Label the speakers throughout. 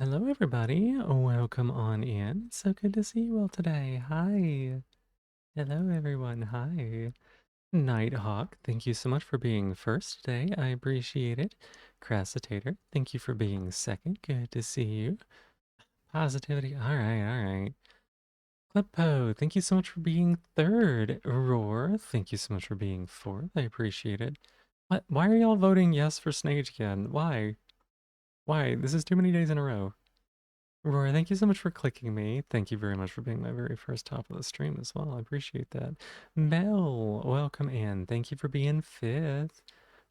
Speaker 1: Hello, everybody. Welcome on in. So good to see you all today. Hi. Hello, everyone. Hi. Nighthawk, thank you so much for being first today. I appreciate it. Crassitator, thank you for being second. Good to see you. Positivity. All right, all right. Clippo, thank you so much for being third. Roar, thank you so much for being fourth. I appreciate it. What? Why are y'all voting yes for Snage again? Why? Why? This is too many days in a row. Rory, thank you so much for clicking me. Thank you very much for being my very first top of the stream as well. I appreciate that. Mel, welcome in. Thank you for being fifth.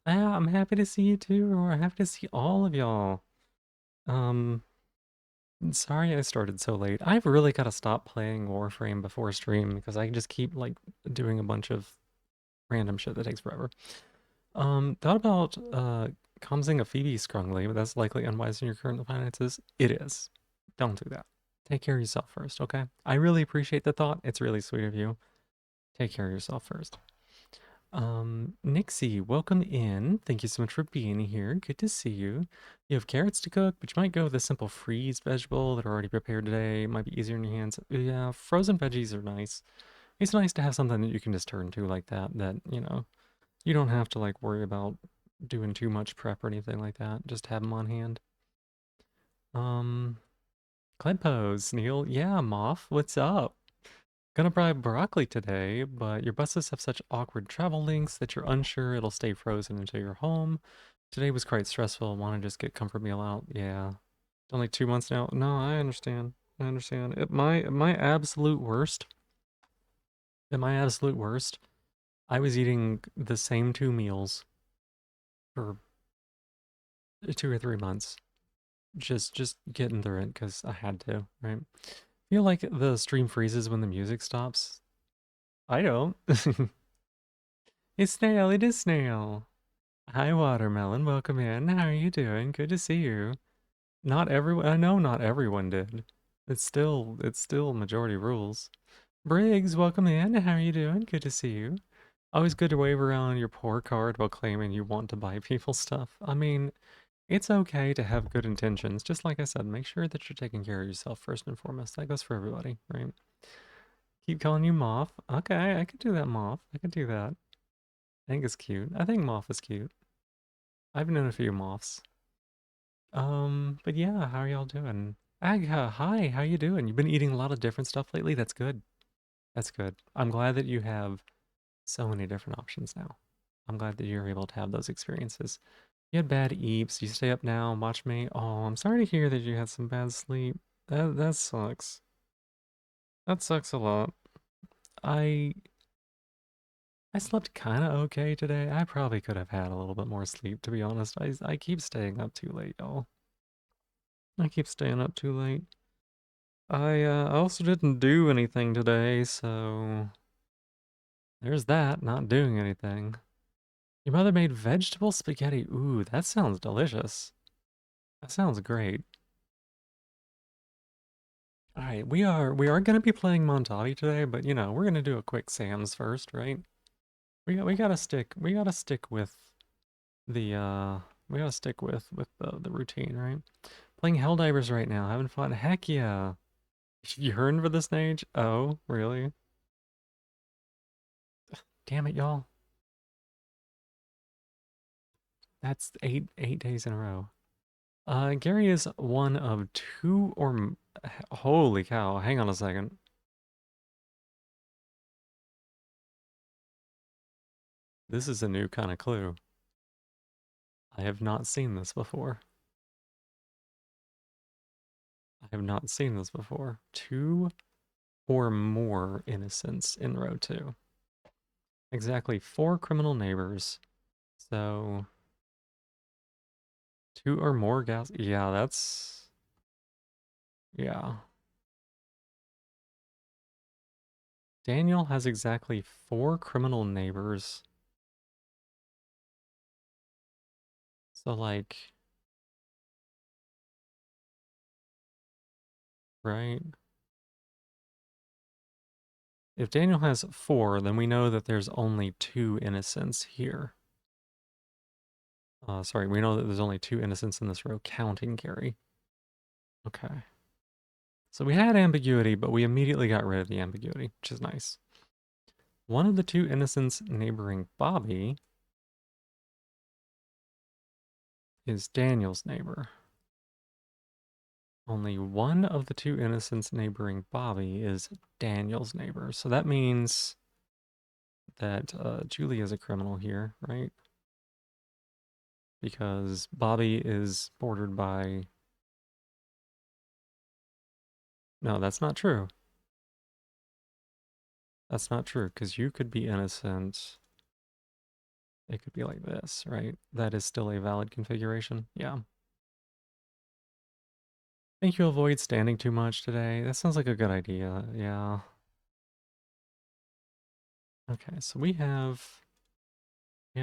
Speaker 1: I'm happy to see you too, Rory. Happy to see all of y'all. Um, Sorry I started so late. I've really got to stop playing Warframe before stream because I just keep like doing a bunch of random shit that takes forever. Thought about comsing a Phoebe scrungly, but that's likely unwise in your current finances. It is. Don't do that. Take care of yourself first, okay? I really appreciate the thought. It's really sweet of you. Take care of yourself first. Nixie, welcome in. Thank you so much for being here. Good to see you. You have carrots to cook, but you might go with a simple freeze vegetable that are already prepared today. It might be easier in your hands. Yeah, frozen veggies are nice. It's nice to have something that you can just turn to like that, you don't have to like worry about doing too much prep or anything like that. Just have them on hand. Um, Cled pose, Neil. Yeah, Moth, what's up? Gonna buy broccoli today, but your buses have such awkward travel links that you're unsure it'll stay frozen until you're home. Today was quite stressful. Want to just get comfort meal out? Yeah. It's only 2 months now. No, I understand. I understand. At my absolute worst, at my absolute worst, I was eating the same two meals for 2 or 3 months. Just getting through it because I had to, right? Feel like the stream freezes when the music stops. I don't. It's Snail, it is Snail. Hi, Watermelon, welcome in. How are you doing? Good to see you. Not everyone, I know not everyone did. It's still majority rules. Briggs, welcome in. How are you doing? Good to see you. Always good to wave around your poor card while claiming you want to buy people stuff. I mean, it's okay to have good intentions. Just like I said, make sure that you're taking care of yourself first and foremost. That goes for everybody, right? Keep calling you Moth. Okay, I could do that, Moth. I could do that. I think it's cute. I think Moth is cute. I've known a few Moths. But yeah, how are y'all doing? Agha, hi, how you doing? You've been eating a lot of different stuff lately? That's good. That's good. I'm glad that you have so many different options now. I'm glad that you're able to have those experiences. You had bad eeps. You stay up now and watch me. Oh, I'm sorry to hear that you had some bad sleep. That sucks. That sucks a lot. I I slept kind of okay today. I probably could have had a little bit more sleep, to be honest. I keep staying up too late, y'all. I keep staying up too late. I also didn't do anything today, so there's that, not doing anything. Your mother made vegetable spaghetti. Ooh, that sounds delicious. That sounds great. All right, we are gonna be playing Montabi today, but we're gonna do a quick Sam's first, right? We gotta stick with the we gotta stick with the routine, right? Playing Helldivers right now, having fun. Heck yeah. You heard for this stage? Oh, really? Damn it, y'all. That's eight days in a row. Gary is one of two holy cow, hang on a second. This is a new kind of clue. I have not seen this before. I have not seen this before. Two or more innocents in row two. Exactly four criminal neighbors. So two or more gas. Yeah, that's yeah. Daniel has exactly four criminal neighbors. So like, right? If Daniel has four, then we know that there's only two innocents here. Sorry, we know that there's only two innocents in this row, counting Gary. Okay. So we had ambiguity, but we immediately got rid of the ambiguity, which is nice. One of the two innocents neighboring Bobby is Daniel's neighbor. Only one of the two innocents neighboring Bobby is Daniel's neighbor. So that means that Julie is a criminal here, right? Because Bobby is bordered by. No, that's not true. That's not true, because you could be innocent. It could be like this, right? That is still a valid configuration. Yeah. Think you'll avoid standing too much today? That sounds like a good idea. Yeah. Okay, so we have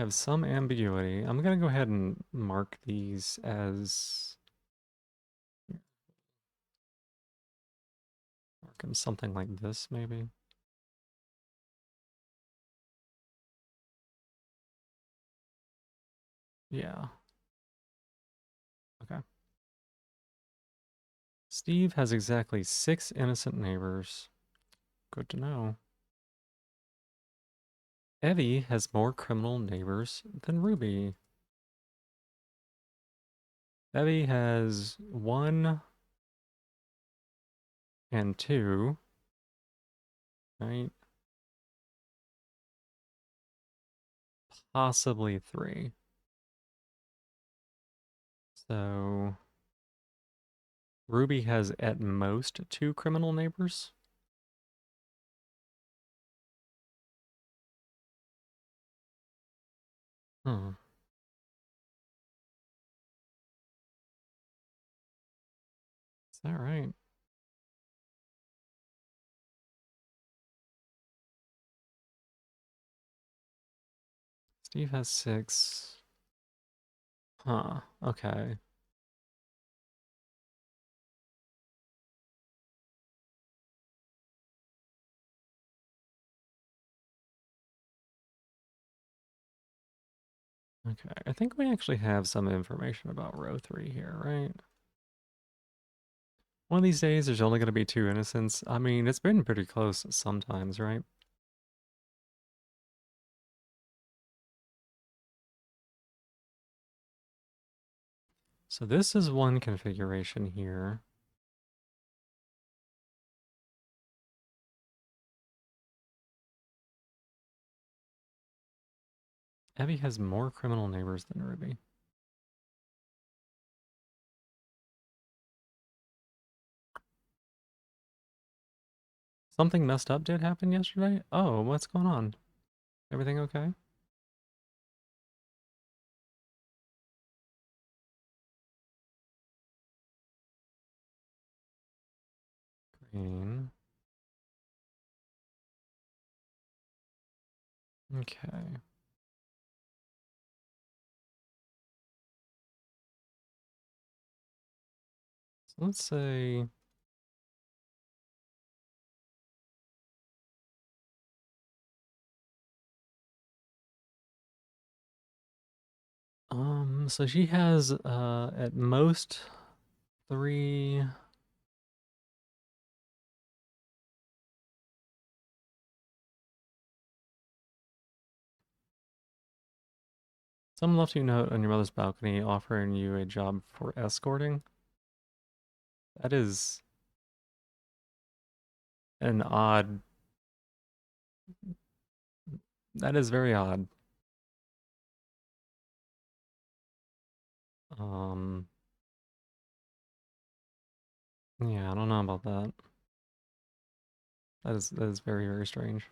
Speaker 1: some ambiguity. I'm gonna go ahead and mark these as mark them something like this, maybe. Yeah. Okay. Steve has exactly 6 innocent neighbors. Good to know. Evie has more criminal neighbors than Ruby. Evie has 1 and 2, right? Possibly 3. So Ruby has at most 2 criminal neighbors. Hmm. Is that right? Steve has 6. Huh. Okay. Okay. I think we actually have some information about row 3 here, right? One of these days, there's only going to be 2 innocents. I mean, it's been pretty close sometimes, right? So this is one configuration here. Evie has more criminal neighbors than Ruby. Something messed up did happen yesterday? Oh, what's going on? Everything okay? Green. Okay. So let's say so she has at most 3. Someone left you a note on your mother's balcony offering you a job for escorting. That is an odd. That is very odd. Um, yeah, I don't know about that. That is very, very strange.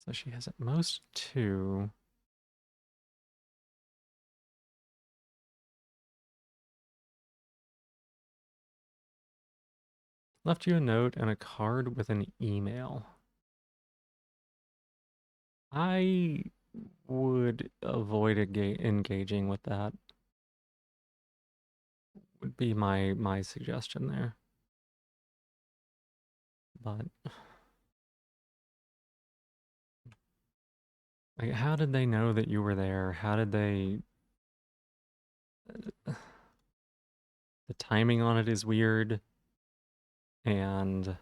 Speaker 1: So she has at most 2. Left you a note and a card with an email. I would avoid engaging with that. Would be my suggestion there. But like, how did they know that you were there? How did they? The timing on it is weird, and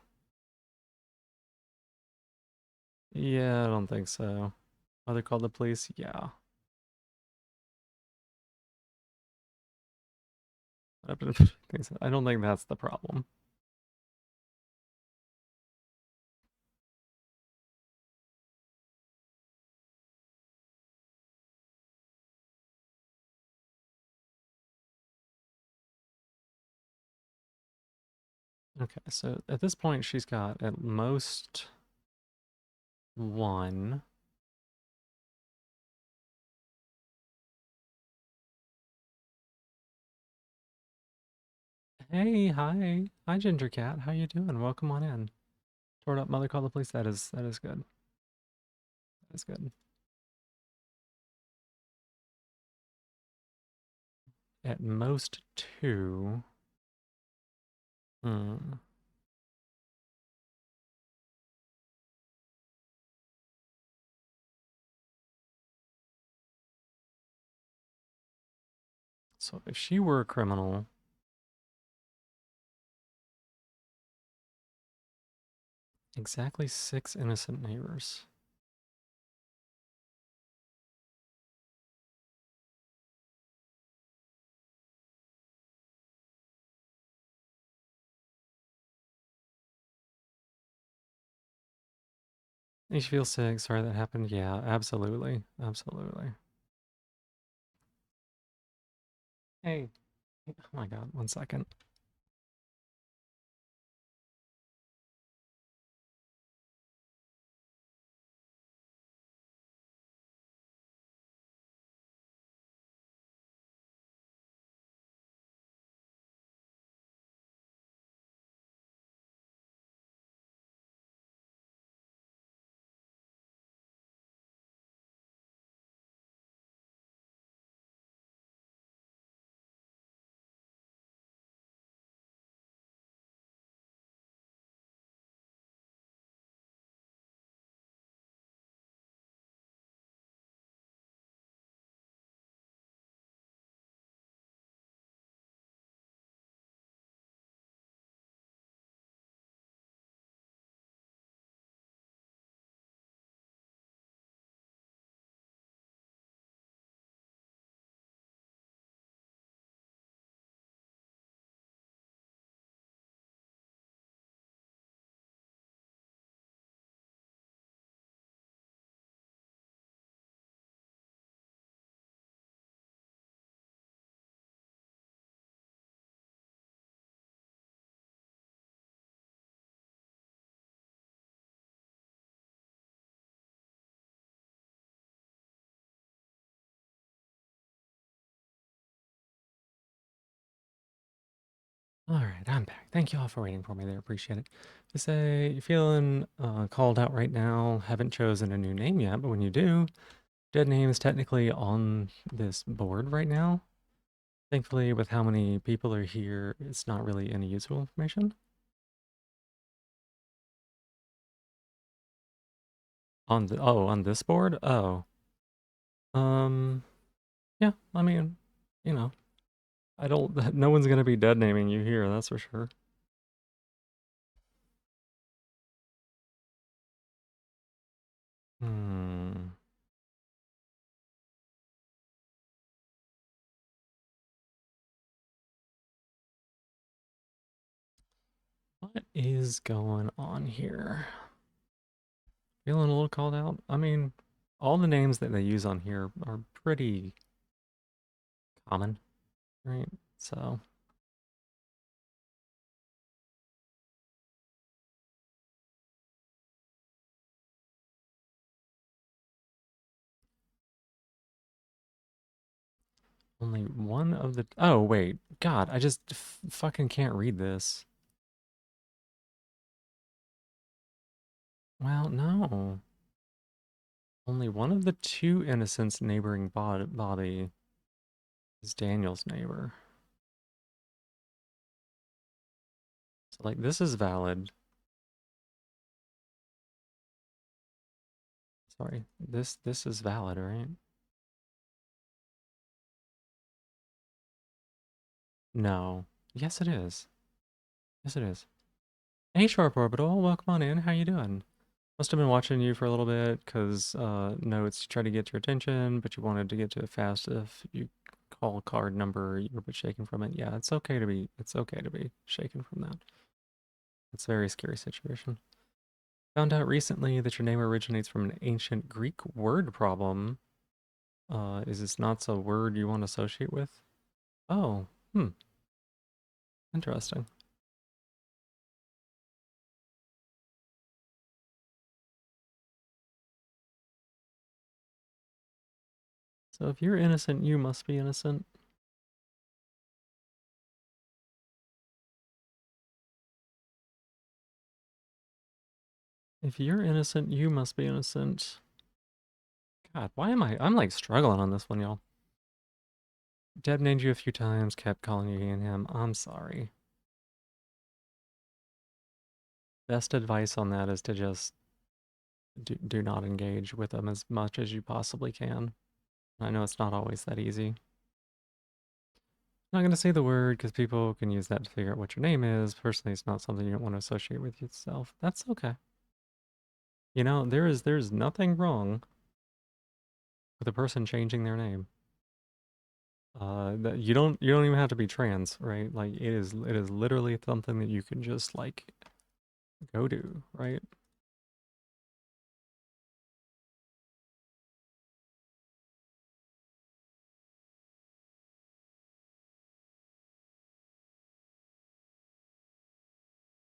Speaker 1: yeah, I don't think so. Mother called the police? Yeah. I don't think that's the problem. Okay, so at this point, she's got at most one. Hey, hi. Hi, Ginger Cat. How you doing? Welcome on in. Tore up mother called the police. That is good. That is good. At most two. Hmm. So if she were a criminal, exactly six innocent neighbors. You feel sick. Sorry that happened. Yeah, absolutely. Absolutely. Hey. Oh my God. 1 second. All right, I'm back. Thank you all for waiting for me there. Appreciate it. They say you're feeling called out right now. Haven't chosen a new name yet, but when you do, dead name is technically on this board right now. Thankfully, with how many people are here, it's not really any useful information. On this board? Oh. Um, yeah, I mean, you know, I don't no one's gonna be dead naming you here, that's for sure. Hmm. What is going on here? Feeling a little called out? I mean, all the names that they use on here are pretty common, right? So, only one of the. Oh, wait. God, I just fucking can't read this. Well, no. Only one of the two innocents neighboring Bobby is Daniel's neighbor. So, like, this is valid. Sorry, this is valid, right? No. Yes, it is. Yes, it is. Hey, Sharp Orbital, welcome on in. How you doing? Must have been watching you for a little bit because notes tried to get your attention, but you wanted to get to it fast. If you call a card number, you were a bit shaken from it. Yeah, it's okay to be shaken from that. It's a very scary situation. Found out recently that your name originates from an ancient Greek word problem. Is this not a word you want to associate with? Oh, interesting. So if you're innocent, you must be innocent. If you're innocent, you must be innocent. God, why am I'm like struggling on this one, y'all. Deb named you a few times, kept calling you and him. I'm sorry. Best advice on that is to just do not engage with them as much as you possibly can. I know it's not always that easy. I'm not going to say the word because people can use that to figure out what your name is. Personally, it's not something you don't want to associate with yourself. That's okay. You know, there's nothing wrong with a person changing their name. That you don't even have to be trans, right? Like it is literally something that you can just like go to, right?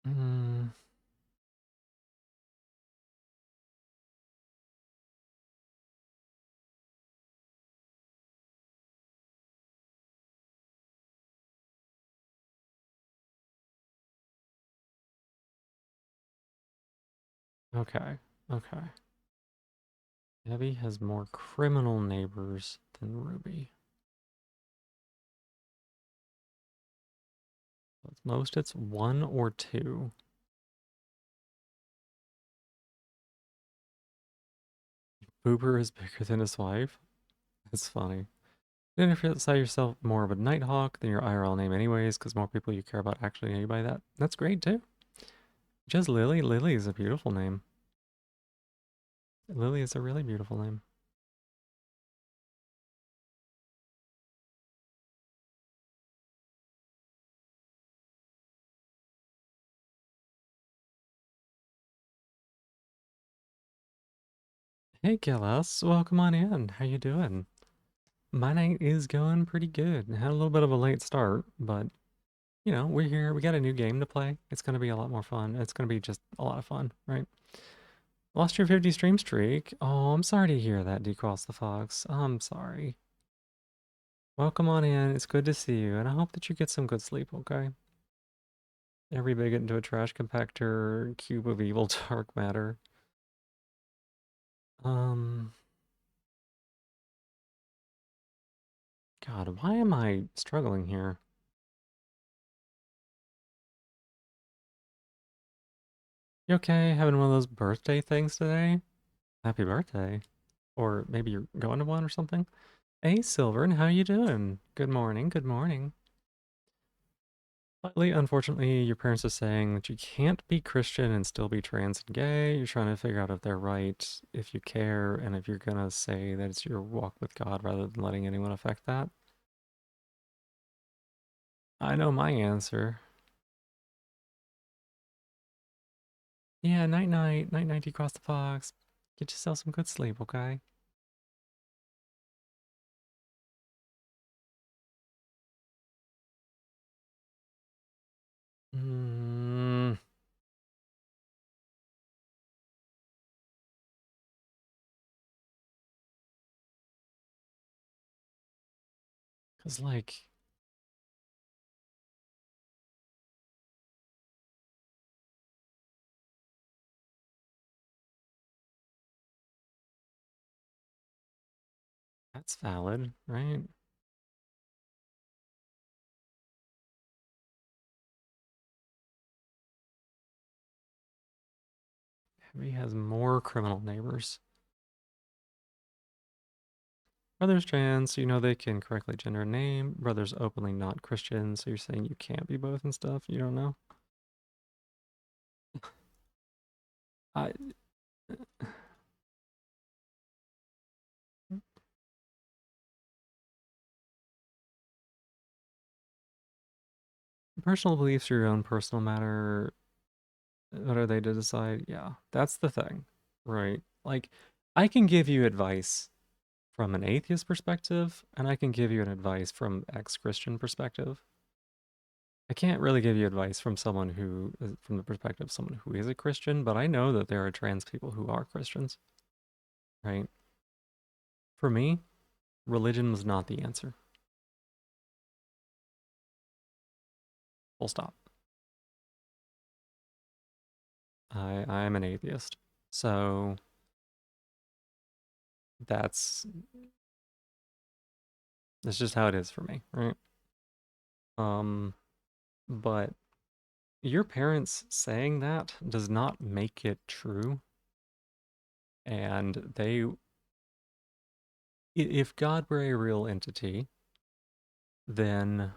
Speaker 1: Mm, okay, okay. Debbie has more criminal neighbors than Ruby. At most, it's one or two. Boober is bigger than his wife. It's funny. Identify yourself more of a Nighthawk than your IRL name, anyways, because more people you care about actually know you by that. That's great too. Just Lily. Lily is a beautiful name. Lily is a really beautiful name. Hey, Gillis, welcome on in. How you doing? My night is going pretty good. Had a little bit of a late start, but you know, we're here. We got a new game to play. It's going to be a lot more fun. It's going to be just a lot of fun, right? Lost your 50 stream streak. Oh, I'm sorry to hear that, Decross the Fox. I'm sorry. Welcome on in. It's good to see you, and I hope that you get some good sleep, okay? Everybody get into a trash compactor, cube of evil, dark matter. Um, God, why am I struggling here? You okay? Having one of those birthday things today? Happy birthday. Or maybe you're going to one or something? Hey, Silver, how you doing? Good morning, good morning. Slightly, unfortunately, your parents are saying that you can't be Christian and still be trans and gay. You're trying to figure out if they're right, if you care, and if you're gonna say that it's your walk with God rather than letting anyone affect that. I know my answer. Yeah, night night, night night, you cross the fox. Get yourself some good sleep, okay? Mm, cause like, that's valid, right? He has more criminal neighbors. Brothers trans, you know they can correctly gender a name. Brothers openly not Christian, so you're saying you can't be both and stuff. You don't know. I personal beliefs are your own personal matter. What are they to decide? Yeah, that's the thing, right? Like, I can give you advice from an atheist perspective, and I can give you an advice from ex-Christian perspective. I can't really give you advice from someone who is from the perspective of someone who is a Christian, but I know that there are trans people who are Christians, right? For me, religion was not the answer. Full stop. I am an atheist. So that's that's just how it is for me, right? Um, but your parents saying that does not make it true. And if God were a real entity, then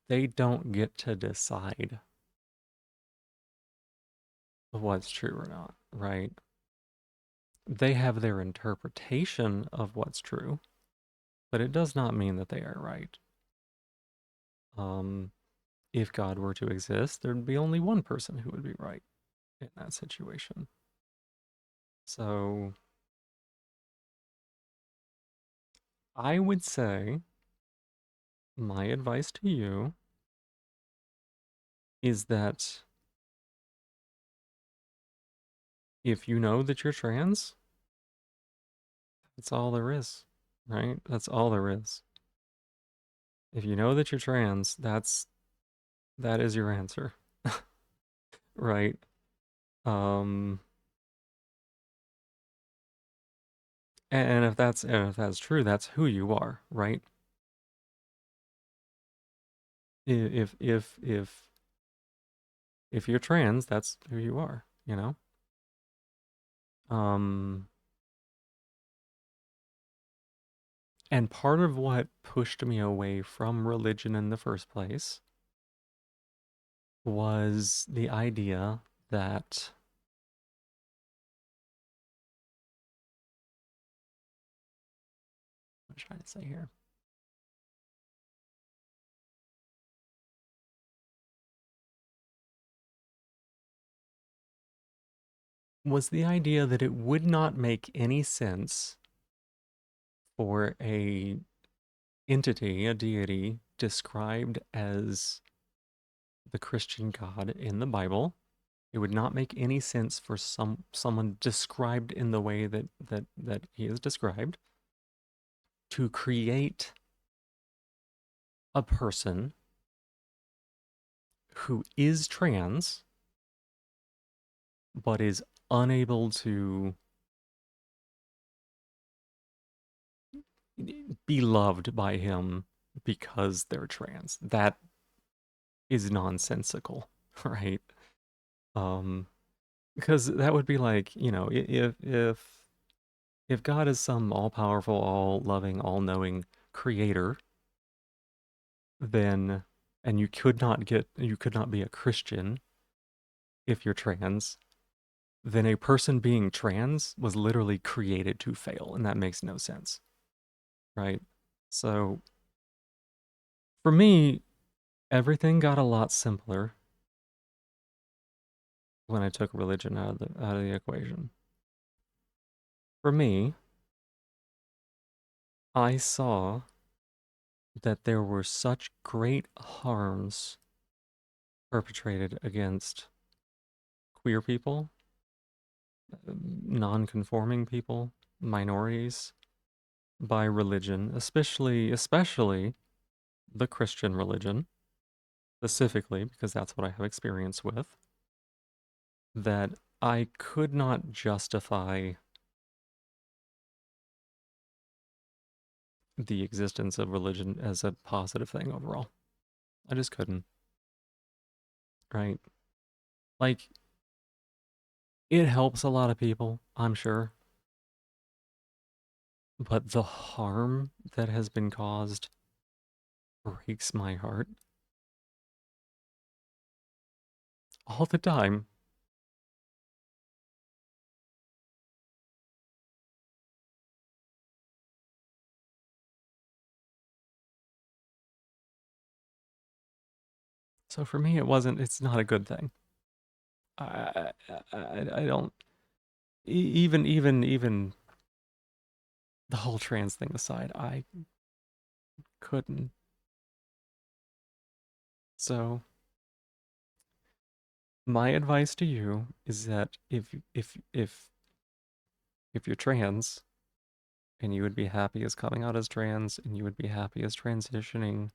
Speaker 1: they don't get to decide what's true or not, right? They have their interpretation of what's true, but it does not mean that they are right. Um, if God were to exist, there'd be only one person who would be right in that situation. So I would say my advice to you is that if you know that you're trans, that's all there is, right? That's all there is. If you know that you're trans, that is your answer, right? Um, and if that's true, that's who you are, right? If you're trans, that's who you are, you know? Um, and part of what pushed me away from religion in the first place was the idea that what am I trying to say here? Was the idea that it would not make any sense for a entity, a deity described as the Christian God in the Bible. It would not make any sense for someone described in the way that he is described to create a person who is trans but is unable to be loved by him because they're trans. That is nonsensical, right? Um, because that would be like, if God is some all-powerful, all-loving, all-knowing creator, then and you could not be a Christian if you're trans, then a person being trans was literally created to fail, and that makes no sense, right? So for me, everything got a lot simpler when I took religion out of the equation. For me, I saw that there were such great harms perpetrated against queer people, non-conforming people, minorities by religion, especially the Christian religion, specifically because that's what I have experience with, that I could not justify the existence of religion as a positive thing overall. I just couldn't, right? Like, it helps a lot of people, I'm sure, but the harm that has been caused breaks my heart all the time. So for me, it's not a good thing. I don't, even the whole trans thing aside, I couldn't. So my advice to you is that if you're trans and you would be happy as coming out as trans and you would be happy as transitioning,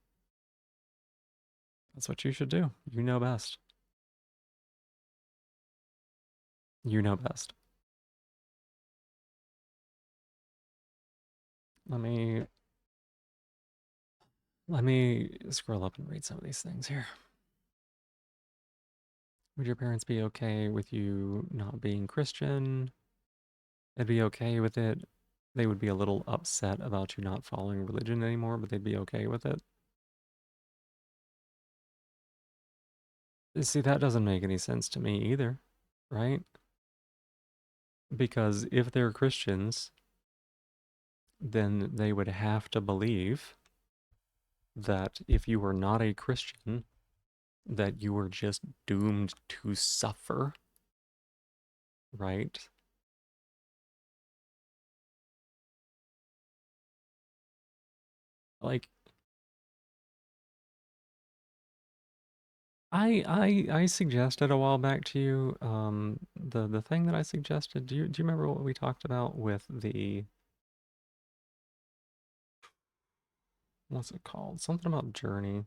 Speaker 1: that's what you should do. You know best. You know best. Let me let me scroll up and read some of these things here. Would your parents be okay with you not being Christian? They'd be okay with it. They would be a little upset about you not following religion anymore, but they'd be okay with it. See, that doesn't make any sense to me either, right? Because if they're Christians, then they would have to believe that if you were not a Christian, that you were just doomed to suffer, right? Like I suggested a while back to you the thing that I suggested. Do you remember what we talked about with the what's it called? Something about journey.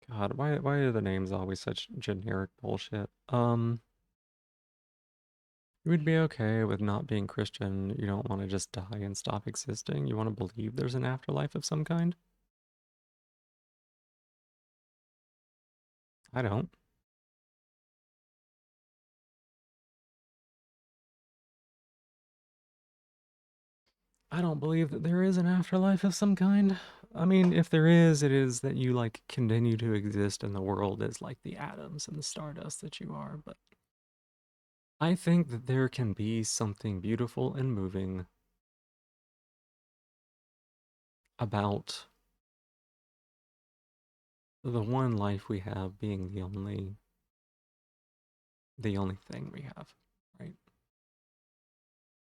Speaker 1: God, why are the names always such generic bullshit? You would be okay with not being Christian. You don't want to just die and stop existing. You want to believe there's an afterlife of some kind. I don't. I don't believe that there is an afterlife of some kind. I mean, if there is, it is that you like continue to exist in the world as like the atoms and the stardust that you are. But I think that there can be something beautiful and moving about the one life we have being the only thing we have, right?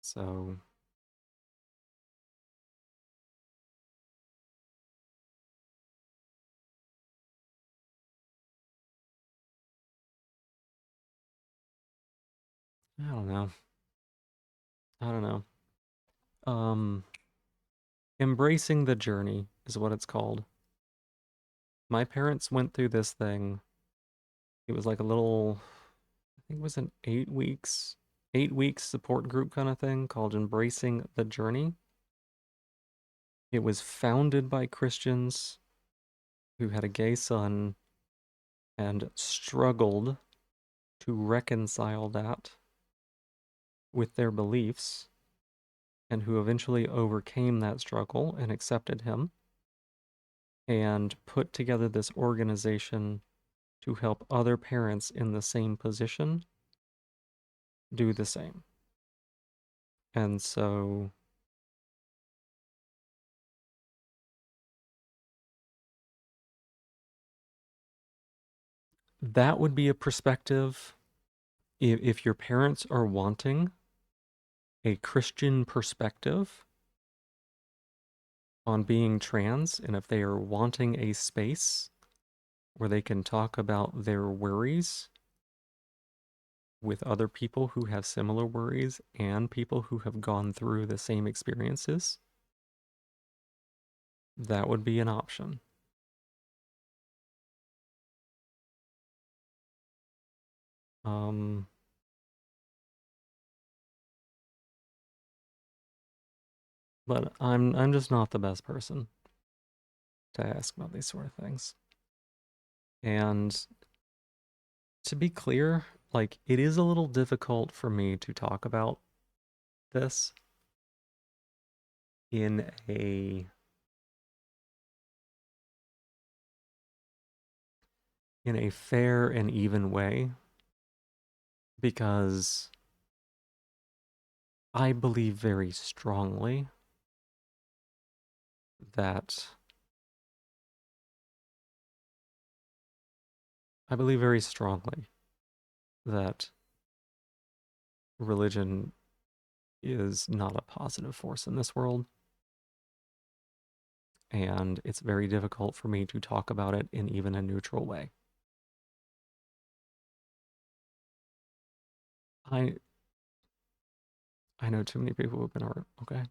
Speaker 1: So I don't know. I don't know. Um, Embracing the journey is what it's called. My parents went through this thing. It was like a little, I think it was an 8 weeks support group kind of thing called Embracing the Journey. It was founded by Christians who had a gay son and struggled to reconcile that with their beliefs and who eventually overcame that struggle and accepted him and put together this organization to help other parents in the same position do the same. And so that would be a perspective if your parents are wanting a Christian perspective on being trans, and if they are wanting a space where they can talk about their worries with other people who have similar worries and people who have gone through the same experiences, that would be an option. Um, but I'm just not the best person to ask about these sort of things. And to be clear, like it is a little difficult for me to talk about this in a fair and even way because I believe very strongly that I believe very strongly that religion is not a positive force in this world, and it's very difficult for me to talk about it in even a neutral way. I I know too many people who've been hurt. Okay,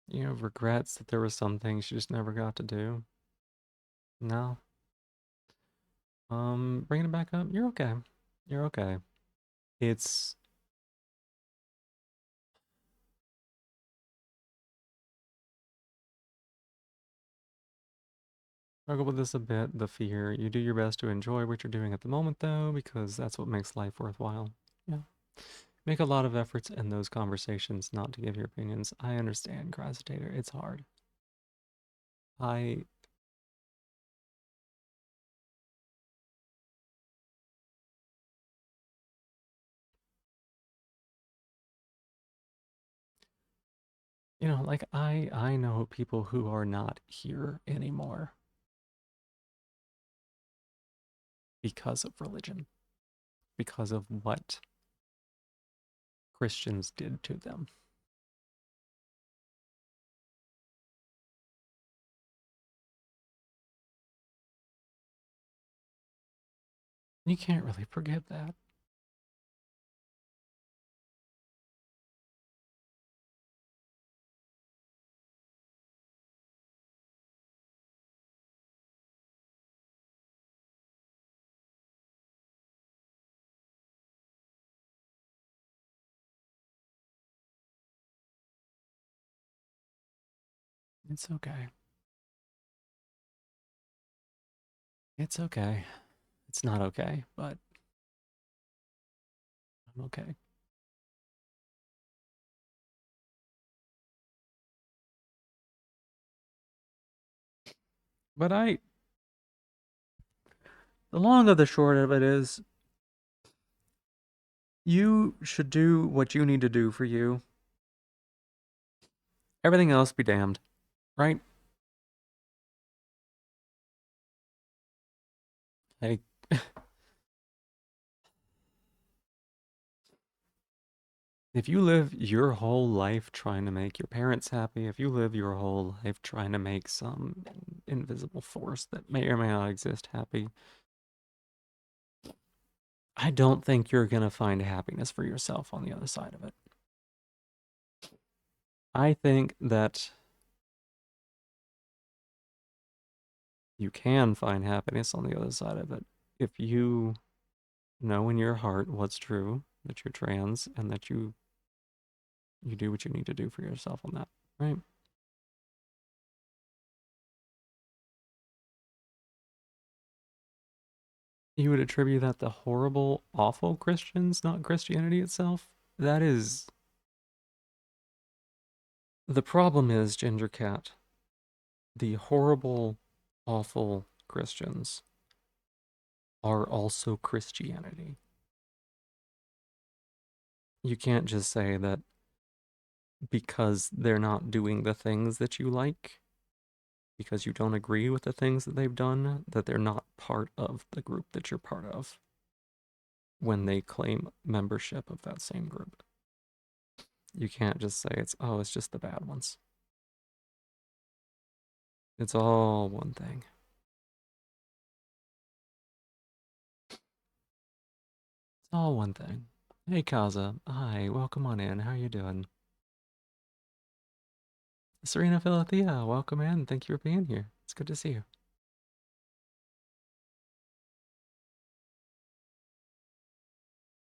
Speaker 1: you have regrets that there was some things you just never got to do. No, bringing it back up. You're okay. You're okay. It's struggle with this a bit. The fear. You do your best to enjoy what you're doing at the moment, though, because that's what makes life worthwhile. Yeah. Make a lot of efforts in those conversations not to give your opinions. I understand, Crystator. It's hard. I, like I know people who are not here anymore because of religion, because of what Christians did to them. You can't really forgive that. It's okay. It's okay. It's not okay, but I'm okay. But the long of the short of it is, you should do what you need to do for you. Everything else be damned, right? Like, if you live your whole life trying to make your parents happy, if you live your whole life trying to make some invisible force that may or may not exist happy, I don't think you're going to find happiness for yourself on the other side of it. I think that you can find happiness on the other side of it if you know in your heart what's true, that you're trans, and that you do what you need to do for yourself on that, right? You would attribute that to horrible, awful Christians, not Christianity itself? That is the problem is, Ginger Cat, the horrible, awful Christians are also Christianity. You can't just say that because they're not doing the things that you like, because you don't agree with the things that they've done, that they're not part of the group that you're part of when they claim membership of that same group. You can't just say it's just the bad ones. It's all one thing. It's all one thing. Hey Kaza, hi, welcome on in. How you doing? Serena Philothea, welcome in. Thank you for being here. It's good to see you.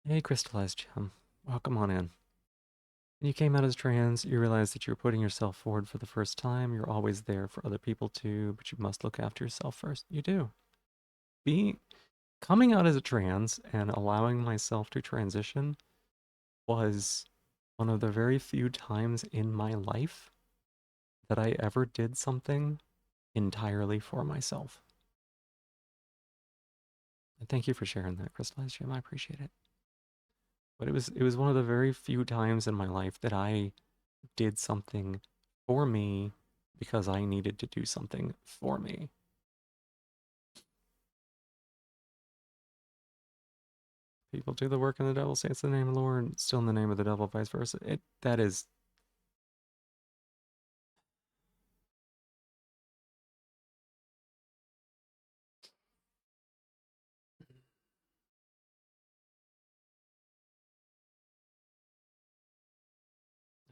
Speaker 1: Hey Crystallized Gem, welcome on in. And you came out as trans, you realized that you were putting yourself forward for the first time. You're always there for other people too, but you must look after yourself first. You do. Being Coming out as a trans and allowing myself to transition was one of the very few times in my life that I ever did something entirely for myself. And thank you for sharing that, Crystallized Gem. I appreciate it. But it was one of the very few times in my life that I did something for me because I needed to do something for me. People do the work and the devil say it's the name of the Lord, still in the name of the devil, vice versa. That is,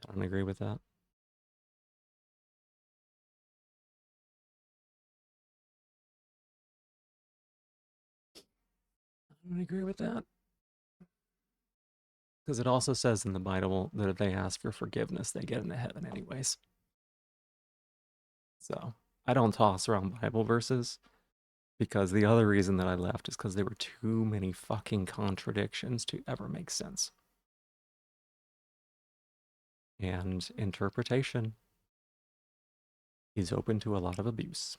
Speaker 1: I don't agree with that. I don't agree with that. Because it also says in the Bible that if they ask for forgiveness, they get into heaven anyways. So I don't toss around Bible verses because the other reason that I left is because there were too many fucking contradictions to ever make sense. And interpretation is open to a lot of abuse.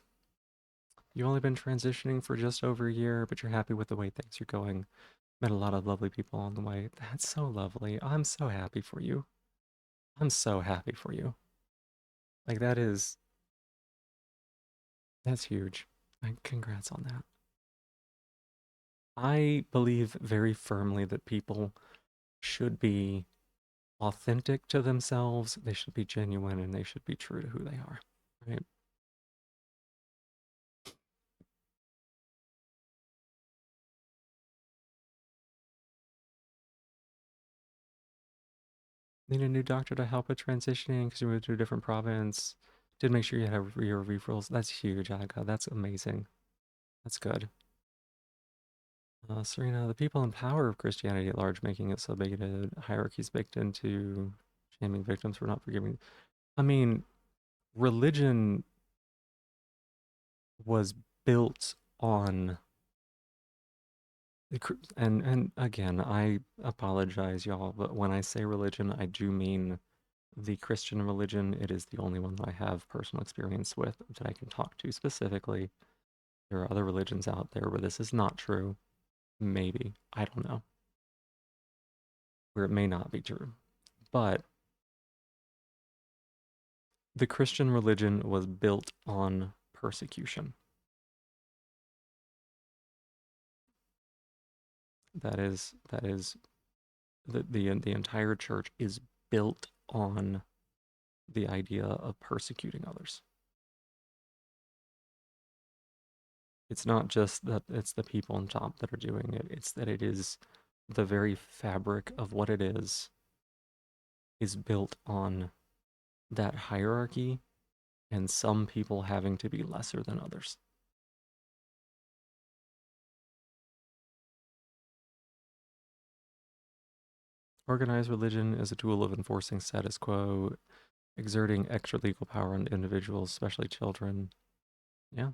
Speaker 1: You've only been transitioning for just over a year, but you're happy with the way things are going. Met a lot of lovely people on the way. That's so lovely. I'm so happy for you. I'm so happy for you. Like that's huge. Like, congrats on that. I believe very firmly that people should be authentic to themselves, they should be genuine, and they should be true to who they are, right? Need a new doctor to help with transitioning because you moved to a different province. Did make sure you had your referrals. That's huge, Aga. That's amazing. That's good. Serena, the people in power of Christianity at large making it so bigoted, hierarchies baked into shaming victims for not forgiving. I mean, religion was built on and again, I apologize, y'all, but when I say religion, I do mean the Christian religion. It is the only one that I have personal experience with that I can talk to specifically. There are other religions out there where this is not true. Maybe. I don't know. Where it may not be true. But the Christian religion was built on persecution. That is the entire church is built on the idea of persecuting others. It's not just that it's the people on top that are doing it, it's that it is the very fabric of what it is built on that hierarchy and some people having to be lesser than others. Organized religion is a tool of enforcing status quo, exerting extra legal power on individuals, especially children. Yeah.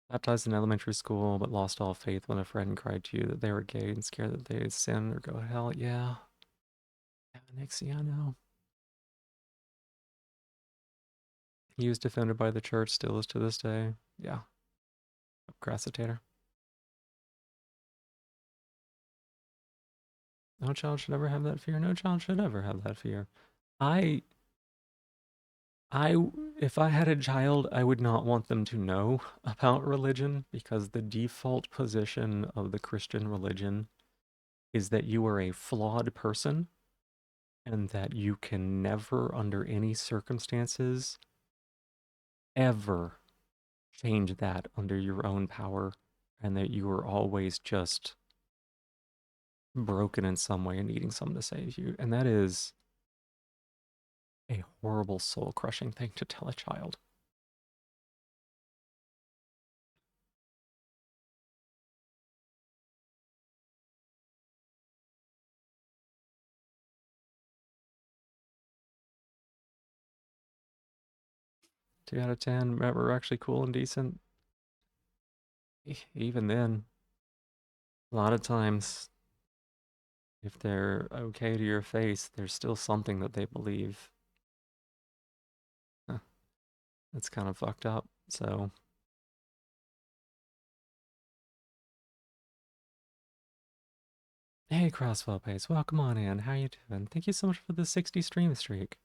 Speaker 1: Baptized in elementary school, but lost all faith when a friend cried to you that they were gay and scared that they'd sin or go to hell. Yeah. Yeah, Nixie, I know. He was defended by the church, still is to this day. Yeah. Crassitator. No child should ever have that fear. No child should ever have that fear. I, if I had a child, I would not want them to know about religion because the default position of the Christian religion is that you are a flawed person and that you can never, under any circumstances, ever change that under your own power and that you are always just broken in some way and needing someone to save you. And that is a horrible, soul crushing thing to tell a child. 2 out of 10 were actually cool and decent. Even then, a lot of times, if they're okay to your face, there's still something that they believe. Huh, that's kind of fucked up. So, hey, Crossfell Pace, welcome on in. How you doing? Thank you so much for the 60 stream streak.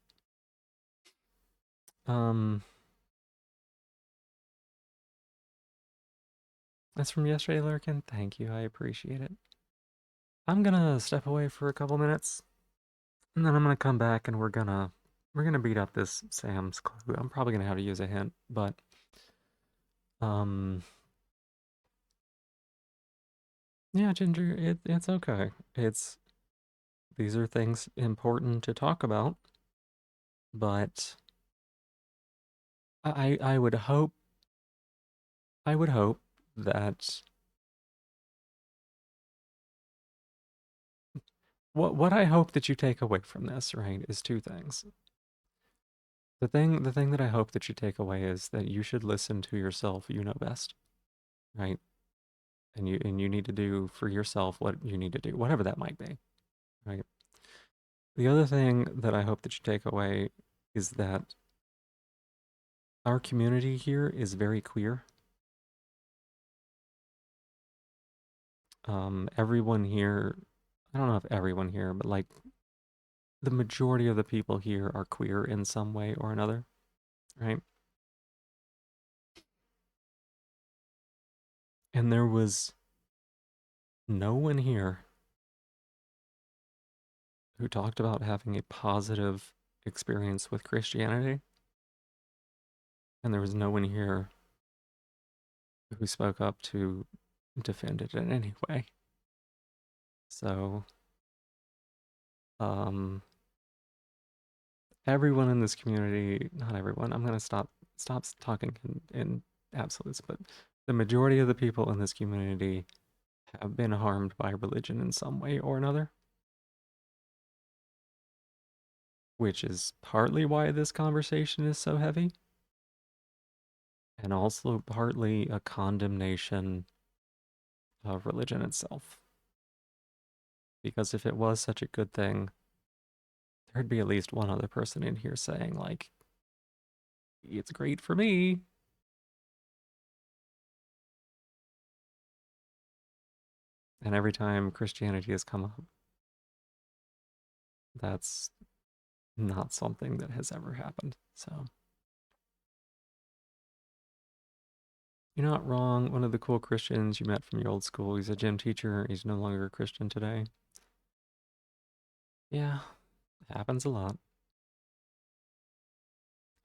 Speaker 1: Um, that's from yesterday, Lurkin. Thank you, I appreciate it. I'm gonna step away for a couple minutes, and then I'm gonna come back, and we're gonna beat up this Sam's clue. I'm probably gonna have to use a hint, but um, yeah, Ginger, it's okay. It's these are things important to talk about, but I would hope that what I hope that you take away from this, right, is two things. The thing that I hope that you take away is that you should listen to yourself. You know best, right? And you need to do for yourself what you need to do, whatever that might be, right? The other thing that I hope that you take away is that our community here is very queer. Everyone here, I don't know if everyone here, but like the majority of the people here are queer in some way or another, right? And there was no one here who talked about having a positive experience with Christianity, and there was no one here who spoke up to defend it in any way. So, um, everyone in this community, not everyone, I'm gonna stop talking in absolutes, but the majority of the people in this community have been harmed by religion in some way or another, which is partly why this conversation is so heavy, and also partly a condemnation of religion itself. Because if it was such a good thing, there'd be at least one other person in here saying, like, it's great for me. And every time Christianity has come up, that's not something that has ever happened. So, you're not wrong. One of the cool Christians you met from your old school, he's a gym teacher. He's no longer a Christian today. Yeah, happens a lot.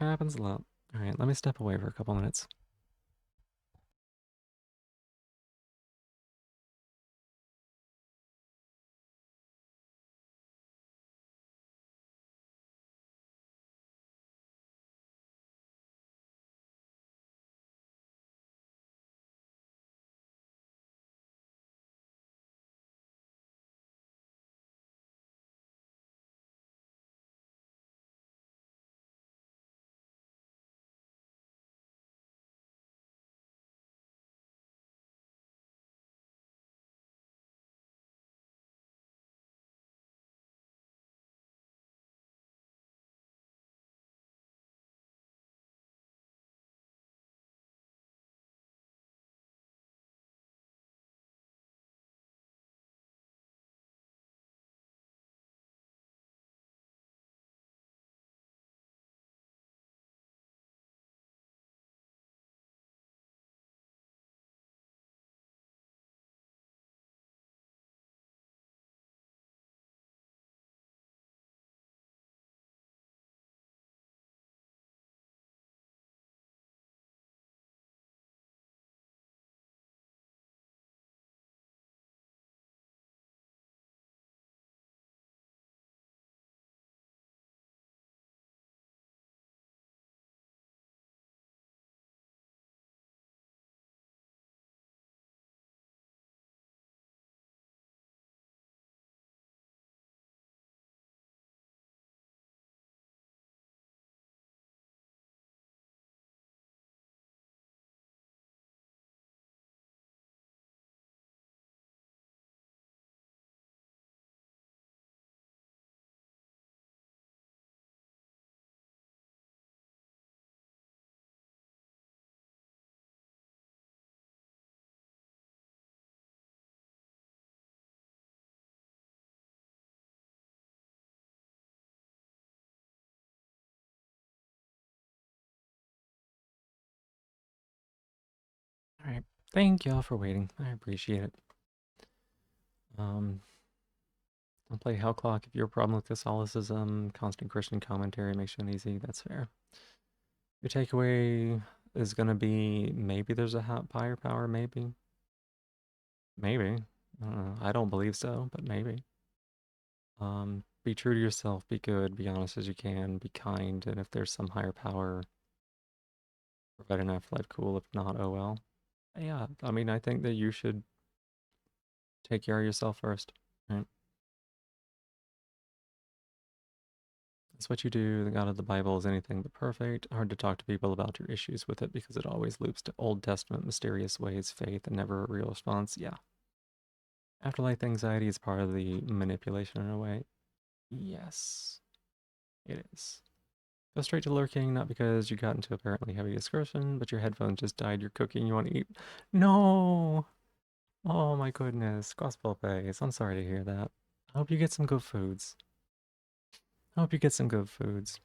Speaker 1: Happens a lot. All right, let me step away for a couple minutes. Alright. Thank y'all for waiting. I appreciate it. Um, I'll play Hell Clock if your problem with Catholicism, constant Christian commentary makes you uneasy. That's fair. Your takeaway is gonna be maybe there's a higher power, maybe. Maybe. I don't know. I don't believe so, but maybe. Be true to yourself, be good, be honest as you can, be kind, and if there's some higher power, provide an afterlife, cool. If not, oh well. Yeah, I mean, I think that you should take care of yourself first, right? That's what you do. The God of the Bible is anything but perfect. Hard to talk to people about your issues with it because it always loops to Old Testament mysterious ways, faith, and never a real response. Yeah. Afterlife anxiety is part of the manipulation in a way. Yes, it is. Go straight to lurking, not because you got into apparently heavy discussion, but your headphones just died, you're cooking, you want to eat. No! Oh my goodness. Gospel pays. I'm sorry to hear that. I hope you get some good foods. I hope you get some good foods.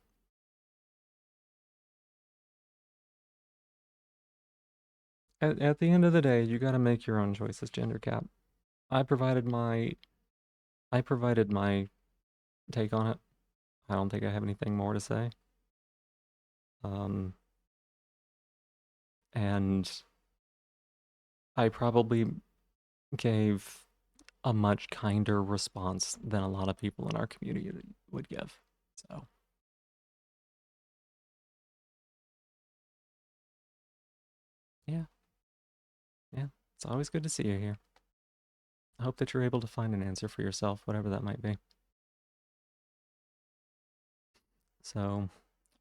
Speaker 1: At the end of the day, you gotta make your own choices, gender cap. I provided my I provided my take on it. I don't think I have anything more to say. Um, and I probably gave a much kinder response than a lot of people in our community would give. So, yeah, yeah. It's always good to see you here. I hope that you're able to find an answer for yourself, whatever that might be. So,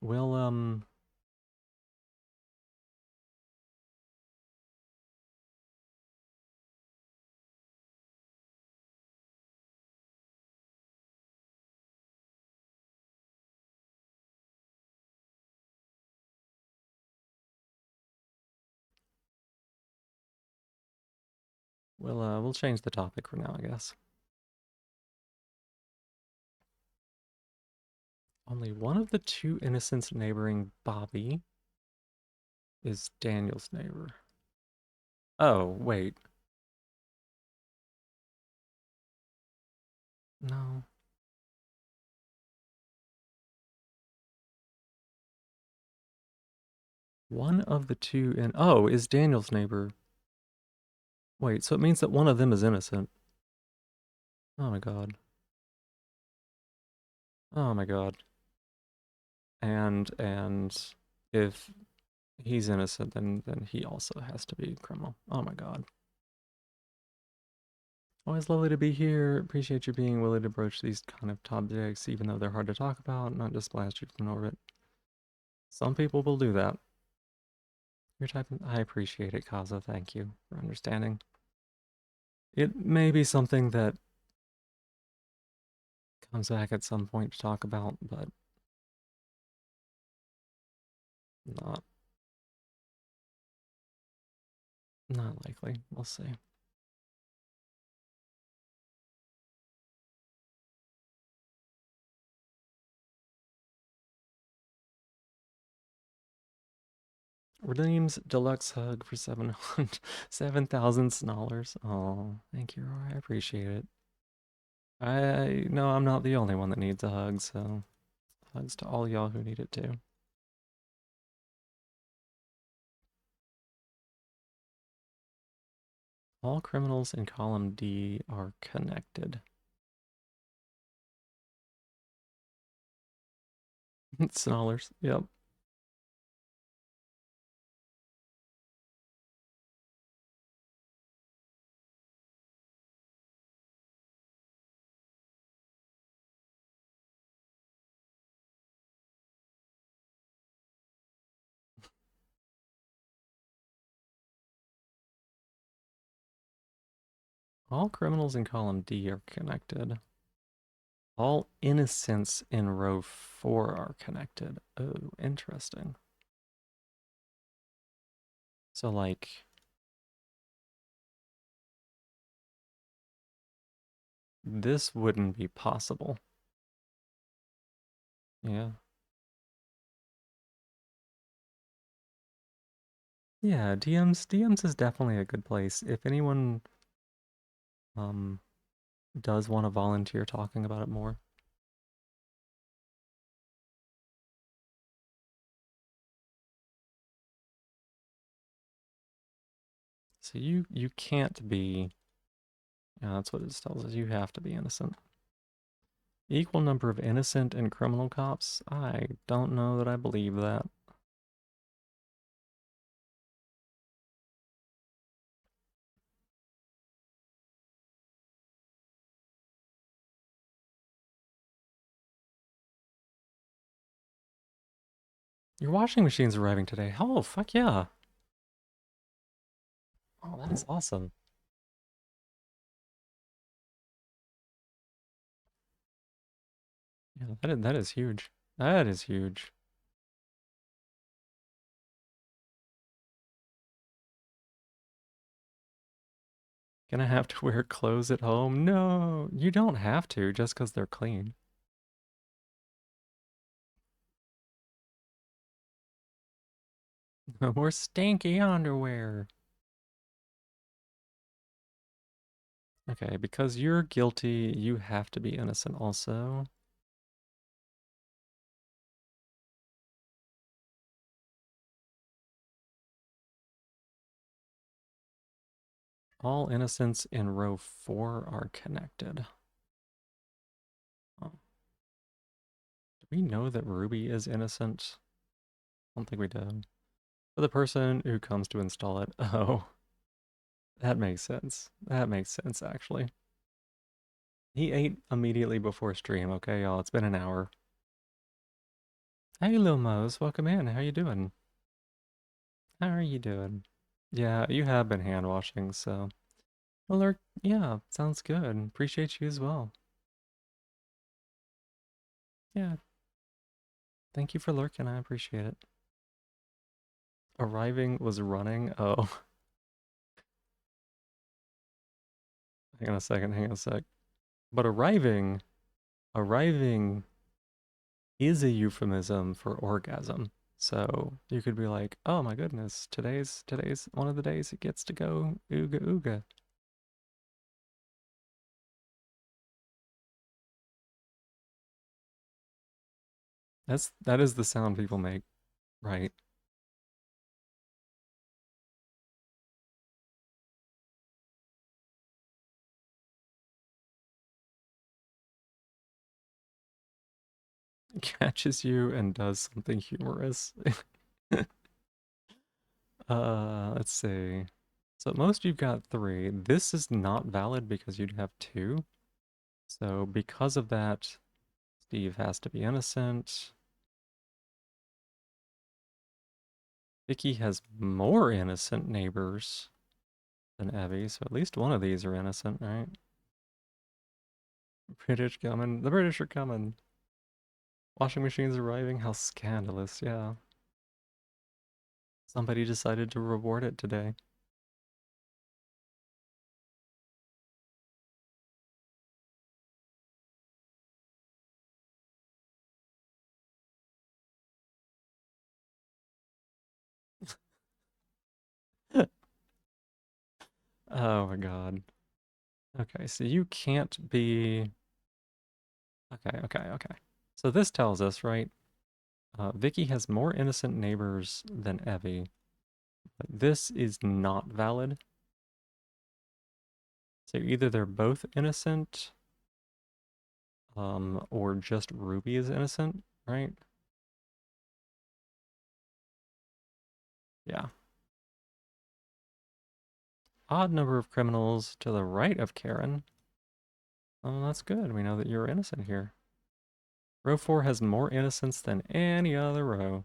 Speaker 1: we'll we'll change the topic for now, I guess. Only one of the two innocents neighboring Bobby is Daniel's neighbor. Oh, wait. No. One of the two in oh, is Daniel's neighbor. Wait, so it means that one of them is innocent. Oh my god. Oh my god. And if he's innocent, then he also has to be a criminal. Oh my god. Always lovely to be here. Appreciate you being willing to broach these kind of topics, even though they're hard to talk about, not just blast you from orbit. Some people will do that. Your type I appreciate it, Kaza. Thank you for understanding. It may be something that comes back at some point to talk about, but not not likely. We'll see. Redeems deluxe hug for 7,000 dollars. Oh, thank you, Roy. I appreciate it. I know I'm not the only one that needs a hug, so hugs to all y'all who need it too. All criminals in column D are connected. Snollers. Yep. All criminals in column D are connected. All innocents in row 4 are connected. Oh, interesting. So, like, this wouldn't be possible. Yeah. Yeah, DMs is definitely a good place. If anyone um does want to volunteer talking about it more. So you can't be, yeah, that's what it tells us. You have to be innocent. Equal number of innocent and criminal cops? I don't know that I believe that. Your washing machine's arriving today. Oh, fuck yeah. Oh, that is awesome. Yeah, that is huge. That is huge. Gonna have to wear clothes at home? No, you don't have to just because they're clean. No more stinky underwear. Okay, because you're guilty, you have to be innocent also. All innocents in row 4 are connected. Oh, do we know that Ruby is innocent? I don't think we do. For the person who comes to install it. Oh, that makes sense. That makes sense, actually. He ate immediately before stream, okay, y'all? It's been an hour. Hey, Lil Mose, welcome in. How you doing? How are you doing? Yeah, you have been hand washing, so. Alert, yeah, sounds good. Appreciate you as well. Yeah, thank you for lurking. I appreciate it. Arriving was running. Oh, hang on a second, hang on a sec. But arriving is a euphemism for orgasm. So you could be like, "Oh my goodness, today's one of the days it gets to go ooga ooga." That is the sound people make, right? Catches you and does something humorous. Let's see. So at most you've got 3. This is not valid because you'd have 2. So because of that, Steve has to be innocent. Vicky has more innocent neighbors than Evie, so at least one of these are innocent, right? British coming. The British are coming. Washing machines arriving. How scandalous, yeah. Somebody decided to reward it today. Oh my god. Okay, so you can't be. Okay, okay, okay. So this tells us, right? Vicky has more innocent neighbors than Evie. But this is not valid. So either they're both innocent, or just Ruby is innocent, right? Yeah. Odd number of criminals to the right of Karen. Oh, that's good. We know that you're innocent here. Row 4 has more innocents than any other row.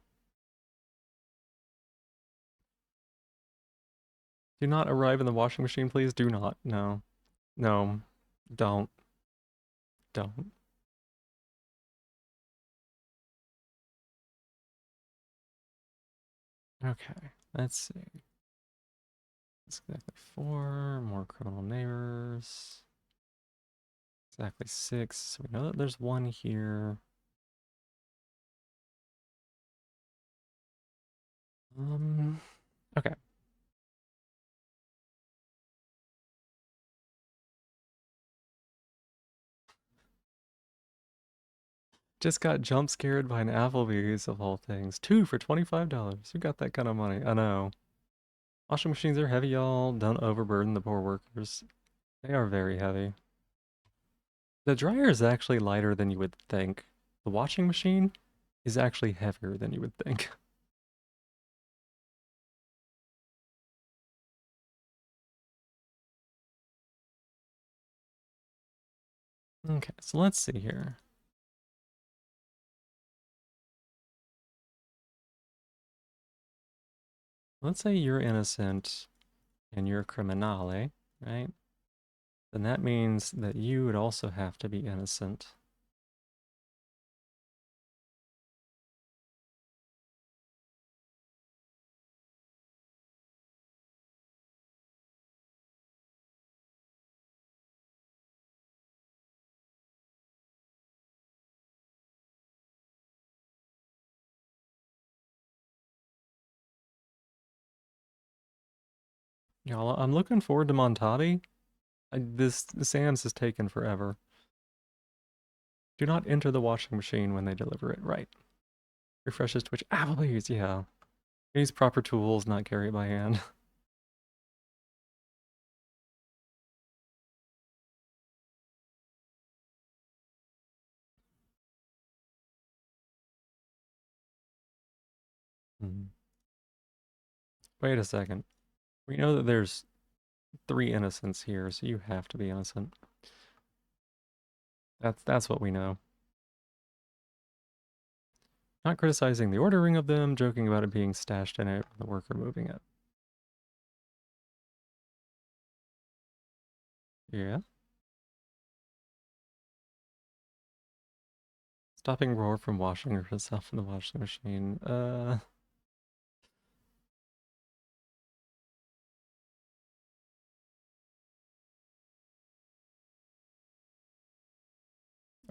Speaker 1: Do not arrive in the washing machine, please. Do not. No. No. Don't. Don't. Okay. Let's see. Exactly 4. More criminal neighbors. Exactly 6. So we know that there's 1 here. Um. Okay. Just got jump scared by an Applebee's of all things. Two for $25. Who got that kind of money? I know. Washing machines are heavy, y'all. Don't overburden the poor workers. They are very heavy. The dryer is actually lighter than you would think. The washing machine is actually heavier than you would think. Okay, so let's see here. Let's say you're innocent and you're a criminale, right? Then that means that you would also have to be innocent. Y'all, I'm looking forward to Montabi. This Sam's is taken forever. Do not enter the washing machine when they deliver it. Right. Refreshes Twitch. Applebee's, yeah. Use proper tools, not carry it by hand. Hmm. Wait a second. We know that there's three innocents here, so you have to be innocent. That's what we know. Not criticizing the ordering of them, joking about it being stashed in it, the worker moving it. Yeah. Stopping Roar from washing herself in the washing machine.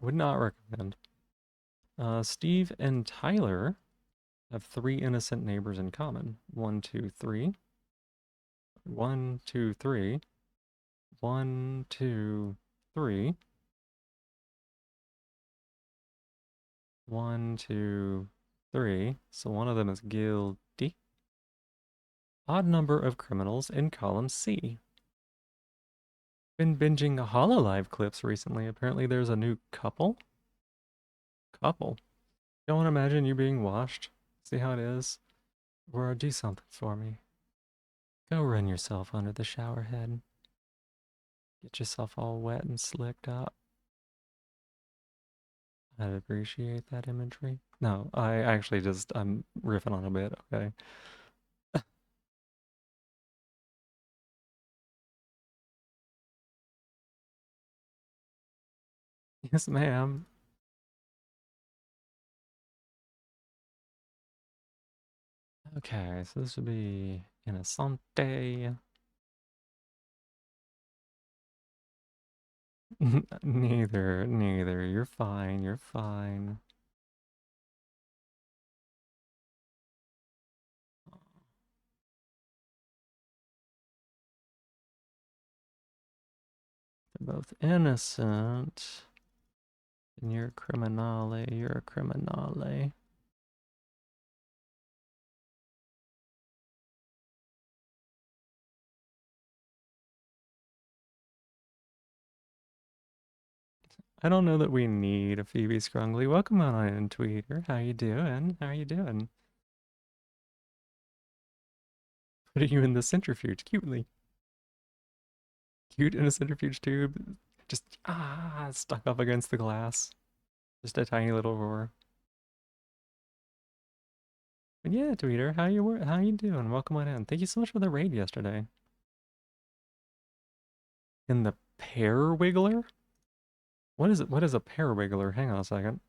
Speaker 1: I would not recommend. Steve and Tyler have three innocent neighbors in common. One, two, three. One, two, three. One, two, three. One, two, three. So one of them is guilty. Odd number of criminals in column C. Been binging Hololive clips recently. Apparently there's a new couple. Couple. Don't want to imagine you being washed. See how it is? Or do something for me. Go run yourself under the shower head. Get yourself all wet and slicked up. I'd appreciate that imagery. No, I actually just, I'm riffing on a bit, okay? Yes, ma'am. Okay, so this would be Innocente. Neither. You're fine, you're fine. They're both innocent. And you're a criminale, you're a criminale. I don't know that we need a Phoebe Scrungly. Welcome on in, Tweeter. How you doing? How you doing? Putting you in the centrifuge, cutely. Cute in a centrifuge tube. Just, stuck up against the glass. Just a tiny little roar. But yeah, Tweeter, how you doing? Welcome on in. Thank you so much for the raid yesterday. In the pear wiggler? What is it? What is a pear wiggler? Hang on a second.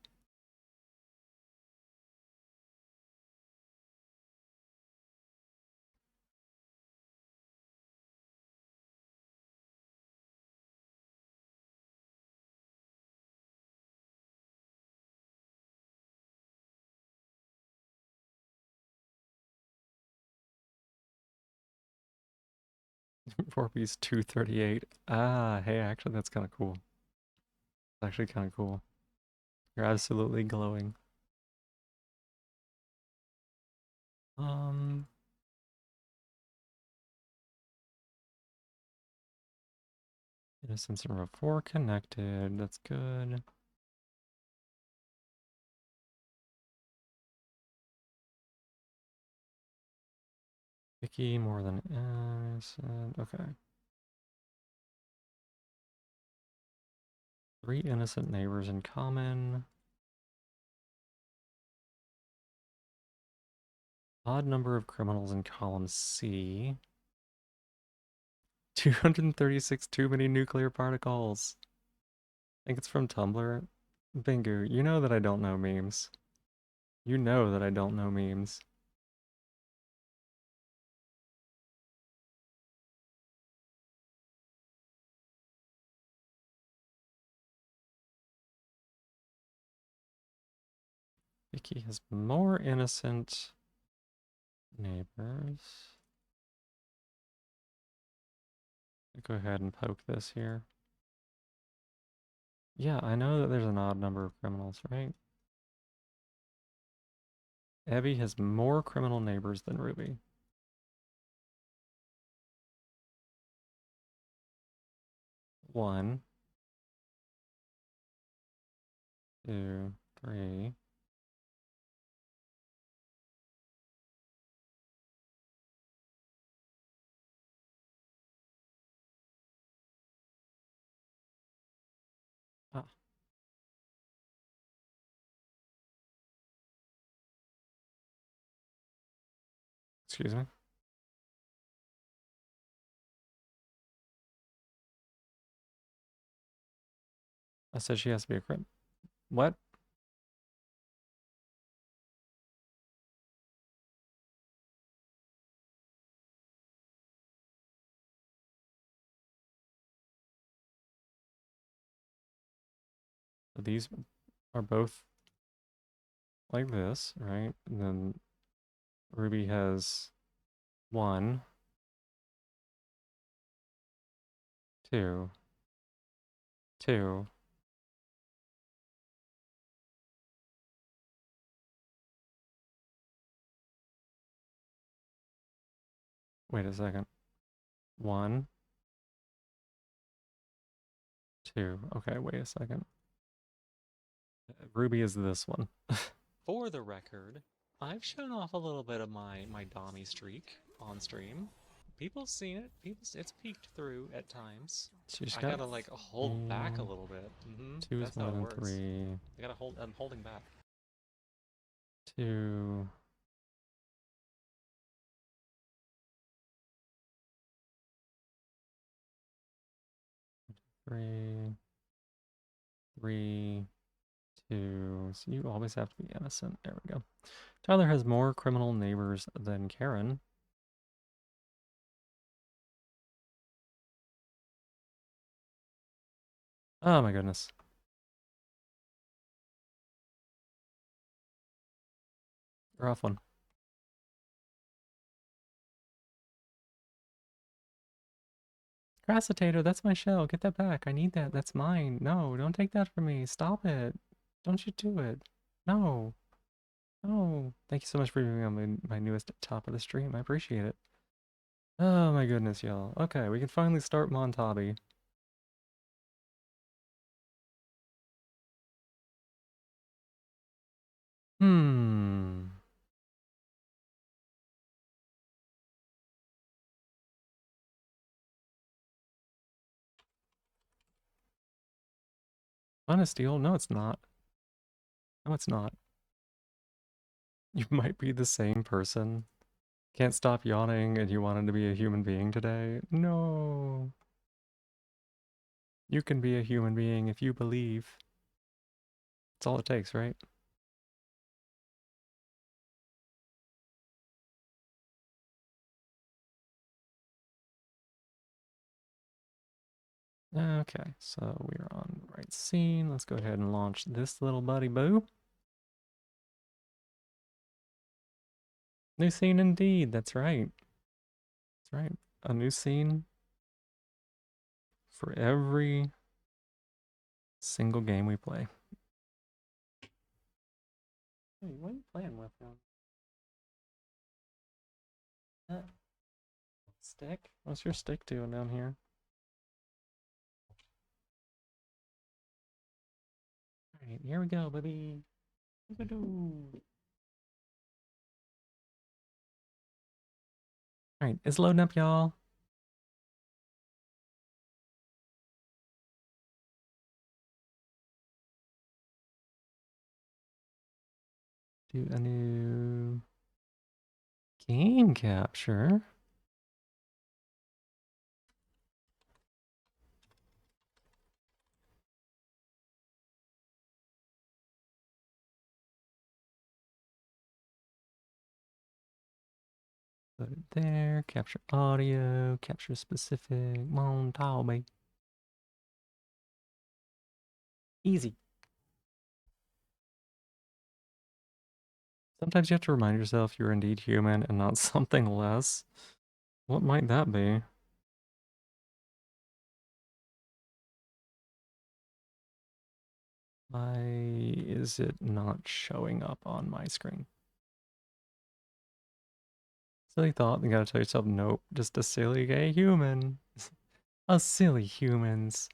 Speaker 1: 4-piece 238. Ah, hey, actually that's kind of cool. It's actually kind of cool. You're absolutely glowing. Um, Innocence and row 4 connected. That's good. Vicky more than innocent. Okay. 3 innocent neighbors in common. Odd number of criminals in column C. 236 too many nuclear particles. I think it's from Tumblr. Bingu, you know that I don't know memes. You know that I don't know memes. Vicky has more innocent neighbors. Go ahead and poke this here. Yeah, I know that there's an odd number of criminals, right? Abby has more criminal neighbors than Ruby. One, two, three. Ah, excuse me. I said she has to be a crim. What? These are both like this, right? And then Ruby has one, two, two. Wait a second. One, two. Okay, wait a second. Ruby is this one. For the record, I've shown off a little bit of my Dommy streak on stream. People's seen it. It's peeked through at times. She's I gotta like hold back a little bit. Two is more than works. Three. I gotta hold. I'm holding back. Two. Three. Three. Two. So you always have to be innocent. There we go. Tyler has more criminal neighbors than Karen. Oh my goodness. Rough one. Grassitator, that's my shell. Get that back. I need that. That's mine. No, don't take that from me. Stop it. Don't you do it. No. No. Thank you so much for being on my newest top of the stream. I appreciate it. Oh my goodness, y'all. Okay, we can finally start Montabi. Hmm. Fun of Steel? No, it's not. No, it's not. You might be the same person. Can't stop yawning and you wanted to be a human being today? No. You can be a human being if you believe. That's all it takes, right? Okay, so we're on the right scene. Let's go ahead and launch this little buddy boo. New scene indeed, that's right. That's right. A new scene for every single game we play. Hey, what are you playing with now? Stick? What's your stick doing down here? Alright, here we go, baby. Alright, it's loading up, y'all. Do a new game capture. Put it there. Capture audio. Capture specific. Montabi. Easy. Sometimes you have to remind yourself you're indeed human and not something less. What might that be? Why is it not showing up on my screen? Silly thought, you gotta tell yourself, nope, just a silly gay human. Us silly humans.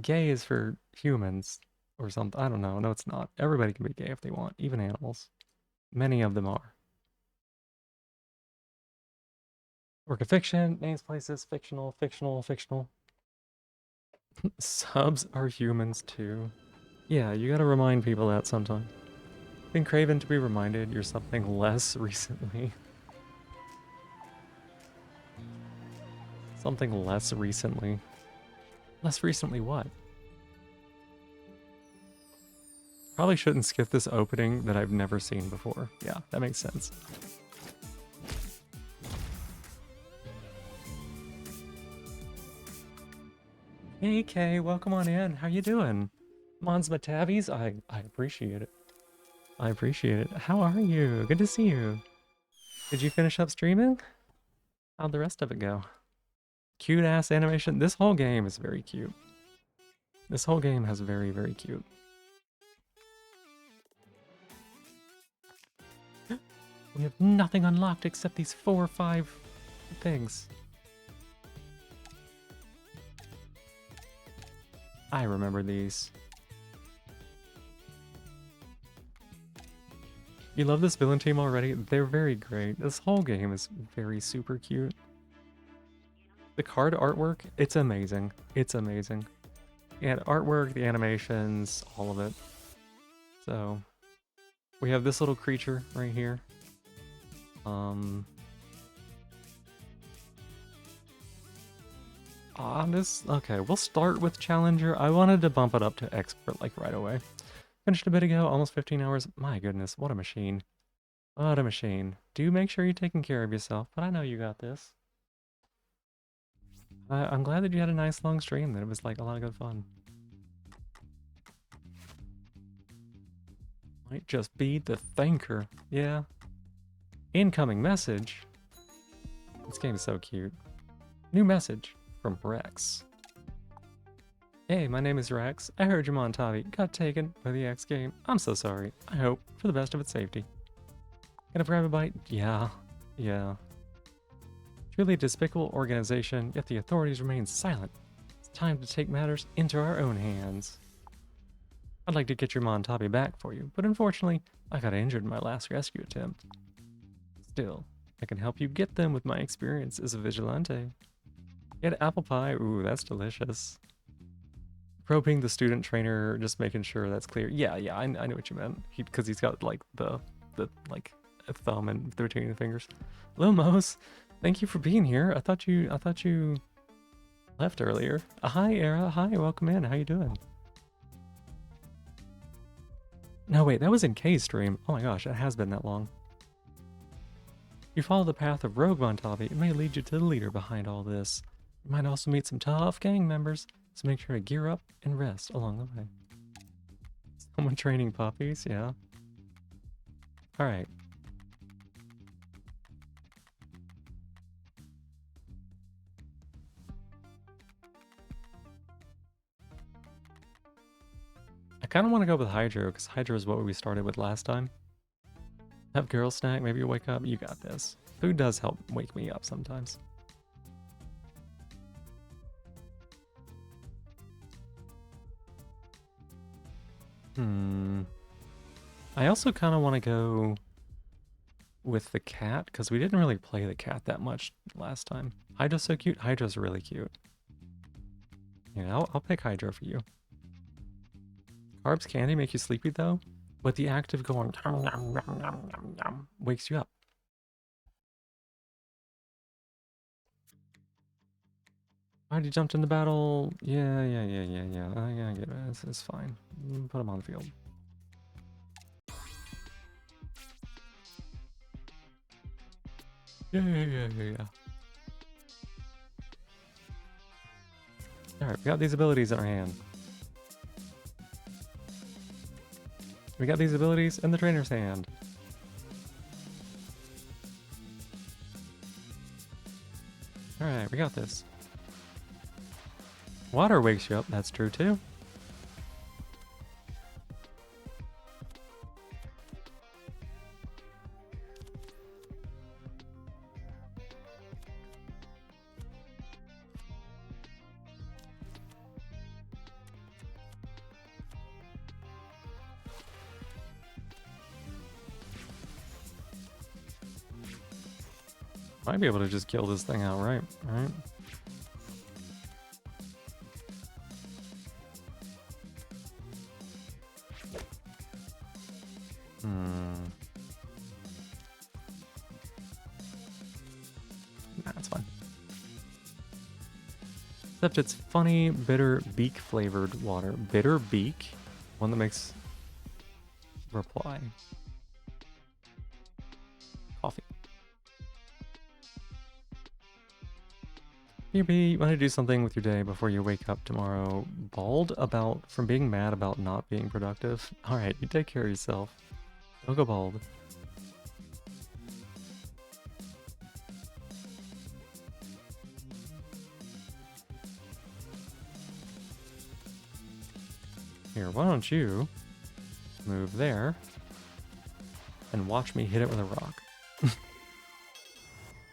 Speaker 1: Gay is for humans or something. I don't know. No, it's not. Everybody can be gay if they want, even animals. Many of them are. Work of fiction, names, places, fictional, fictional, fictional. Subs are humans too. Yeah, you gotta remind people that sometime. Been craving to be reminded you're something less recently. Something less recently. Less recently what? Probably shouldn't skip this opening that I've never seen before. Yeah, that makes sense. Hey Kay, welcome on in. How you doing? Mons Montabis, I appreciate it. I appreciate it. How are you? Good to see you. Did you finish up streaming? How'd the rest of it go? Cute ass animation. This whole game is very cute. This whole game has very, very cute. We have nothing unlocked except these 4 or 5 things. I remember these. You love this villain team already? They're very great. This whole game is very super cute. The card artwork, it's amazing. It's amazing. Yeah, the artwork, the animations, all of it. So, we have this little creature right here. Okay, we'll start with Challenger. I wanted to bump it up to Expert like right away. Finished a bit ago, almost 15 hours. My goodness, what a machine. What a machine. Do make sure you're taking care of yourself, but I know you got this. I'm glad that you had a nice long stream, that it was like a lot of good fun. Might just be the thinker. Yeah. Incoming message. This game is so cute. New message from Rex. Hey, my name is Rex. I heard your Montabi got taken by the X game. I'm so sorry. I hope for the best of its safety. Gonna grab a bite? Yeah. Yeah. Truly a despicable organization, yet the authorities remain silent. It's time to take matters into our own hands. I'd like to get your Montabi back for you, but unfortunately, I got injured in my last rescue attempt. Still, I can help you get them with my experience as a vigilante. Get apple pie. Ooh, that's delicious. Probing the student trainer, just making sure that's clear. Yeah, I know what you meant. Because he's got like the like a thumb in between the fingers. Hello, Mose. Thank you for being here. I thought you left earlier. Hi, Era. Hi, welcome in. How you doing? No, wait, that was in Kay's stream. Oh my gosh, it has been that long. You follow the path of Rogue Montabi, it may lead you to the leader behind all this. You might also meet some tough gang members, so make sure to gear up and rest along the way. Someone training puppies, yeah. Alright. I kind of want to go with Hydro, because Hydro is what we started with last time. Have girl snack, maybe you wake up. You got this. Food does help wake me up sometimes. I also kind of want to go with the cat, because we didn't really play the cat that much last time. Hydra's so cute. Hydra's really cute. Yeah, I'll pick Hydra for you. Carbs candy make you sleepy though, but the act of going nom, nom, nom, nom, nom, nom, wakes you up. Already jumped in the battle. Yeah. I get it. It's fine. Put him on the field. Yeah. Alright, we got these abilities in our hand. We got these abilities in the trainer's hand. Alright, we got this. Water wakes you up, that's true too. Might be able to just kill this thing outright, right? That's fine. Except it's funny, bitter, beak-flavored water. Bitter beak? One that makes... reply. Coffee. Maybe you want to do something with your day before you wake up tomorrow. Bald from being mad about not being productive? Alright, you take care of yourself. Don't go bald. Here, why don't you move there and watch me hit it with a rock.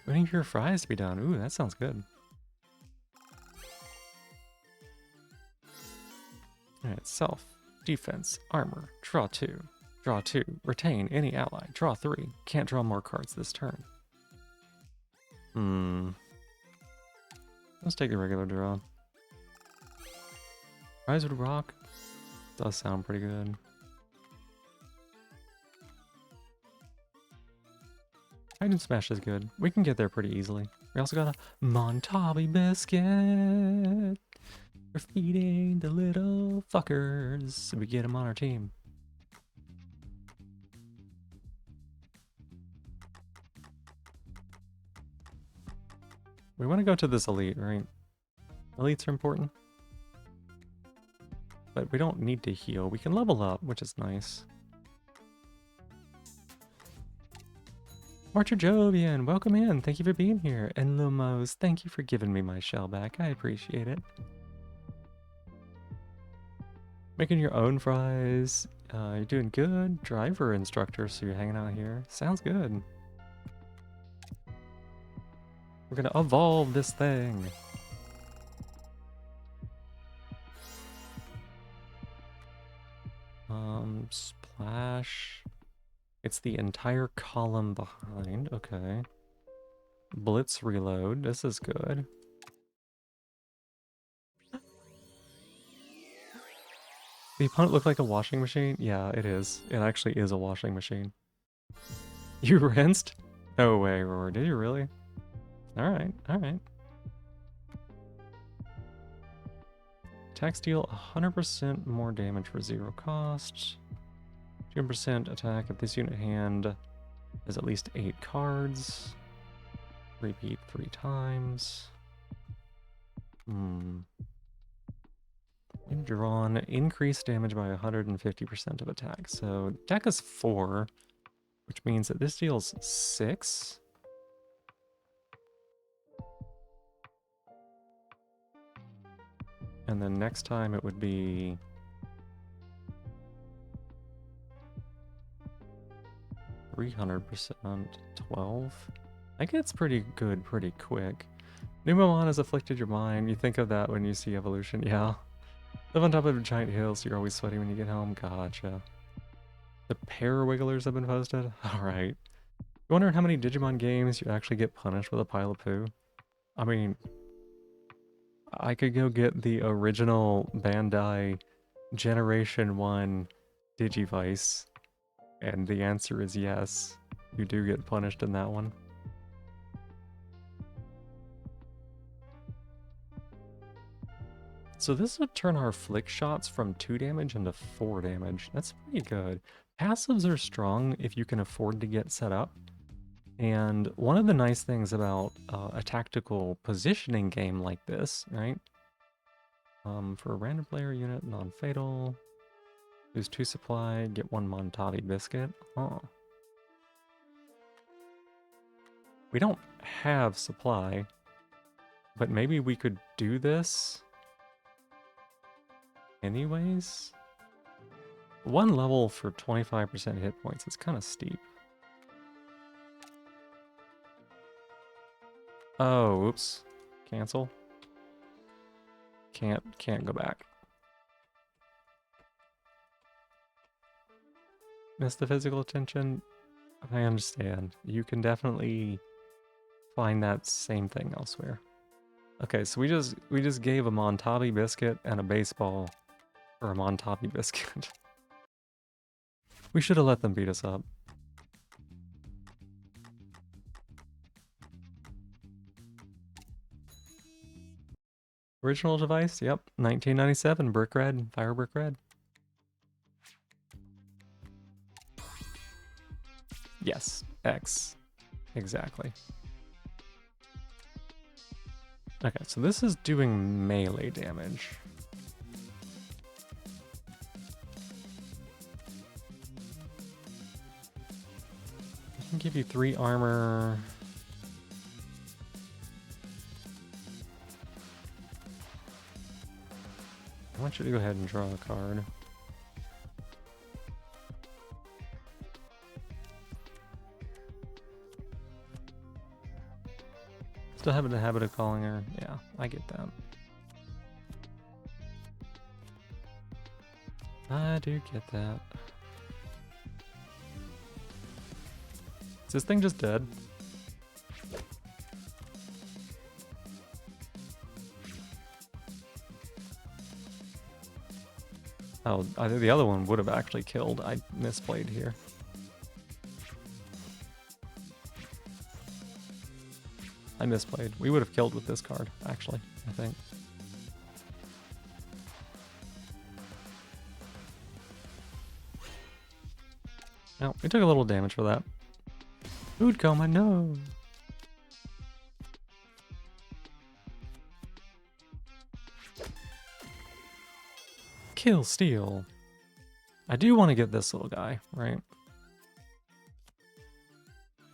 Speaker 1: Waiting for your fries to be done. Ooh, that sounds good. Alright, self, defense, armor, draw 2. Draw 2, retain any ally, draw 3. Can't draw more cards this turn. Let's take the regular draw. Rise with rock does sound pretty good. Titan Smash is good. We can get there pretty easily. We also got a Montabi biscuit. We're feeding the little fuckers so we get them on our team. We want to go to this elite, right? Elites are important. But we don't need to heal. We can level up, which is nice. Marcher Jovian, welcome in. Thank you for being here. And Lumos, thank you for giving me my shell back. I appreciate it. Making your own fries. You're doing good. Driver instructor, so you're hanging out here. Sounds good. We're gonna evolve this thing. Splash. It's the entire column behind. Okay. Blitz reload. This is good. The opponent looked like a washing machine? Yeah, it is. It actually is a washing machine. You rinsed? No way, Roar. Did you really? Alright, alright. Attacks deal 100% more damage for 0 cost. 2% attack if this unit hand has at least 8 cards. Repeat 3 times. Drawn, increased damage by 150% of attack. So attack is 4, which means that this deals 6. And then next time it would be... 300%, 12. That gets pretty good pretty quick. Numemon has afflicted your mind. You think of that when you see evolution, yeah. Live on top of a giant hill, so you're always sweaty when you get home. Gotcha. The Parawigglers have been posted? Alright. You wondering how many Digimon games you actually get punished with a pile of poo? I mean, I could go get the original Bandai Generation 1 Digivice, and the answer is yes. You do get punished in that one. So this would turn our flick shots from 2 damage into 4 damage. That's pretty good. Passives are strong if you can afford to get set up. And one of the nice things about a tactical positioning game like this, right? For a random player unit, non-fatal, lose 2 supply, get 1 Montabi biscuit. Oh. We don't have supply, but maybe we could do this anyways? 1 level for 25% hit points is kind of steep. Oh, oops. Cancel. Can't go back. Miss the physical attention? I understand. You can definitely find that same thing elsewhere. Okay, so we just gave a Montabi biscuit and a baseball for a Montabi biscuit. We should have let them beat us up. Original device? Yep. 1997. Brick red. Fire brick red. Yes. X. Exactly. Okay, so this is doing melee damage. I can give you 3 armor. I want you to go ahead and draw a card. Still having the habit of calling her. Yeah, I get that. I do get that. Is this thing just dead? Oh, I think the other one would have actually killed. I misplayed here. I misplayed. We would have killed with this card, actually, I think. No, we took a little damage for that. Food coma, no! Kill Steel. I do want to get this little guy, right?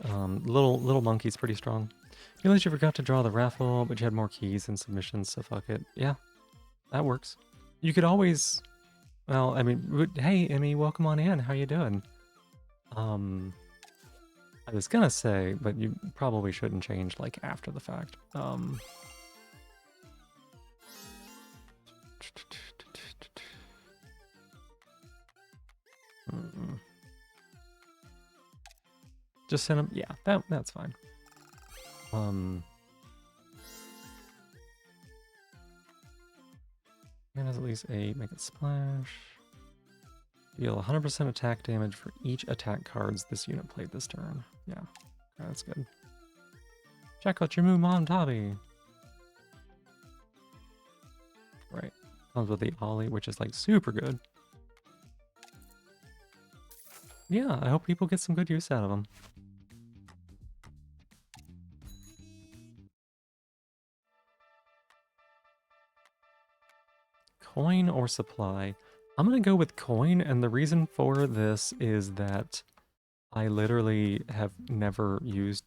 Speaker 1: Little monkey's pretty strong. You realize you forgot to draw the raffle, but you had more keys and submissions, so fuck it. Yeah, that works. You could always... Well, I mean, hey, Emmy, welcome on in. How you doing? I was gonna say, but you probably shouldn't change, like, after the fact. Just send him. Yeah, that's fine. Man has at least 8. Make it splash. Deal 100% attack damage for each attack cards this unit played this turn. Yeah, okay, that's good. Check out your move, Montabi. Right. Comes with the Ollie, which is like super good. Yeah, I hope people get some good use out of them. Coin or supply? I'm gonna go with coin, and the reason for this is that I literally have never used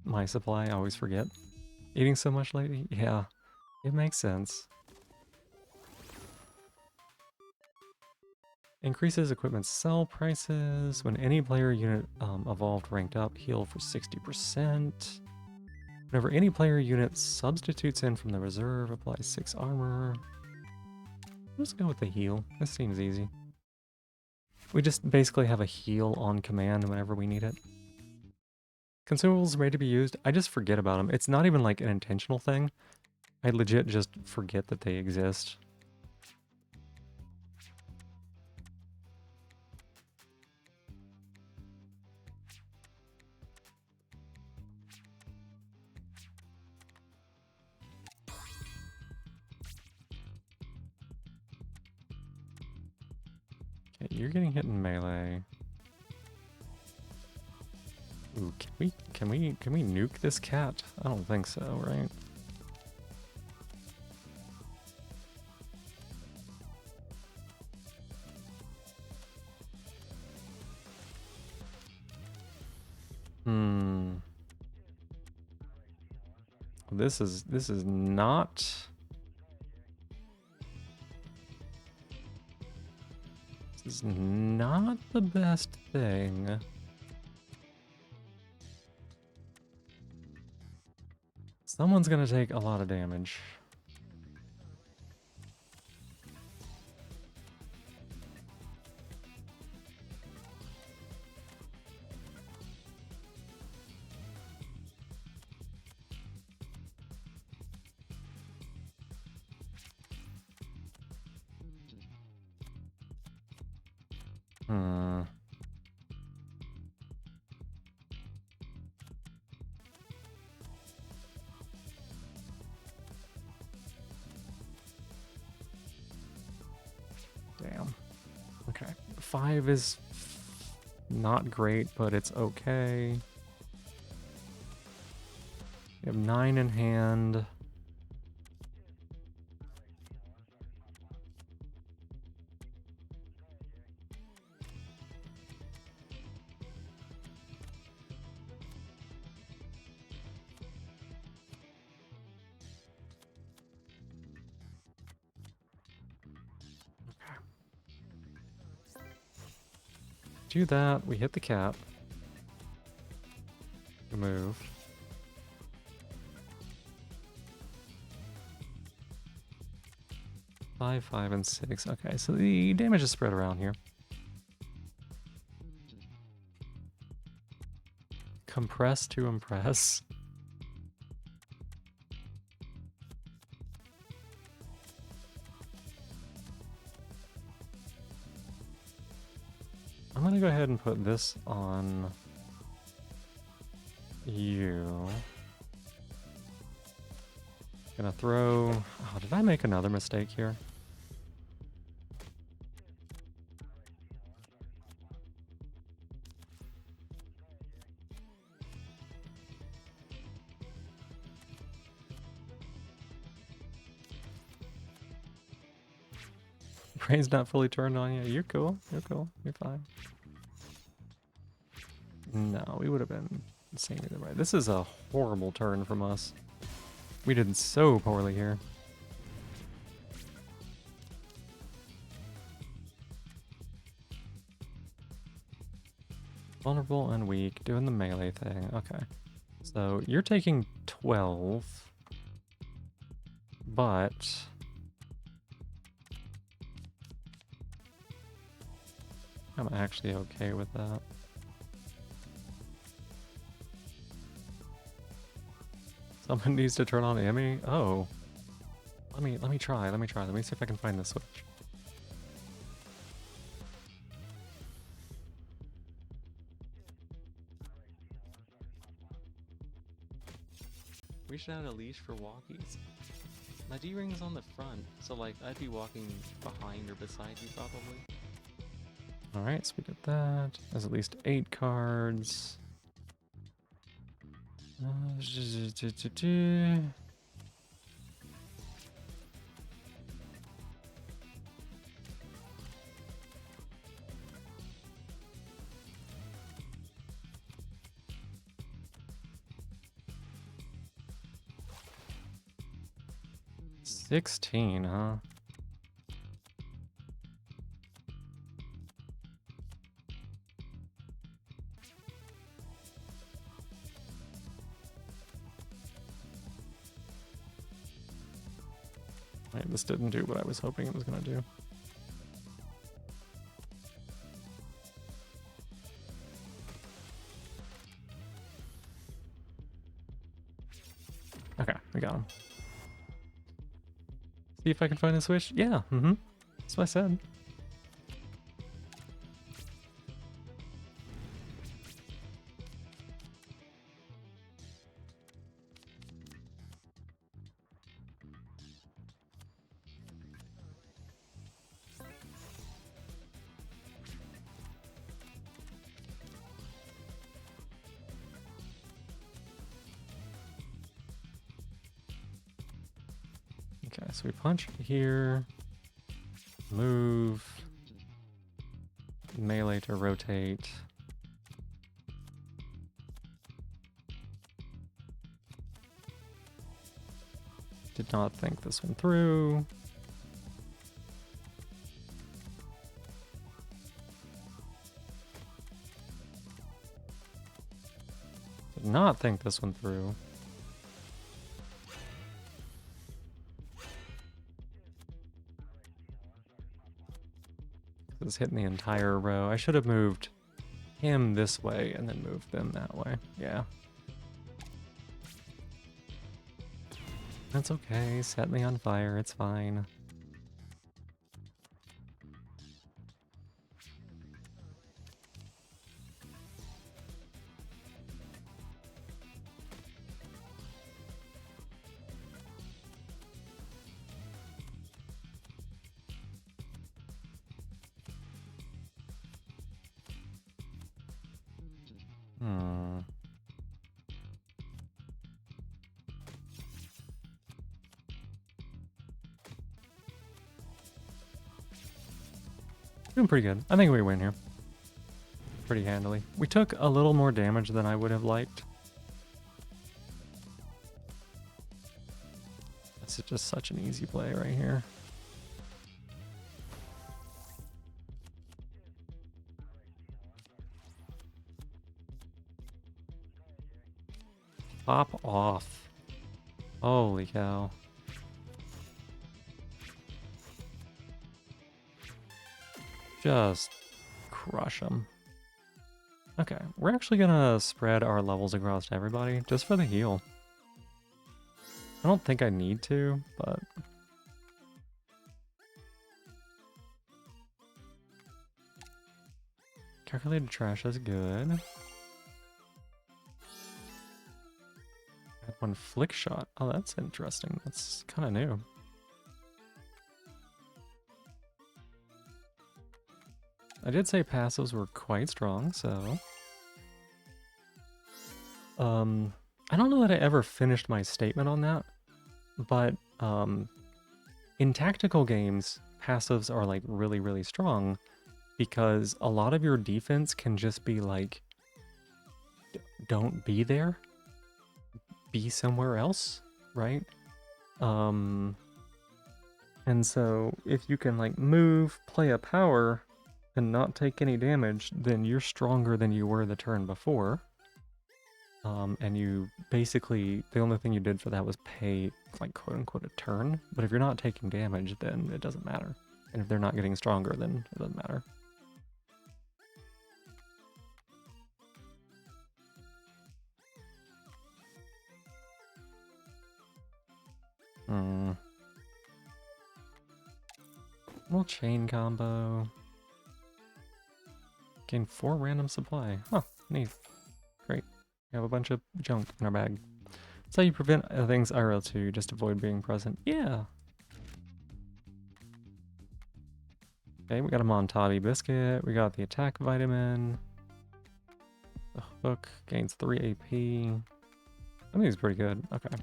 Speaker 1: my supply. I always forget. Eating so much lately? Yeah, it makes sense. Increases equipment sell prices. When any player unit evolved ranked up, heal for 60%. Whenever any player unit substitutes in from the reserve, applies 6 armor. Let's go with the heal. This seems easy. We just basically have a heal on command whenever we need it. Consumables ready to be used. I just forget about them. It's not even like an intentional thing. I legit just forget that they exist. Okay, you're getting hit in melee. Ooh, can we nuke this cat? I don't think so, right? Hmm. This is not. This is not the best thing. Someone's gonna take a lot of damage. Hmm. Damn. Okay. 5 is not great, but it's okay. We have 9 in hand. Do that, we hit the cap. Move. 5, 5, and 6. Okay, so the damage is spread around here. Compress to impress. I'm gonna go ahead and put this on you. Gonna throw... Oh, did I make another mistake here? Brain's not fully turned on yet. You're cool. You're cool. You're fine. No, we would have been insane either way. This is a horrible turn from us. We did so poorly here. Vulnerable and weak, doing the melee thing. Okay. So you're taking 12, but I'm actually okay with that. Someone needs to turn on Emmy? Oh. Let me try. Let me see if I can find the switch. We should have a leash for walkies. My D-ring's on the front, so like I'd be walking behind or beside you probably. Alright, so we did that. There's at least 8 cards. 16, huh? Right, this didn't do what I was hoping it was gonna do. Okay, we got him. See if I can find a switch. Yeah, that's what I said. Okay, so we punch here, move, melee to rotate. Did not think this one through. Did not think this one through. This is hitting the entire row. I should have moved him this way and then moved them that way. Yeah. That's okay. Set me on fire. It's fine. Doing pretty good. I think we win here. Pretty handily. We took a little more damage than I would have liked. This is just such an easy play right here. Pop off. Holy cow. Just crush them. Okay, we're actually gonna spread our levels across to everybody, just for the heal. I don't think I need to, but... Calculated trash is good. Add one flick shot. Oh, that's interesting. That's kind of new. I did say passives were quite strong, so... I don't know that I ever finished my statement on that, but in tactical games, passives are like really, really strong because a lot of your defense can just be like, don't be there, be somewhere else, right? And so if you can like move, play a power, and not take any damage, then you're stronger than you were the turn before. And you basically, the only thing you did for that was pay, like, quote-unquote, a turn. But if you're not taking damage, then it doesn't matter. And if they're not getting stronger, then it doesn't matter. Little chain combo. Gain 4 random supply. Huh, neat. Great. We have a bunch of junk in our bag. That's how you prevent things IRL too, just avoid being present. Yeah. Okay, we got a Montabi biscuit. We got the attack vitamin. The hook gains 3 AP. I think it's pretty good. Okay.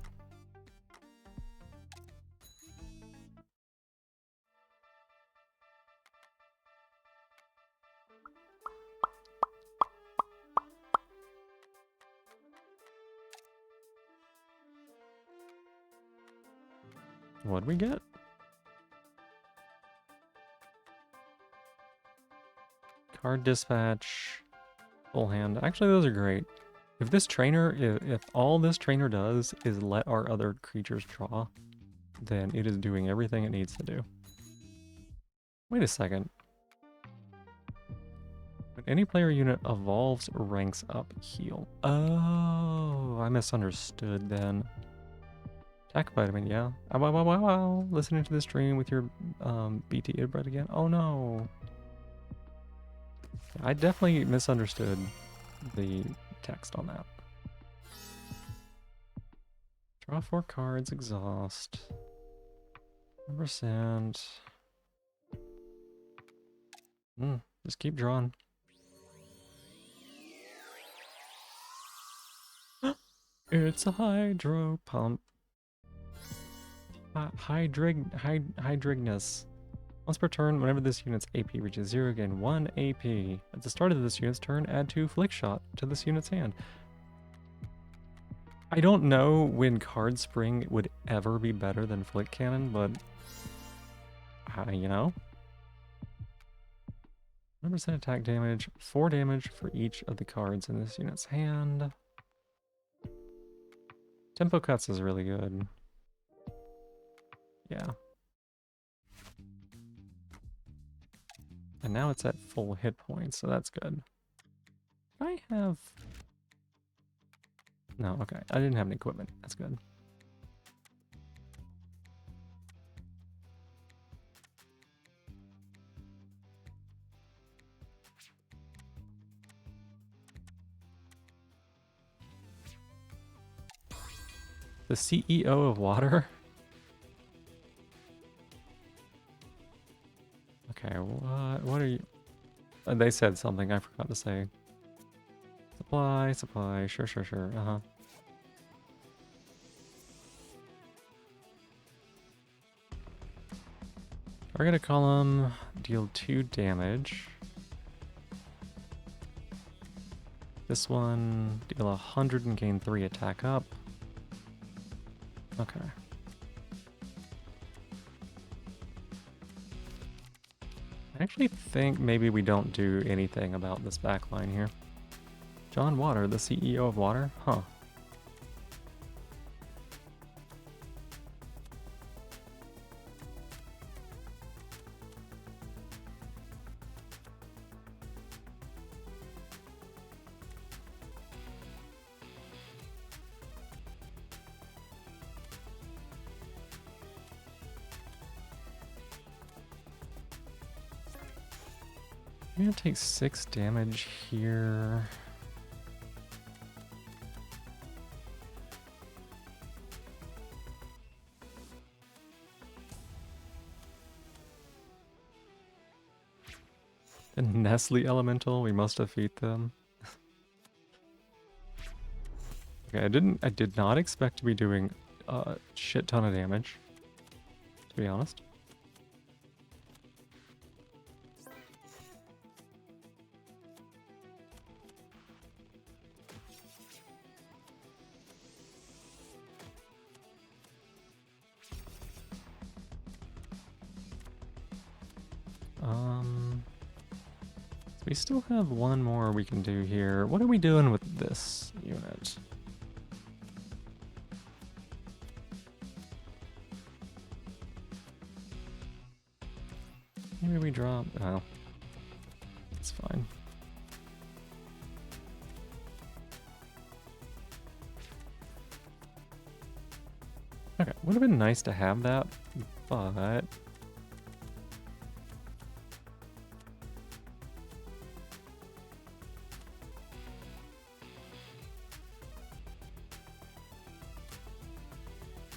Speaker 1: What'd we get? Card dispatch, full hand. Actually, those are great. If this trainer, if all this trainer does is let our other creatures draw, then it is doing everything it needs to do. Wait a second. When any player unit evolves, ranks up, heal. Oh, I misunderstood then. Attack vitamin, yeah. Wow, wow, wow, wow. Listening to the stream with your BT earbud again. Oh no. I definitely misunderstood the text on that. Draw 4 cards, exhaust. 1%. Just keep drawing. It's a hydro pump. Hydrignus. Once per turn, whenever this unit's AP reaches 0, gain 1 AP. At the start of this unit's turn, add 2 Flick Shot to this unit's hand. I don't know when Card Spring would ever be better than Flick Cannon, but... you know? 100% attack damage, 4 damage for each of the cards in this unit's hand. Tempo Cuts is really good. Yeah. And now it's at full hit points, so that's good. I have... No, okay. I didn't have any equipment. That's good. The CEO of water? Okay, what are you... they said something I forgot to say. Supply, sure, uh-huh. Target column, deal 2 damage. This one, deal 100 and gain 3 attack up. Okay. I actually think maybe we don't do anything about this backline here. John Water, the CEO of Water? Huh. I'm gonna take 6 damage here. The Nestle Elemental, we must defeat them. Okay, I did not expect to be doing a shit ton of damage, to be honest. So we still have one more we can do here. What are we doing with this unit? Maybe we drop... Oh. It's fine. Okay, would have been nice to have that, but...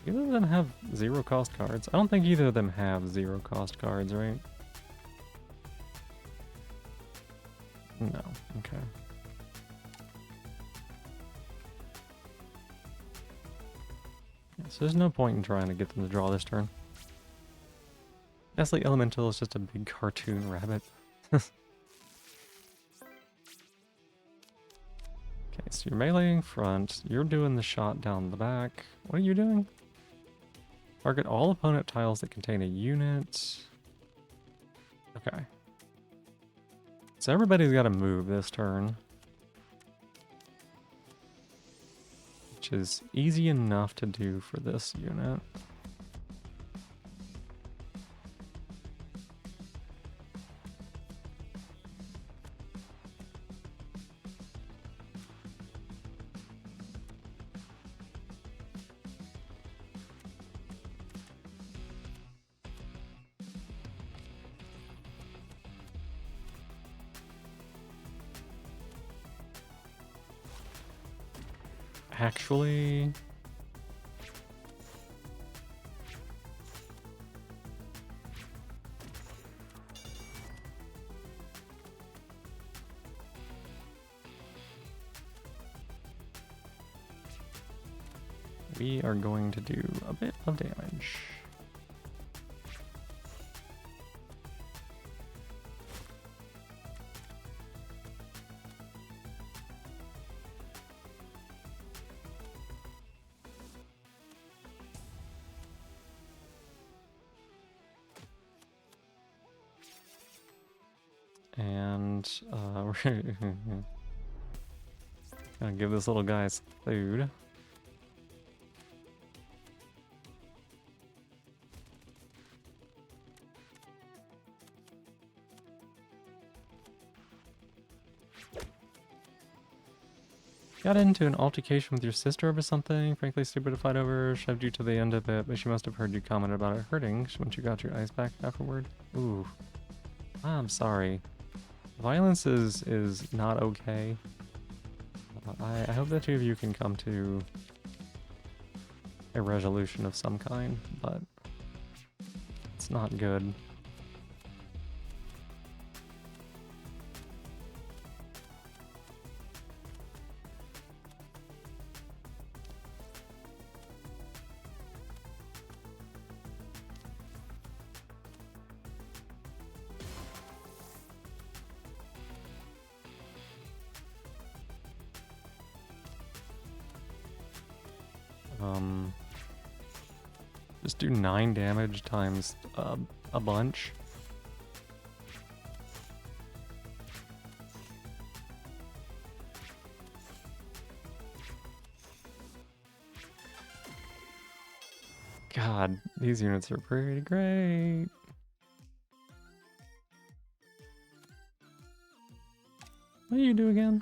Speaker 1: Either of them have 0 cost cards. I don't think either of them have 0 cost cards, right? No, okay. Yeah, so there's no point in trying to get them to draw this turn. Nestle Elemental is just a big cartoon rabbit. Okay, so you're meleeing front, you're doing the shot down the back. What are you doing? Target all opponent tiles that contain a unit. Okay. So everybody's got to move this turn. Which is easy enough to do for this unit. Actually... we are going to do a bit of damage. And we're gonna give this little guy some food. Got into an altercation with your sister over something, frankly stupid to fight over, shoved you to the end of it, but she must have heard you comment about it hurting when you got your ice back afterward. Ooh. I'm sorry. Violence is not okay. I hope the two of you can come to a resolution of some kind, but it's not good. Just do 9 damage times a bunch. God, these units are pretty great. What do you do again?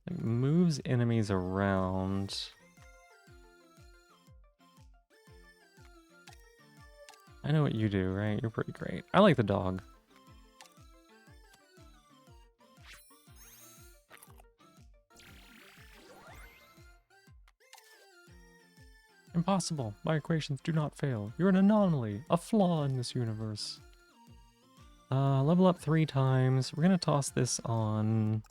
Speaker 1: Like, moves enemies around. I know what you do, right? You're pretty great. I like the dog. Impossible. My equations do not fail. You're an anomaly, a flaw in this universe. Level up 3 times. We're gonna toss this on...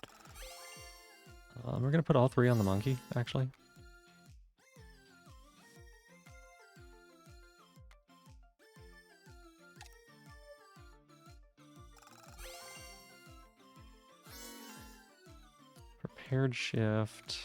Speaker 1: we're gonna put all 3 on the monkey, actually. Prepared shift.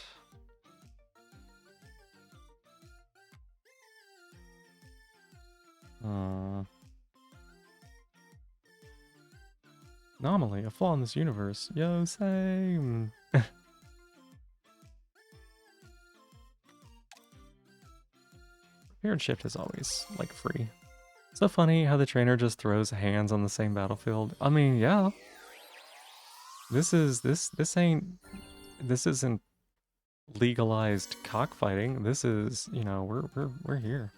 Speaker 1: Anomaly, a flaw in this universe. Yo, same. Prepared shift is always, like, free. So funny how the trainer just throws hands on the same battlefield. I mean, yeah. This isn't legalized cockfighting. This is, you know, we're here.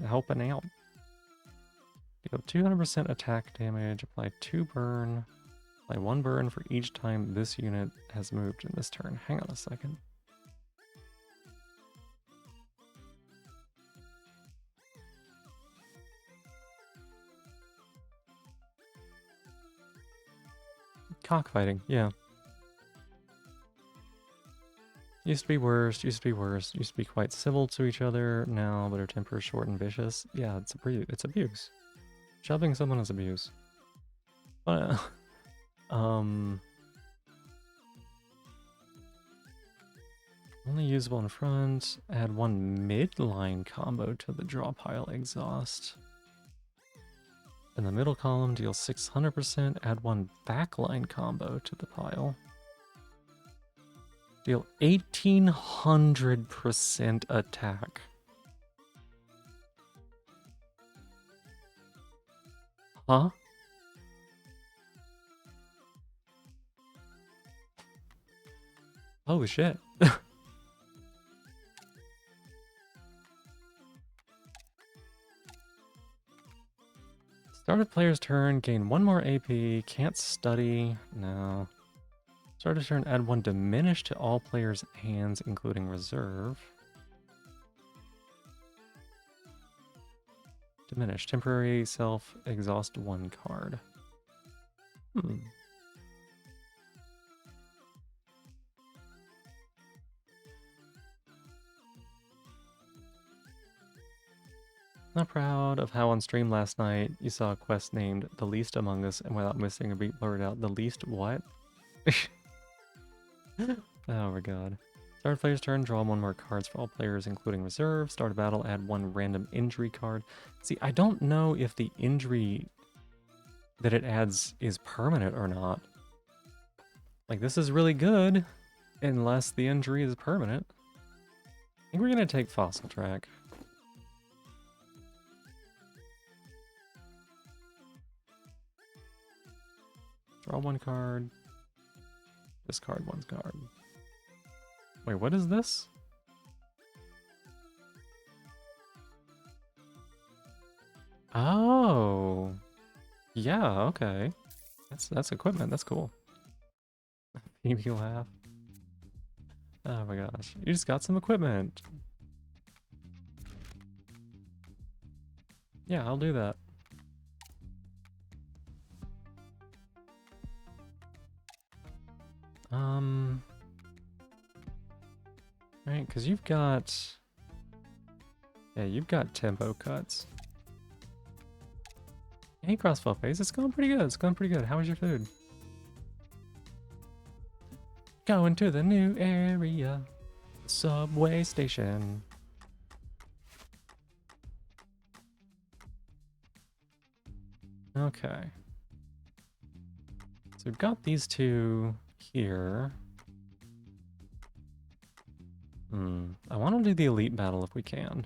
Speaker 1: Helping out. Deal 200% attack damage, apply 2 burn, apply 1 burn for each time this unit has moved in this turn. Hang on a second. Cockfighting, yeah. Used to be worse, used to be worse, used to be quite civil to each other now, but our temper is short and vicious. Yeah, it's abuse. Shoving someone is abuse. But, only usable in front. Add 1 midline combo to the draw pile exhaust. In the middle column, deal 600%. Add 1 backline combo to the pile. Deal 1800% attack. Huh? Holy shit. Start a player's turn, gain 1 more AP, can't study. No. Start a turn, add 1 diminish to all players' hands, including reserve. Diminish. Temporary self, exhaust 1 card. Not proud of how on stream last night you saw a quest named The Least Among Us, and without missing a beat blurred out, the least what? Oh my god. Start player's turn, draw 1 more cards for all players, including reserve. Start a battle, add 1 random injury card. See, I don't know if the injury that it adds is permanent or not. Like, this is really good, unless the injury is permanent. I think we're gonna take Fossil Track. Draw 1 card. Discard 1 card. Wait, what is this? Oh. Yeah, okay. That's equipment, that's cool. Phoebe laugh. Oh my gosh. You just got some equipment. Yeah, I'll do that. Right, because you've got... Yeah, you've got tempo cuts. Hey, Crossfell Face, it's going pretty good. It's going pretty good. How was your food? Going to the new area. Subway station. Okay. So we've got these 2 here. I want to do the elite battle if we can.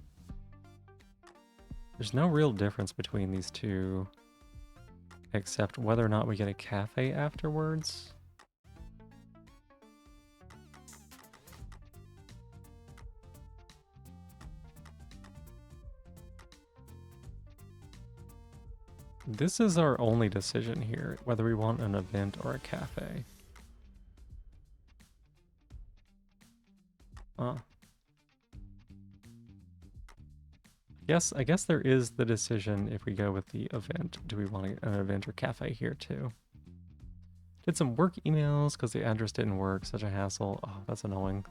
Speaker 1: There's no real difference between these 2, except whether or not we get a cafe afterwards. This is our only decision here, whether we want an event or a cafe. I guess there is the decision if we go with the event. Do we want an event or cafe here too? Did some work emails because the address didn't work. Such a hassle. Oh, that's annoying.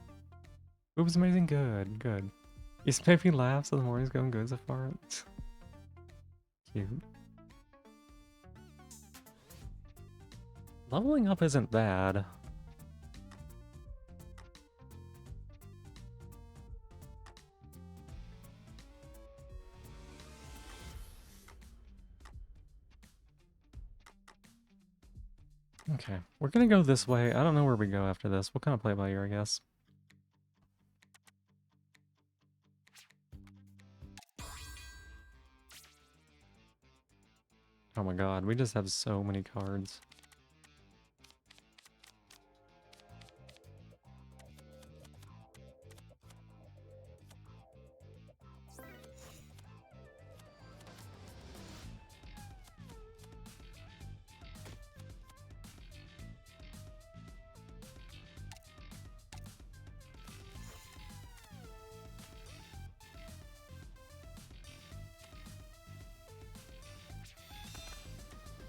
Speaker 1: It was amazing. Good, good. You just made me laugh, so the morning's going good so far. Cute. Leveling up isn't bad. Okay, we're gonna go this way. I don't know where we go after this. We'll kind of play by ear, I guess. Oh my god, we just have so many cards.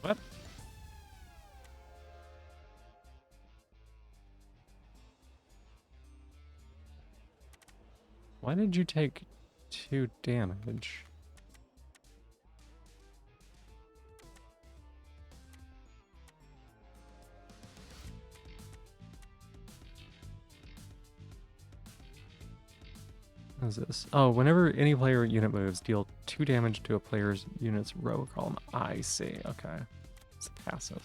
Speaker 1: What? Why did you take 2 damage? What is this? Oh, whenever any player unit moves, deal 2 damage to a player's unit's row or column. I see, okay. It's passive.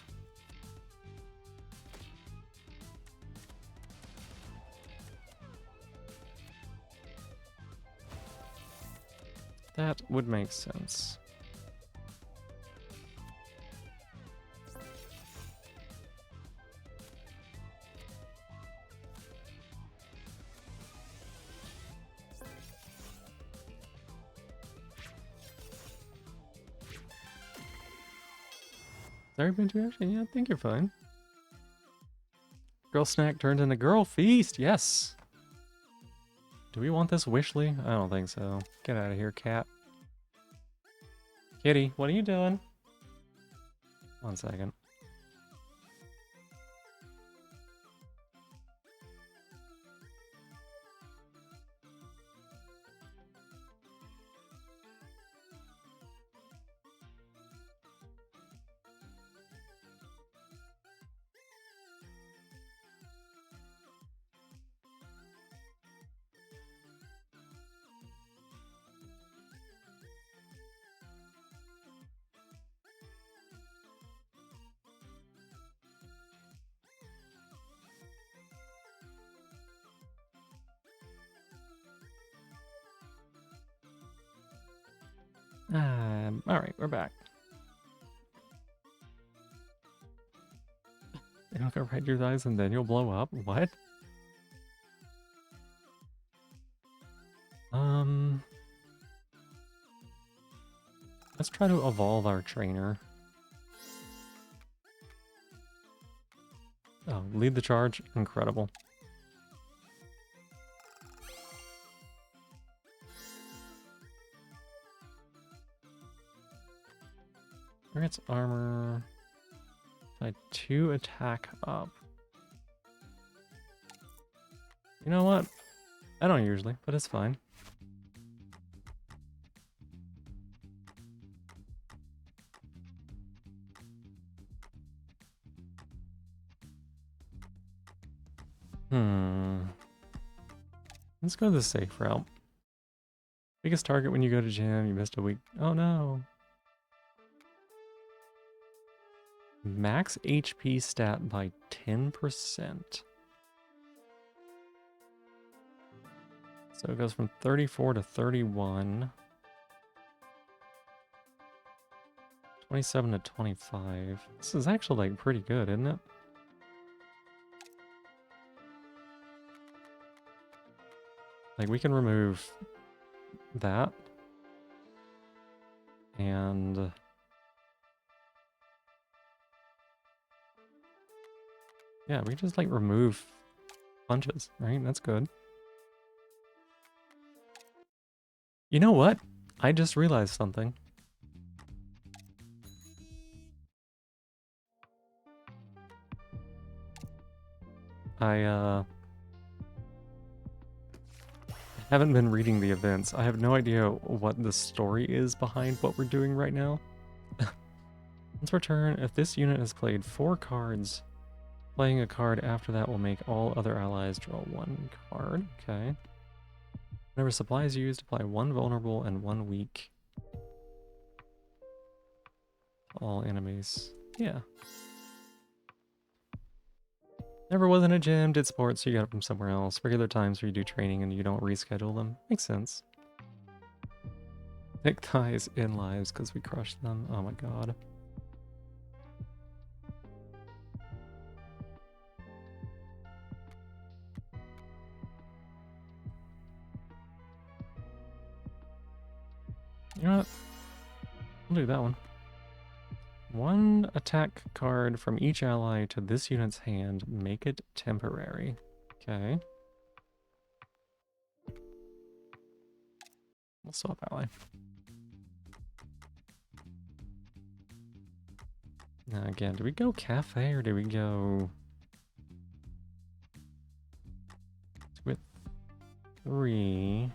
Speaker 1: That would make sense. Sorry, been too actually? Yeah, I think you're fine. Girl snack turned into girl feast. Yes. Do we want this Wishly? I don't think so. Get out of here, cat. Kitty, what are you doing? 1 second. Alright, we're back. You don't go right your eyes and then you'll blow up? What? Let's try to evolve our trainer. Oh, lead the charge? Incredible. Target's armor. By 2 attack up. You know what? I don't usually, but it's fine. Let's go the safe route. Biggest target when you go to gym, you missed a week. Oh no. Max HP stat by 10%. So it goes from 34 to 31. 27 to 25. This is actually like pretty good, isn't it? Like we can remove that. And yeah, we just like remove punches, right? That's good. You know what? I just realized something. I haven't been reading the events. I have no idea what the story is behind what we're doing right now. Once per turn, if this unit has played 4 cards, playing a card after that will make all other allies draw 1 card. Okay. Whenever supply is used, apply 1 vulnerable and 1 weak. All enemies. Yeah. Never was in a gym, did sports, so you got it from somewhere else. Regular times where you do training and you don't reschedule them. Makes sense. Nick ties in lives because we crushed them. Oh my god. You know what? I'll do that one. 1 attack card from each ally to this unit's hand. Make it temporary. Okay. We'll swap ally. Now again, do we go cafe or do we go with 3?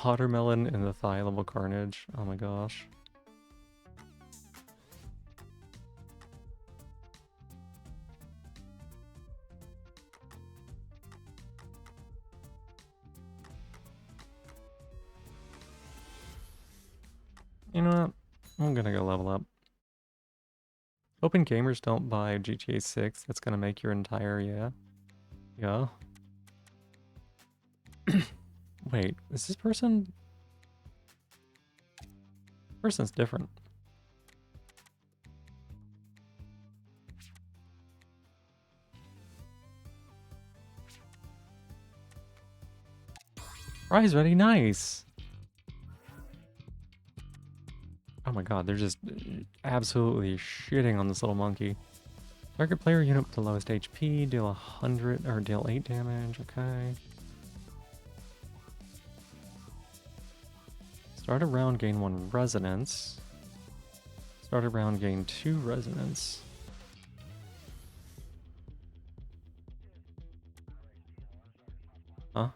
Speaker 1: Watermelon in the thigh level carnage. Oh my gosh. You know what? I'm gonna go level up. Hoping gamers don't buy GTA 6. That's gonna make your entire, yeah. Wait, is this person? Person's different. Prize ready, nice. Oh my god, they're just absolutely shitting on this little monkey. Target player unit with the lowest HP, deal 100, or deal 8 damage, okay. Start a round, gain 1 resonance. Start a round, gain 2 resonance. Huh?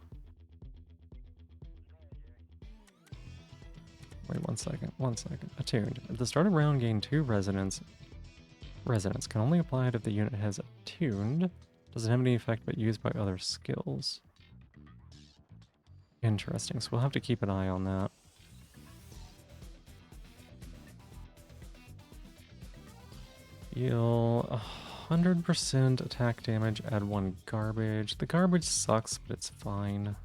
Speaker 1: Wait, 1 second, 1 second. Attuned. At the start of round, gain 2 resonance. Resonance can only apply it if the unit has attuned. Doesn't have any effect but used by other skills. Interesting, so we'll have to keep an eye on that. Heal 100% attack damage, add 1 garbage. The garbage sucks, but it's fine.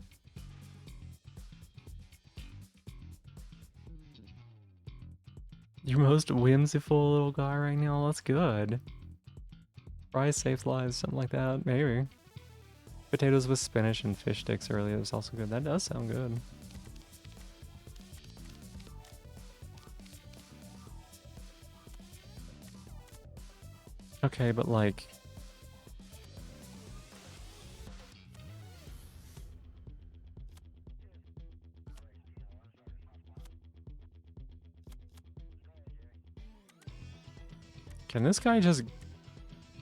Speaker 1: Your most whimsical little guy right now? That's good. Fries saves lives, something like that, maybe. Potatoes with spinach and fish sticks earlier is also good. That does sound good. Okay, but like... Can this guy just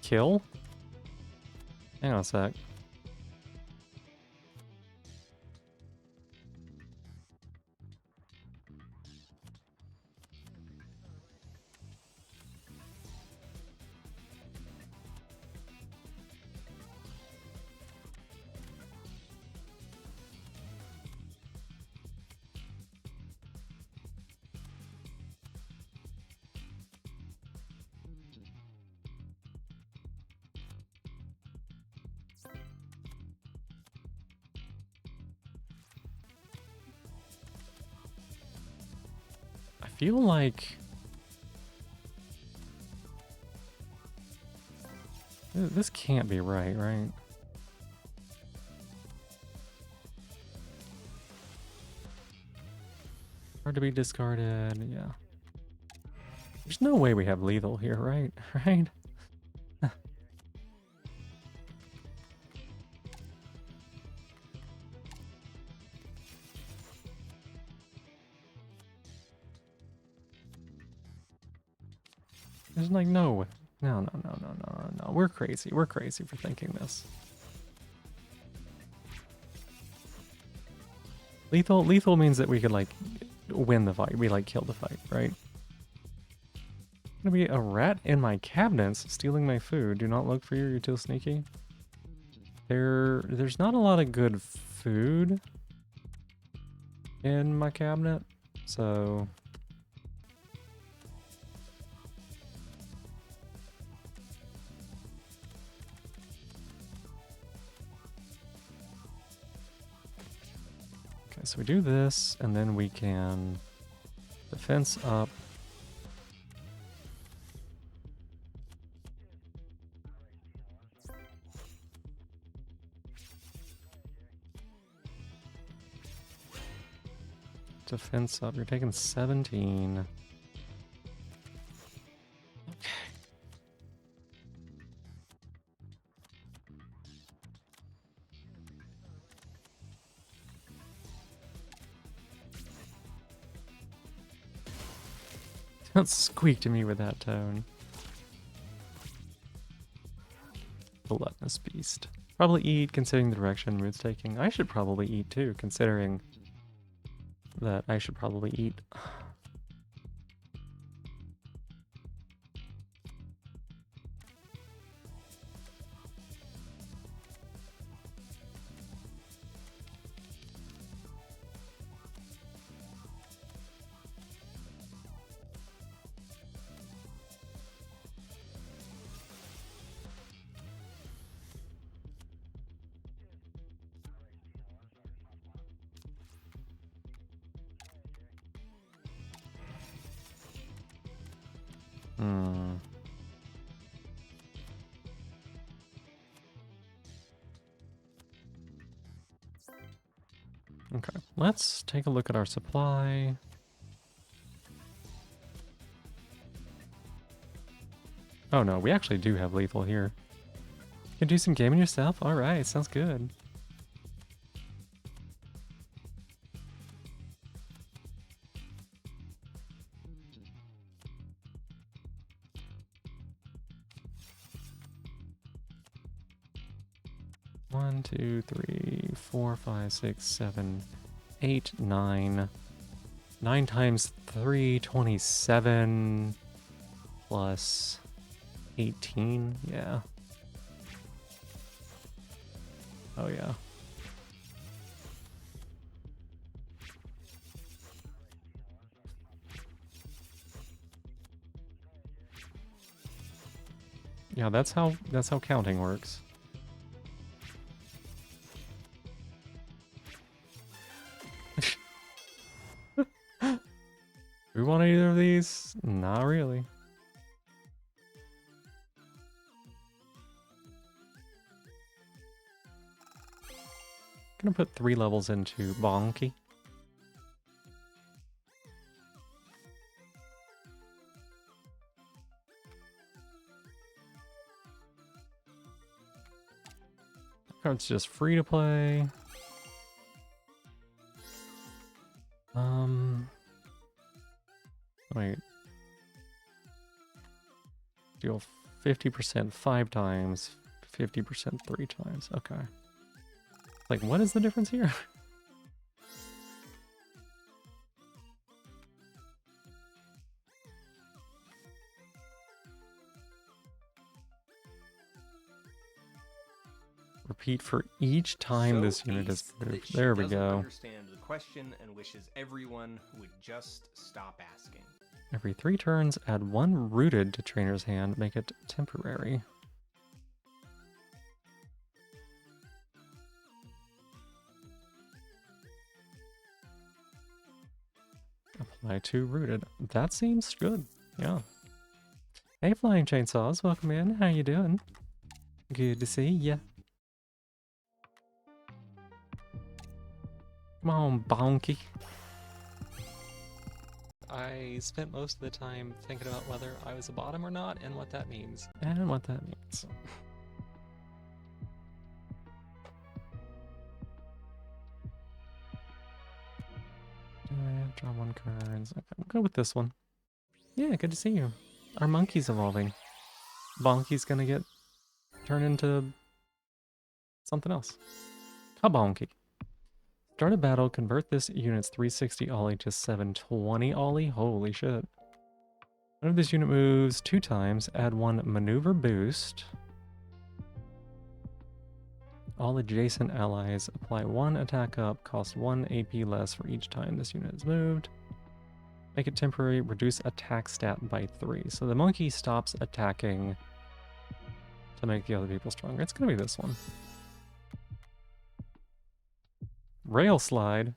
Speaker 1: kill? Hang on a sec. I feel like... This can't be right, right? Hard to be discarded, yeah. There's no way we have lethal here, right? Right? There's like no way. No, no, no, no, no, no. We're crazy. We're crazy for thinking this. Lethal means that we could like win the fight. We like kill the fight, right? Gonna be a rat in my cabinets stealing my food. Do not look for you. You're too sneaky. There's not a lot of good food in my cabinet, so okay, so we do this, and then we can defense up. Defense up. You're taking 17. Okay. Don't squeak to me with that tone. Gluttonous beast. Probably eat, considering the direction Mood's taking. I should probably eat too, considering that I should probably eat. Hmm. Okay, let's take a look at our supply. Oh no, we actually do have lethal here. You can do some gaming yourself? Alright, sounds good. One, two, three, 4, 5, 6, 7, 8, 9. 9 times 3, 27 plus 18, yeah. Oh yeah. Yeah, that's how counting works. We want either of these? Not really. Gonna put 3 levels into Bonky. Card's just free to play. Wait. Deal 50% 5 times, 50% 3 times. Okay. Like, what is the difference here? Repeat for each time this unit is moved. There we go.
Speaker 2: Understand the question and wishes everyone would just stop asking.
Speaker 1: Every 3 turns, add 1 rooted to trainer's hand, make it temporary. Apply 2 rooted. That seems good. Yeah. Hey, Flying Chainsaws, welcome in. How you doing? Good to see ya. Come on, Bonky. I spent most of the time thinking about whether I was a bottom or not and what that means. And what that means. Draw 1 cards. Okay, we'll go with this one. Yeah, good to see you. Our monkey's evolving. Bonky's gonna get turned into something else. Kabonky. Start a battle, convert this unit's 360 ollie to 720 ollie. Holy shit. Whenever this unit moves 2 times, add 1 maneuver boost. All adjacent allies apply 1 attack up, cost 1 AP less for each time this unit is moved. Make it temporary, reduce attack stat by 3. So the monkey stops attacking to make the other people stronger. It's gonna be this one. Rail Slide.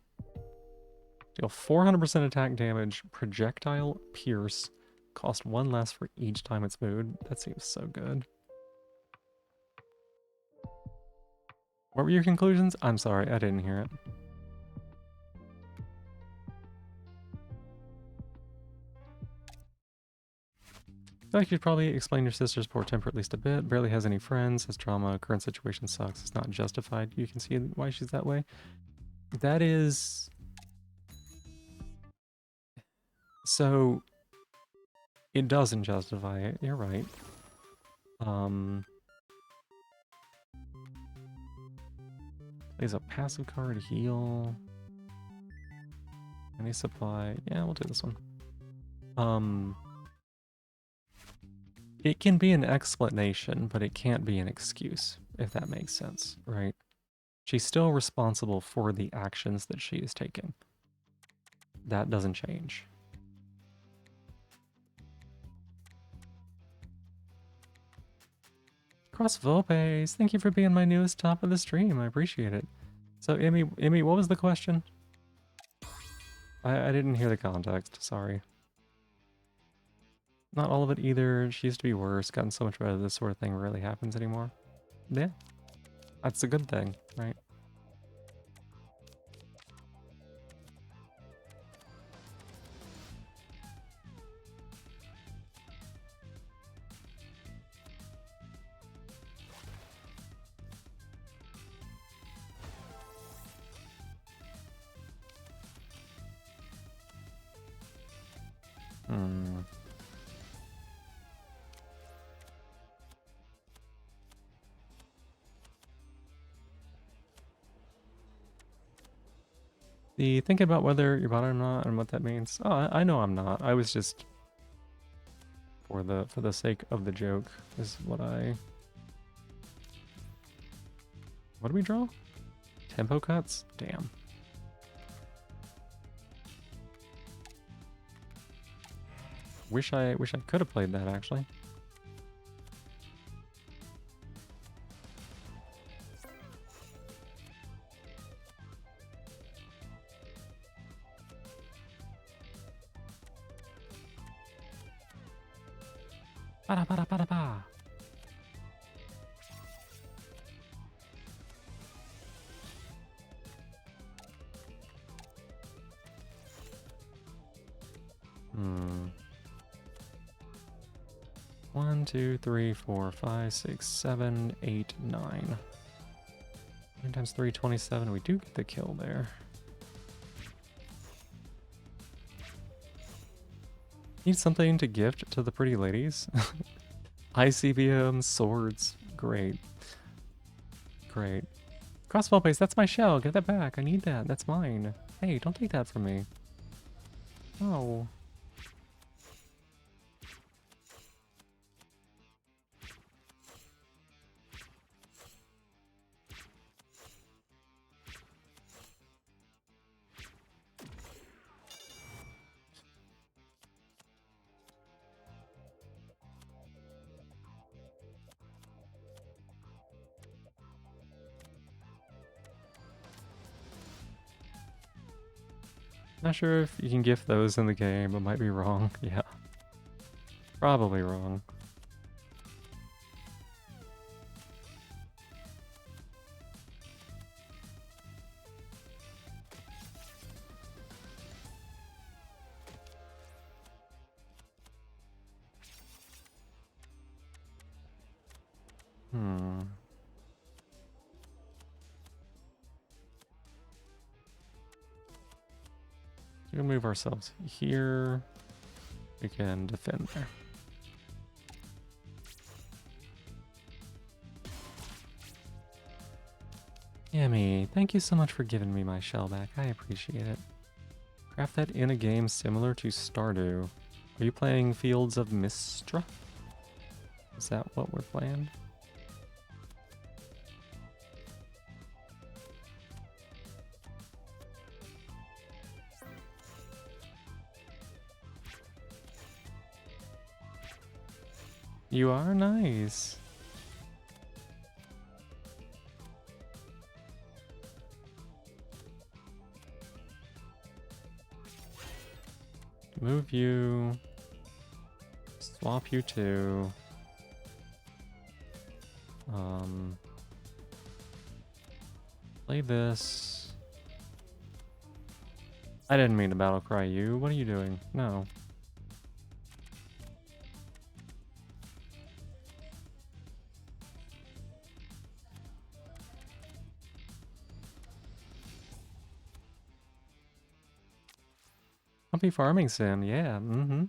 Speaker 1: Deal 400% attack damage, projectile pierce. Cost 1 less for each time it's moved. That seems so good. What were your conclusions? I'm sorry, I didn't hear it. I feel like you'd probably explain your sister's poor temper at least a bit. Barely has any friends, has trauma, current situation sucks. It's not justified. You can see why she's that way. That is... So... It doesn't justify it. You're right. Plays a passive card, heal. Any supply. Yeah, we'll do this one. It can be an explanation, but it can't be an excuse, if that makes sense, right? She's still responsible for the actions that she is taking. That doesn't change. Cross Volpes, thank you for being my newest top of the stream. I appreciate it. So, Emmy, what was the question? I didn't hear the context, sorry. Not all of it either. She used to be worse, gotten so much better, this sort of thing rarely happens anymore. Yeah. That's a good thing, right? Hmm. The thinking about whether you're bot or not and what that means. Oh, I know I'm not. I was just for the sake of the joke is what I. What do we draw? Tempo cuts? Damn. Wish I could have played that actually. Ba da ba da ba da ba. Hmm. 1, 2, 3, 4, 5, 6, 7, 8, 9. 9 times 3, 27. We do get the kill there. Need something to gift to the pretty ladies. ICBM swords. Great. Great. Crossbow base, that's my shell. Get that back. I need that. That's mine. Hey, don't take that from me. Oh. Not sure if you can gift those in the game. I might be wrong. Yeah. Probably wrong. Hmm. We're gonna move ourselves here. We can defend there. Yummy, thank you so much for giving me my shell back. I appreciate it. Craft that in a game similar to Stardew. Are you playing Fields of Mistra? Is that what we're playing? You are nice. Move you. Swap you too. Play this. I didn't mean to battle cry you. What are you doing? No. Puppy farming sim, yeah. Mm-hmm.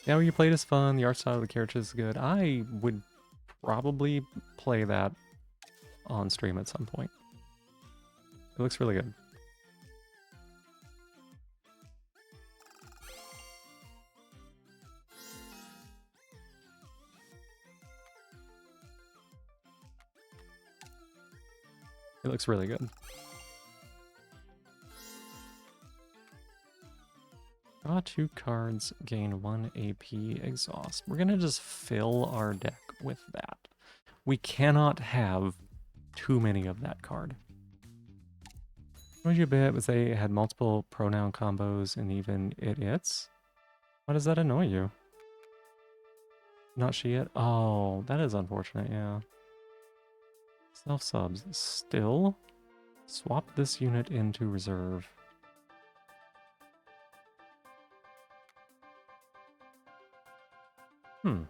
Speaker 1: Yeah, what you played is fun. The art style of the characters is good. I would probably play that on stream at some point. It looks really good. It looks really good. Draw 2 cards, gain 1 AP exhaust. We're gonna just fill our deck with that. We cannot have too many of that card. Annoyed you a bit was they had multiple pronoun combos and even it-its? Why does that annoy you? Not she yet? Oh, that is unfortunate, yeah. Self-subs. Still? Swap this unit into reserve. Hmm.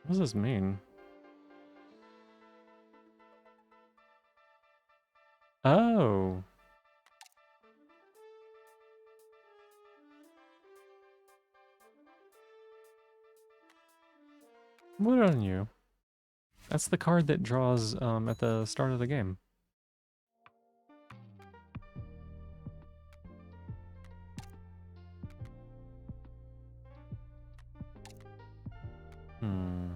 Speaker 1: What does this mean? Oh. What on you? That's the card that draws at the start of the game. Hmm.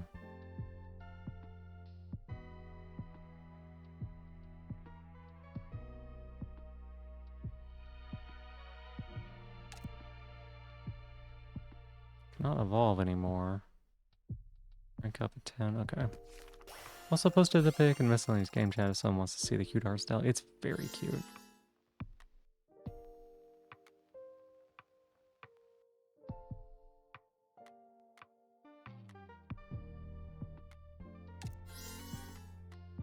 Speaker 1: Cannot evolve anymore. Rank up at 10, okay. Also posted the pic in Miscellaneous Game Chat if someone wants to see the cute art style. It's very cute.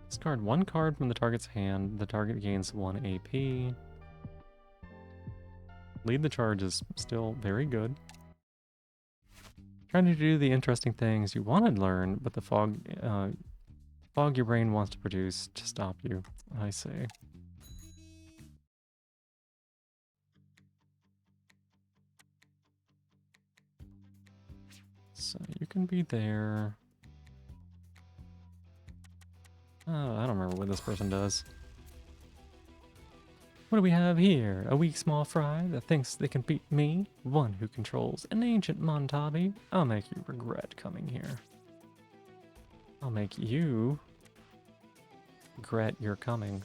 Speaker 1: Discard one card from the target's hand. The target gains 1 AP. Lead the charge is still very good. Trying to do the interesting things you want to learn, but the fog your brain wants to produce to stop you. I see. So you can be there. Oh, I don't remember what this person does. What do we have here? A weak small fry that thinks they can beat me? One who controls an ancient Montabi? I'll make you regret coming here. I'll make you regret your coming.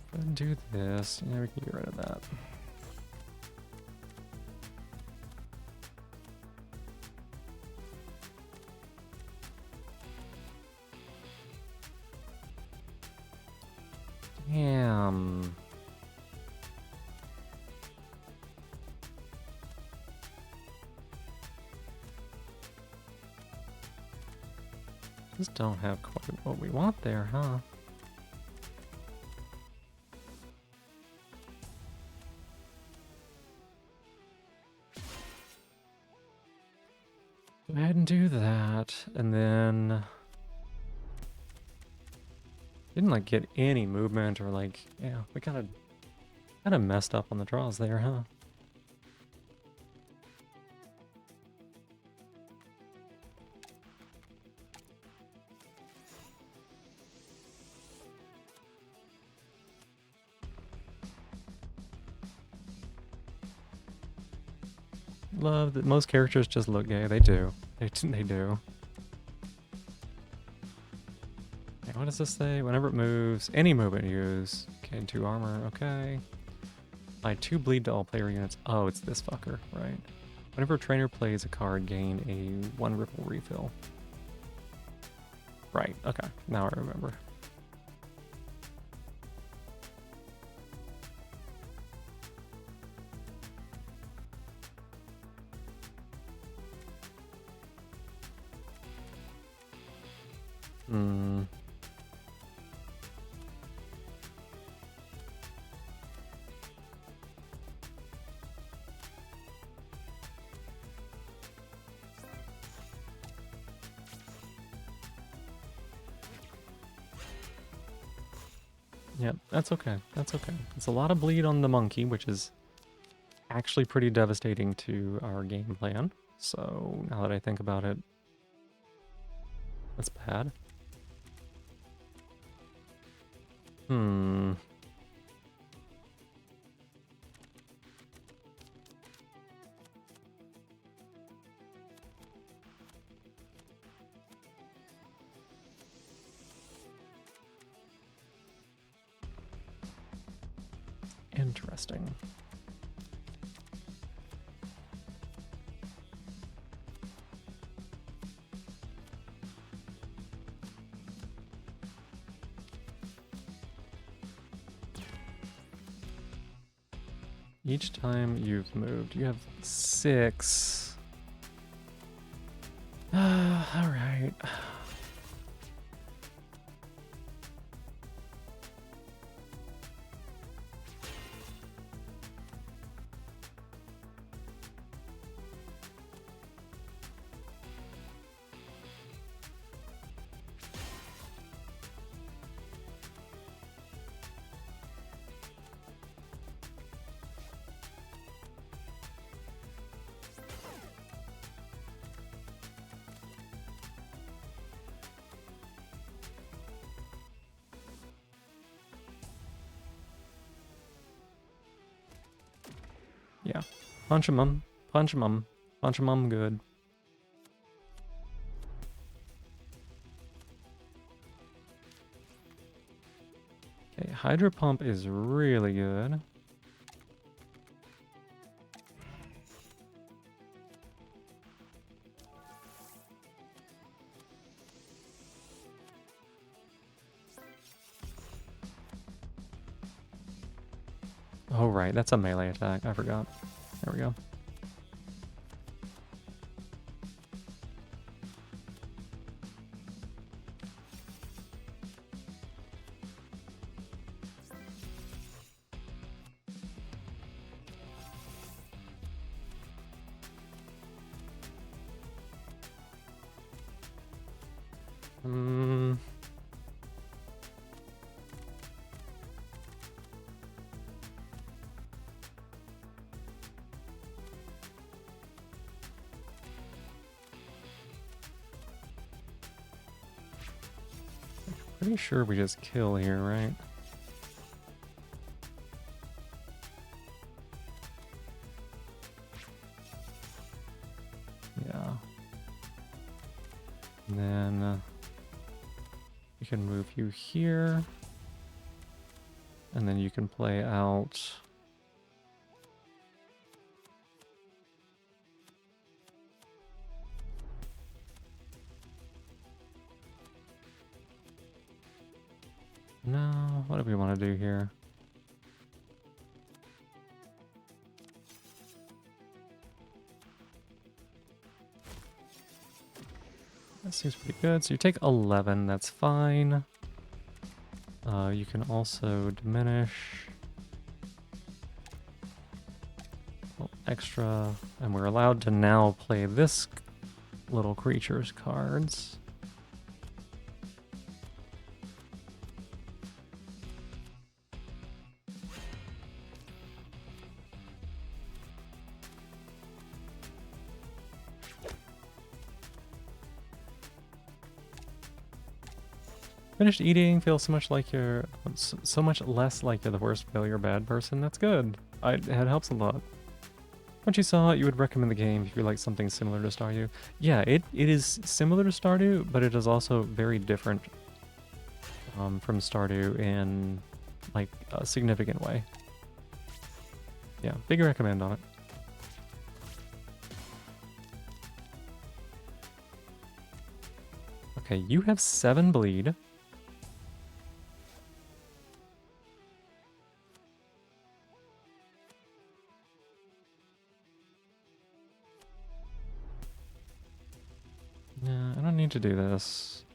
Speaker 1: Go ahead and do this. Yeah, we can get rid of that. Damn. Just don't have quite what we want there, huh? Go ahead and do that, and then didn't like get any movement or like, yeah, we kind of messed up on the draws there, huh? Love that most characters just look gay. They do. They do. Okay, what does this say? Whenever it moves, any movement you use. Okay, 2 armor, okay. Apply 2 bleed to all player units. Oh, it's this fucker, right. Whenever a trainer plays a card, gain a 1 ripple refill. Right, okay. Now I remember. Hmm. Yep, that's okay. That's okay. It's a lot of bleed on the monkey, which is actually pretty devastating to our game plan. So now that I think about it, that's bad. Hmm. Interesting. Each time you've moved, you have 6. All right. Yeah. Punch him, punch him, punch him, good. Okay, Hydro Pump is really good. Oh, right, that's a melee attack. I forgot. There we go. Pretty sure we just kill here, right? Yeah. And then we can move you here. And then you can play out... No, what do we want to do here? That seems pretty good. So you take 11, that's fine. You can also diminish. Extra, and we're allowed to now play this little creature's cards. Finished eating, feels so much like you're so much less like you're the worst failure bad person. That's good. It helps a lot. Once you saw it, you would recommend the game if you like something similar to Stardew. Yeah, it is similar to Stardew, but it is also very different from Stardew in like a significant way. Yeah, big recommend on it. Okay, you have 7 bleed. Yeah, I don't need to do this.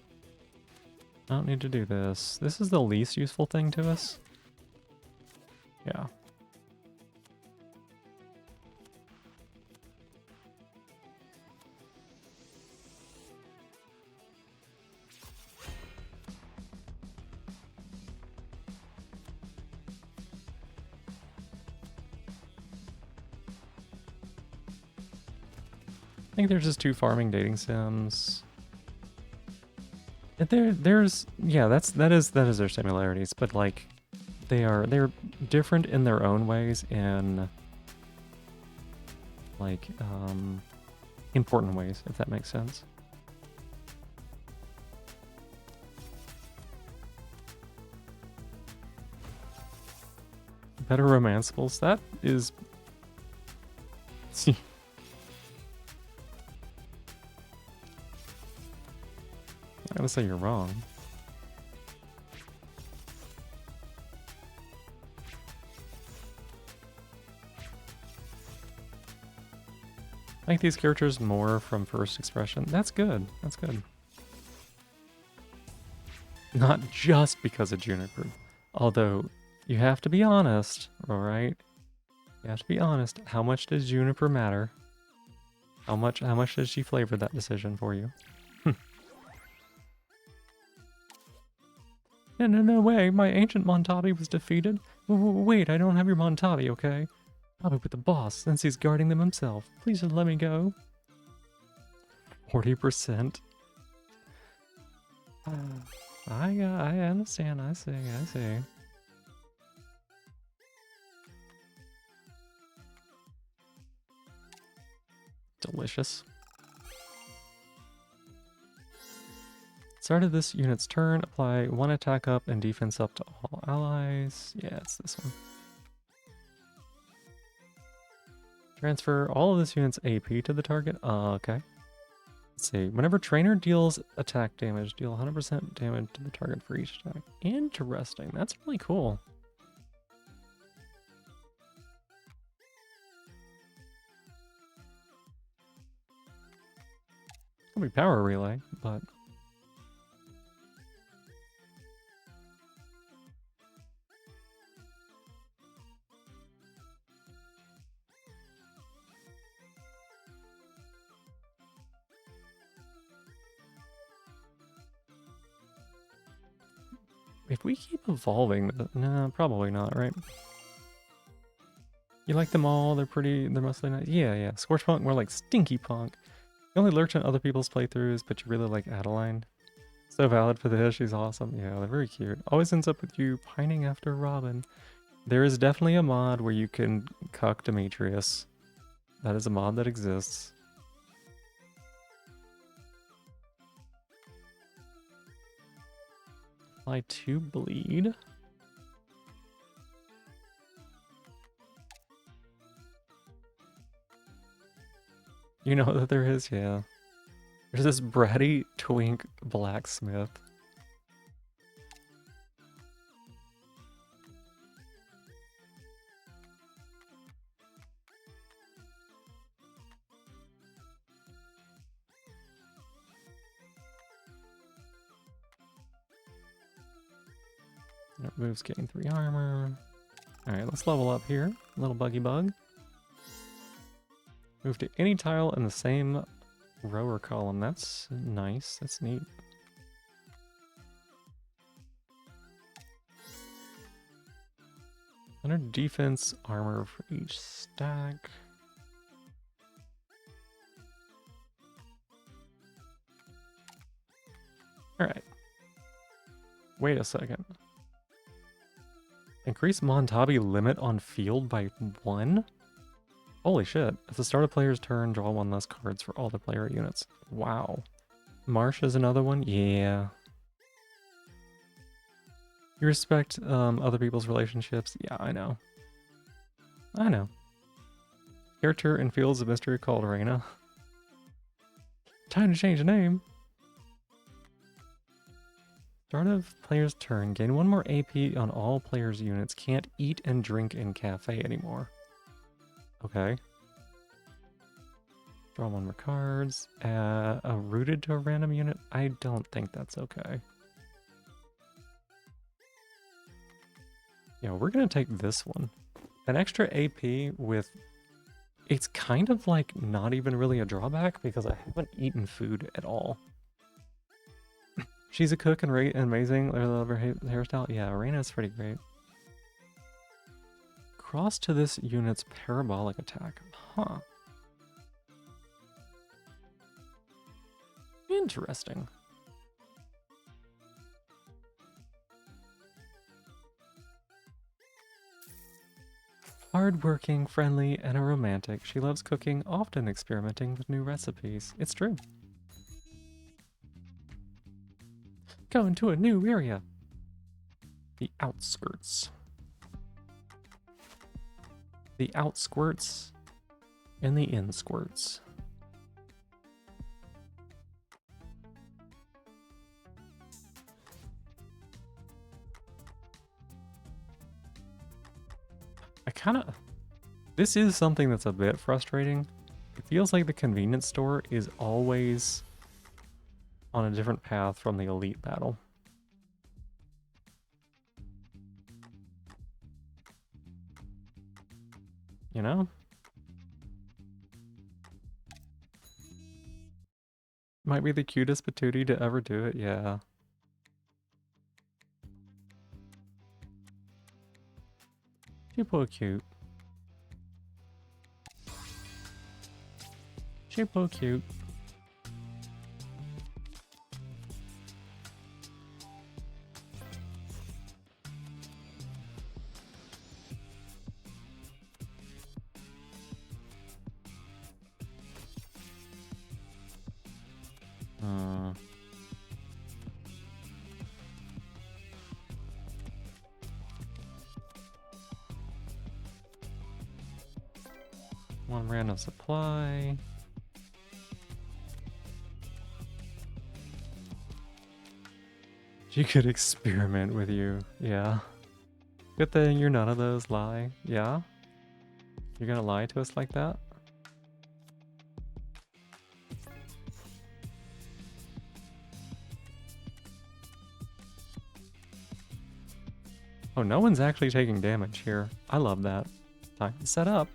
Speaker 1: I don't need to do this. This is the least useful thing to us. Yeah. I think there's just 2 farming dating sims. There's yeah, that is their similarities, but like they're different in their own ways in like important ways, if that makes sense. Better romanceables. That is... I'm not gonna say you're wrong. I like these characters more from first expression. That's good. That's good. Not just because of Juniper. Although, you have to be honest, alright? You have to be honest. How much does Juniper matter? How much does she flavor that decision for you? Yeah, no way. My ancient Montabi was defeated. Wait, I don't have your Montabi, okay? Probably with the boss, since he's guarding them himself. Please just let me go. 40%. I understand. I see. Delicious. Start of this unit's turn, apply 1 attack up and defense up to all allies. Yeah, it's this one. Transfer all of this unit's AP to the target. Okay. Let's see. Whenever trainer deals attack damage, deal 100% damage to the target for each attack. Interesting. That's really cool. It's gonna be power relay, but... if we keep evolving, no, probably not, right? You like them all, they're mostly nice. Yeah. Scorch Punk, more like Stinky Punk. You only lurch in other people's playthroughs, but you really like Adeline. So valid for this, she's awesome. Yeah, they're very cute. Always ends up with you pining after Robin. There is definitely a mod where you can cuck Demetrius. That is a mod that exists. Apply 2 bleed. You know that there is, yeah. There's this bratty twink blacksmith. That moves getting 3 armor. Alright, let's level up here. Little buggy bug. Move to any tile in the same row or column. That's nice. That's neat. Under defense, armor for each stack. Alright. Wait a second. Increase Montabi limit on field by 1? Holy shit. At the start of player's turn, draw 1 less cards for all the player units. Wow. Marsh is another one? Yeah. You respect other people's relationships? Yeah, I know. Character in Fields of Mystery called Reina. Time to change the name. Start of player's turn. Gain 1 more AP on all players' units. Can't eat and drink in cafe anymore. Okay. Draw 1 more cards. Rooted to a random unit? I don't think that's okay. Yeah, we're gonna take this one. An extra AP with... It's kind of like not even really a drawback because I haven't eaten food at all. She's a cook and amazing. I love her hairstyle. Yeah, Reina's pretty great. Cross to this unit's parabolic attack. Huh. Interesting. Hardworking, friendly, and a romantic, she loves cooking, often experimenting with new recipes. It's true. Going to a new area. The outskirts. the out squirts and the in squirts. This is something that's a bit frustrating. It feels like the convenience store is always on a different path from the elite battle. You know? Might be the cutest patootie to ever do it, yeah. Super cute. Super cute. One random supply. She could experiment with you, yeah. Good thing you're none of those lie, yeah? You're gonna lie to us like that? Oh, no one's actually taking damage here. I love that. Time to set up.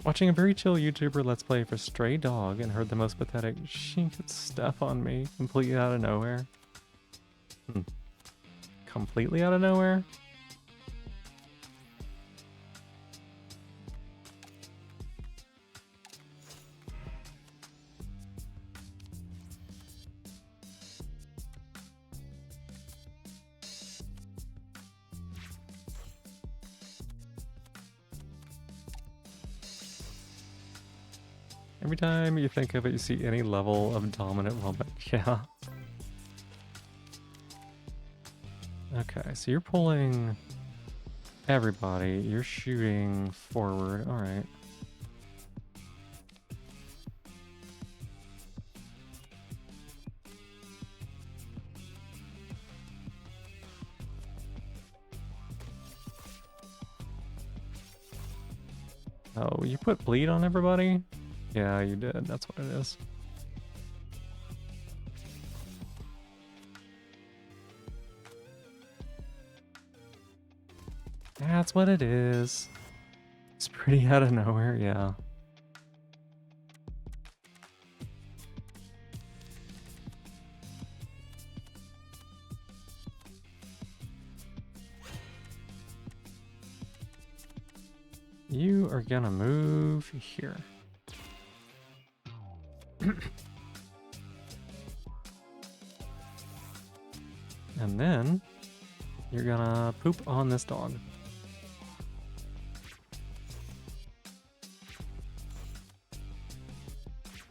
Speaker 1: Watching a very chill YouTuber Let's Play for Stray Dog and heard the most pathetic she could step on me completely out of nowhere. Completely out of nowhere? Every time you think of it, you see any level of dominant woman. Yeah. Okay, so you're pulling everybody. You're shooting forward. All right. Oh, you put bleed on everybody? Yeah, you did. That's what it is. That's what it is. It's pretty out of nowhere, yeah. You are gonna move here. And then you're gonna poop on this dog.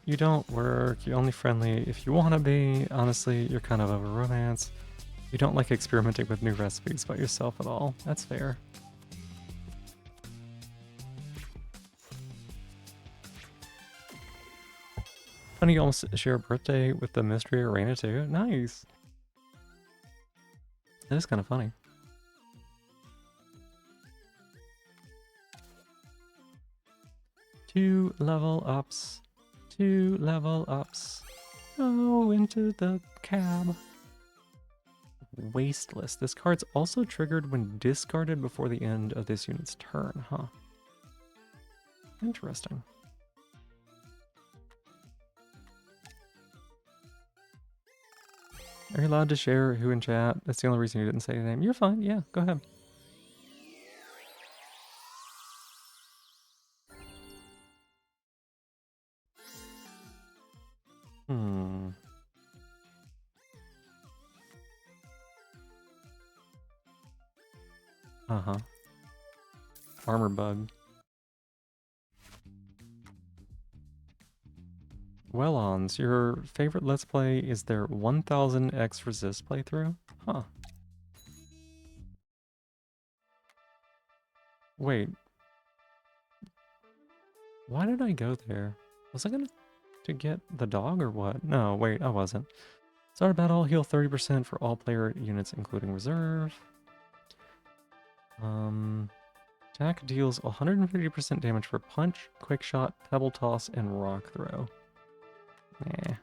Speaker 1: You don't work, you're only friendly if you want to be. Honestly, you're kind of over romance. You don't like experimenting with new recipes by yourself at all. That's fair. Funny, you almost share a birthday with the mystery arena too. Nice. That is kind of funny. Two level ups. 2 level ups. Go into the cab. Wasteless. This card's also triggered when discarded before the end of this unit's turn, huh? Interesting. Are you allowed to share who in chat? That's the only reason you didn't say your name. You're fine. Yeah, go ahead. Uh-huh. Armor bug. Well-ons, your favorite Let's Play is their 1000x resist playthrough? Huh. Wait. Why did I go there? Was I gonna to get the dog or what? No, wait, I wasn't. Start a battle, heal 30% for all player units including reserve. Attack deals 150% damage for punch, quick shot, pebble toss, and rock throw. Nah.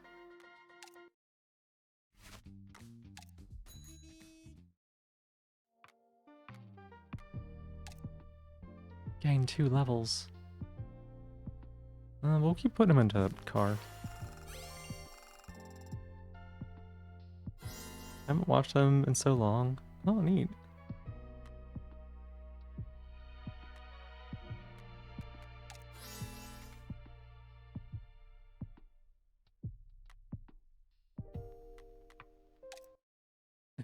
Speaker 1: Gain 2 levels. We'll keep putting him into car. Haven't watched them in so long. Oh, neat.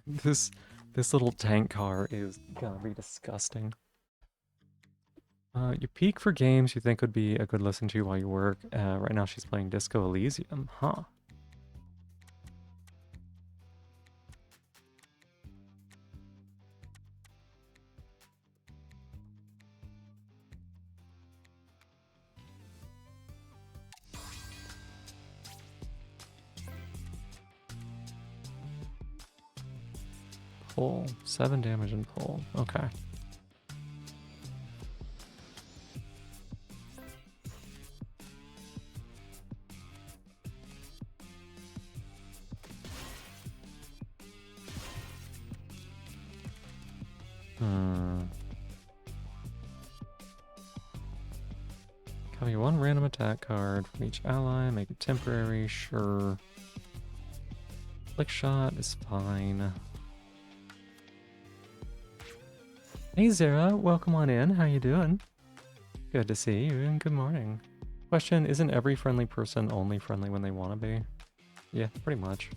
Speaker 1: This this little tank car is gonna be disgusting. You peek for games you think would be a good listen to while you work. Right now she's playing Disco Elysium, huh? Pull. 7 damage and pull. Okay. Copy 1 random attack card from each ally, make it temporary, sure. Flick shot is fine. Hey Zara, welcome on in, how you doing? Good to see you, and good morning. Question, isn't every friendly person only friendly when they want to be? Yeah, pretty much.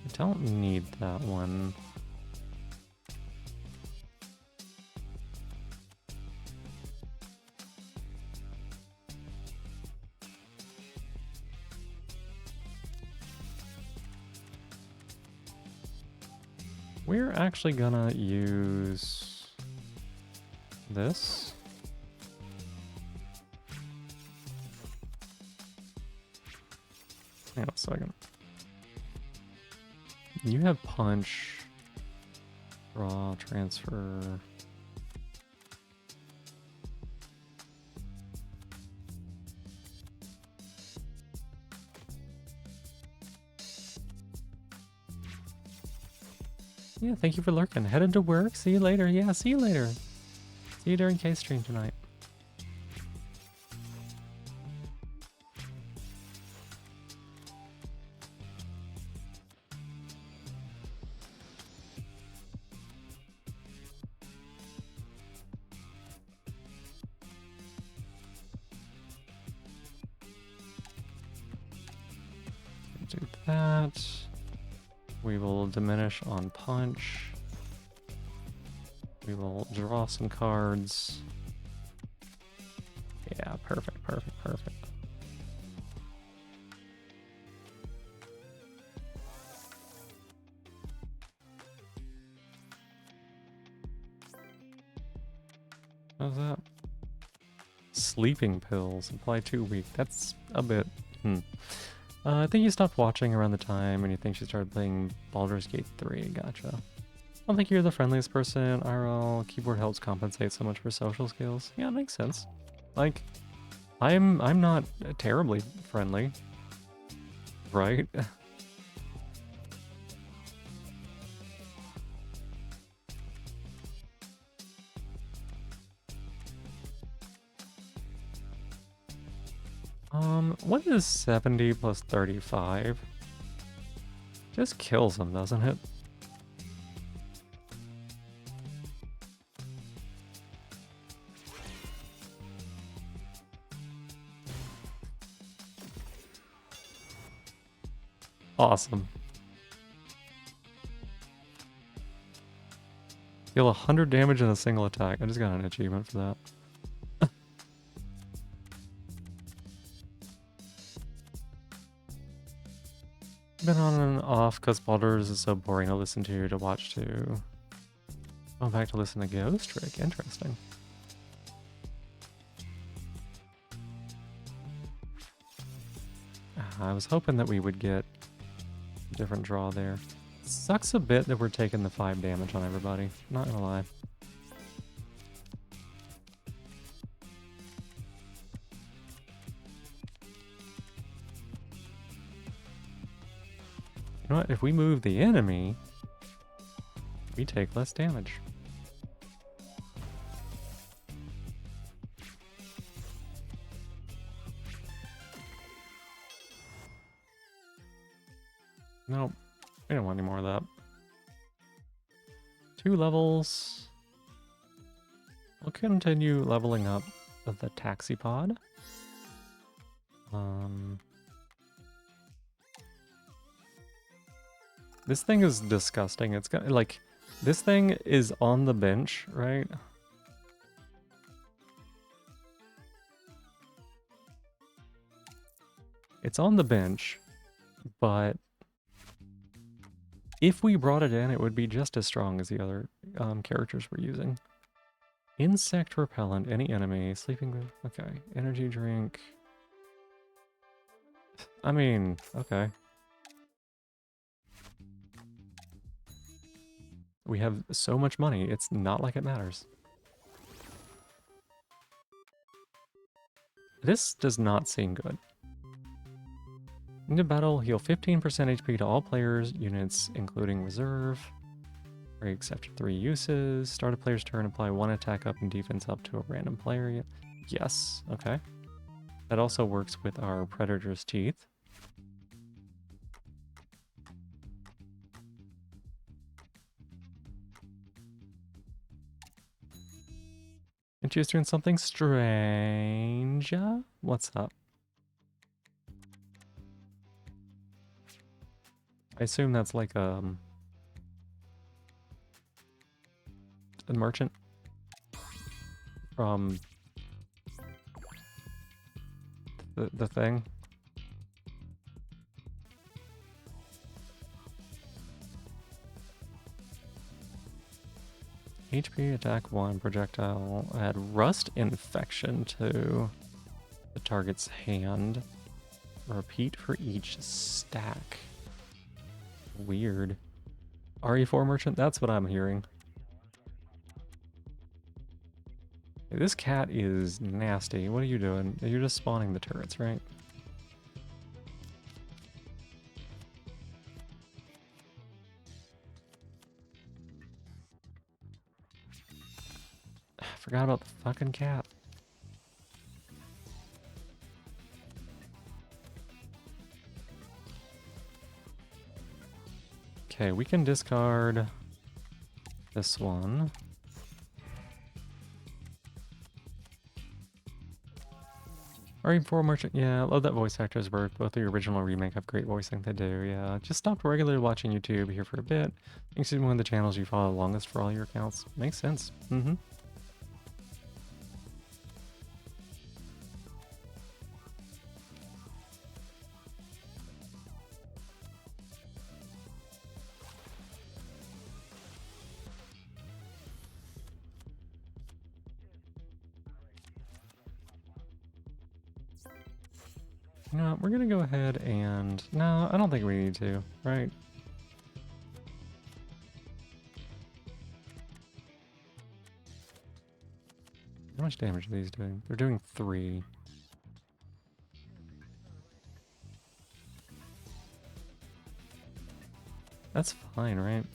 Speaker 1: I don't need that one. We're actually gonna use this. Hang on a second. You have punch, draw, transfer. Yeah, thank you for lurking. Headed to work. See you later. Yeah, see you later. See you during K-Stream tonight. Do that. We will diminish on punch. We will draw some cards. Yeah, perfect, perfect, perfect. How's that? Sleeping pills. Apply 2 week. That's a bit... I think you stopped watching around the time and you think she started playing Baldur's Gate 3. Gotcha. I don't think you're the friendliest person. IRL keyboard helps compensate so much for social skills. Yeah, it makes sense. Like, I'm not terribly friendly, right? What is 70 plus 35? Just kills him, doesn't it? Awesome. Deal 100 damage in a single attack. I just got an achievement for that. Been on and off because Baldur's is so boring to listen to watch to. Going back to listen to Ghost Trick. Interesting. I was hoping that we would get a different draw there. Sucks a bit that we're taking the 5 damage on everybody. Not gonna lie. You know what? If we move the enemy, we take less damage. Nope. We don't want any more of that. 2 levels. We'll continue leveling up the taxi pod. This thing is disgusting. It's got, like, this thing is on the bench, right? It's on the bench, but if we brought it in, it would be just as strong as the other characters we're using. Insect repellent, any enemy, sleeping, okay, energy drink. I mean, okay. We have so much money, it's not like it matters. This does not seem good. Into battle, heal 15% HP to all players, units, including reserve. Breaks after 3 uses. Start a player's turn, apply 1 attack up and defense up to a random player. Yes, okay. That also works with our Predator's Teeth. And she's doing something strange. What's up? I assume that's like a merchant from the thing. HP, attack 1, projectile, add rust infection to the target's hand. Repeat for each stack. Weird. RE4 merchant, that's what I'm hearing. This cat is nasty. What are you doing? You're just spawning the turrets, right? I forgot about the fucking cat. Okay, we can discard this one. RE4 merchant, yeah, I love that voice actor's work. Both the original and remake have great voicing they do, yeah. Just stopped regularly watching YouTube here for a bit. Thanks to one of the channels you follow longest for all your accounts. Makes sense. Mm-hmm. No, we're gonna go ahead and... No, I don't think we need to, right? How much damage are these doing? They're doing 3. That's fine, right?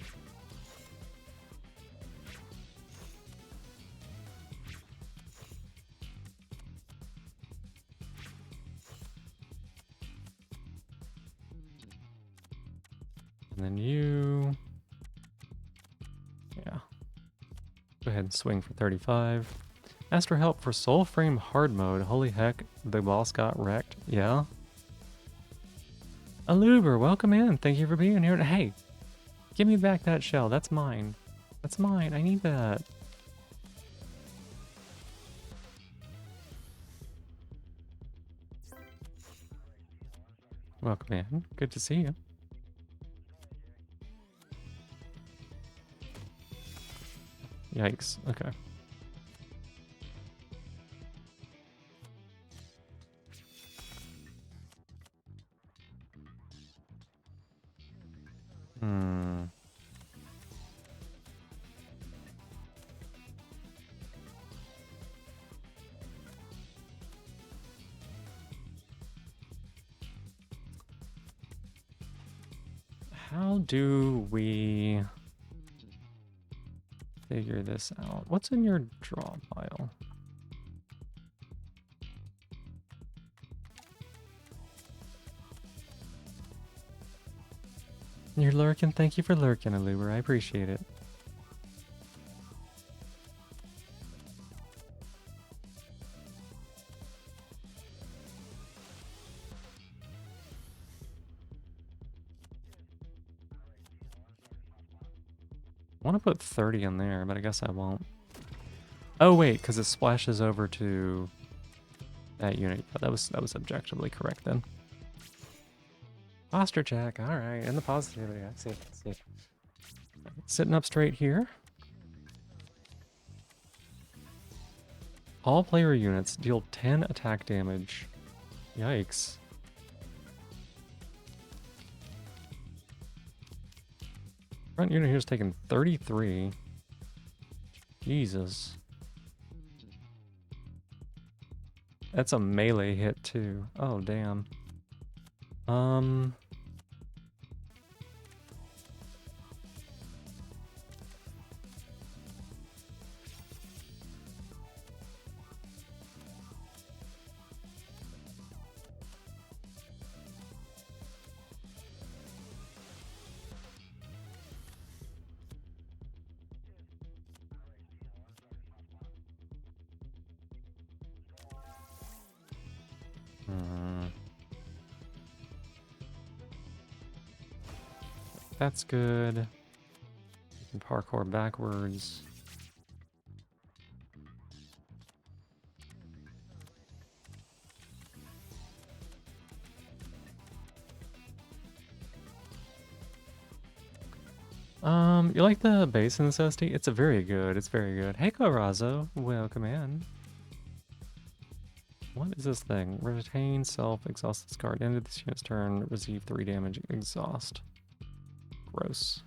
Speaker 1: you. Yeah. Go ahead and swing for 35. Asked for help for Soul Frame hard mode. Holy heck, the boss got wrecked. Yeah. Aluber, welcome in. Thank you for being here. Hey, give me back that shell. That's mine. That's mine. I need that. Welcome in. Good to see you. Yikes. Okay. Hmm. How do we figure this out? What's in your draw pile? You're lurking. Thank you for lurking, Aluber. I appreciate it. I want to put 30 in there, but I guess I won't. Oh wait, because it splashes over to that unit. Yeah, that was objectively correct then. Posture check. All right, and the positivity. I see. I see. Sitting up straight here. All player units deal 10 attack damage. Yikes. Front unit here's taking 33. Jesus. That's a melee hit too. Oh damn. That's good. You can parkour backwards. You like the bass in this OST? It's a very good. It's very good. Hey, Corazo, welcome in. What is this thing? Retain self, exhaust this card. End of this unit's turn, receive 3 damage, exhaust. Gross.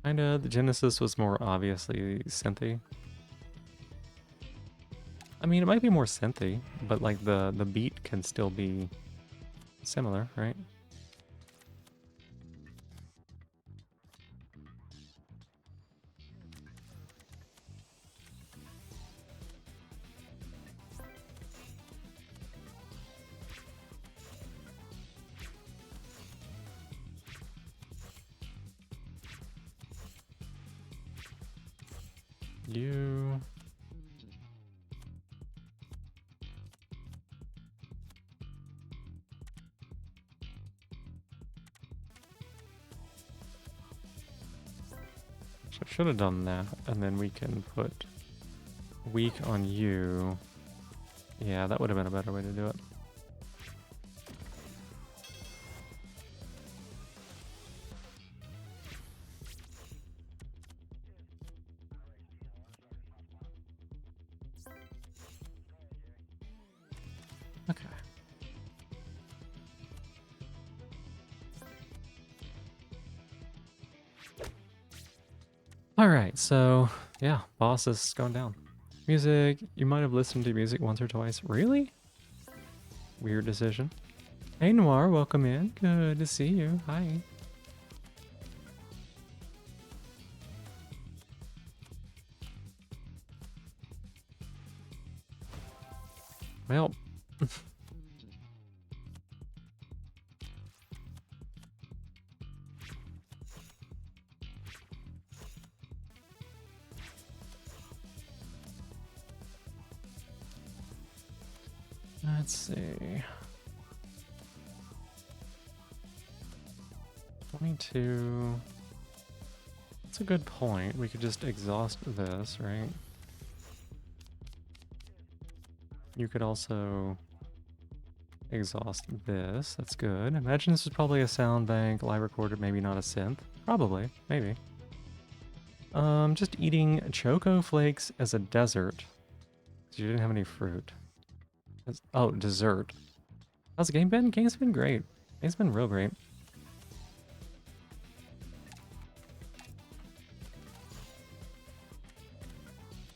Speaker 1: Kinda, the Genesis was more obviously synthy. I mean, it might be more synthy, but like the beat can still be similar, right? You... Should have done that, and then we can put weak on you. Yeah, that would have been a better way to do it. Okay. Alright, so, yeah, boss is going down. Music, you might have listened to music once or twice. Really? Weird decision. Hey Noir, welcome in. Good to see you. Hi. Well, let's see. 22. That's a good point. We could just exhaust this, right? You could also exhaust this. That's good. Imagine this was probably a sound bank, live recorded, maybe not a synth. Probably, maybe. Just eating Choco Flakes as a dessert. 'Cause you didn't have any fruit. Oh, dessert. How's the game been? Game's been great. Game's been real great.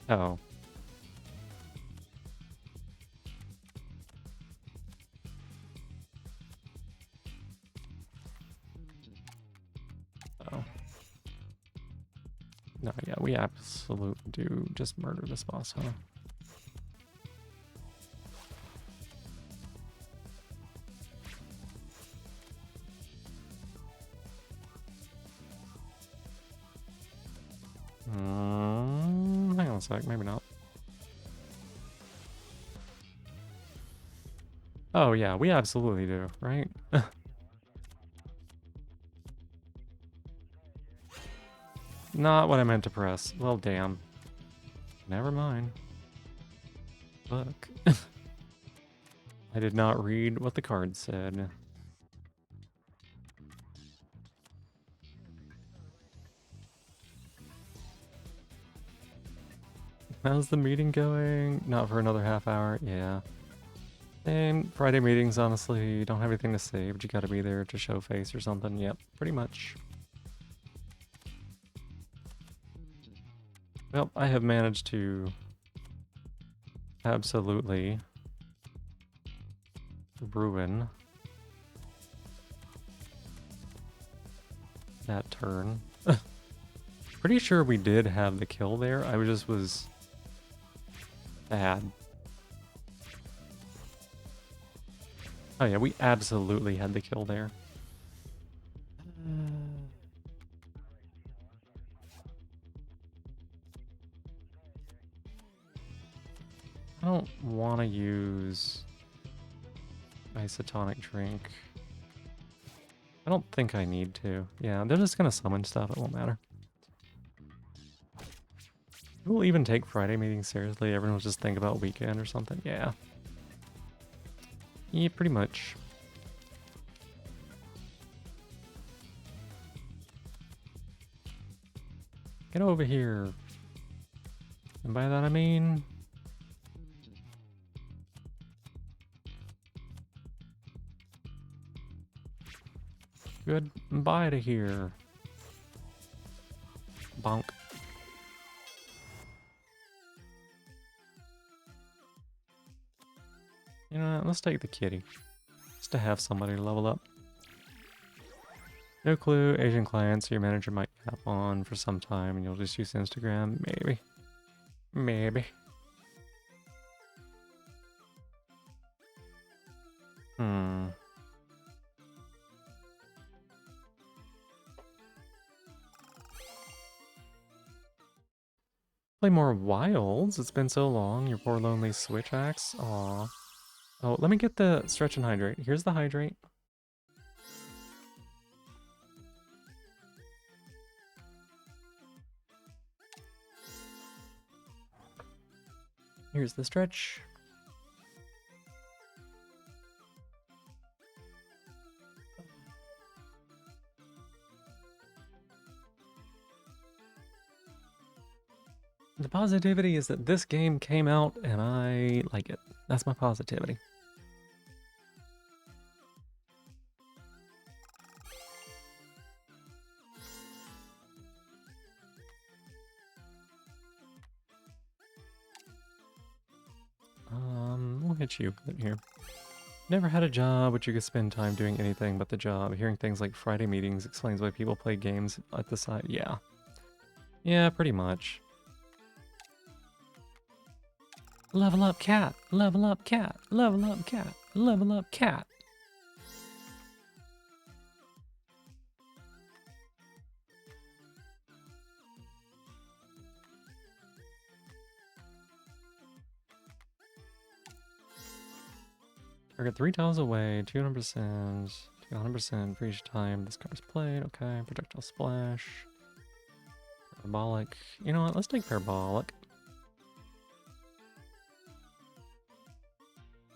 Speaker 1: Oh. Oh. No, yeah, we absolutely do just murder this boss, huh? Hang on a sec, maybe not. Oh yeah, we absolutely do, right? Not what I meant to press. Well, damn. Never mind. Look. I did not read what the card said. How's the meeting going? Not for another half hour? Yeah. Same. Friday meetings, honestly, don't have anything to say, but you gotta be there to show face or something. Yep, pretty much. Well, I have managed to absolutely ruin that turn. Pretty sure we did have the kill there. I just was bad. Oh yeah, we absolutely had the kill there. I don't want to use isotonic drink. I don't think I need to. Yeah, they're just gonna summon stuff. It won't matter. We'll even take Friday meetings seriously. Everyone will just think about weekend or something. Yeah. Yeah, pretty much. Get over here. And by that I mean... Goodbye to here. Bonk. You know what? Let's take the kitty. Just to have somebody level up. No clue. Asian clients your manager might have on for some time and you'll just use Instagram. Maybe. Maybe. Play more Wilds. It's been so long. Your poor lonely Switch axe. Aw. Oh, let me get the stretch and hydrate. Here's the hydrate. Here's the stretch. The positivity is that this game came out and I like it. That's my positivity. hit you with it here. Never had a job which you could spend time doing anything but the job. Hearing things like Friday meetings explains why people play games at the side. Yeah. Yeah, pretty much. Level up cat, level up cat, level up cat, level up cat. Target 3 tiles away, 200%, 200% for each time this card's played. Okay, projectile splash. Parabolic. You know what? Let's take parabolic.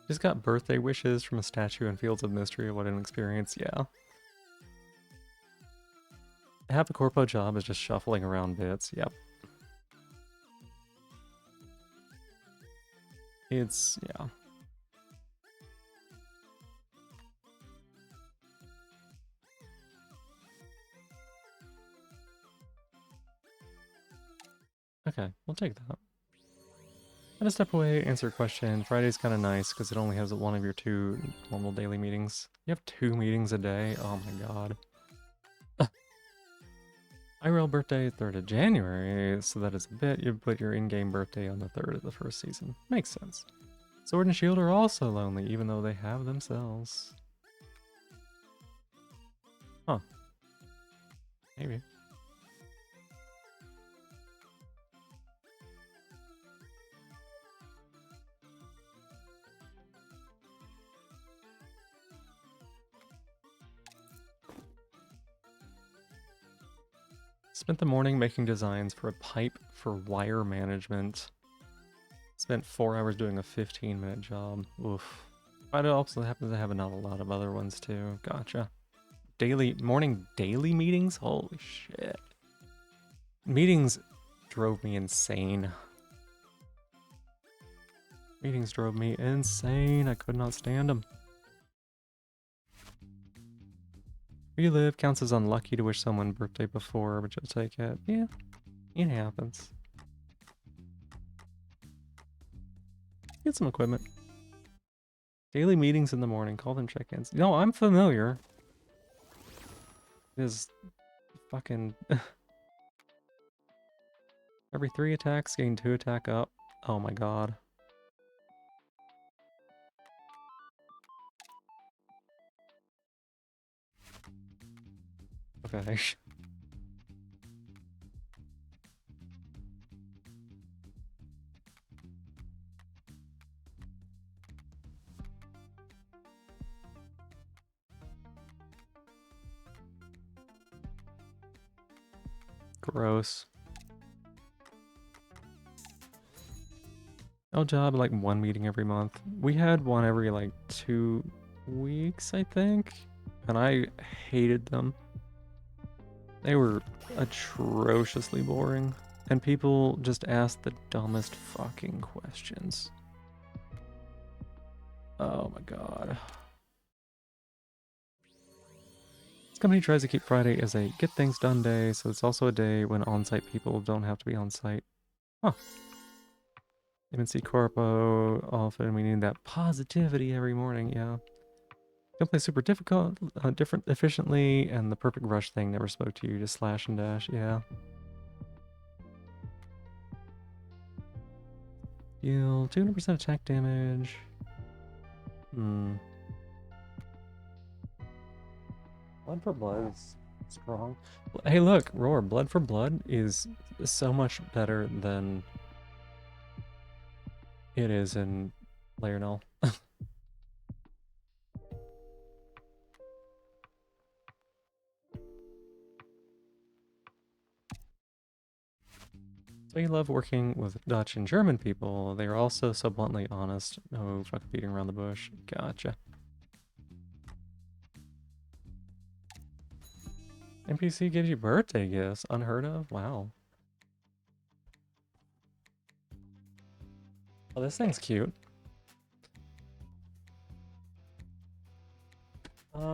Speaker 1: Just got birthday wishes from a statue in Fields of Mystery. What an experience. Yeah. Half a corpo job is just shuffling around bits. Yep. It's, yeah. Okay, we'll take that. I'm gonna step away, answer a question. Friday's kind of nice because it only has one of your 2 normal daily meetings. You have 2 meetings a day? Oh my god. IRL birthday 3rd of January, so that is a bit. You put your in-game birthday on the 3rd of the first season. Makes sense. Sword and Shield are also lonely, even though they have themselves. Huh. Maybe. Spent the morning making designs for a pipe for wire management. Spent 4 hours doing a 15-minute job. Oof. But it also happens to have not a lot of other ones too. Gotcha. Morning daily meetings? Holy shit. Meetings drove me insane. Meetings drove me insane. I could not stand them. Relive counts as unlucky to wish someone birthday before, but you'll take it. Yeah, it happens. Get some equipment. Daily meetings in the morning. Call them check-ins. No, I'm familiar. It is fucking... Every 3 attacks, gain 2 attack up. Oh my god. Okay. Gross. No job, like 1 meeting every month. We had one every like 2 weeks, I think. And I hated them. They were atrociously boring. And people just asked the dumbest fucking questions. Oh my god. This company tries to keep Friday as a get things done day, so it's also a day when on-site people don't have to be on-site. Huh. MNC Corpo, often we need that positivity every morning, yeah. Don't play super difficult, different efficiently, and the perfect rush thing never spoke to you, just slash and dash, yeah. Deal 200% attack damage. Blood for blood is strong. Hey look, Roar, blood for blood is so much better than it is in Layer. We love working with Dutch and German people. They are also so bluntly honest. No fucking beating around the bush. Gotcha. NPC gives you birthday gifts. Unheard of? Wow. Oh, this thing's cute.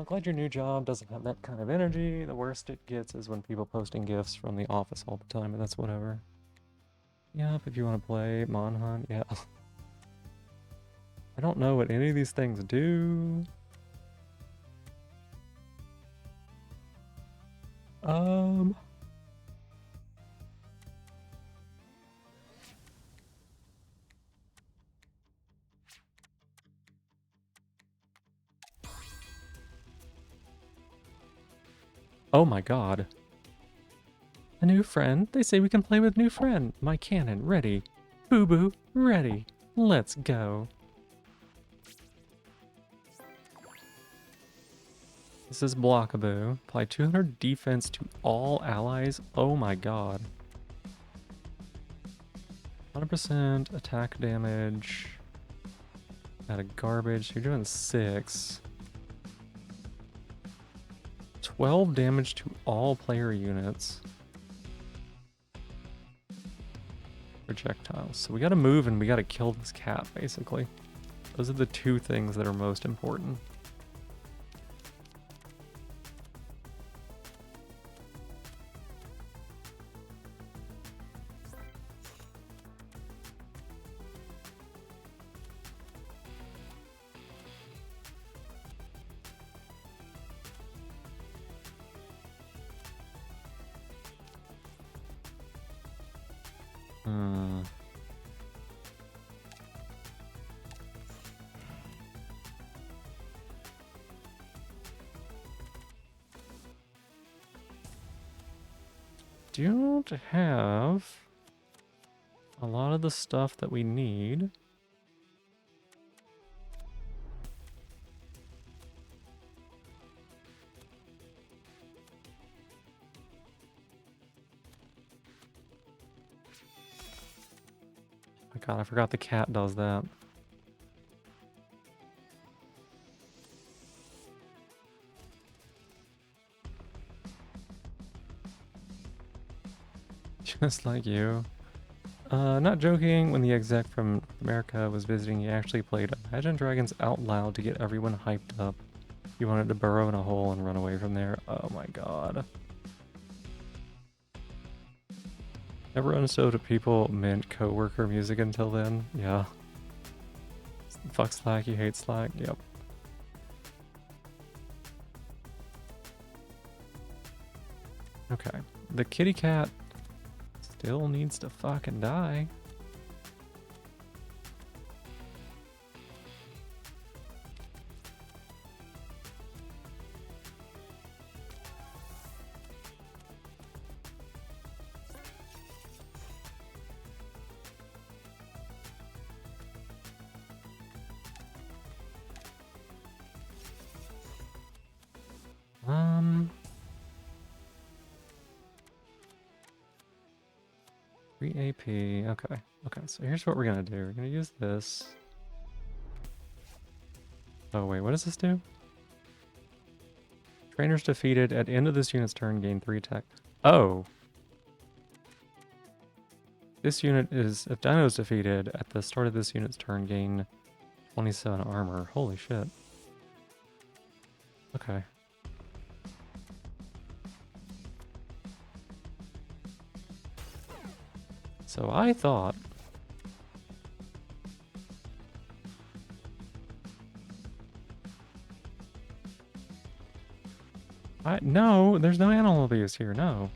Speaker 1: Glad your new job doesn't have that kind of energy. The worst it gets is when people posting gifts from the office all the time, and that's whatever. Yep, if you want to play Monhunt, yeah. I don't know what any of these things do. Um... Oh my god. A new friend? They say we can play with new friend. My cannon, ready. Boo Boo, ready. Let's go. This is Blockaboo. Apply 200 defense to all allies. Oh my god. 100% attack damage. Out of garbage. You're doing 6. 12 damage to all player units. Projectiles. So we gotta move and we gotta kill this cat, basically. Those are the two things that are most important. Hmm. Don't have a lot of the stuff that we need. My god, I forgot the cat does that. Just like you. Not joking, when the exec from America was visiting, he actually played Imagine Dragons out loud to get everyone hyped up. He wanted to burrow in a hole and run away from there. Oh my god. Never understood what people meant coworker music until then. Yeah. Fuck Slack, you hate Slack. Yep. Okay. The kitty cat still needs to fucking die. Um... 3 AP. Okay. Okay, so here's what we're gonna do. We're gonna use this. Oh wait, what does this do? Trainers defeated at end of this unit's turn gain 3 attack. Oh! This unit is, if Dino is defeated, at the start of this unit's turn gain 27 armor. Holy shit. Okay. So I thought... No, there's no animal abuse here, no.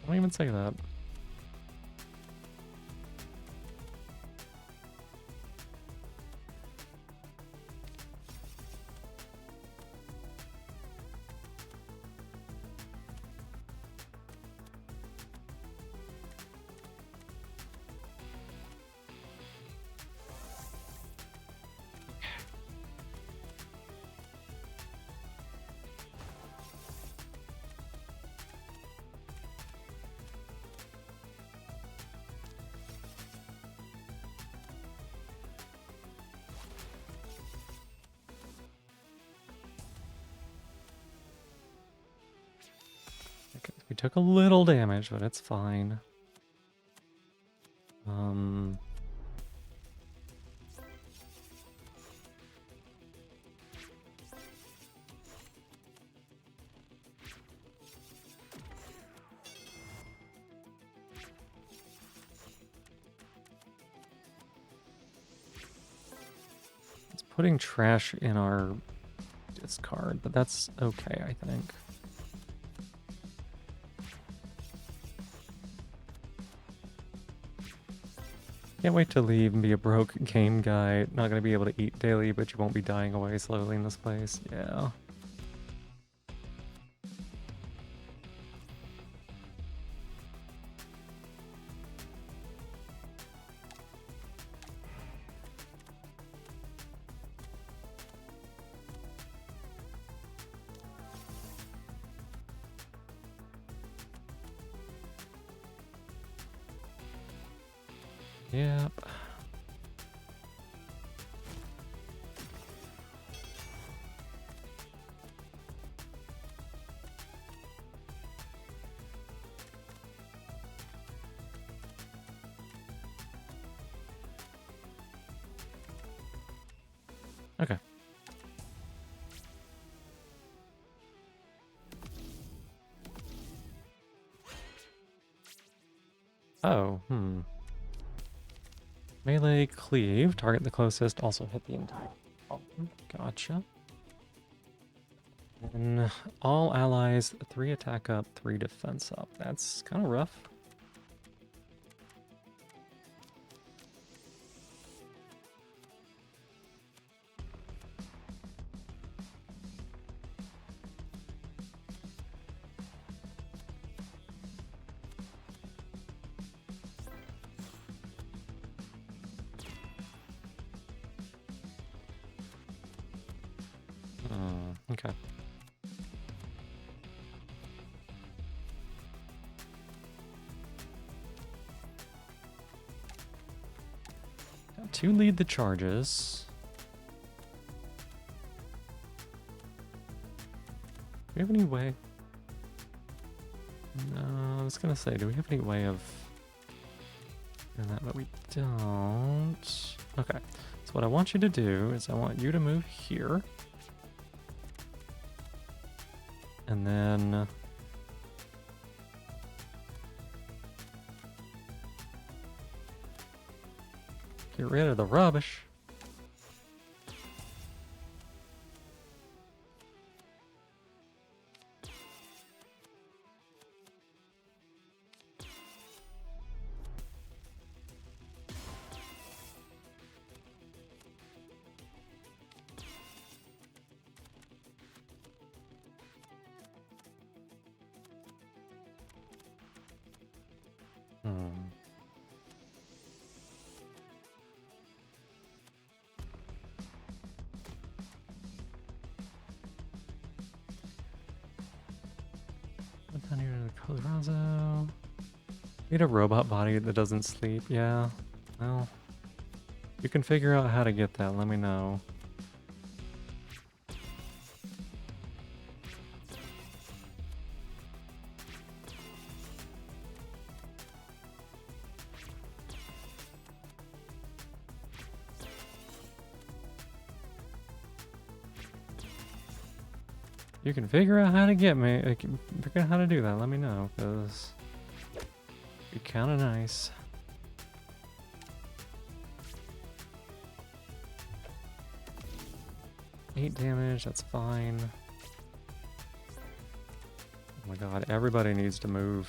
Speaker 1: Don't even say that. Okay, we took a little damage, but it's fine. putting trash in our discard, but that's okay, I think. Can't wait to leave and be a broke game guy. Not gonna be able to eat daily, but you won't be dying away slowly in this place. Yeah. Yep. Okay. Oh, Melee cleave. Target the closest. Also hit the entire column. Gotcha. And all allies, 3 attack up, 3 defense up. That's kind of rough. Okay. Got 2 lead the charges. Do we have any way? No, I was gonna say, do we have any way of doing that? But we don't. Okay. So what I want you to do is I want you to move here. And then get rid of the rubbish. Down here to Colorado. Need a robot body that doesn't sleep. Yeah. Well, you can figure out how to get that. Let me know. You can figure out how to get me. Figure out how to do that. Let me know, because it'd be kind of nice. Eight damage. That's fine. Oh my god! Everybody needs to move.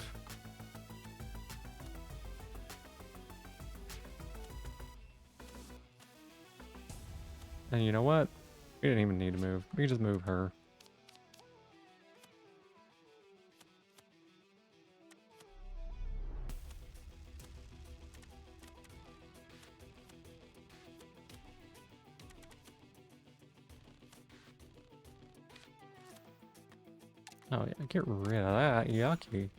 Speaker 1: And you know what? We didn't even need to move. We can just move her. Oh yeah, get rid of that. Yucky.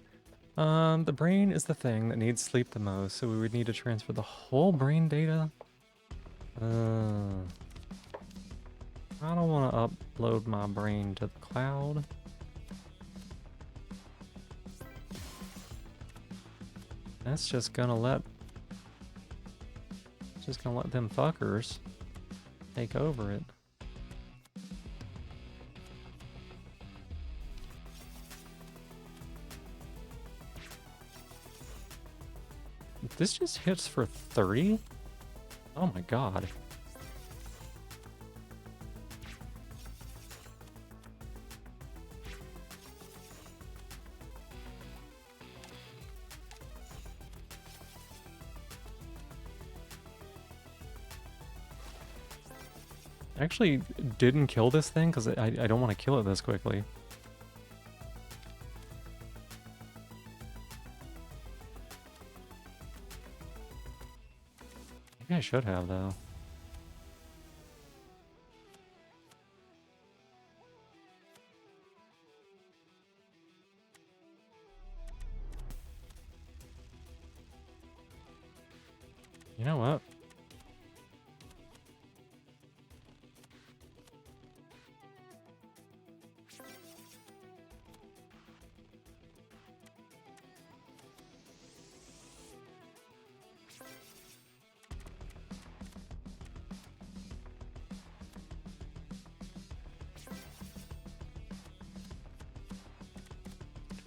Speaker 1: The brain is the thing that needs sleep the most, so we would need to transfer the whole brain data. I don't want to upload my brain to the cloud. That's just gonna let them fuckers take over it. This just hits for 30? Oh my god. I actually didn't kill this thing because I don't want to kill it this quickly. Maybe I should have, though. You know what?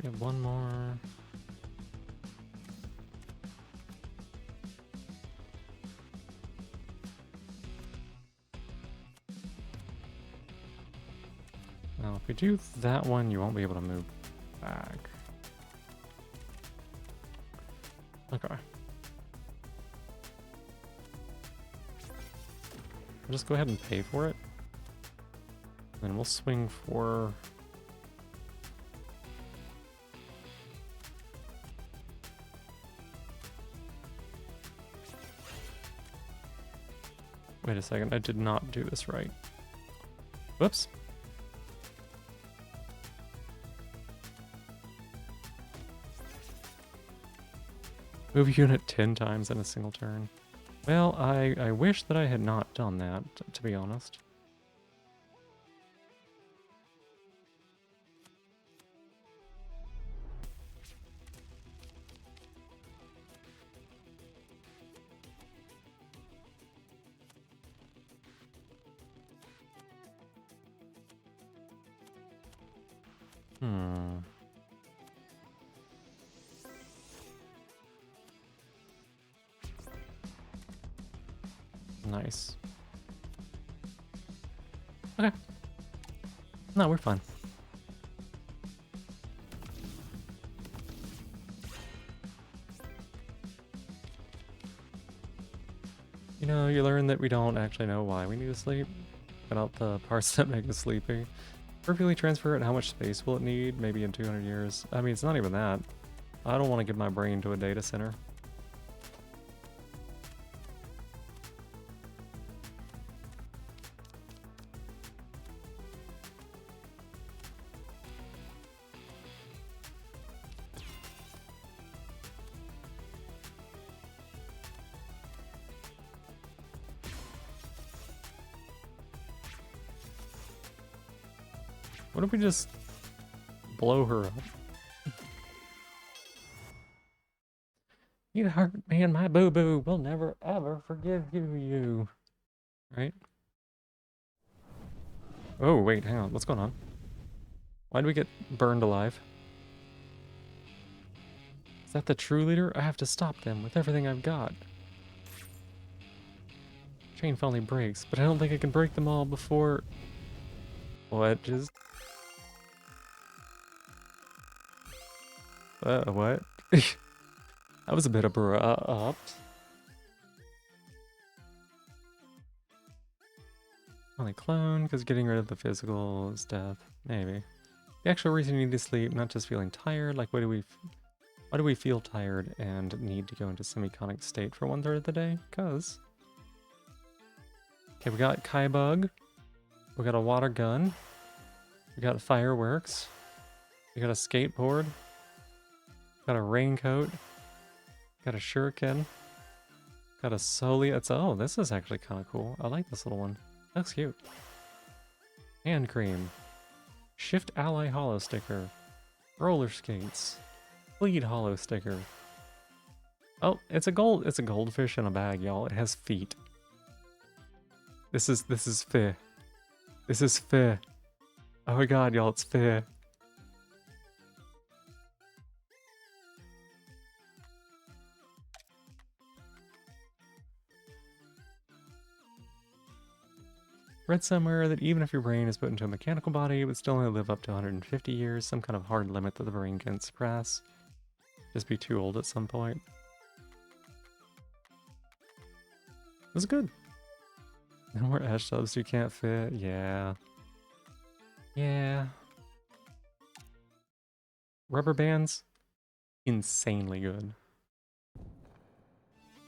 Speaker 1: We have one more. Now, if we do that one, you won't be able to move back. Okay. I'll just go ahead and pay for it. Then we'll swing for... Wait a second, I did not do this right. Whoops. Move unit 10 times in a single turn. Well, I wish that I had not done that, to be honest. Hmm. Nice. Okay. No, we're fine. You know, you learn that we don't actually know why we need to sleep. Cut out the parts that make us sleepy. Perfectly transfer it, how much space will it need? Maybe in 200 years. I mean, it's not even that. I don't want to give my brain to a data center. What if we just blow her up? You hurt me and my boo-boo. We'll never ever forgive you. Right? Oh, wait, hang on. What's going on? Why did we get burned alive? Is that the true leader? I have to stop them with everything I've got. Chain finally breaks, but I don't think I can break them all before... What? Just... what? That was a bit abrupt. Only clone, because getting rid of the physical is death. Maybe. The actual reason you need to sleep, not just feeling tired, like why do we feel tired and need to go into semi-conic state for 1/3 of the day? Cause... Okay, we got Kaibug. We got a water gun. We got fireworks. We got a skateboard. Got a raincoat. Got a shuriken. Got a soli. Oh, this is actually kind of cool. I like this little one. Looks cute. Hand cream. Shift ally hollow sticker. Roller skates. Bleed hollow sticker. Oh, it's a goldfish in a bag, y'all. It has feet. This is fair. This is fair. Oh my god, y'all, it's fair. Read somewhere that even if your brain is put into a mechanical body, it would still only live up to 150 years, some kind of hard limit that the brain can't suppress. Just be too old at some point. It was good. No more ash subs you can't fit. Yeah. Yeah. Rubber bands, insanely good.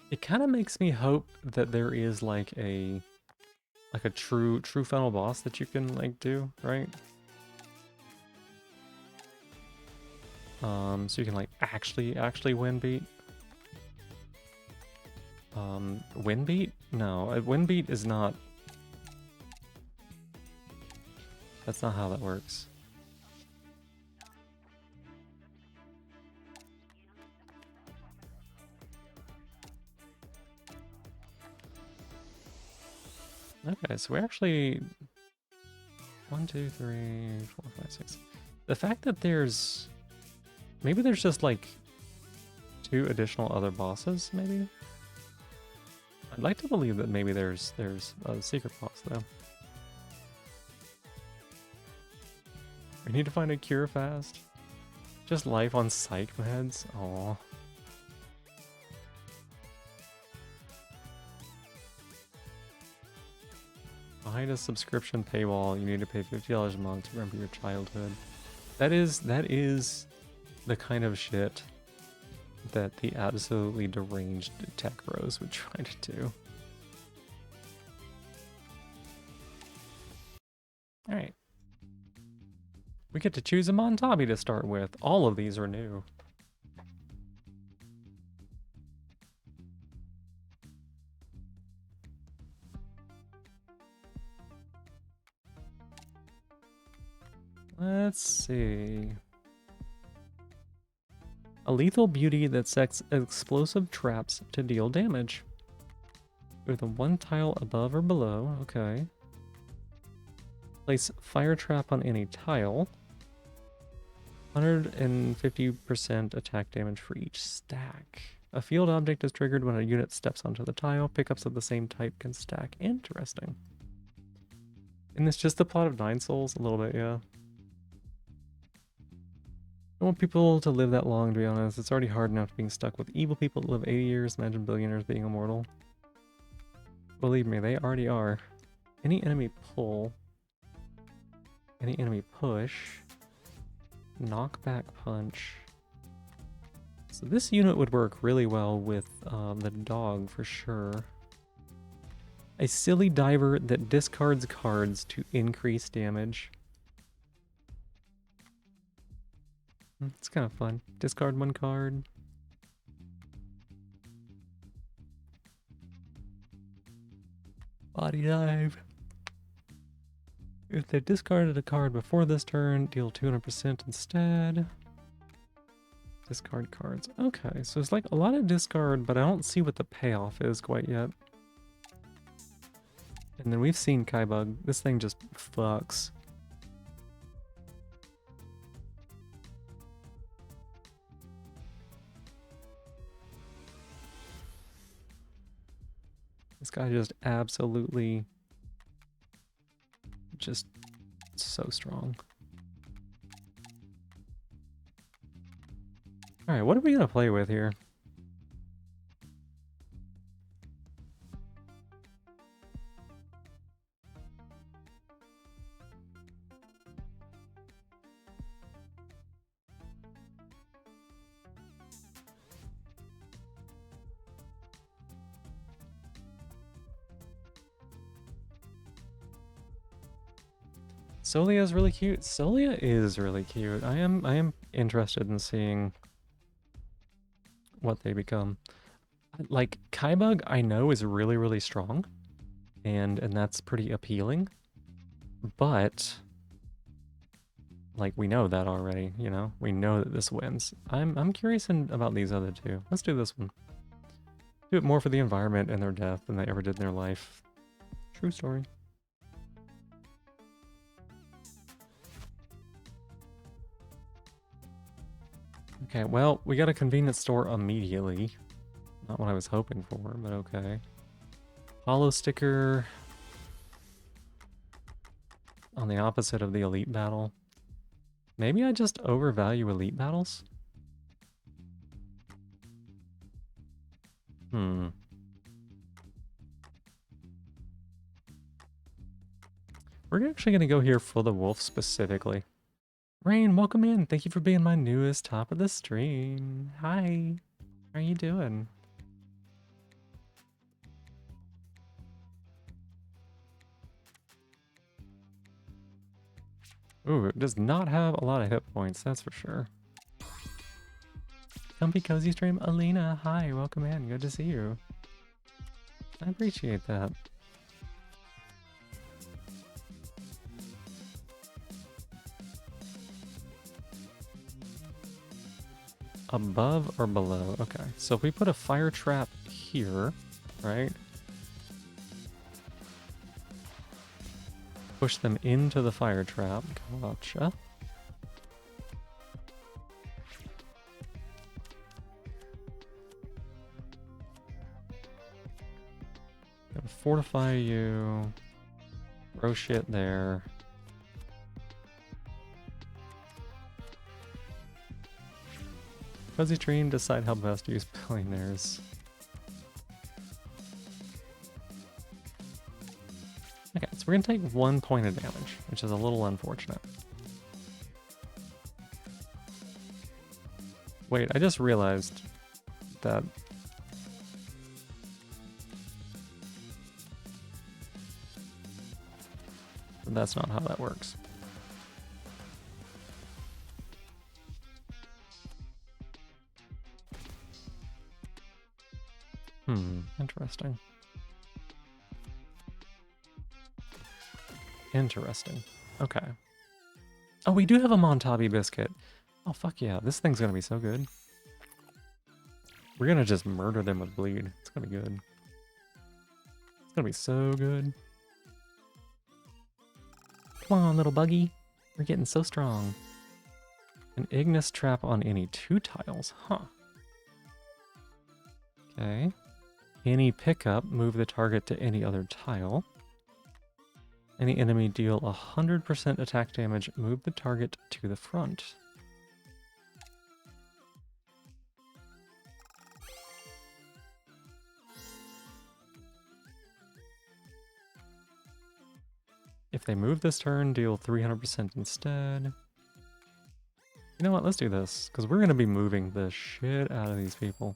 Speaker 1: It kind of makes me hope that there is like a true final boss that you can like do, right? So you can like actually win beat. Win beat? No, a win beat is not. That's not how that works. Okay, so we actually 1, 2, 3, 4, 5, 6. The fact that maybe there's just like 2 additional other bosses, maybe? I'd like to believe that maybe there's a secret boss though. We need to find a cure fast. Just life on psych meds? Aw. Behind a subscription paywall, you need to pay $50 a month to remember your childhood. That is the kind of shit that the absolutely deranged tech bros would try to do. Alright. We get to choose a Montabi to start with. All of these are new. Let's see. A lethal beauty that sets explosive traps to deal damage. With a 1 tile above or below. Okay. Place fire trap on any tile. 150% attack damage for each stack. A field object is triggered when a unit steps onto the tile. Pickups of the same type can stack. Interesting. And it's just the plot of 9 souls? A little bit, yeah. I don't want people to live that long, to be honest. It's already hard enough being stuck with evil people that live 80 years. Imagine billionaires being immortal. Believe me, they already are. Any enemy pull. Any enemy push. Knockback punch. So this unit would work really well with the dog for sure. A silly diver that discards cards to increase damage. It's kind of fun. Discard 1 card. Body dive. If they discarded a card before this turn, deal 200% instead. Discard cards. Okay, so it's like a lot of discard, but I don't see what the payoff is quite yet. And then we've seen Kaibug. This thing just fucks. This guy just absolutely just so strong. Alright, what are we gonna play with here? Solia is really cute. Solia is really cute. I am interested in seeing what they become. Like Kaibug, I know is really strong, and that's pretty appealing. But like we know that already, you know. We know that this wins. I'm curious about these other two. Let's do this one. Do it more for the environment and their death than they ever did in their life. True story. Okay, well, we got a convenience store immediately. Not what I was hoping for, but okay. Hollow sticker. On the opposite of the elite battle. Maybe I just overvalue elite battles? We're actually gonna go here for the wolf specifically. Rain, welcome in. Thank you for being my newest top of the stream. Hi. How are you doing? Ooh, it does not have a lot of hit points, that's for sure. Comfy Cozy Stream, Alina. Hi, welcome in. Good to see you. I appreciate that. Above or below? Okay, so if we put a fire trap here, right? Push them into the fire trap. Gotcha. Gotta fortify you. Throw shit there. Cozy Dream, decide how best to use billionaires. Okay, so we're gonna take 1 point of damage, which is a little unfortunate. Wait, I just realized that that's not how that works. Interesting. Interesting. Okay. Oh, we do have a Montabi biscuit. Oh, fuck yeah. This thing's gonna be so good. We're gonna just murder them with bleed. It's gonna be good. It's gonna be so good. Come on, little buggy. We're getting so strong. An Ignis trap on any 2 tiles. Huh. Okay. Any pickup, move the target to any other tile. Any enemy deal 100% attack damage, move the target to the front. If they move this turn, deal 300% instead. You know what? Let's do this, because we're going to be moving the shit out of these people.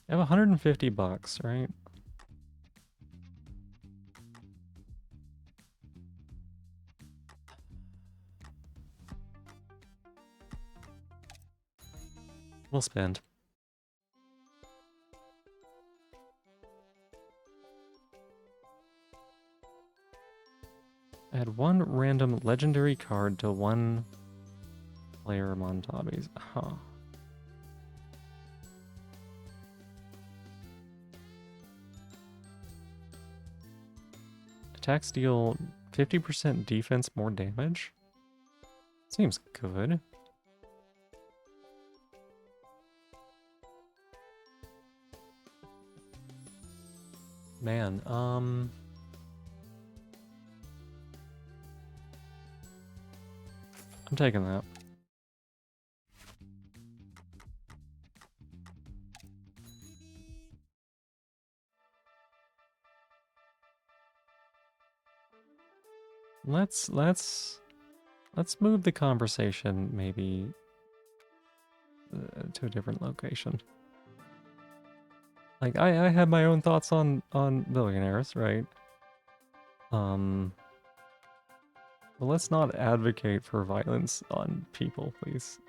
Speaker 1: I have 150 bucks, right? We'll spend. Add 1 random legendary card to 1 player Montabis. Huh. Attacks deal 50% defense, more damage. Seems good. Man, I'm taking that. Let's move the conversation maybe to a different location. Like I have my own thoughts on billionaires, right? But let's not advocate for violence on people, please.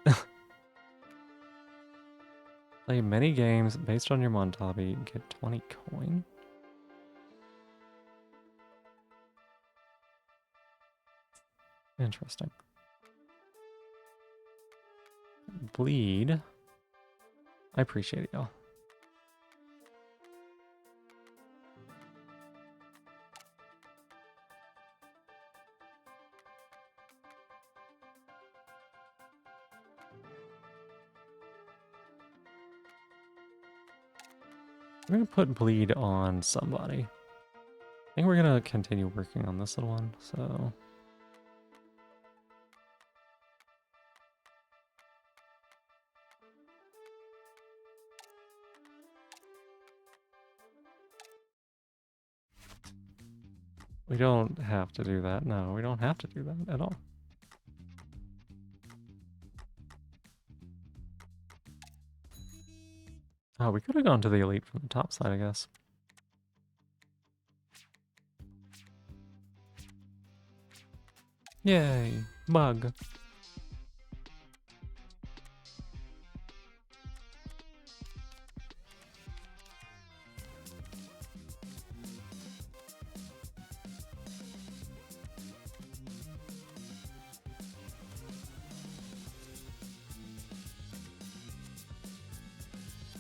Speaker 1: Play many games based on your Montabi, get 20 coin. Interesting. Bleed. I appreciate it, y'all. We're gonna put bleed on somebody. I think we're gonna continue working on this little one, so... We don't have to do that. No, we don't have to do that at all. Oh, we could have gone to the elite from the top side, I guess. Yay, bug.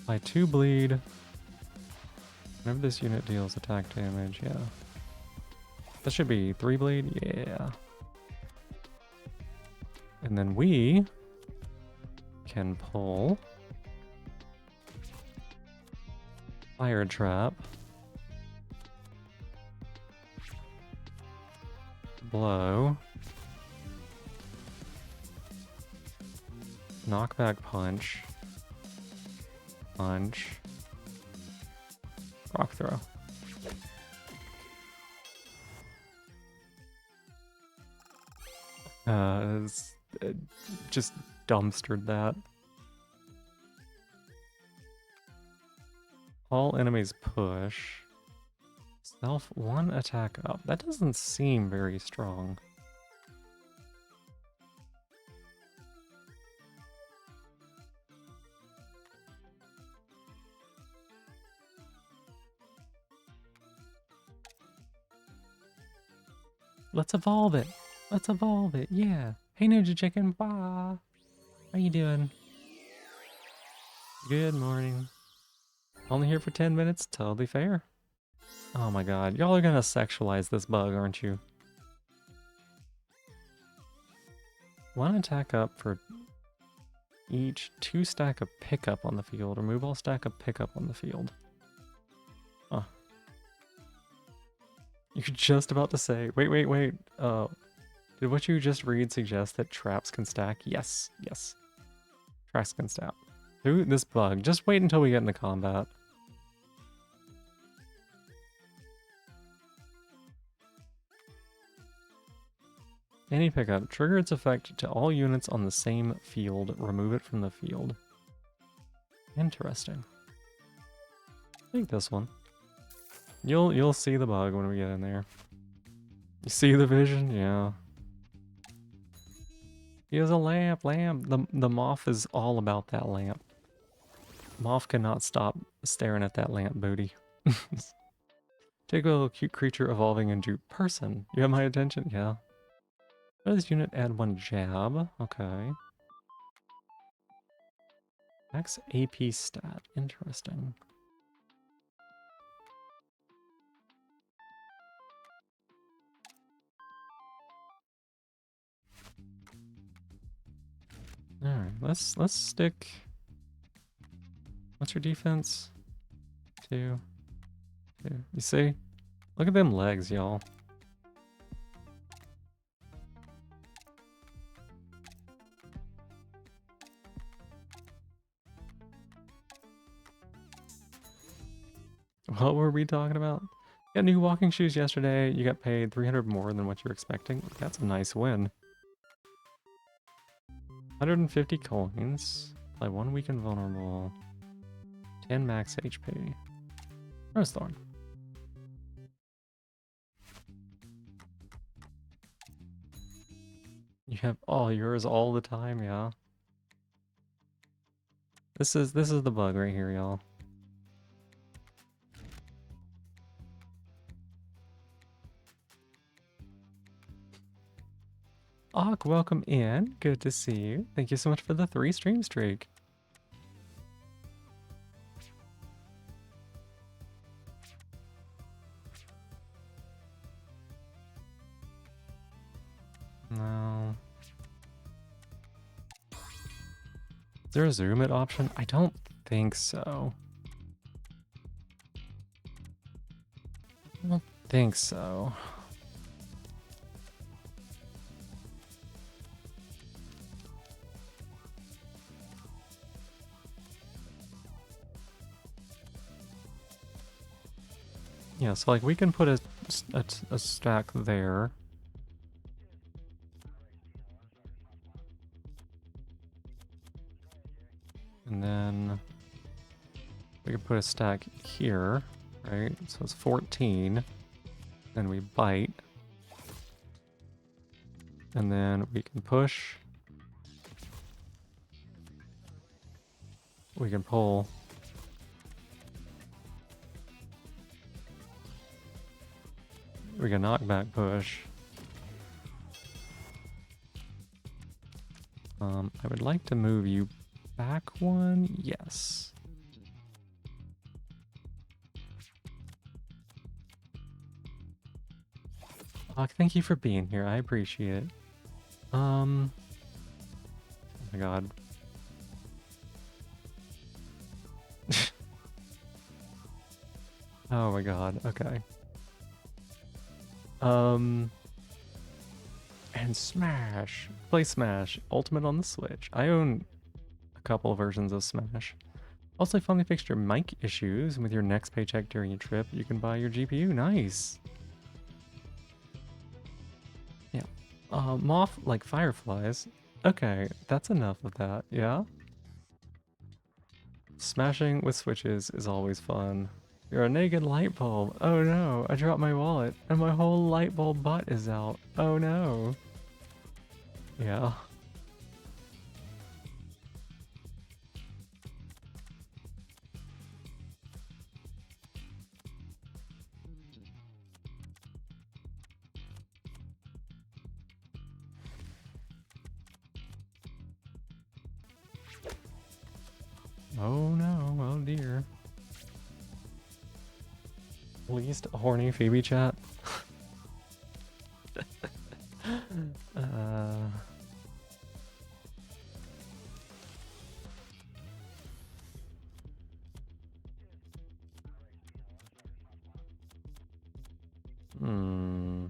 Speaker 1: By 2 bleed. Whenever this unit deals attack damage, yeah. That should be 3 bleed, yeah. And then we can pull Fire Trap, Blow, Knockback Punch, Punch, Rock Throw. Just dumpstered that. All enemies push. Self 1 attack up. That doesn't seem very strong. Let's evolve it. Let's evolve it. Yeah. Hey, Ninja Chicken. Bye. How you doing? Good morning. Only here for 10 minutes. Totally fair. Oh my god. Y'all are gonna sexualize this bug, aren't you? 1 attack up for each 2 stack of pickup on the field. Remove all stack of pickup on the field. Huh. You're just about to say, wait. Did what you just read suggest that traps can stack? Yes. Traps can stack. Through this bug. Just wait until we get into combat. Any pickup. Trigger its effect to all units on the same field. Remove it from the field. Interesting. Take this one. You'll see the bug when we get in there. You see the vision? Yeah. He has a lamp. The moth is all about that lamp. Moth cannot stop staring at that lamp booty. Take a little cute creature evolving into person. You have my attention? Yeah. What does this unit add 1 jab? Okay. Max AP stat. Interesting. Alright, let's stick. What's your defense? 2. You see? Look at them legs, y'all. What were we talking about? Got new walking shoes yesterday. You got paid 300 more than what you're expecting. That's a nice win. 150 coins. Play 1 week invulnerable. 10 max HP. Rose Thorn. You have all yours all the time, yeah. This is the bug right here, y'all. Ak, welcome in. Good to see you. Thank you so much for the 3 stream streak. No. Is there a zoom it option? I don't think so. I don't think so. Yeah, so like we can put a stack there. And then we can put a stack here, right? So it's 14. Then we bite. And then we can push. We can pull. We can knock back push. I would like to move you back one. Yes. Thank you for being here. I appreciate it. Oh my god. Oh my god. Okay. And Smash. Play Smash. Ultimate on the Switch. I own a couple versions of Smash. Also, I finally fixed your mic issues. With your next paycheck during your trip, you can buy your GPU. Nice. Yeah. Moth like fireflies. Okay, that's enough of that. Yeah? Smashing with switches is always fun. You're a naked light bulb. Oh no, I dropped my wallet and my whole light bulb butt is out. Oh no. Yeah. Oh no, oh dear. Least horny Phoebe chat. uh... Hmm.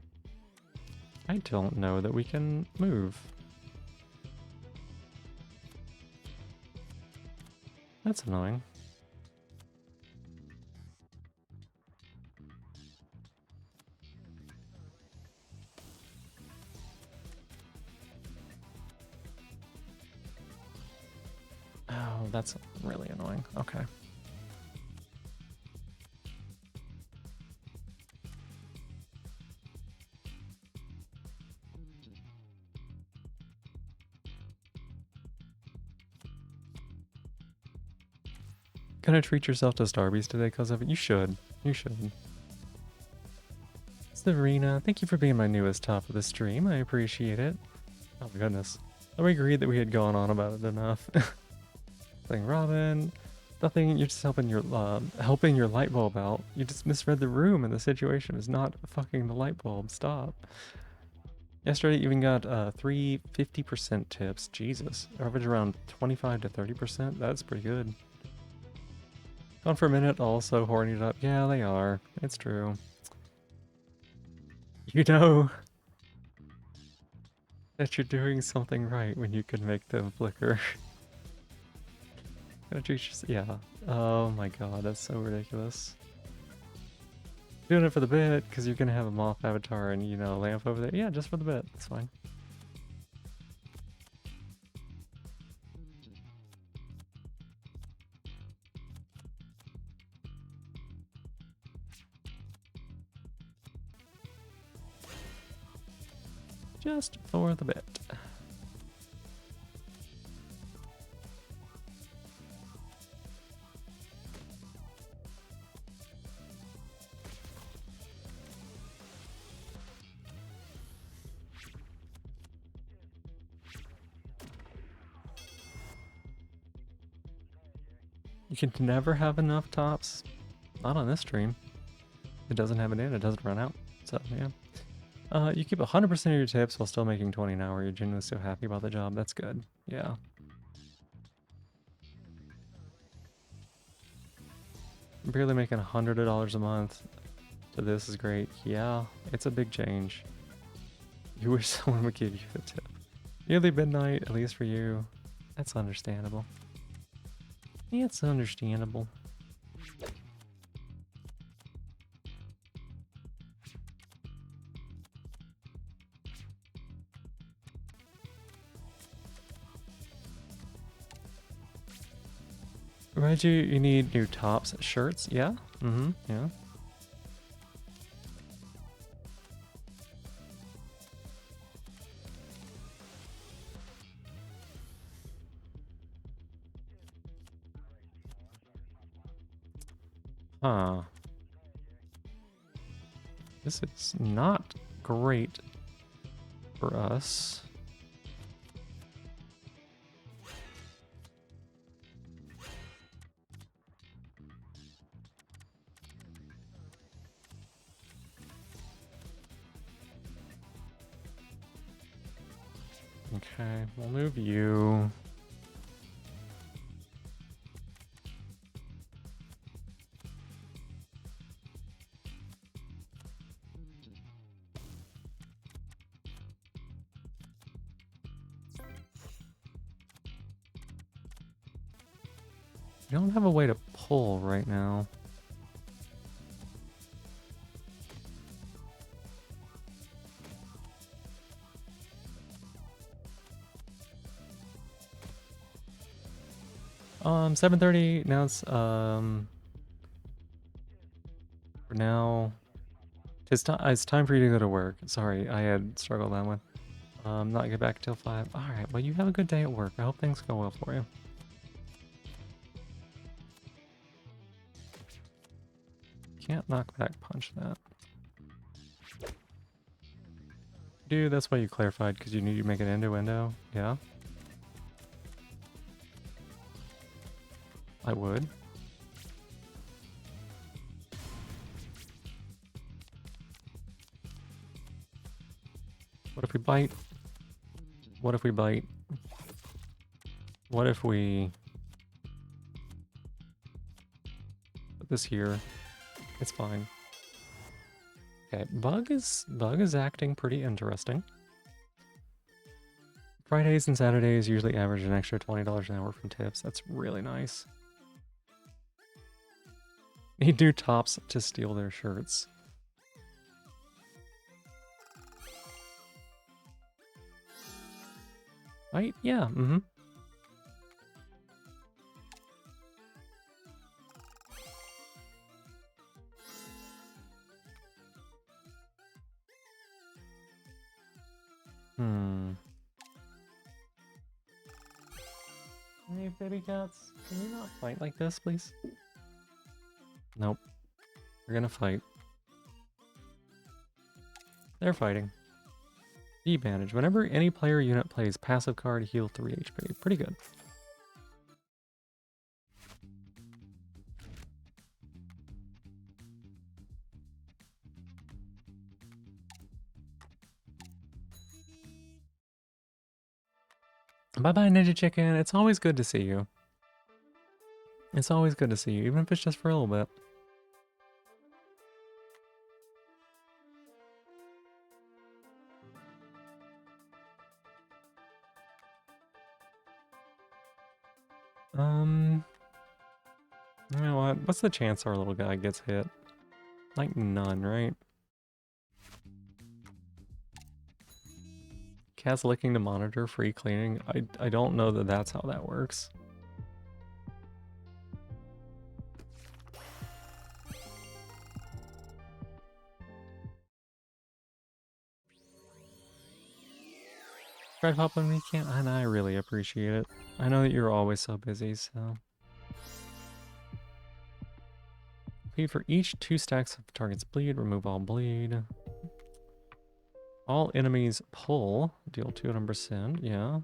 Speaker 1: I don't know that we can move. That's annoying. Oh, that's really annoying. Okay. Gonna treat yourself to Starbies today because of it? You should. You should. Serena, thank you for being my newest top of the stream. I appreciate it. Oh my goodness. We agreed that we had gone on about it enough. Playing Robin. Nothing, you're just helping your light bulb out. You just misread the room and the situation is not fucking the light bulb. Stop. Yesterday even got 3 50% tips. Jesus. Average around 25 to 30%. That's pretty good. Gone for a minute, also hornied up. Yeah, they are. It's true. You know that you're doing something right when you can make them flicker. Yeah. Oh my god, that's so ridiculous. Doing it for the bit, because you're gonna have a moth avatar and, you know, lamp over there. Yeah, just for the bit. That's fine. Just for the bit. You can never have enough tops. Not on this stream. It doesn't have it in, it doesn't run out. So, yeah. You keep 100% of your tips while still making 20 an hour. You're genuinely so happy about the job. That's good. Yeah. I'm barely making $100 a month. So this is great. Yeah, it's a big change. You wish someone would give you a tip. Nearly midnight, at least for you. That's understandable. Yeah, it's understandable. Reggie, you need new tops, shirts, yeah? Mm-hmm, yeah. Huh. This is not great for us. Okay, we'll move you. We don't have a way to pull right now. Um, 7:30, now it's, for now, it's time for you to go to work. Sorry, I had struggled that one. Not get back till 5. Alright, well, you have a good day at work. I hope things go well for you. Can't knock back punch that. Dude, that's why you clarified, because you knew you'd make it innuendo. Yeah? I would. What if we bite? What if we bite? What if we put this here? It's fine. Okay, Bug is acting pretty interesting. Fridays and Saturdays usually average an extra $20 an hour from tips. That's really nice. Need new tops to steal their shirts. Right? Yeah, mm-hmm. Hey, baby cats, can you not fight like this, please? Nope. We're gonna fight. They're fighting. D-Bandage. Whenever any player unit plays passive card, heal 3 HP. Pretty good. Bye-bye, Ninja Chicken. It's always good to see you. It's always good to see you, even if it's just for a little bit. You know what? What's the chance our little guy gets hit? Like none, right? Cat's licking to monitor free cleaning. I don't know that that's how that works. Fred hop when we can, and I really appreciate it. I know that you're always so busy, so. Bleed for each 2 stacks of target's bleed, remove all bleed. All enemies pull, deal 200%, yeah.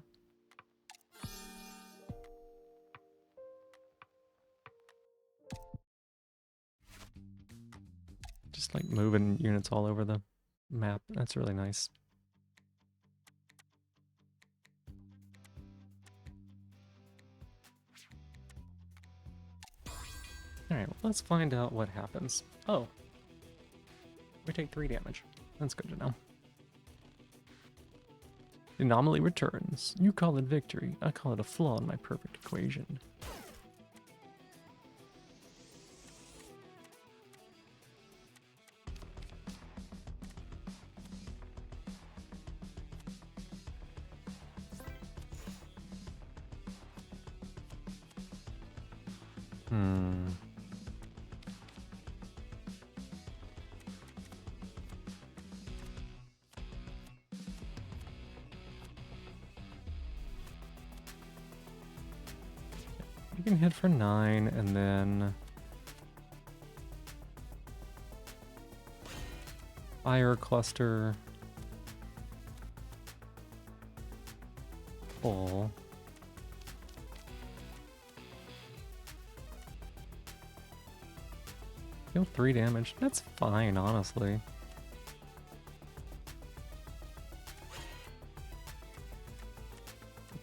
Speaker 1: Just like moving units all over the map, that's really nice. Alright, well, let's find out what happens. Oh. We take 3 damage. That's good to know. The anomaly returns. You call it victory. I call it a flaw in my perfect equation. Hmm. You can hit for 9 and then fire cluster. Pull. Deal 3 damage. That's fine, honestly.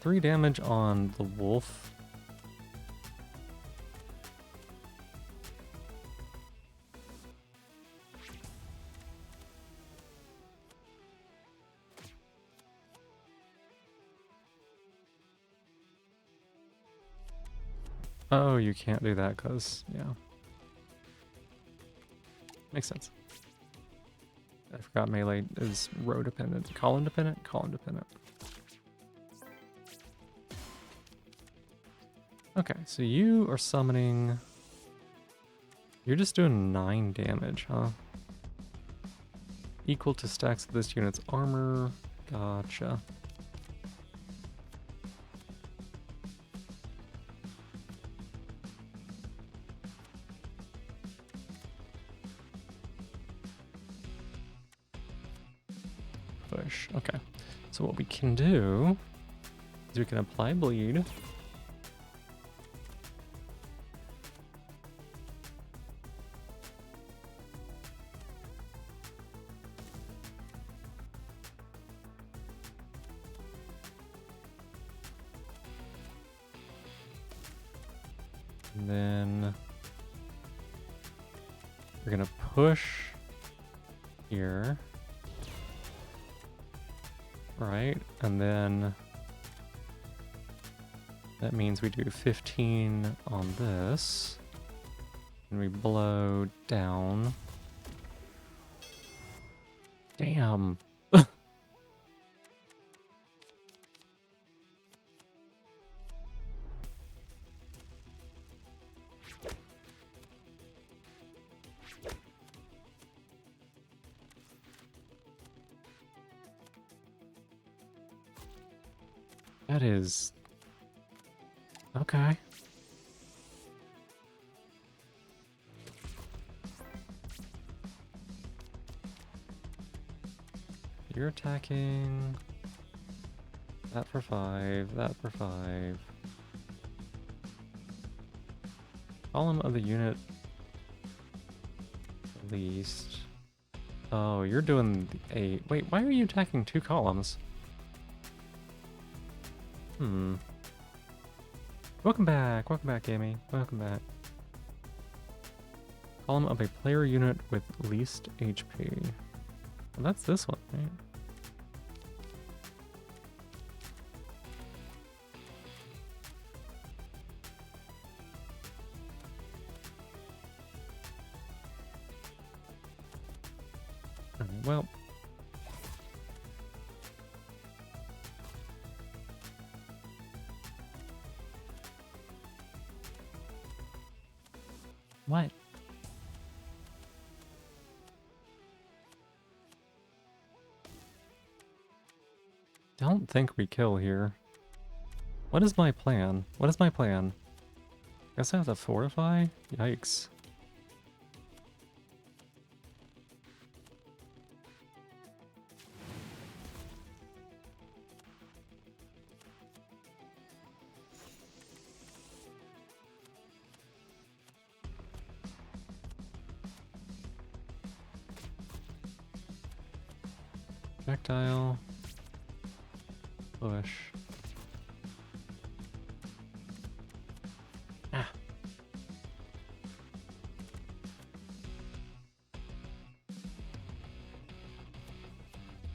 Speaker 1: Three damage on the wolf. Oh, you can't do that because, yeah. Makes sense. I forgot melee is row dependent. Column dependent? Column dependent. Okay, so you are summoning... You're just doing 9 damage, huh? Equal to stacks of this unit's armor. Gotcha. Push. Okay. So what we can do is we can apply bleed. And then we're gonna push here. Right, and then that means we do 15 on this, and we blow down. Damn. That is... okay. You're attacking... that for 5, that for 5. Column of the unit... at least... Oh, you're doing the 8. Wait, why are you attacking 2 columns? Welcome back, Amy. Welcome back. Column of a player unit with least HP. Well, that's this one, right? Alright, well. What? Don't think we kill here. What is my plan? What is my plan? Guess I have to fortify? Yikes. Projectile. Push. Ah.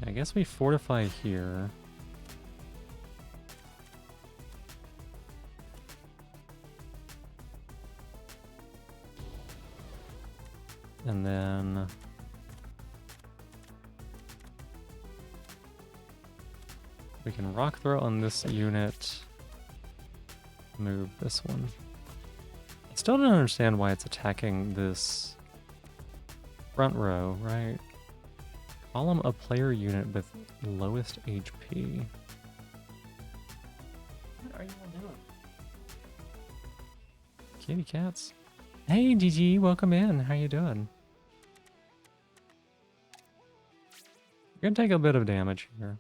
Speaker 1: I guess we fortify here. And then... we can rock throw on this unit. Move this one. Still don't understand why it's attacking this front row, right? Column a player unit with lowest HP. What are you all doing? Kitty cats. Hey GG, welcome in. How you doing? You're gonna take a bit of damage here.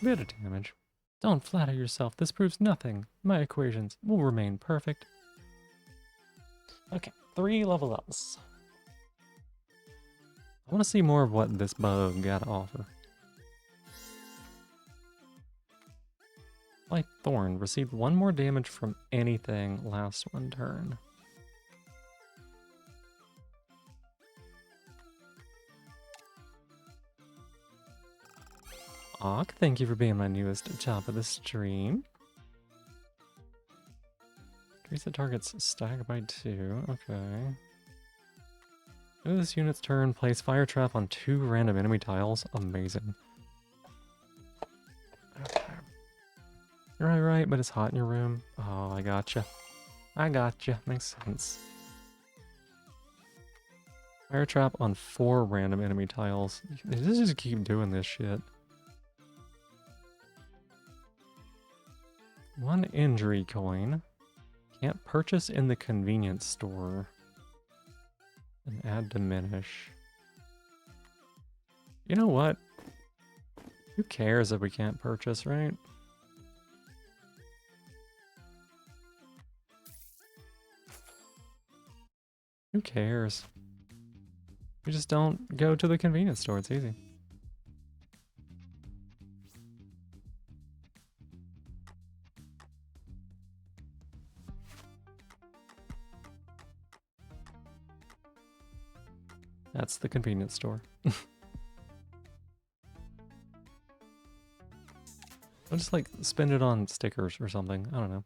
Speaker 1: Bit of damage. Don't flatter yourself. This proves nothing. My equations will remain perfect. Okay, 3 level ups. I want to see more of what this bug got to offer. Light Thorn received 1 more damage from anything last one turn. Auk, thank you for being my newest top of the stream. Increase the target's stack by 2. Okay. This unit's turn, place fire trap on 2 random enemy tiles. Amazing. Okay. You're right, but it's hot in your room. Oh, I gotcha. I gotcha. Makes sense. Fire trap on 4 random enemy tiles. Let's just keep doing this shit. 1 injury coin. Can't purchase in the convenience store. And add diminish. You know what? Who cares if we can't purchase, right? Who cares? We just don't go to the convenience store, it's easy. That's the convenience store. I'll just like spend it on stickers or something. I don't know.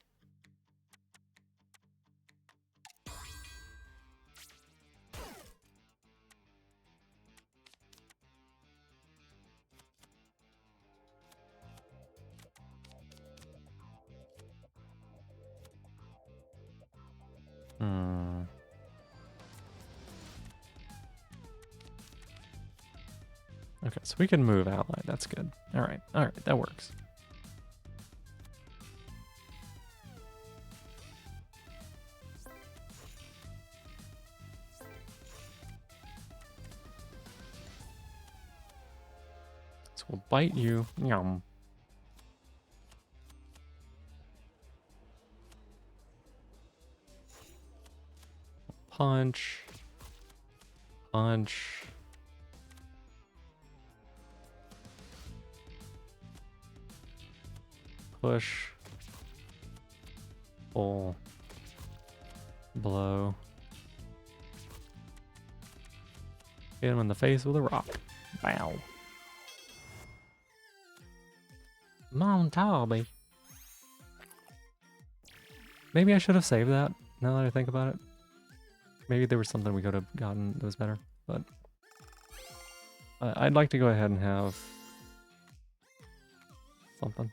Speaker 1: Okay, so we can move ally. That's good. All right, that works. So we'll bite you. Yum. Punch. Punch. Push. Pull. Blow. Hit him in the face with a rock. Bow. Montabi. Maybe I should have saved that, now that I think about it. Maybe there was something we could have gotten that was better, but... I'd like to go ahead and have... something.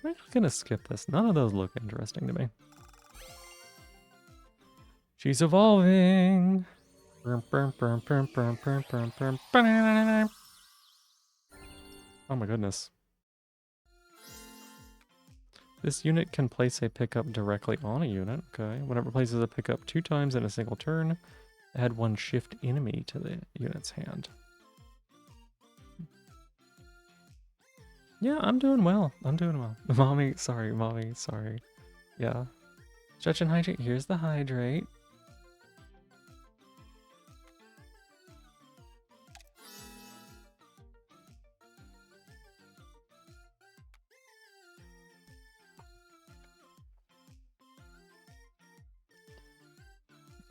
Speaker 1: I'm gonna skip this. None of those look interesting to me. She's evolving! Oh my goodness. This unit can place a pickup directly on a unit. Okay. When it replaces a pickup 2 times in a single turn, add 1 shift enemy to the unit's hand. Yeah, I'm doing well. I'm doing well. Mommy, sorry. Yeah. Stretch and hydrate. Here's the hydrate.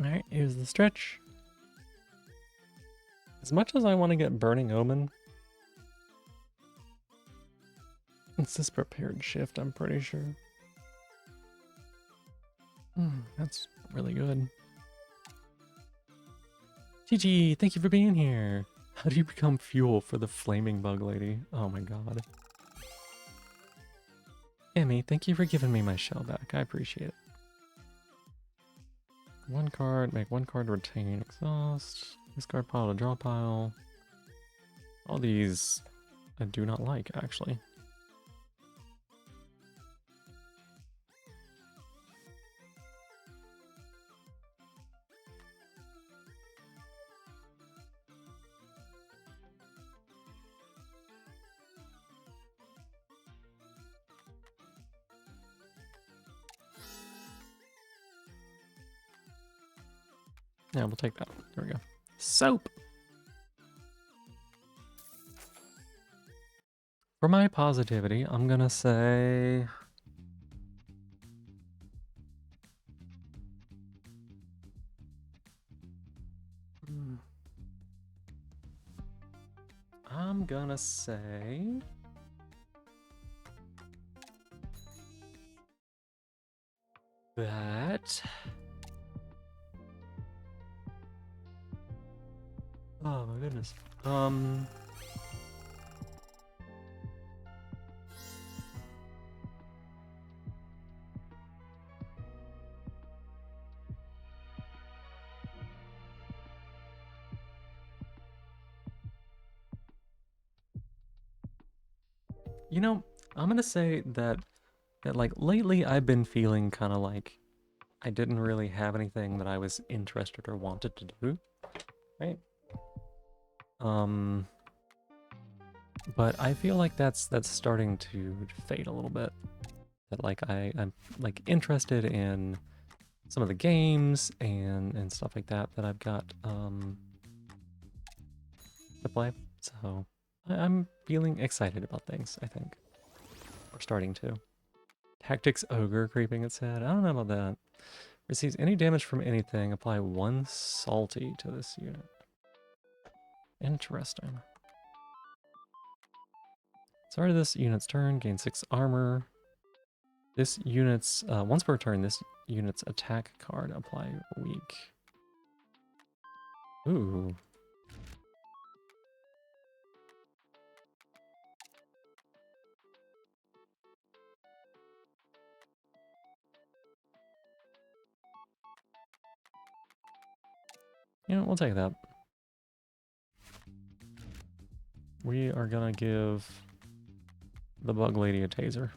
Speaker 1: Alright, here's the stretch. As much as I want to get Burning Omen, It's this prepared shift, I'm pretty sure. That's really good. GG, thank you for being here. How do you become fuel for the flaming bug lady? Oh my god. Emmy, thank you for giving me my shell back. I appreciate it. One card, make one card retain exhaust. Discard pile to draw pile. All these I do not like, actually. Yeah, we'll take that. There we go. Soap! For my positivity, I'm gonna say... I'm gonna say... that... Oh my goodness. You know, I'm gonna say that like lately I've been feeling kind of like I didn't really have anything that I was interested or wanted to do, right? But I feel like that's starting to fade a little bit. That like I'm like interested in some of the games and stuff like that that I've got to play. So I'm feeling excited about things, I think. We're starting to. Tactics Ogre creeping its head. I don't know about that. Receives any damage from anything. Apply 1 salty to this unit. Interesting. Start of this unit's turn. Gain 6 armor. This unit's... once per turn, this unit's attack card. Apply weak. Ooh. Yeah, we'll take that. We are gonna give the bug lady a taser.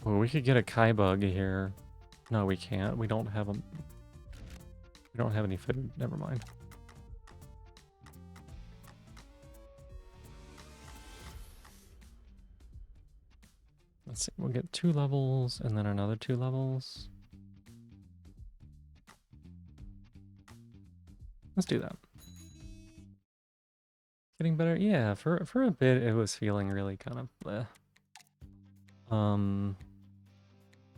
Speaker 1: Well, we could get a Kai bug here. No, we can't. We don't have a... We don't have any food. Never mind. Let's see. We'll get 2 levels and then another 2 levels. Let's do that. Getting better? Yeah, for a bit it was feeling really kind of bleh.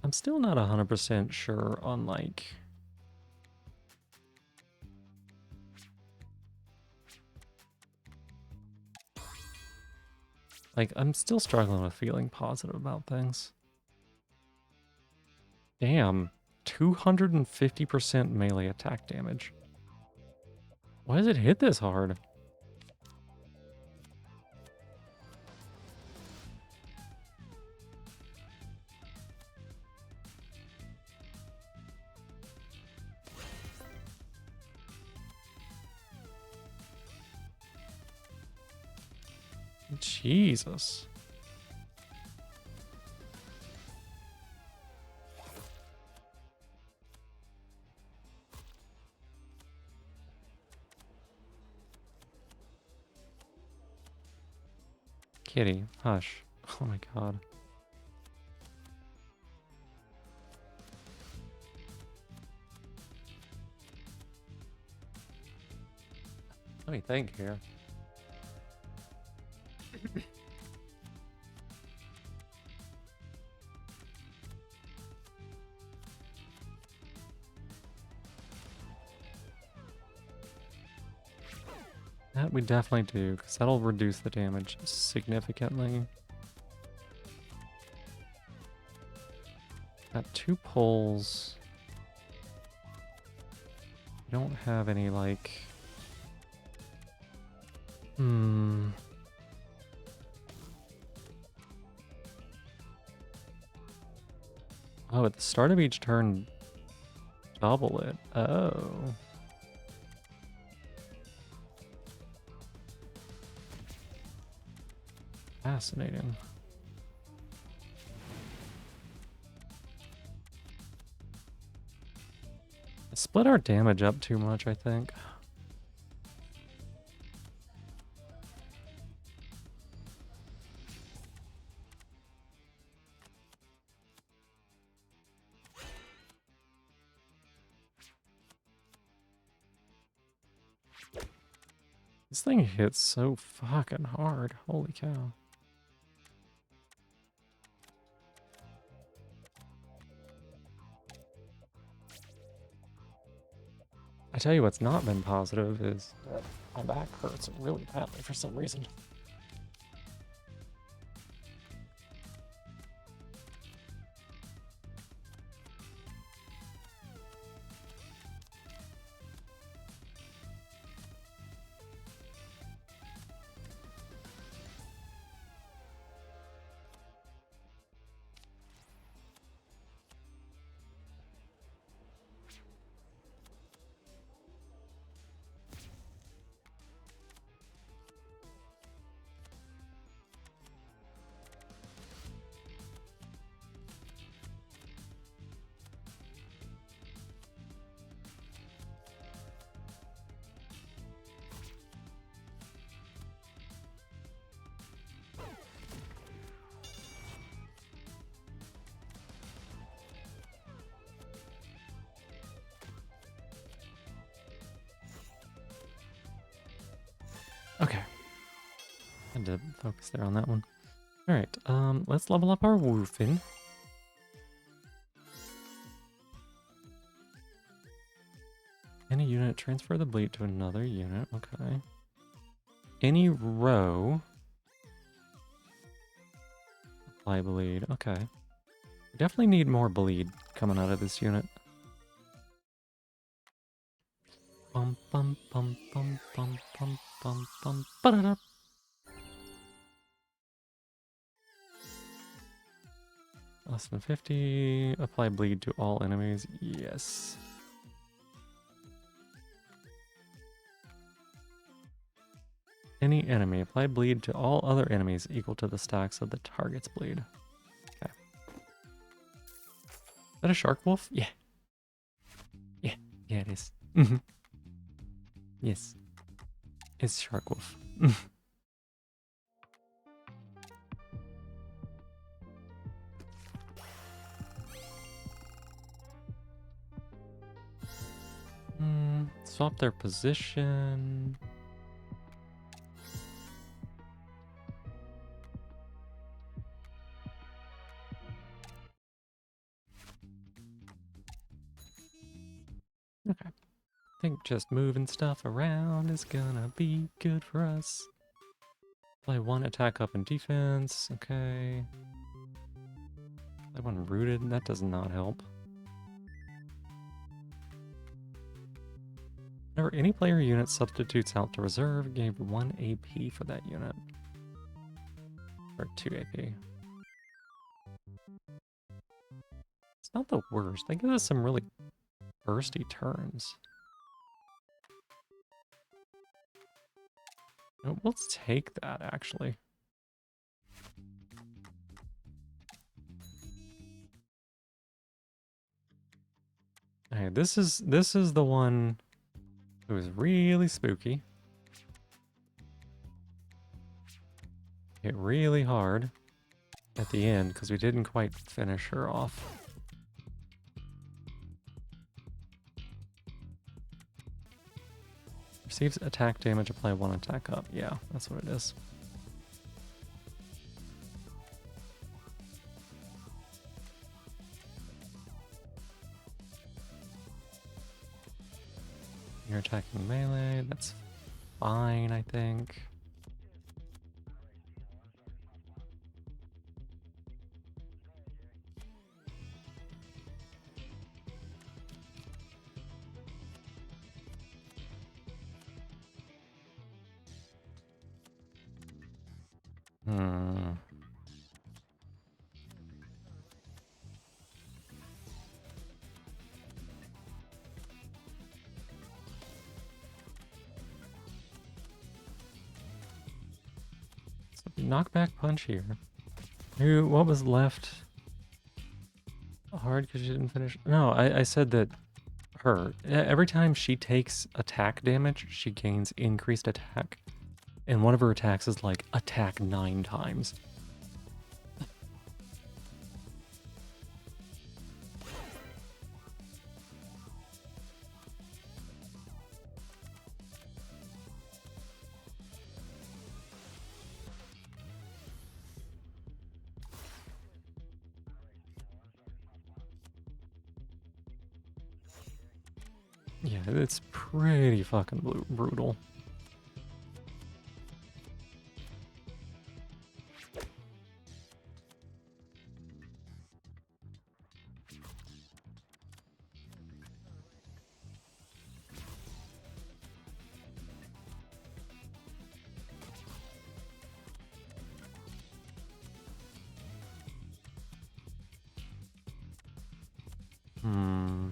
Speaker 1: I'm still not 100% sure on like... Like, I'm still struggling with feeling positive about things. Damn, 250% melee attack damage. Why does it hit this hard? Jesus. Kitty, hush. Oh my god. Let me think here. That we definitely do, because that'll reduce the damage significantly. Got 2 pulls. Don't have any, like... Oh, at the start of each turn, double it. Oh. Fascinating. I split our damage up too much, I think. This thing hits so fucking hard. Holy cow. I tell you what's not been positive is that my back hurts really badly for some reason. Okay. Had to focus there on that one. Alright, let's level up our Woofin. Any unit, transfer the bleed to another unit. Okay. Any row. Apply bleed. Okay. We definitely need more bleed coming out of this unit. Bum bum bum bum bum bum bum bum ba-da-da. Less than 50. Apply bleed to all enemies. Yes. Any enemy. Apply bleed to all other enemies equal to the stacks of the target's bleed. Okay. Is that a shark wolf? Yeah. Yeah. Yeah, it is. Yes. It's shark wolf. Swap their position. Okay. I think just moving stuff around is gonna be good for us. Play 1 attack up in defense. Okay. Play 1 rooted. That does not help. Whenever any player unit substitutes out to reserve, gave 1 AP for that unit. Or 2 AP. It's not the worst. They give us some really bursty turns. Oh, let's take that, actually. Okay, this is the one who is really spooky. Hit really hard at the end because we didn't quite finish her off. Receives attack damage, apply 1 attack up. Yeah, that's what it is. You're attacking melee, that's fine, I think. Hmm. So knockback punch here. Who? What was left? Hard because she didn't finish. No, I said that her. Every time she takes attack damage, she gains increased attack. And one of her attacks is like attack 9 times. Yeah, it's pretty fucking brutal. Hmm.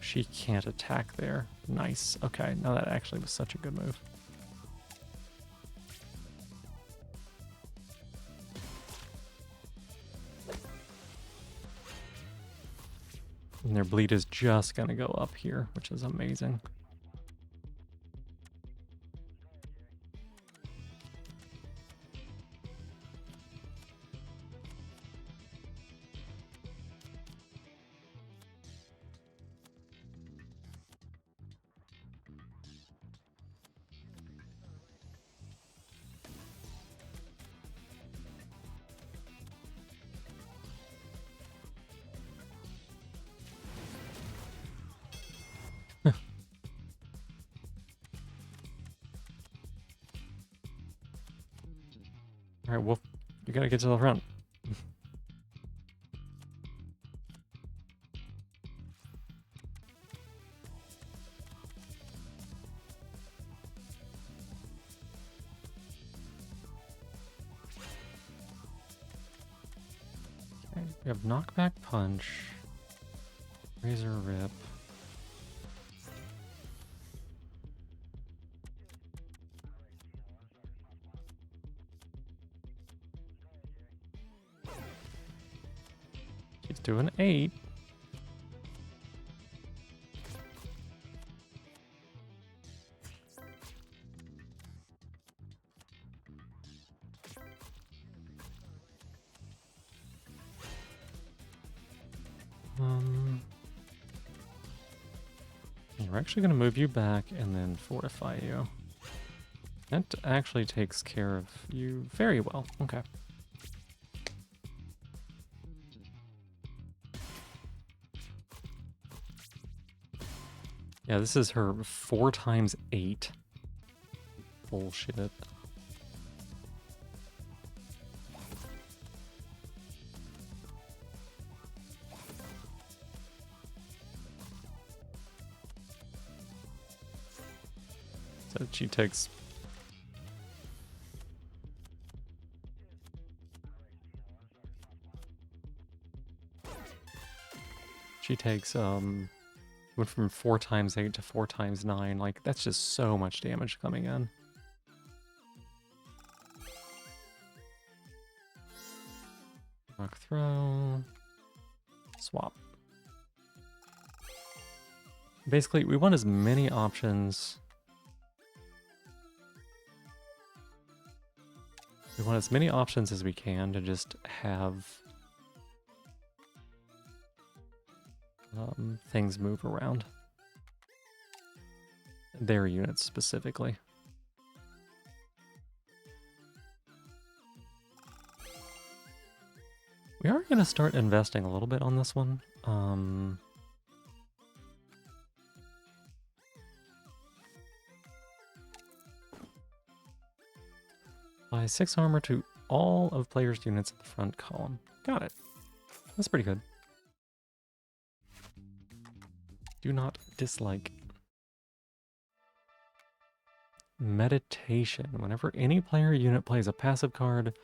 Speaker 1: She can't attack there. Nice. Okay, now that actually was such a good move. And their bleed is just gonna go up here, which is amazing. All right, Wolf, you gotta get to the front. Okay, we have knockback punch, razor rip. She's doing 8. We're actually going to move you back and then fortify you. That actually takes care of you very well. Okay. Yeah, this is her 4 times 8. Bullshit. So she takes... went from 4 times 8 to 4 times 9. Like, that's just so much damage coming in. Rock throw. Swap. Basically, we want as many options. We want as many options as we can to just have things move around. Their units specifically. We are going to start investing a little bit on this one. Apply 6 armor to all of players' units in the front column. Got it. That's pretty good. Do not dislike. Meditation. Whenever any player unit plays a passive card,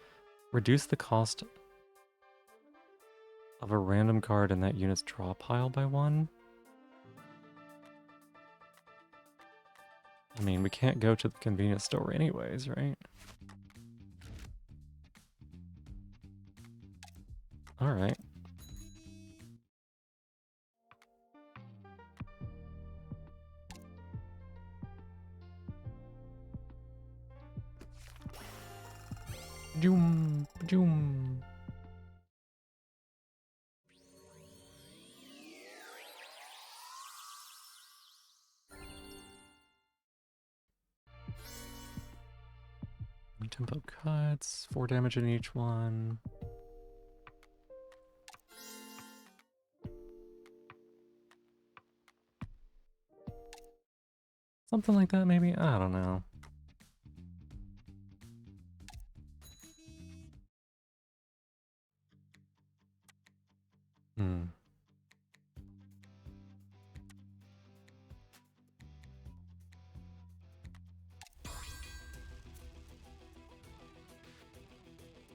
Speaker 1: reduce the cost of a random card in that unit's draw pile by 1. I mean, we can't go to the convenience store anyways, right? Alright. Joom, joom. Tempo cuts, 4 damage in each one. Something like that, maybe? I don't know. Hmm.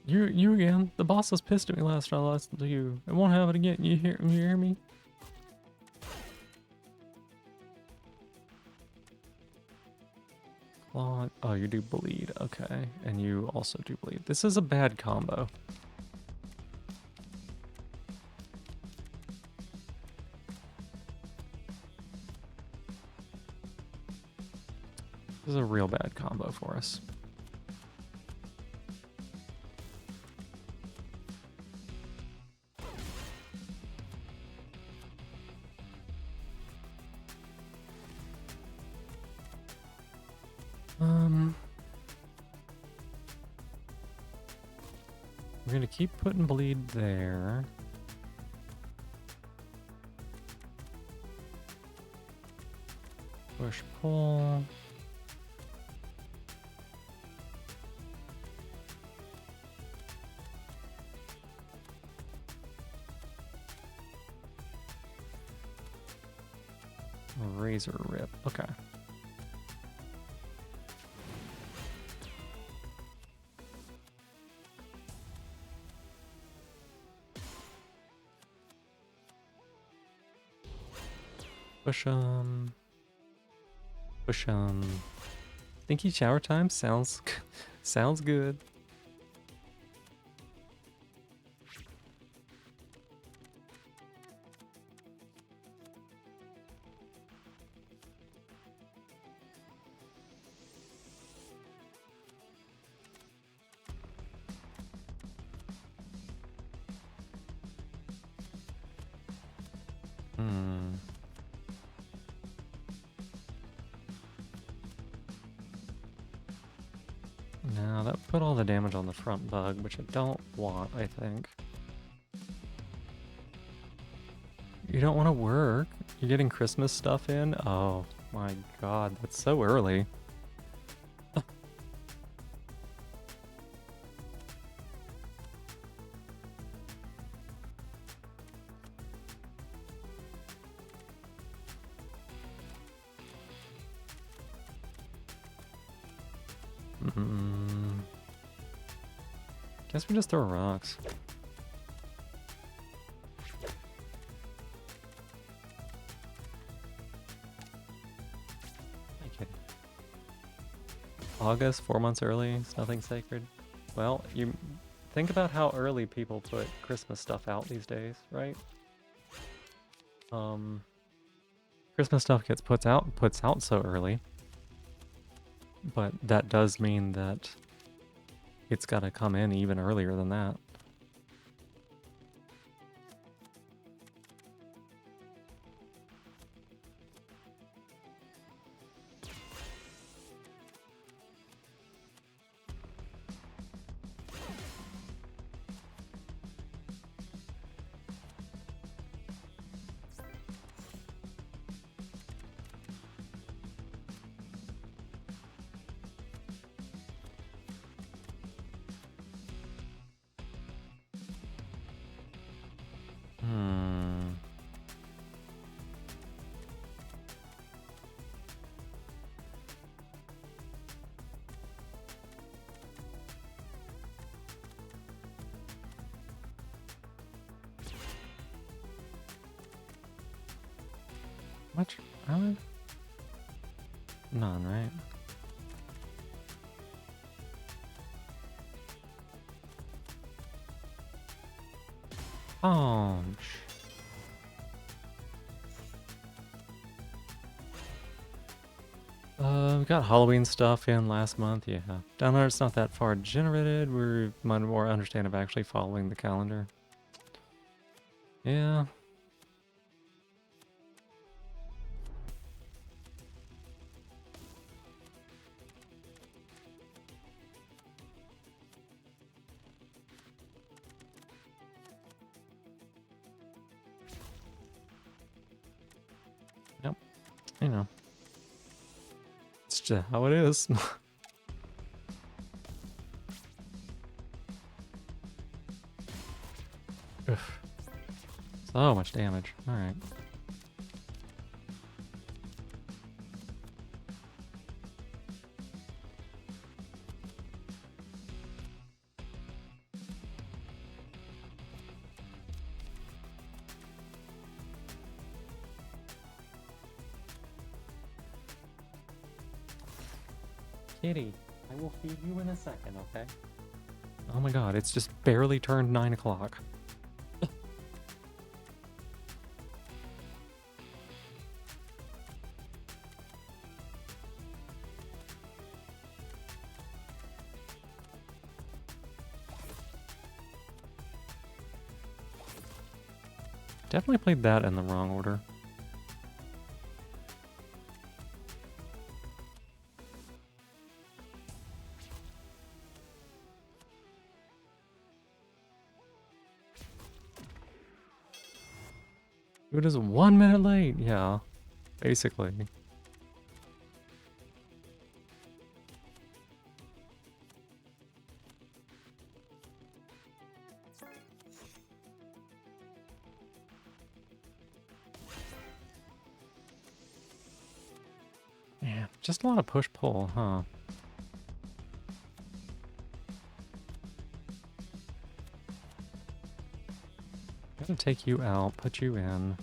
Speaker 1: You again. The boss was pissed at me last time I listened to you. It won't happen again. You hear me? Claw. Oh, you do bleed. Okay. And you also do bleed. This is a bad combo. This is a real bad combo for us. We're gonna keep putting bleed there. Push, pull. Razor rip. Okay. Push 'em. Push 'em. Stinky shower time sounds sounds good. Now that put all the damage on the front bug, which I don't want, I think. You don't want to work? You're getting Christmas stuff in? Oh my god, that's so early. Guess we just throw rocks. Okay. August, 4 months early, it's nothing sacred. Well, you think about how early people put Christmas stuff out these days, right? Christmas stuff gets puts out so early. But that does mean that it's got to come in even earlier than that. Much? None, right? Ouch. We got Halloween stuff in last month, yeah. Down there it's not that far generated. We might more understand of actually following the calendar. Yeah. Yep. You know. It's just how it is. Ugh. So much damage. Alright. Kitty, I will feed you in a second, okay? Oh my god, it's just barely turned 9 o'clock. Definitely played that in the wrong order. It is 1 minute late, yeah. Basically. Yeah, just a lot of push-pull, huh? Gotta take you out, put you in.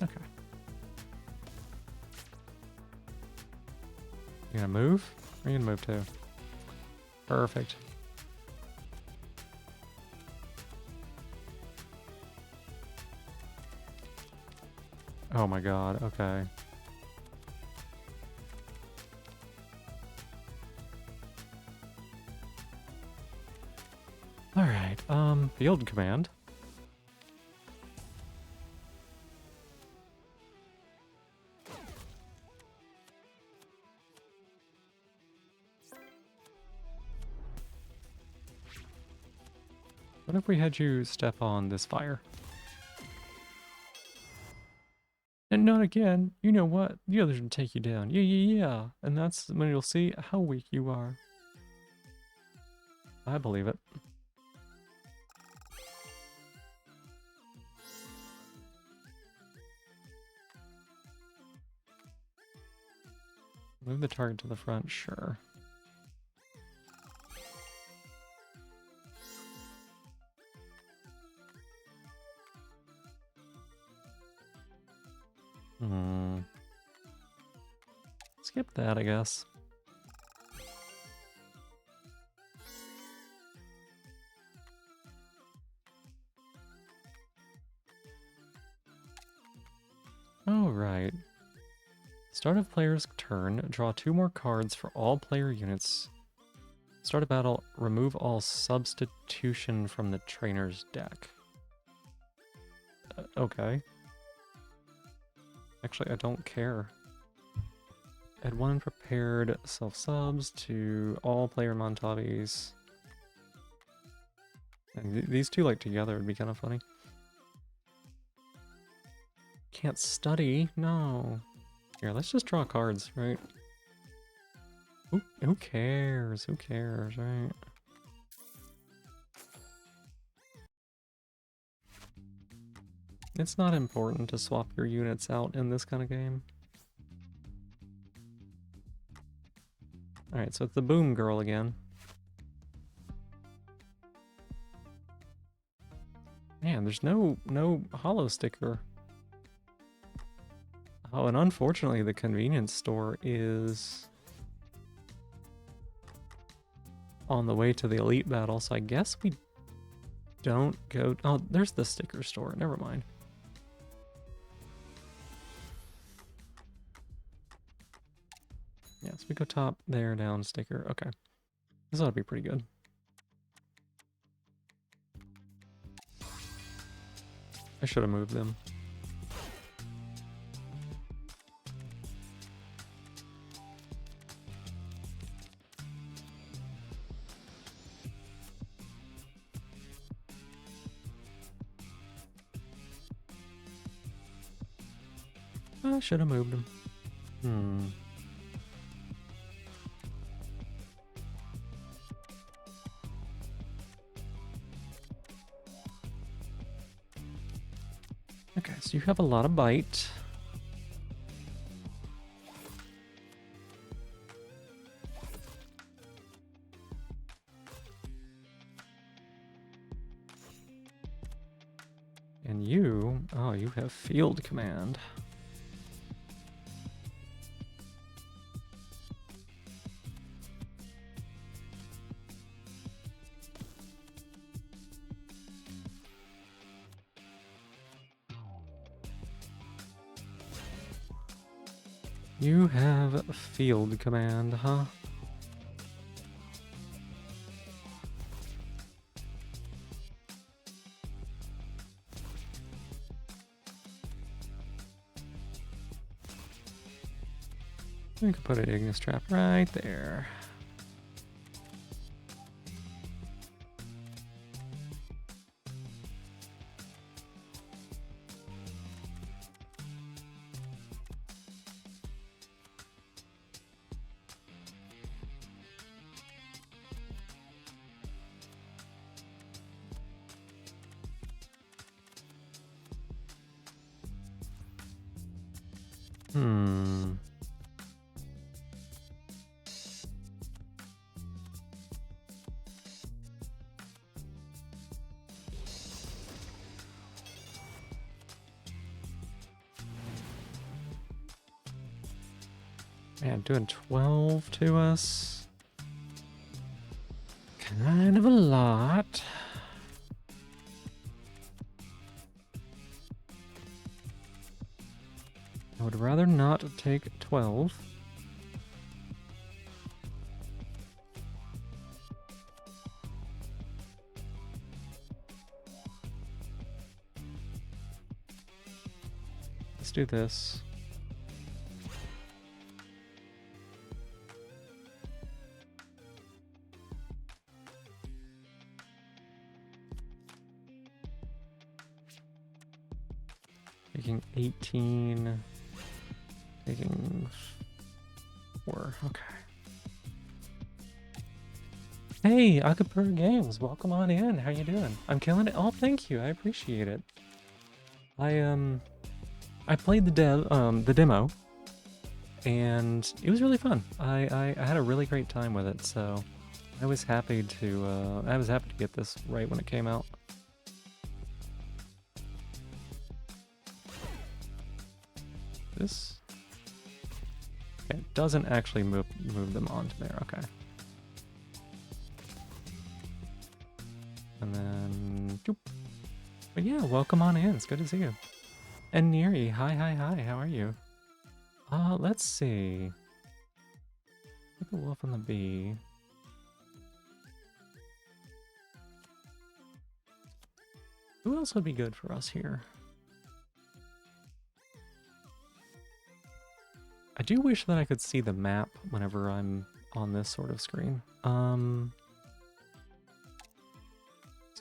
Speaker 1: Okay. You gonna move? Or are you gonna move too? Perfect. Oh my god, okay. Alright, field command. What if we had you step on this fire? And not again. You know what? The others will take you down. Yeah, yeah, yeah. And that's when you'll see how weak you are. I believe it. Move the target to the front, sure. Hmm. Skip that, I guess. Oh, right. Start of player's turn. Draw 2 more cards for all player units. Start a battle. Remove all substitution from the trainer's deck. Okay. Actually, I don't care. Add 1 prepared self-subs to all player Montabis. And these two, like, together would be kind of funny. Can't study? No. Here, let's just draw cards, right? Who cares? Who cares, right? It's not important to swap your units out in this kind of game. Alright, so it's the Boom Girl again. Man, there's no hollow sticker. Oh, and unfortunately the convenience store is on the way to the elite battle, so I guess we don't go... Oh, there's the sticker store. Never mind. Yeah, so we go top, there, down, sticker. Okay. This ought to be pretty good. I should have moved them. I should have moved them. Okay, so you have a lot of bite. And you, oh, you have field command. You have field command, huh? We could put an Ignis trap right there. Man, doing 12 to us. Kind of a lot. I would rather not take 12. Let's do this. Taking 18. Taking 4. Okay. Hey, Akapura Games, welcome on in. How you doing? I'm killing it. Oh, thank you. I appreciate it. I played the demo, and it was really fun. I had a really great time with it, so I was happy to get this right when it came out. This okay, it doesn't actually move them onto there. Okay. And then, doop. But yeah, welcome on in. It's good to see you. And Neri, hi. How are you? Let's see. Look at Wolf and the Bee. Who else would be good for us here? I do wish that I could see the map whenever I'm on this sort of screen.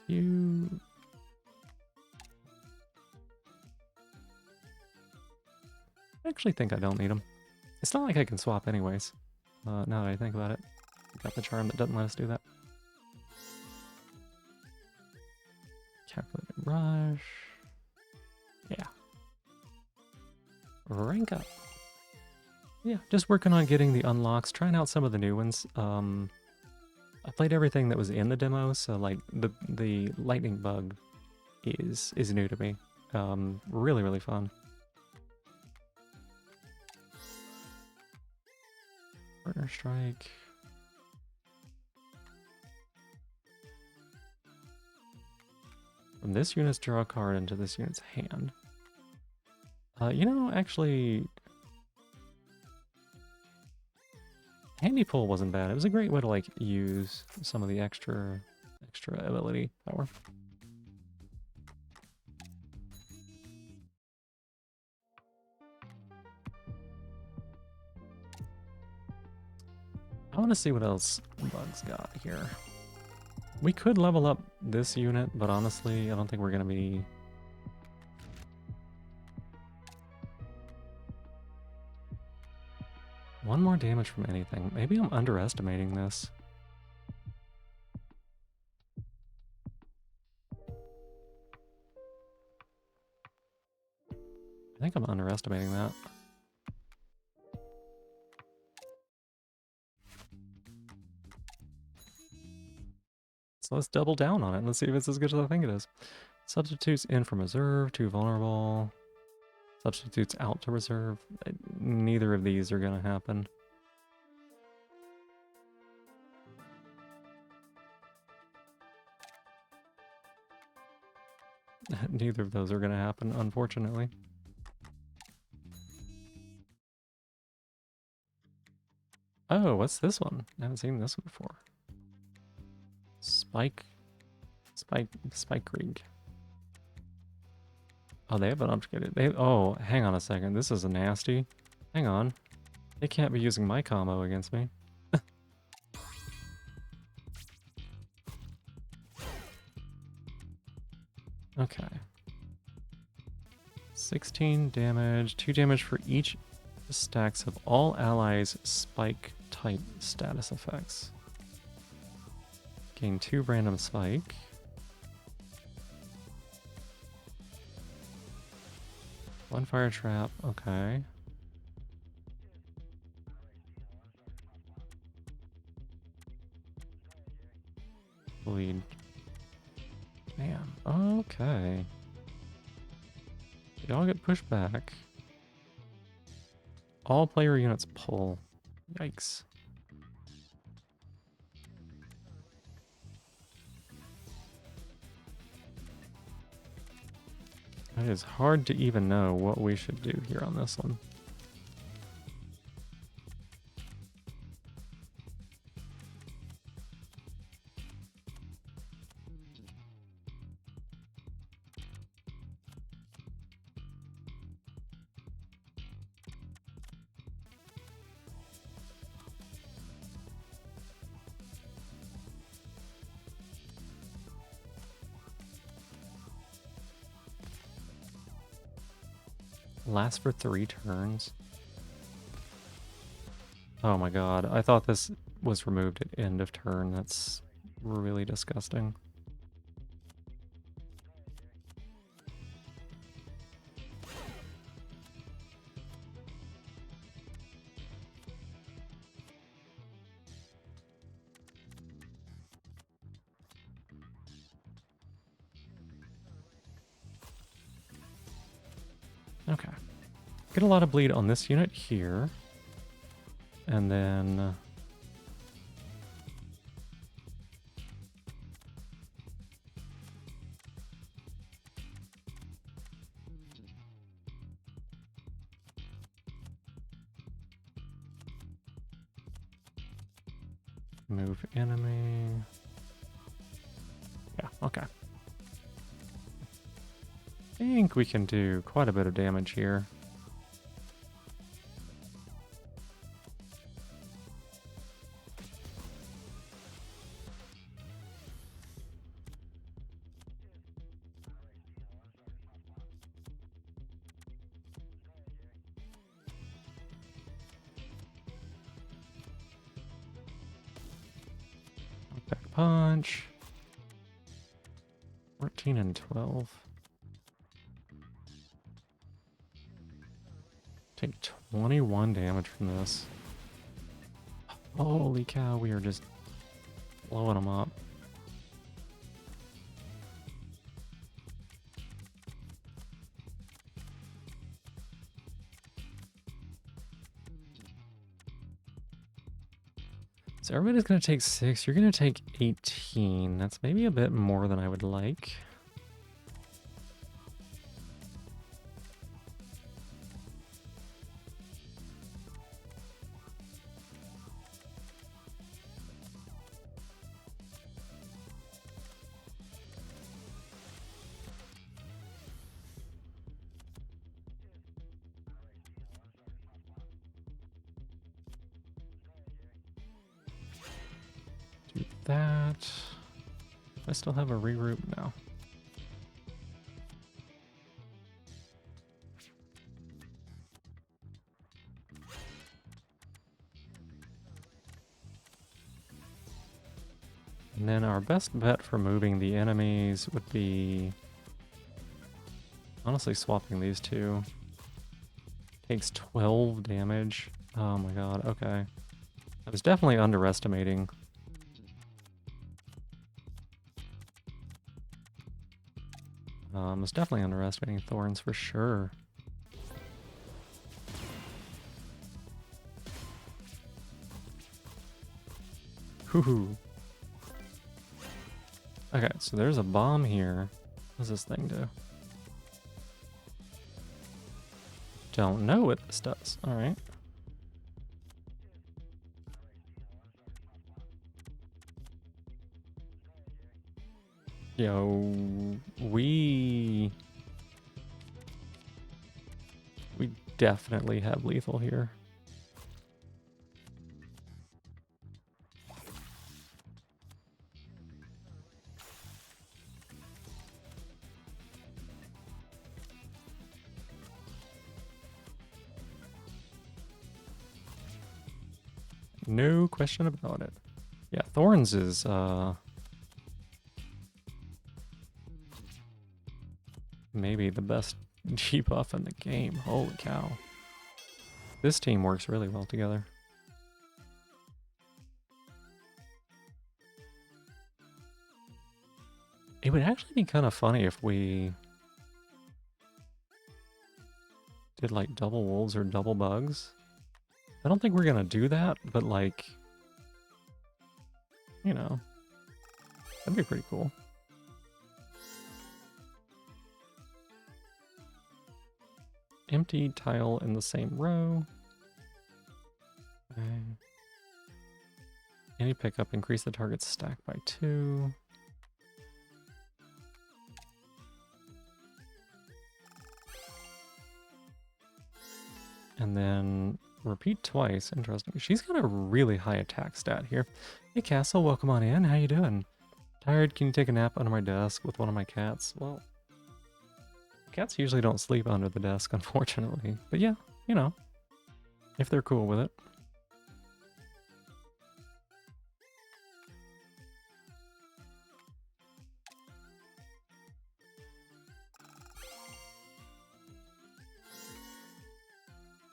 Speaker 1: You... I actually think I don't need them. It's not like I can swap anyways. Now that I think about it. We got the charm that doesn't let us do that. Calculated rush. rank up. Yeah, just working on getting the unlocks, trying out some of the new ones. I played everything that was in the demo, so like the lightning bug is new to me. Really, really fun. Partner strike. From this unit's draw a card into this unit's hand. You know, actually, handy pull wasn't bad. It was a great way to like use some of the extra ability power. I want to see what else Bug's got here. We could level up this unit, but honestly, I don't think we're going to be... One more damage from anything. Maybe I'm underestimating this. I think I'm underestimating that. So let's double down on it. Let's see if it's as good as I think it is. Substitutes in from reserve, 2 vulnerable. Substitutes out to reserve. Neither of these are going to happen. Neither of those are going to happen, unfortunately. Oh, what's this one? I haven't seen this one before. Spike Rig. Oh, they have an upgraded. Oh, hang on a second. This is a nasty. Hang on. They can't be using my combo against me. Okay. 16 damage, 2 damage for each stacks of all allies' spike type status effects. Gain 2 random spike. One fire trap, okay. Bleed. Man, okay. They all get pushed back. All player units pull. Yikes. It is hard to even know what we should do here on this one. Lasts for 3 turns. Oh my god, I thought this was removed at end of turn. That's really disgusting. Okay. Get a lot of bleed on this unit here. And then... move enemy. Yeah, okay. I think we can do quite a bit of damage here. Back punch. 14 and 12. Take 21 damage from this. Holy cow, we are just blowing them up. So everybody's going to take 6. You're going to take 18. That's maybe a bit more than I would like. Do that. I still have a reroute now. And then our best bet for moving the enemies would be honestly swapping these two. Takes 12 damage. Oh my god, okay. I was definitely underestimating. I was definitely underestimating Thorns for sure. Hoo-hoo. Okay, so there's a bomb here. What does this thing do? Don't know what this does. Alright. Yo, we definitely have lethal here. No question about it. Yeah, Thorns is maybe the best debuff in the game. Holy cow. This team works really well together. It would actually be kind of funny if we did like double wolves or double bugs. I don't think we're gonna do that, but like, you know, that'd be pretty cool. Empty tile in the same row. Okay. Any pickup, increase the target's stack by 2. And then repeat twice. Interesting. She's got a really high attack stat here. Hey Castle, welcome on in. How you doing? Tired? Can you take a nap under my desk with one of my cats? Well, cats usually don't sleep under the desk, unfortunately. But yeah, you know, if they're cool with it.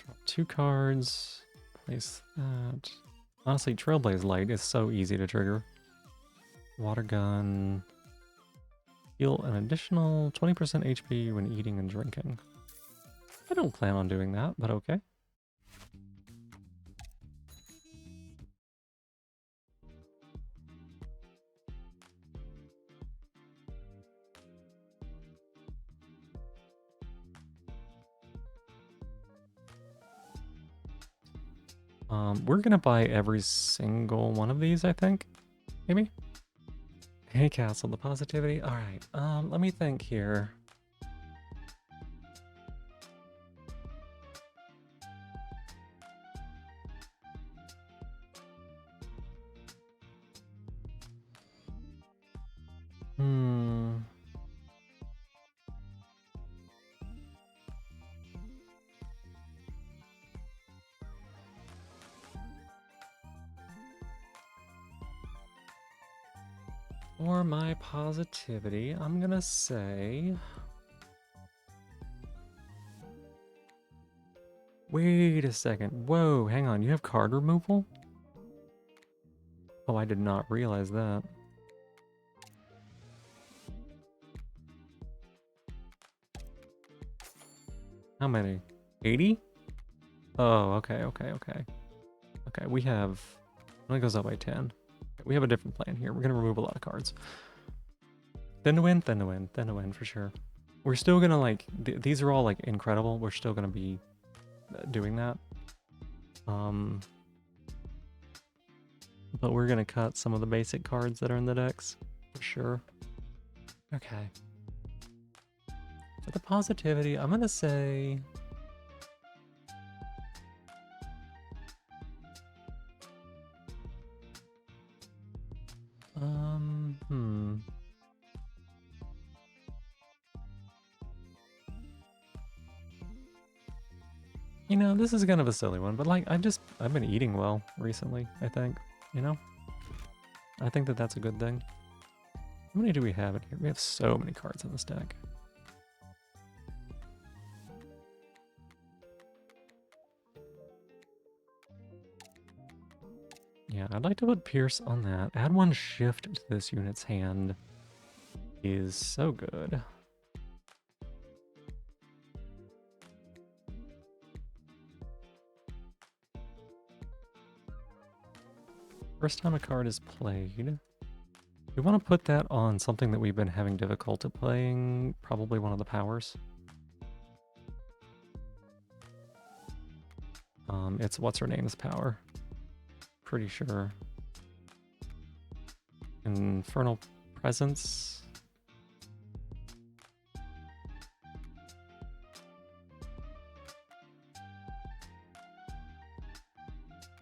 Speaker 1: Drop 2 cards. Place that. Honestly, Trailblaze Light is so easy to trigger. Water gun. Heal an additional 20% HP when eating and drinking. I don't plan on doing that, but okay. We're gonna buy every single one of these, I think. Maybe? Hey, Castle, the positivity. Alright, let me think here. For my positivity, I'm gonna say... Wait a second. Whoa, hang on. You have card removal? Oh, I did not realize that. How many? 80? Oh, okay. Okay, we have... It only goes up by 10. We have a different plan here. We're going to remove a lot of cards. Thin to win, thin to win, thin to win for sure. We're still going to like... these are all like incredible. We're still going to be doing that. But we're going to cut some of the basic cards that are in the decks for sure. Okay. For the positivity, I'm going to say... You know, this is kind of a silly one, but like, I've been eating well recently, I think, you know? I think that that's a good thing. How many do we have in here? We have so many cards in this deck. Yeah, I'd like to put Pierce on that. Add one shift to this unit's hand is so good. First time a card is played. We want to put that on something that we've been having difficulty playing, probably one of the powers. It's what's her name's power. Pretty sure. Infernal Presence.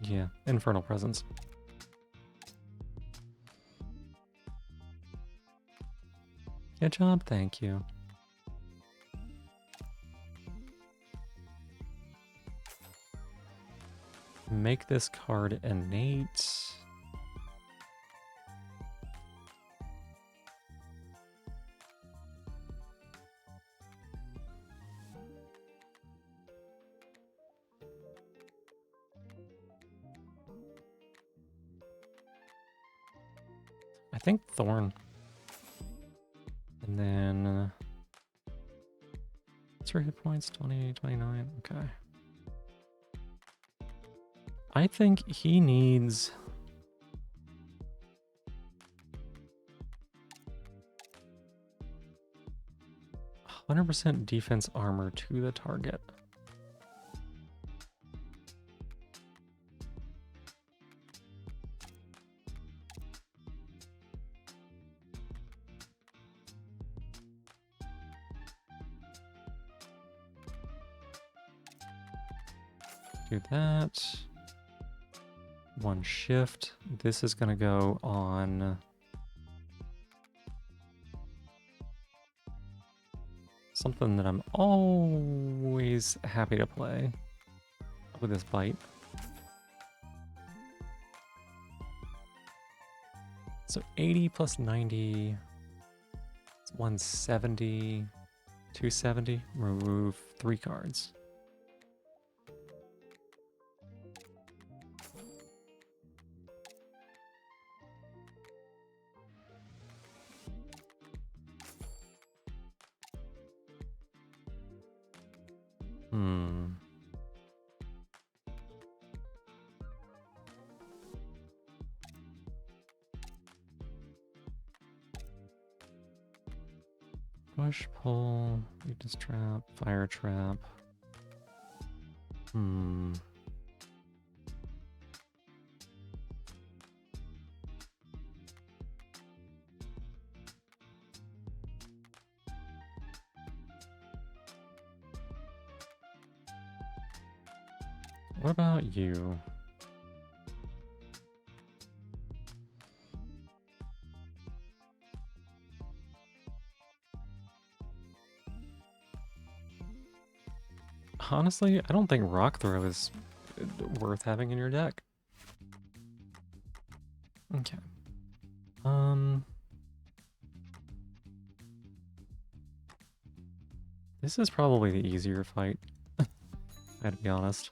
Speaker 1: Yeah, Infernal Presence. Good job, thank you. Make this card innate. I think Thorn. And then... what's her hit points? 20, 29, okay. I think he needs... 100% defense armor to the target. Do that. One shift. This is going to go on... something that I'm always happy to play with this bite. So 80 plus 90, it's 170, 270, remove 3 cards. Push, pull, weakness trap, fire trap. What about you? Honestly, I don't think Rock Throw is worth having in your deck. Okay. This is probably the easier fight. I had to be honest.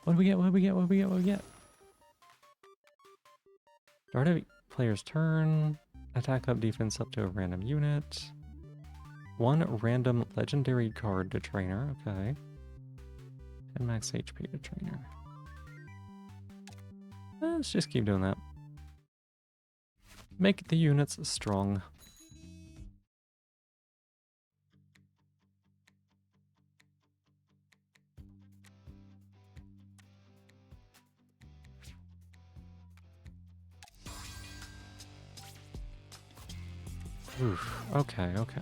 Speaker 1: What do we get? What do we get? What do we get? What do we get? Start of player's turn. Attack up, defense up to a random unit. One random legendary card to trainer. Okay. 10 max HP to trainer. Let's just keep doing that. Make the units strong. Oof. Okay, okay.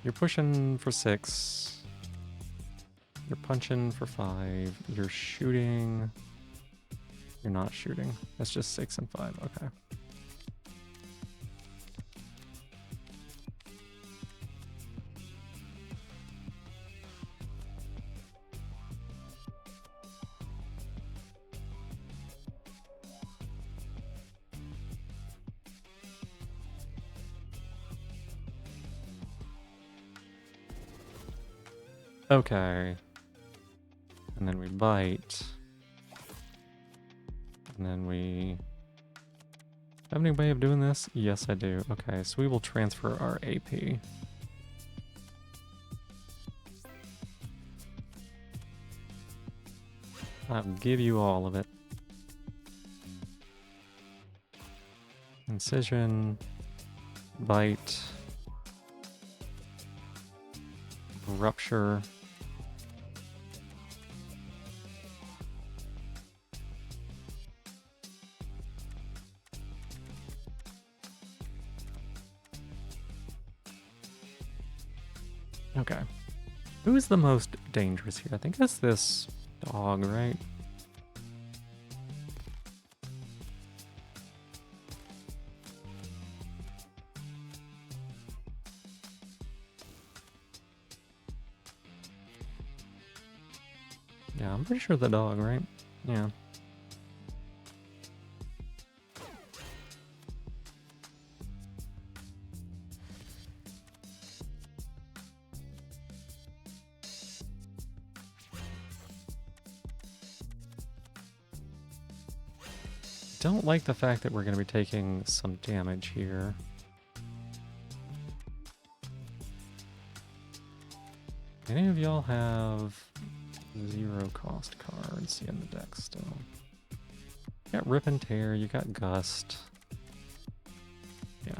Speaker 1: You're pushing for 6. You're punching for 5. You're shooting. You're not shooting. That's just 6 and 5. Okay. Okay. And then we bite. And then we... Have any way of doing this? Yes, I do. Okay, so we will transfer our AP. I'll give you all of it. Incision. Bite. Rupture. Okay. Who is the most dangerous here? I think it's this dog, right? Yeah, I'm pretty sure the dog, right? Yeah. Don't like the fact that we're going to be taking some damage here. Any of y'all have 0 cost cards in the deck still? You got Rip and Tear, you got Gust. Yeah.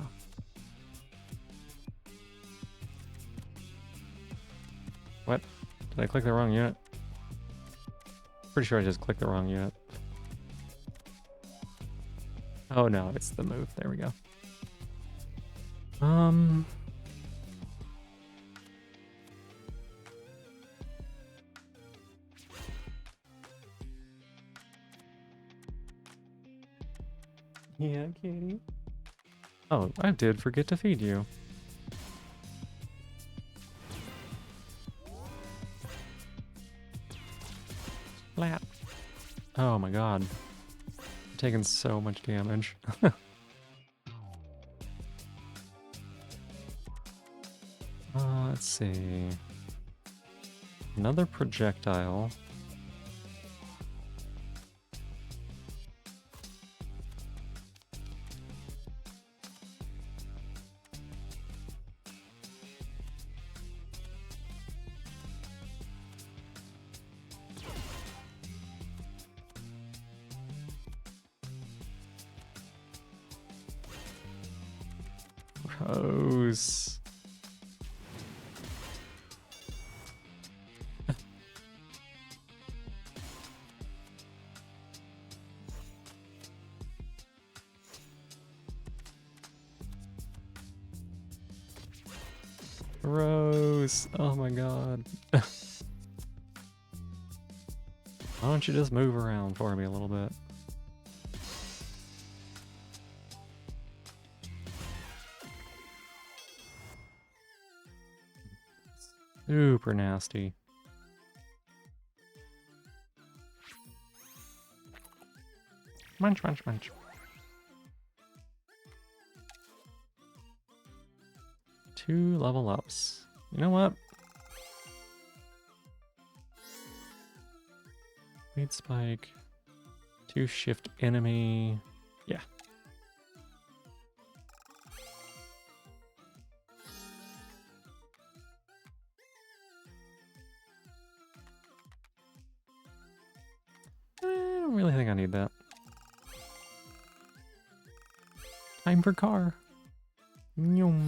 Speaker 1: What? Did I click the wrong unit? Pretty sure I just clicked the wrong unit. Oh no, it's the move. There we go. Yeah, kitty. Oh, I did forget to feed you. Flat. Oh my god. I'm taking so much damage. Let's see. Another projectile. Gross. Gross. Oh my god. Why don't you just move around for me a little bit? Super nasty. Munch, munch, munch. 2 level ups. You know what? Fate Spike. 2 shift enemy. Yeah. I don't really think I need that. Time for car. Nyum.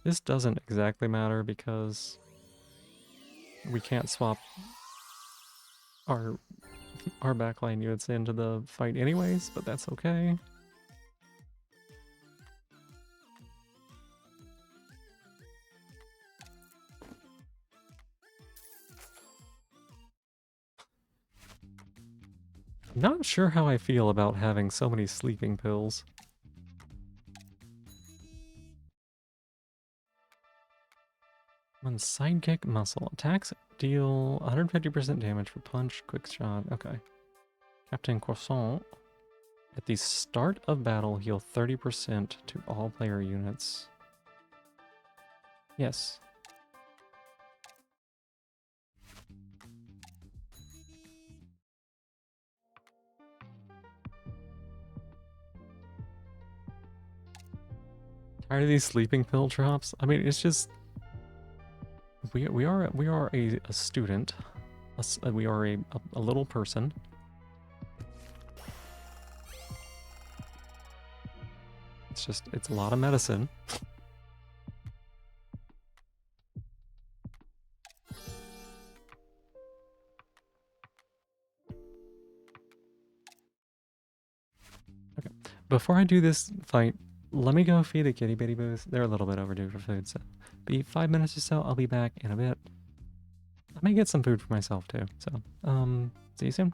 Speaker 1: This doesn't exactly matter because we can't swap our backline units into the fight anyways, but that's okay. Not sure how I feel about having so many sleeping pills. One sidekick muscle. Attacks deal 150% damage for punch, quick shot. Okay. Captain Croissant. At the start of battle, heal 30% to all player units. Yes. Tired of these sleeping pill drops? I mean, it's just we are a student. We are a little person. It's a lot of medicine. Okay. Before I do this fight, let me go feed the kitty bitty boos. They're a little bit overdue for food, so be 5 minutes or so. I'll be back in a bit. I may get some food for myself too. So, see you soon.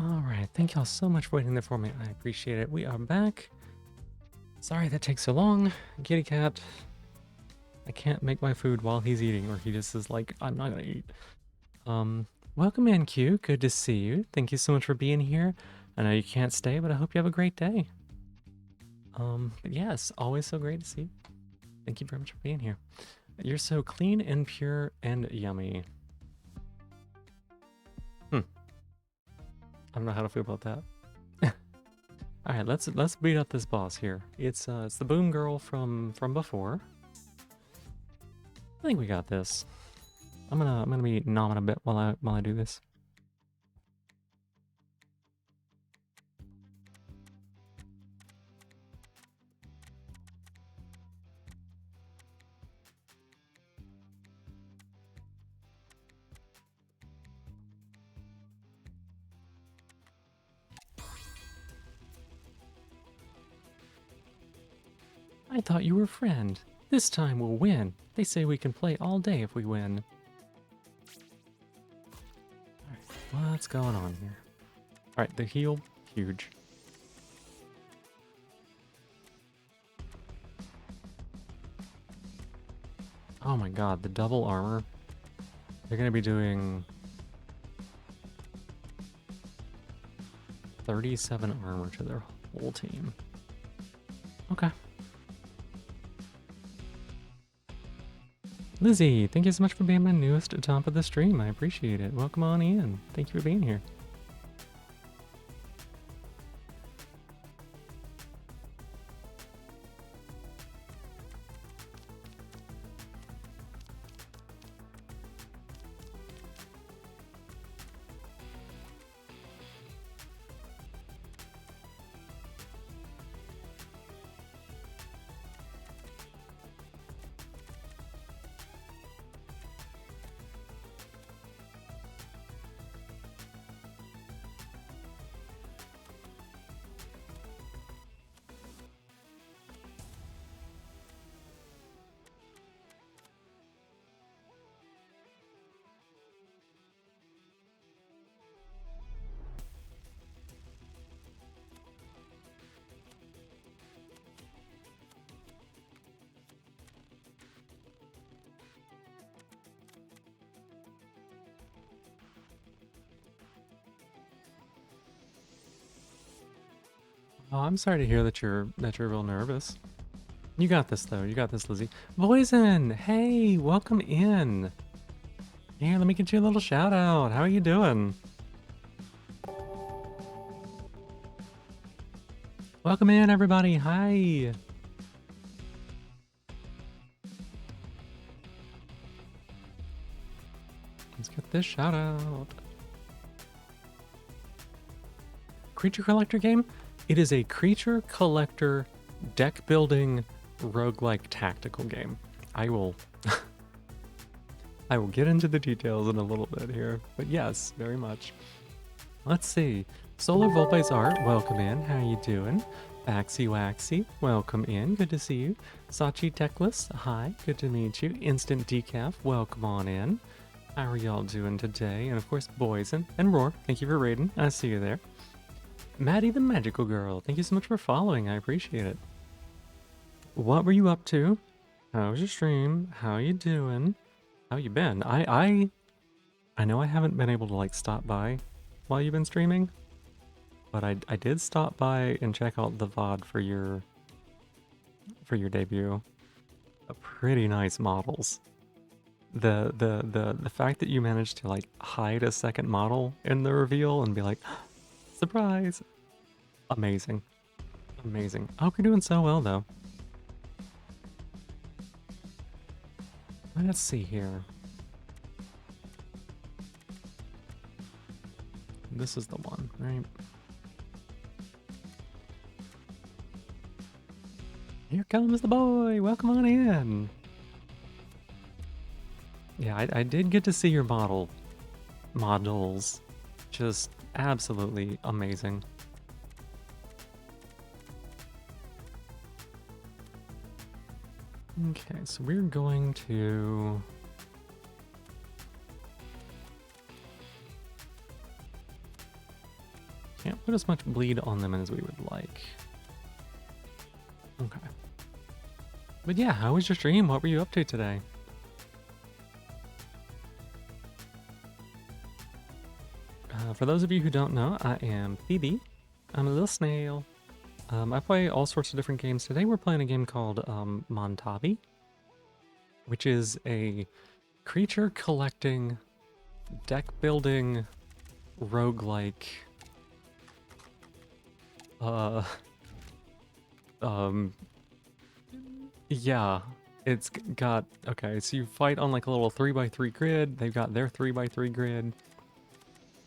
Speaker 1: All right, thank y'all so much for waiting there for me. I appreciate it. We are back. Sorry that takes so long. Kitty cat. I can't make my food while he's eating, or he just is like, I'm not gonna eat. Welcome in, Q. Good to see you. Thank you so much for being here. I know you can't stay, but I hope you have a great day. But yes, always so great to see you. Thank you very much for being here. You're so clean and pure and yummy. I don't know how to feel about that. All right, let's beat up this boss here. It's the Boom Girl from before. I think we got this. I'm gonna be nomming a bit while I do this. I thought you were a friend. This time we'll win. They say we can play all day if we win. Alright, what's going on here? Alright, the heal, huge. Oh my god, the double armor. They're gonna be doing 37 armor to their whole team. Okay. Lizzie, thank you so much for being my newest top of the stream. I appreciate it. Welcome on in. Thank you for being here. Oh, I'm sorry to hear that you're real nervous. You got this though. You got this, Lizzie. Poison, hey, welcome in. Here, let me get you a little shout out. How are you doing? Welcome in, everybody. Hi. Let's get this shout out. Creature collector game? It is a creature collector deck building roguelike tactical game. I will I will get into the details in a little bit here, but yes, very much. Let's see. Solar Volpe's art, welcome in. How you doing? Baxy Waxy, welcome in. Good to see you. Sachi Techless, hi. Good to meet you. Instant Decaf, welcome on in. How are y'all doing today? And of course, Poison and Roar, thank you for raiding. I see you there. Maddie the Magical Girl, thank you so much for following. I appreciate it. What were you up to? How was your stream? How you doing? How you been? I know I haven't been able to like stop by while you've been streaming, but I did stop by and check out the VOD for your debut. Pretty nice models. The fact that you managed to like hide a second model in the reveal and be like, surprise! Amazing. Amazing. I hope you're doing so well though. Let's see here. This is the one, right? Here comes the boy! Welcome on in! Yeah, I did get to see your models. Just absolutely amazing. Okay, so we're going to... Can't put as much bleed on them as we would like. Okay. But yeah, how was your stream? What were you up to today? For those of you who don't know, I am Phoebe. I'm a little snail. I play all sorts of different games. Today we're playing a game called Montabi, which is a creature collecting, deck building, roguelike, uh, um, yeah. Okay, so you fight on like a little 3x3 grid. They've got their 3x3 grid.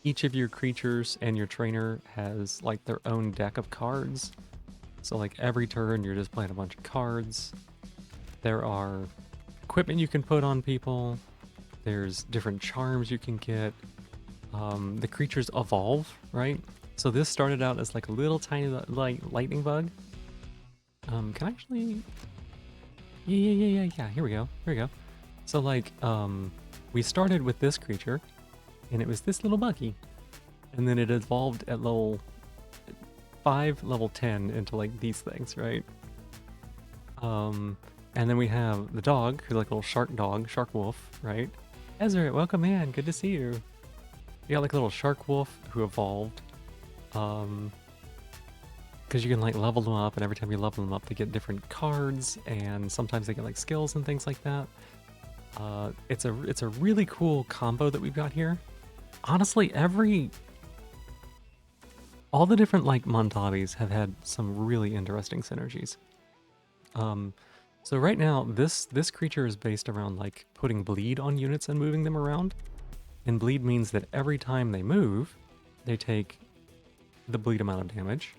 Speaker 1: Each of your creatures and your trainer has like their own deck of cards. So like every turn you're just playing a bunch of cards. There are equipment you can put on people. There's different charms you can get. The creatures evolve, right? So this started out as like a little tiny like lightning bug. Can I actually? Yeah. Here we go. Here we go. So like, we started with this creature, and it was this little buggy, and then it evolved at level 5, level 10 into like these things, right? And then we have the dog, who's like a little shark dog, shark wolf, right? Ezra, welcome in. Good to see you. You got like a little shark wolf who evolved. Because you can like level them up, and every time you level them up, they get different cards, and sometimes they get like skills and things like that. It's a really cool combo that we've got here. Honestly, all the different like Montabis have had some really interesting synergies. So right now, this creature is based around like putting bleed on units and moving them around. And bleed means that every time they move, they take the bleed amount of damage.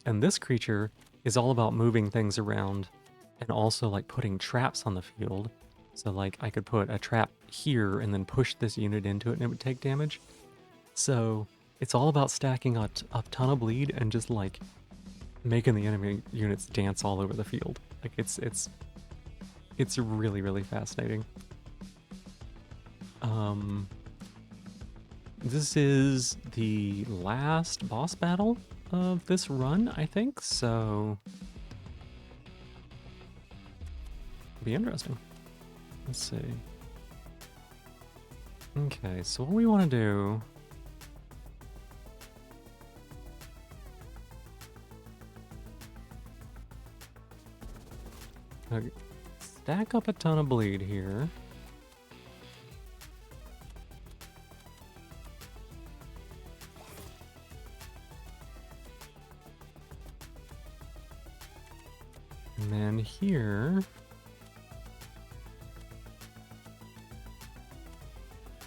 Speaker 1: And this creature is all about moving things around and also like putting traps on the field. So like I could put a trap here and then push this unit into it and it would take damage. So it's all about stacking a ton of bleed and just like making the enemy units dance all over the field. Like it's really fascinating. This is the last boss battle of this run, I think, so it'll be interesting. Let's see. Okay, so what we want to do... Okay, stack up a ton of bleed here. And then here...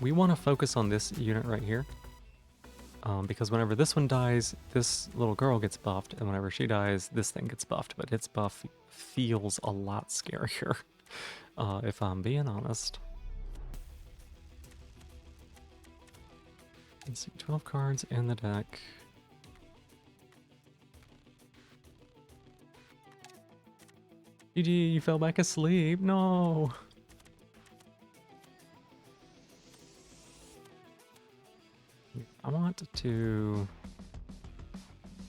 Speaker 1: we want to focus on this unit right here. Because whenever this one dies, this little girl gets buffed, and whenever she dies, this thing gets buffed. But its buff feels a lot scarier, if I'm being honest. Let's see, 12 cards in the deck. GG, you fell back asleep. No. I want to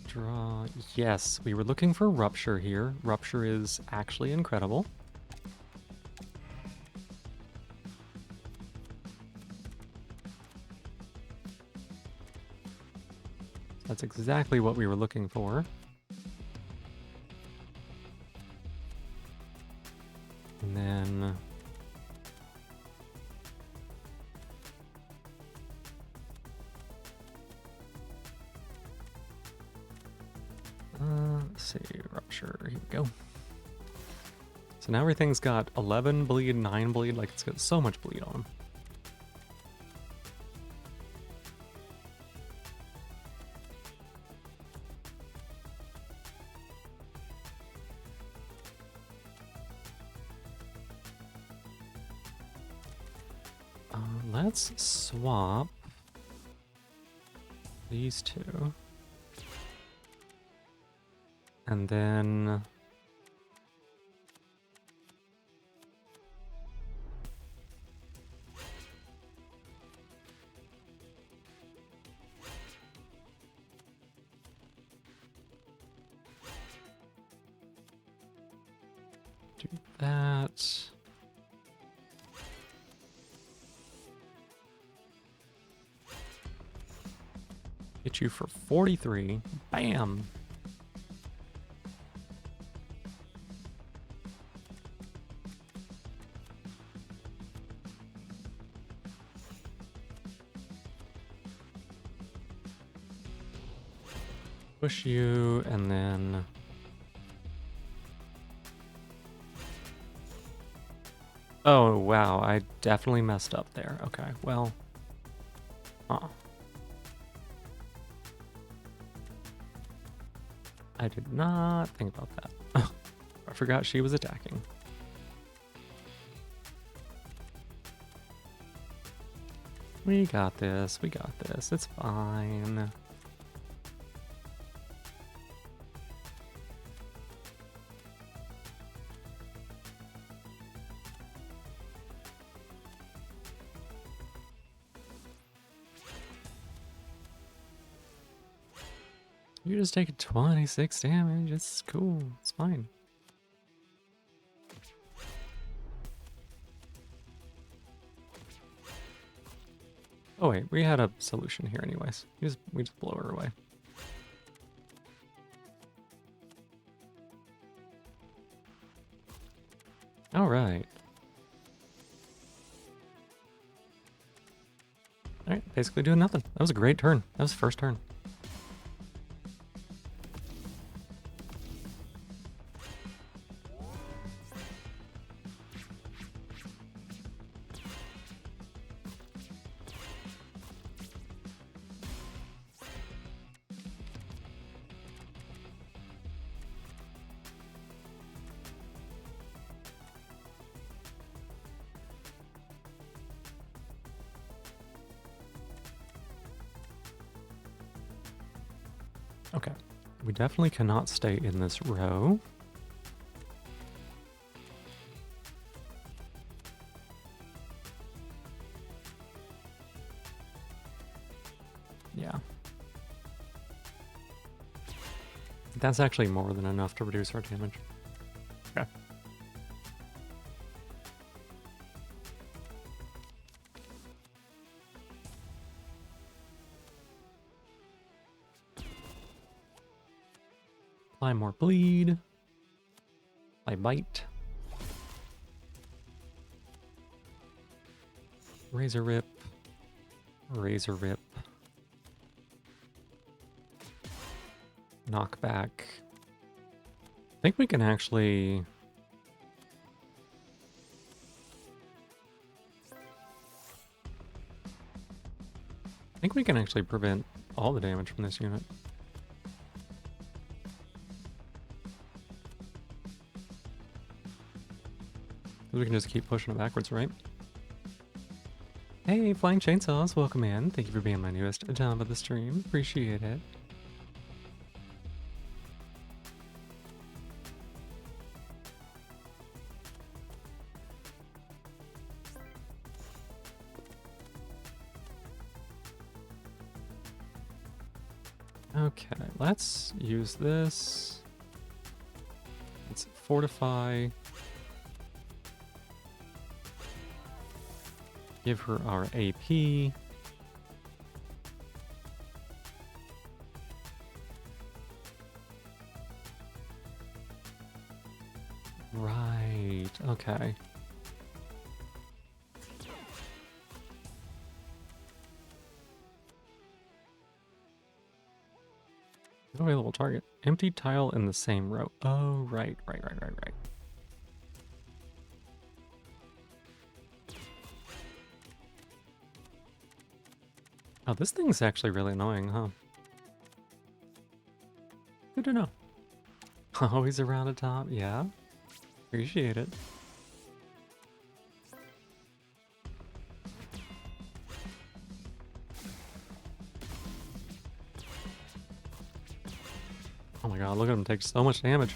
Speaker 1: draw... Yes, we were looking for Rupture here. Rupture is actually incredible. That's exactly what we were looking for. And then... let's see, Rupture, here we go. So now everything's got 11 bleed, 9 bleed, like it's got so much bleed on them. Let's swap these two. And then... Do that. Get you for 43. Bam! Push you, and then... Oh, wow, I definitely messed up there. Okay, well... I did not think about that. I forgot she was attacking. We got this, we got this, it's fine. You just take 26 damage, it's cool, it's fine. Oh wait, we had a solution here anyways. We just blow her away. Alright. Alright, basically doing nothing. That was a great turn. That was the first turn. Okay, we definitely cannot stay in this row. Yeah. That's actually more than enough to reduce our damage. Okay. Apply more bleed. Apply bite. Razor rip. Razor rip. Knockback. I think we can actually... I think we can actually prevent all the damage from this unit. We can just keep pushing it backwards, right? Hey, Flying Chainsaws, welcome in. Thank you for being my newest time of the stream. Appreciate it. Okay, let's use this. Let's fortify. Give her our AP. Right, okay. Available target. Empty tile in the same row. Oh, right. Oh, this thing's actually really annoying, huh? Good to know. Always around the top, yeah. Appreciate it. Oh my god, look at him take so much damage.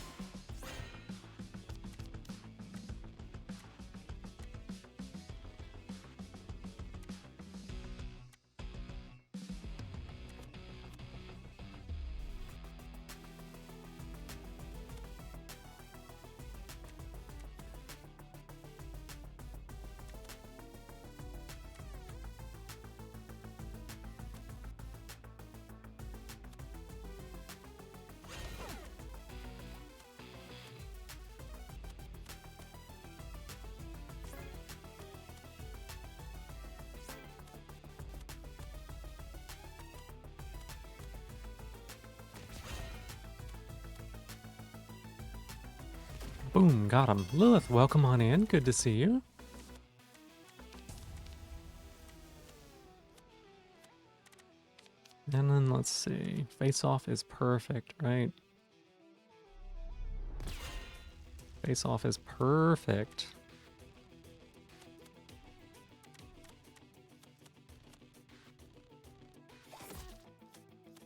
Speaker 1: Boom, got him. Lilith, welcome on in. Good to see you. And then let's see. Face off is perfect, right? Face off is perfect.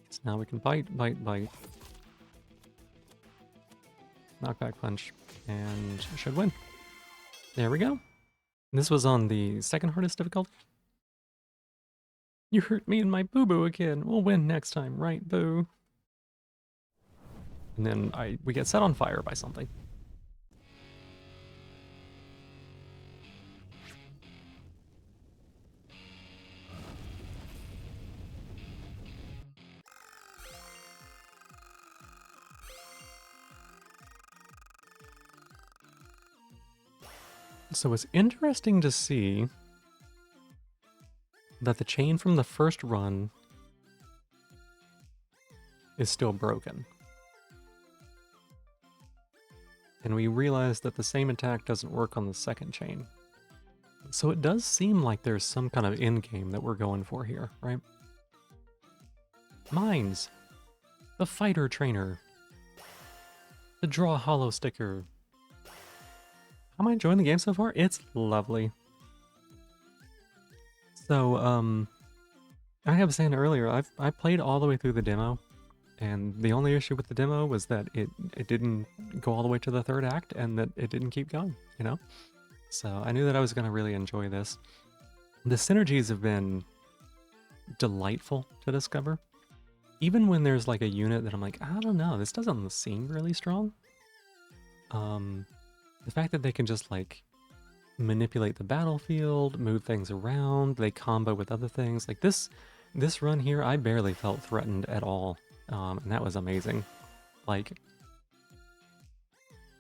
Speaker 1: So now we can bite, bite, bite. Knockback punch. And should win. There we go. This was on the second hardest difficulty. You hurt me and my boo-boo again. We'll win next time, right, boo? And then we get set on fire by something. So it's interesting to see that the chain from the first run is still broken. And we realize that the same attack doesn't work on the second chain. So it does seem like there's some kind of end game that we're going for here, right? Mines. The fighter trainer. The draw hollow sticker. How am I enjoying the game so far? It's lovely. So, I was saying earlier, I played all the way through the demo, and the only issue with the demo was that it didn't go all the way to the third act, and that it didn't keep going, you know? So I knew that I was going to really enjoy this. The synergies have been delightful to discover. Even when there's like a unit that I'm like, I don't know, this doesn't seem really strong. The fact that they can just like manipulate the battlefield, move things around, they combo with other things. Like this run here, I barely felt threatened at all, and that was amazing. Like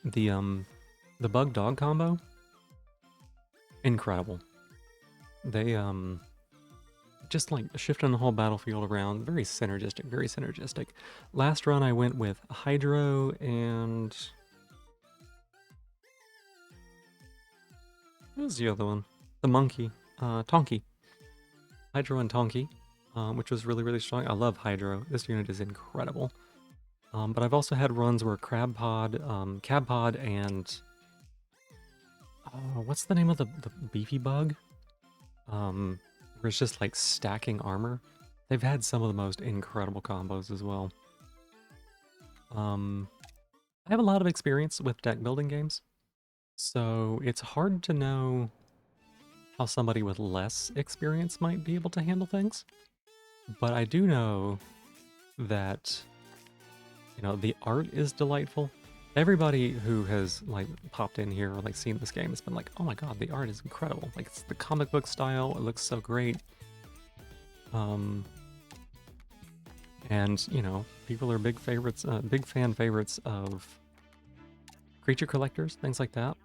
Speaker 1: the bug dog combo, incredible. They just like shifting the whole battlefield around, very synergistic, very synergistic. Last run I went with Hydro and what was the other one? The monkey, Tonki. Hydro and Tonki, which was really, really strong. I love Hydro. This unit is incredible. But I've also had runs where Crabpod, Cabpod, and what's the name of the beefy bug? Where it's just like stacking armor. They've had some of the most incredible combos as well. I have a lot of experience with deck building games, so it's hard to know how somebody with less experience might be able to handle things. But I do know that, you know, the art is delightful. Everybody who has like popped in here or like seen this game has been like, oh my god, the art is incredible. Like it's the comic book style, it looks so great. And you know, people are big favorites, big fan favorites of creature collectors, things like that.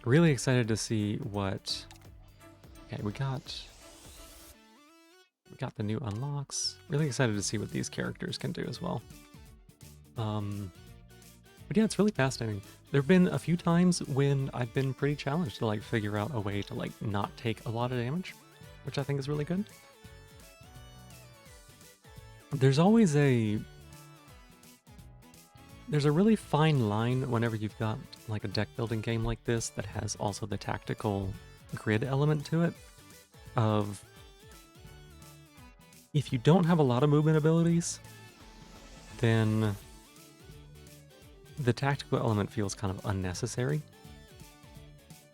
Speaker 1: Really excited to see what. Okay, we got the new unlocks. Really excited to see what these characters can do as well. But yeah, it's really fascinating. There have been a few times when I've been pretty challenged to like figure out a way to like not take a lot of damage, which I think is really good. There's always there's a really fine line whenever you've got like a deck building game like this that has also the tactical grid element to it of if you don't have a lot of movement abilities, then the tactical element feels kind of unnecessary.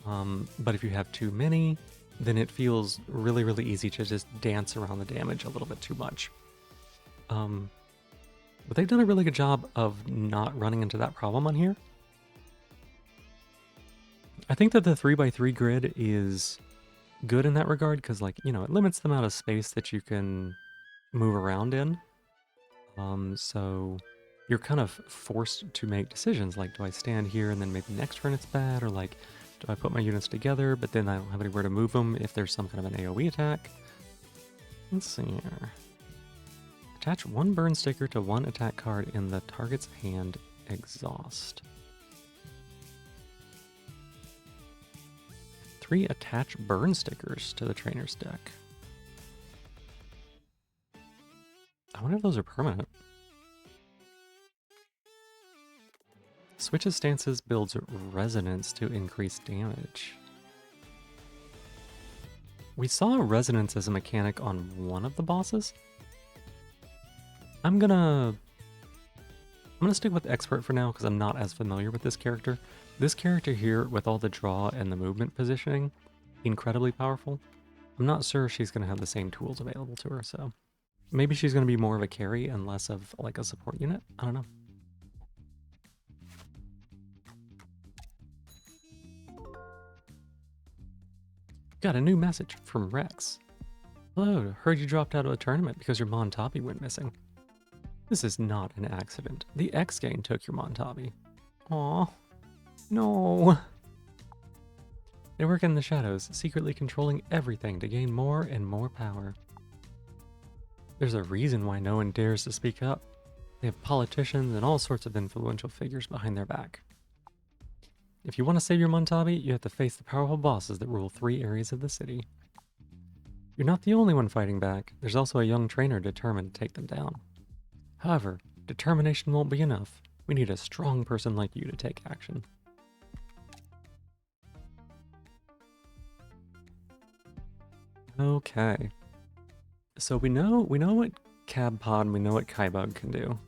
Speaker 1: But if you have too many, then it feels really, really easy to just dance around the damage a little bit too much. But they've done a really good job of not running into that problem on here. I think that the 3x3 grid is good in that regard because, like, you know, it limits the amount of space that you can move around in. So you're kind of forced to make decisions like, do I stand here and then maybe next turn it's bad, or like, do I put my units together but then I don't have anywhere to move them if there's some kind of an AoE attack? Let's see here. Attach one burn sticker to one attack card in the target's hand. Exhaust. 3 attach burn stickers to the trainer's deck. I wonder if those are permanent. Switches stances, builds resonance to increase damage. We saw resonance as a mechanic on one of the bosses. I'm gonna stick with expert for now because I'm not as familiar with this character. This character here, with all the draw and the movement positioning, incredibly powerful. I'm not sure she's gonna have the same tools available to her, so maybe she's gonna be more of a carry and less of like a support unit. I don't know. Got a new message from Rex. Hello, heard you dropped out of a tournament because your Montabi went missing. This is not an accident. The X gang took your Montabi. Aw, no. They work in the shadows, secretly controlling everything to gain more and more power. There's a reason why no one dares to speak up. They have politicians and all sorts of influential figures behind their back. If you want to save your Montabi, you have to face the powerful bosses that rule 3 areas of the city. You're not the only one fighting back. There's also a young trainer determined to take them down. However, determination won't be enough. We need a strong person like you to take action. Okay. So we know what Cab Pod and we know what Kaibug can do.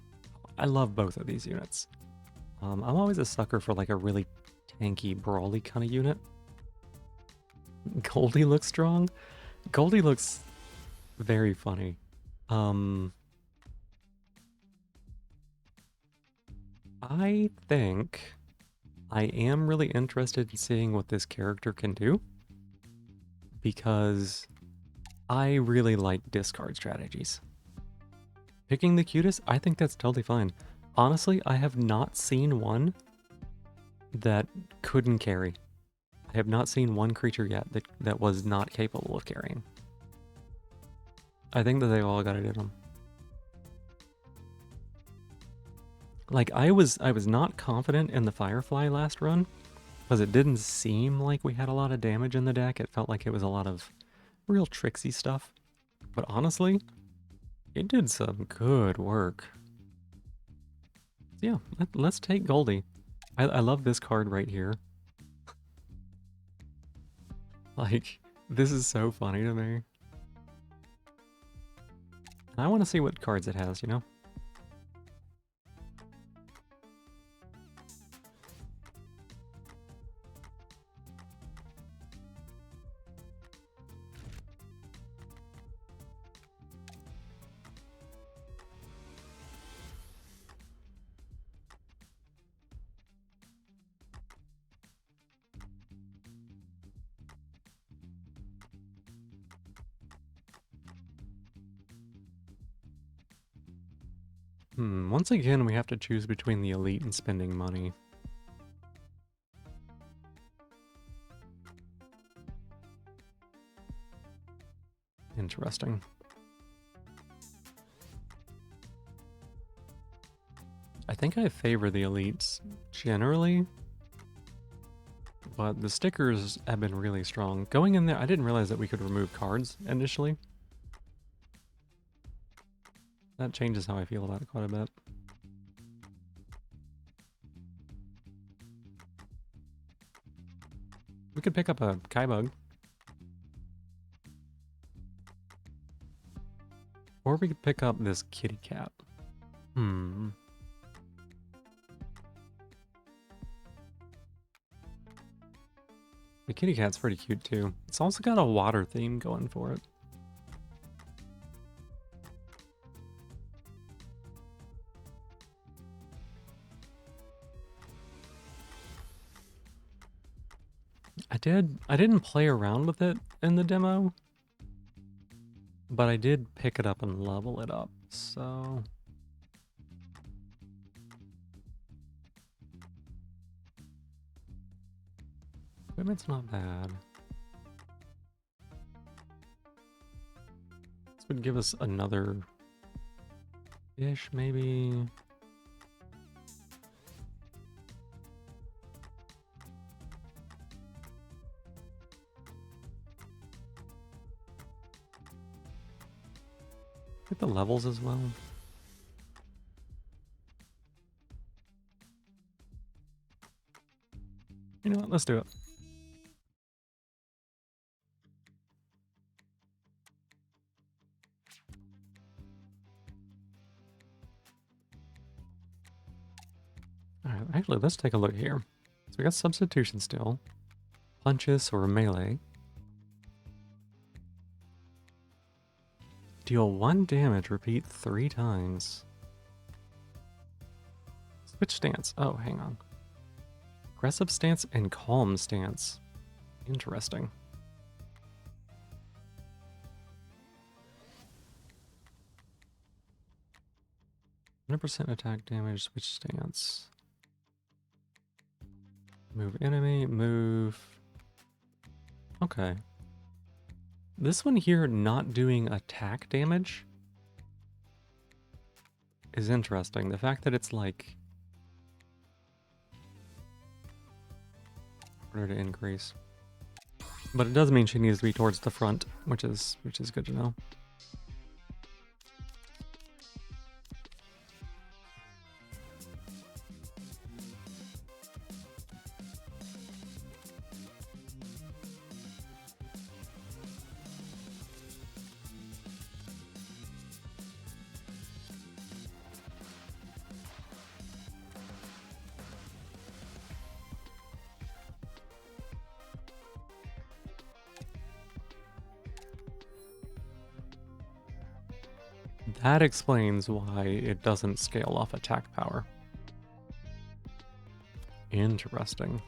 Speaker 1: I love both of these units. I'm always a sucker for like a really tanky, brawly kind of unit. Goldie looks strong. Goldie looks very funny. I think I am really interested in seeing what this character can do because I really like discard strategies. Picking the cutest, I think that's totally fine. Honestly, I have not seen one that couldn't carry. I have not seen one creature yet that was not capable of carrying. I think that they all got it in them. Like, I was not confident in the Firefly last run, because it didn't seem like we had a lot of damage in the deck. It felt like it was a lot of real tricksy stuff. But honestly, it did some good work. Yeah, let's take Goldie. I love this card right here. Like, this is so funny to me. I want to see what cards it has, you know? Once again, we have to choose between the elite and spending money. Interesting. I think I favor the elites generally, but the stickers have been really strong. Going in there, I didn't realize that we could remove cards initially. That changes how I feel about it quite a bit. We could pick up a Kaibug. Or we could pick up this kitty cat. The kitty cat's pretty cute too. It's also got a water theme going for it. I didn't play around with it in the demo, but I did pick it up and level it up, so... Equipment's not bad. This would give us another fish, maybe. Get the levels as well. You know what? Let's do it. Alright, actually, let's take a look here. So we got substitution still. Punches or melee. Deal 1 damage, repeat 3 times. Switch stance. Oh, hang on. Aggressive stance and calm stance. Interesting. %% attack damage, switch stance. Move enemy, move. Okay. This one here not doing attack damage is interesting. The fact that it's like order to increase. But it does mean she needs to be towards the front, which is good to know. That explains why it doesn't scale off attack power. Interesting.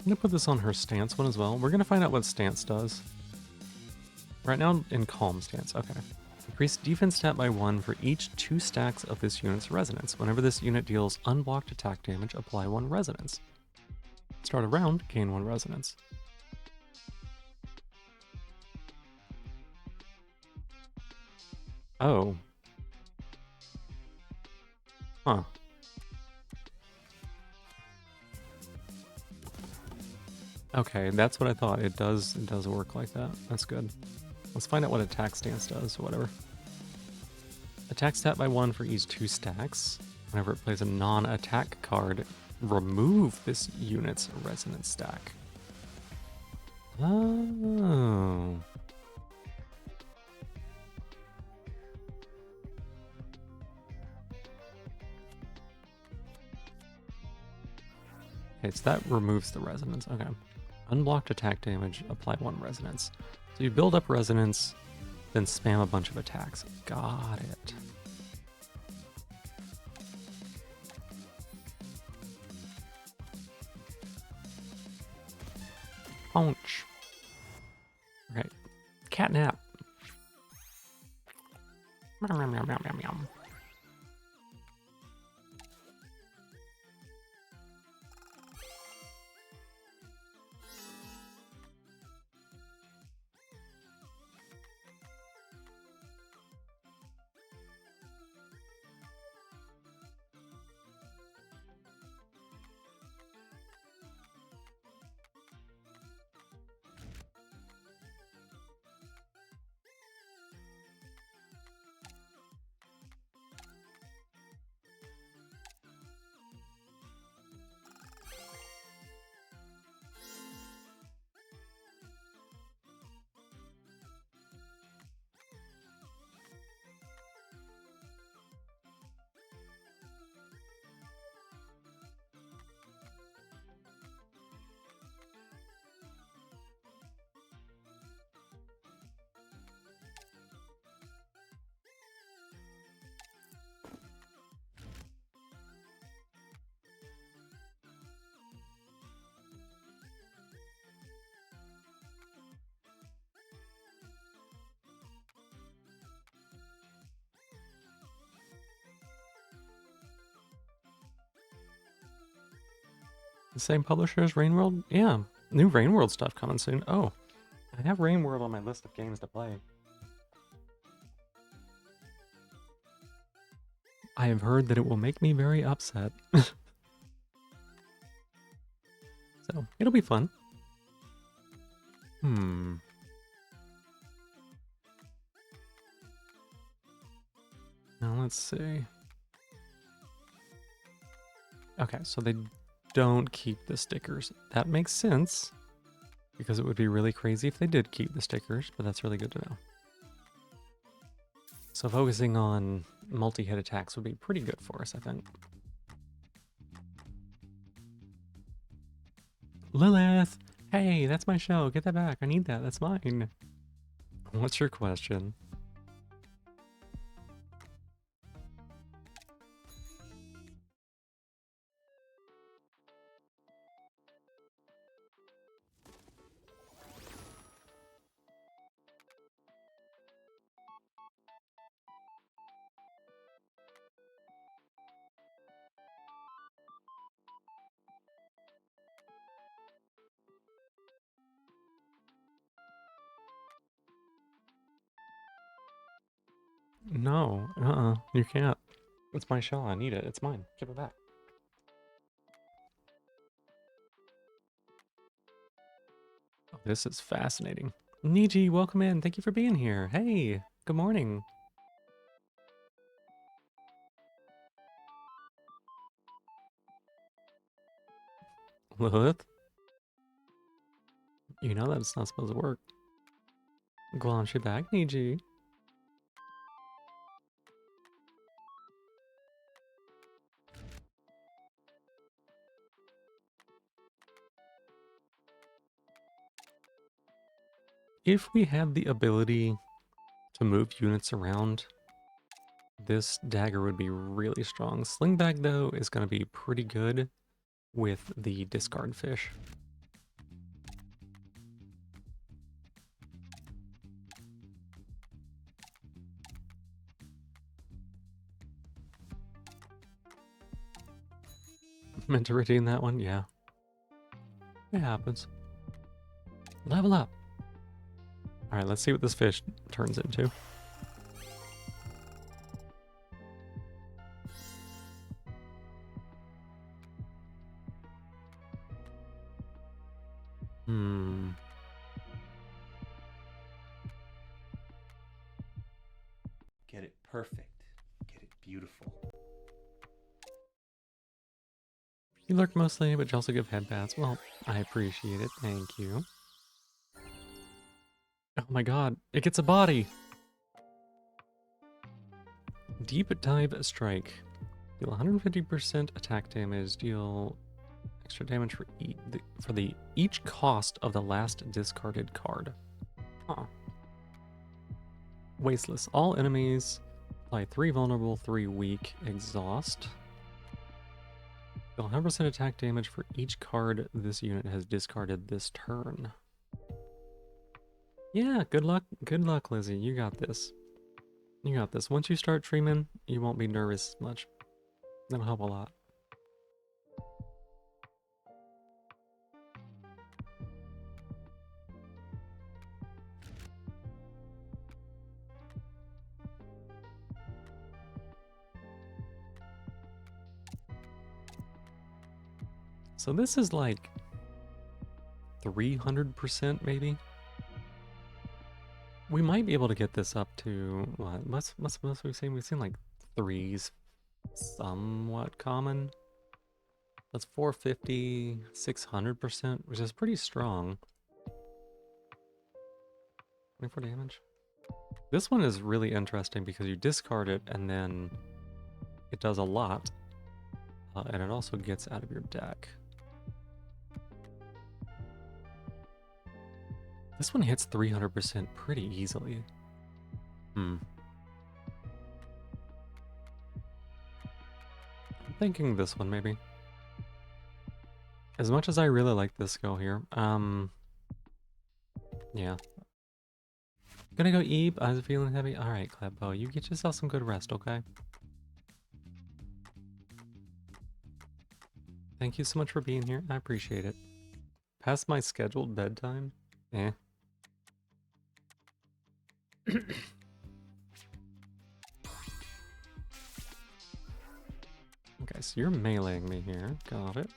Speaker 1: I'm gonna put this on her stance one as well. We're gonna find out what stance does. Right now in calm stance, okay. Increase defense stat by 1 for each 2 stacks of this unit's resonance. Whenever this unit deals unblocked attack damage, apply 1 resonance. Start a round, gain 1 resonance. Oh. Huh. Okay, that's what I thought. It does work like that. That's good. Let's find out what attack stance does, or whatever. Attack stat by 1 for each 2 stacks. Whenever it plays a non-attack card, remove this unit's resonance stack. Oh. Okay, so that removes the resonance. Okay. Unblocked attack damage, apply 1 resonance. So you build up resonance, then spam a bunch of attacks. Got it. Punch. Right. Catnap. Meow, meow, meow, meow, meow. The same publisher as Rain World? Yeah. New Rain World stuff coming soon. Oh. I have Rain World on my list of games to play. I have heard that it will make me very upset. So, it'll be fun. Now let's see. Okay, so they don't keep the stickers. That makes sense, because it would be really crazy if they did keep the stickers, but that's really good to know. So focusing on multi-hit attacks would be pretty good for us, I think. Lilith! Hey, that's my show. Get that back. I need that. That's mine. What's your question? No, you can't. It's my shell. I need it. It's mine. Give it back. Oh, this is fascinating. Niji, welcome in. Thank you for being here. Hey, good morning. Lilith? You know that it's not supposed to work. Glance you back, Niji. If we had the ability to move units around, this dagger would be really strong. Slingbag, though, is going to be pretty good with the discard fish. Meant to redeem that one? Yeah. It happens. Level up. Alright, let's see what this fish turns into.
Speaker 2: Get it perfect. Get it beautiful.
Speaker 1: You lurk mostly, but you also give head pats. Well, I appreciate it. Thank you. Oh my god, it gets a body! Deep Dive Strike. Deal 150% attack damage. Deal extra damage for each cost of the last discarded card. Huh. Wasteless. All enemies apply 3 vulnerable, 3 weak. Exhaust. Deal 100% attack damage for each card this unit has discarded this turn. Yeah, good luck, Lizzie. You got this. You got this. Once you start streaming, you won't be nervous much. That'll help a lot. So this is like 300% maybe. We might be able to get this up to what? What's we saying? We've seen like 3s, somewhat common. That's 450, 600%, which is pretty strong. 24 damage. This one is really interesting because you discard it and then it does a lot, and it also gets out of your deck. This one hits 300% pretty easily. I'm thinking this one maybe. As much as I really like this skill here, yeah. Gonna go eat. I was feeling heavy. Alright, Clebbo, you get yourself some good rest, okay? Thank you so much for being here. I appreciate it. Past my scheduled bedtime? Eh. Okay, so you're meleeing me here. Got it.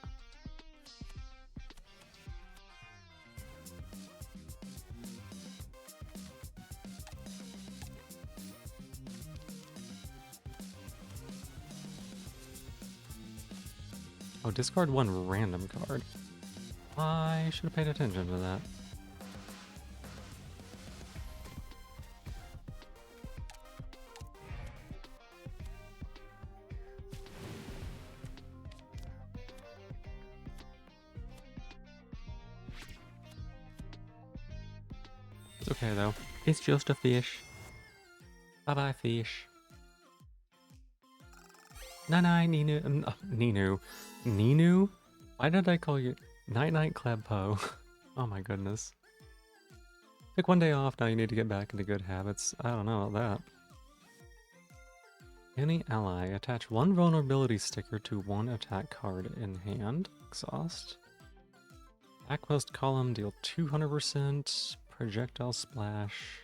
Speaker 1: Oh, discard one random card. I should have paid attention to that. It's okay though. It's just a fish. Bye bye, fish. Night Ninu. Ninu. Ninu? Why did I call you Night Night Klebpo? Oh my goodness. Took one day off, now you need to get back into good habits. I don't know about that. Any ally. Attach one vulnerability sticker to one attack card in hand. Exhaust. Attack post column, deal 200%. Projectile splash.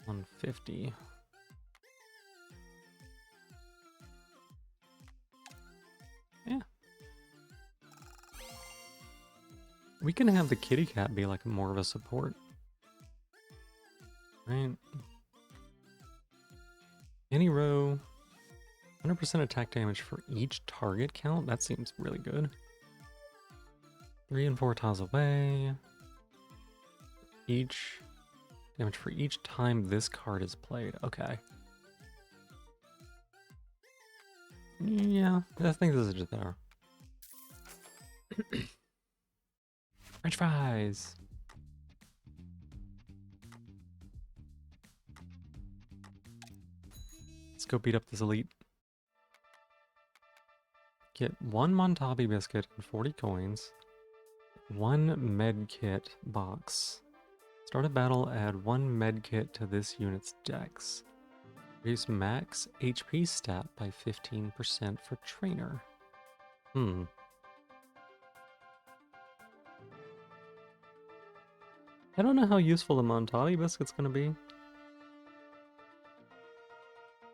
Speaker 1: 150. Yeah. We can have the kitty cat be like more of a support. Right? Any row. 100% attack damage for each target count. That seems really good. 3 and 4 tiles away. Each damage for each time this card is played. Okay. Yeah, I think this is just there. French fries. Let's go beat up this elite. Get one Montabi biscuit and 40 coins. One med kit box. Start a battle, add one med kit to this unit's dex. Reduce max HP stat by 15% for trainer. I don't know how useful the Montabi biscuit's gonna be.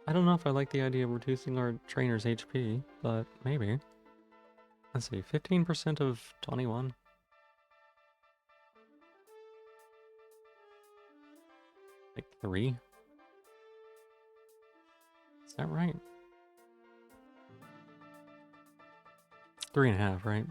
Speaker 1: I don't know if I like the idea of reducing our trainer's HP, but maybe. Let's see, 15% of 21. Like 3? Is that right? 3.5, right?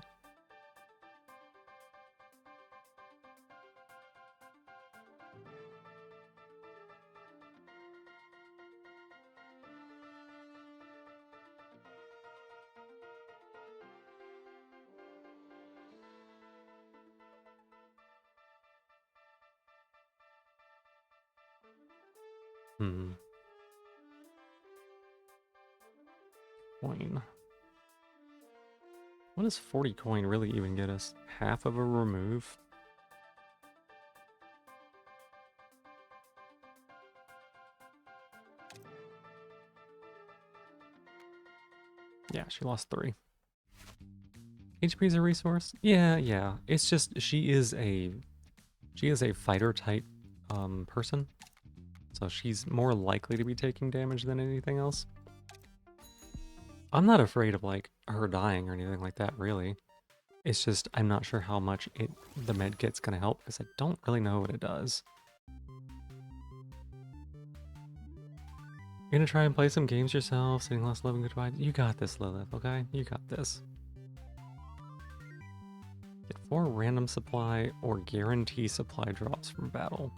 Speaker 1: Coin. What does 40 coin really even get us? Half of a remove? Yeah, she lost 3. HP is a resource? Yeah. It's just she is a fighter type person. So she's more likely to be taking damage than anything else. I'm not afraid of like her dying or anything like that, really. It's just I'm not sure how much the med kit's gonna help because I don't really know what it does. You're gonna try and play some games yourself, sitting last 11 goodbye. You got this, Lilith, okay? You got this. Get 4 random supply or guarantee supply drops from battle.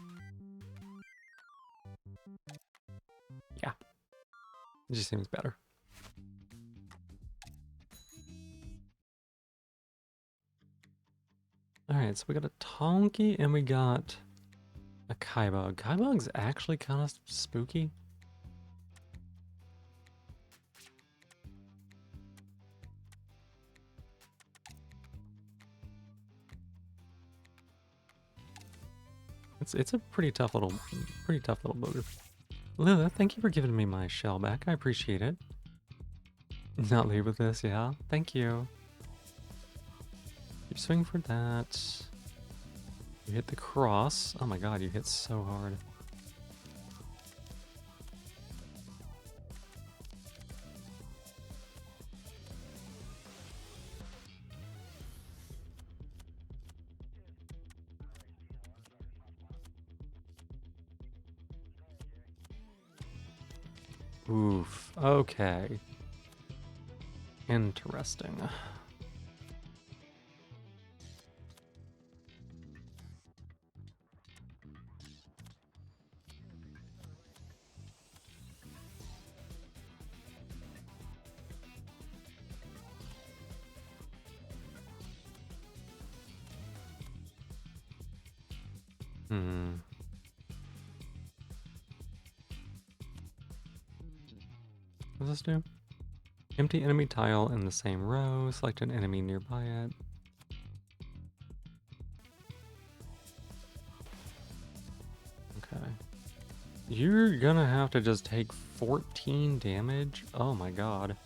Speaker 1: Yeah. It just seems better. Alright, so we got a Tonki and we got a Kaibug. Kaibug's actually kind of spooky. It's a pretty tough little booger. Lilith, thank you for giving me my shell back. I appreciate it. Not leave with this, yeah? Thank you. You swing for that. You hit the cross. Oh my god, you hit so hard. Oof. Okay. Interesting. Hmm. What does this do? Empty enemy tile in the same row. Select an enemy nearby it. Okay. You're gonna have to just take 14 damage? Oh my god.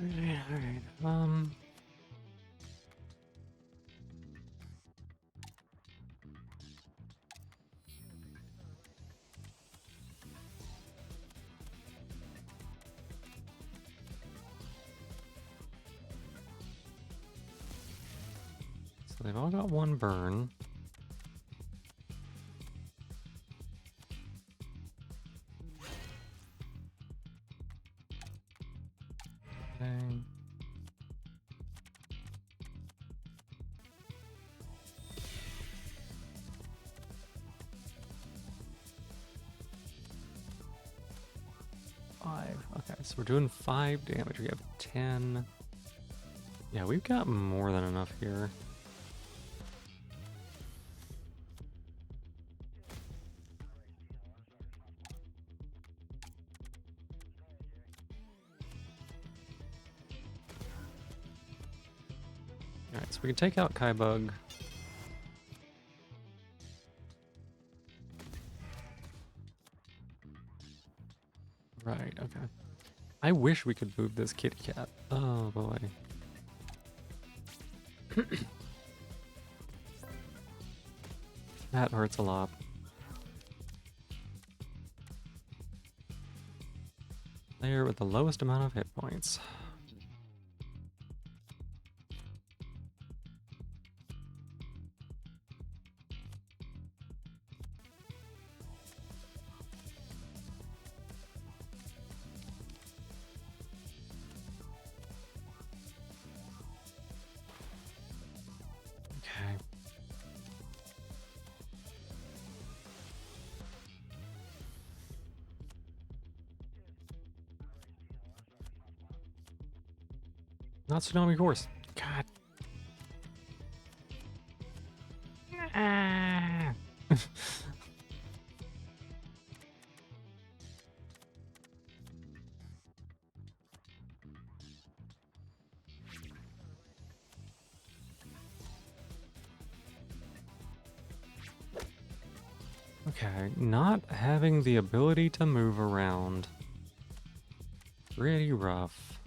Speaker 1: Alright. So they've all got one burn. Okay. Five. Okay, so we're doing 5 damage. We have 10. Yeah, we've got more than enough here. Alright, so we can take out Kaibug. Right, okay. I wish we could move this kitty cat. Oh boy. That hurts a lot. Player with the lowest amount of hit points. Okay. Not Tsunami Course. God. Ah. Okay, not having the ability to move around. Pretty rough.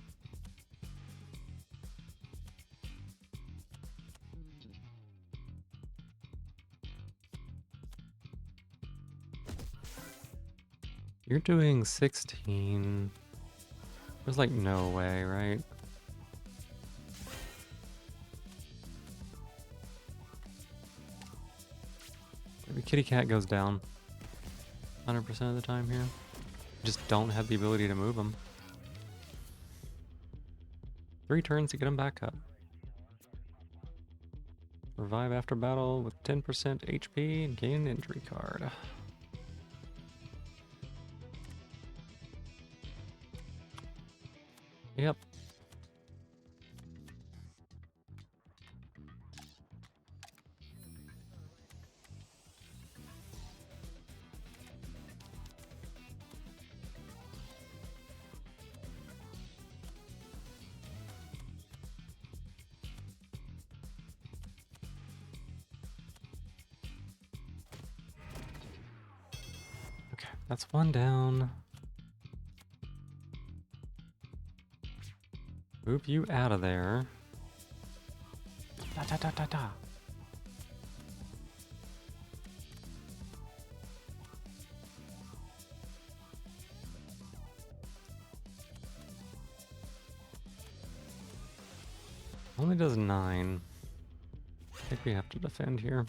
Speaker 1: You're doing 16. There's like no way, right? Maybe Kitty Cat goes down 100% of the time here. Just don't have the ability to move them. 3 turns to get them back up. Revive after battle with 10% HP and gain an injury card. Yep. Okay, that's one down. Move you out of there. Da da da da da. Only does 9. I think we have to defend here.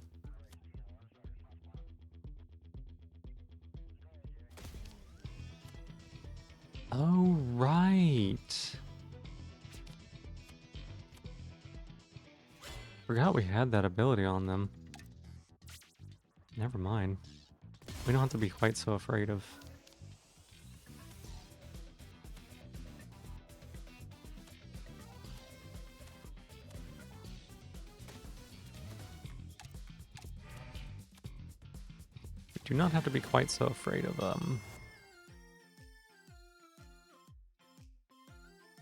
Speaker 1: Oh, right. Forgot we had that ability on them. Never mind. We don't have to be quite so afraid of... We do not have to be quite so afraid of,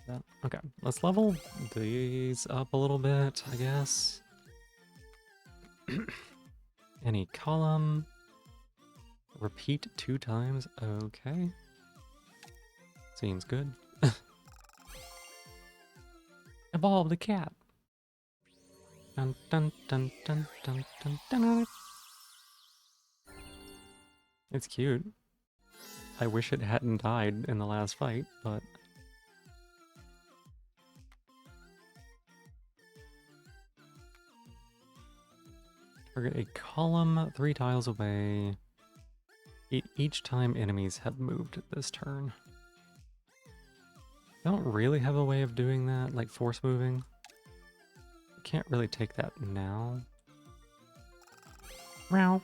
Speaker 1: that. Okay, let's level these up a little bit, I guess. Any column. Repeat 2 times. Okay. Seems good. Evolve the cat. Dun dun dun dun dun dun dun. It's cute. I wish it hadn't died in the last fight, but... Target a column 3 tiles away. Each time enemies have moved this turn. I don't really have a way of doing that, like force moving. Can't really take that now. Meow.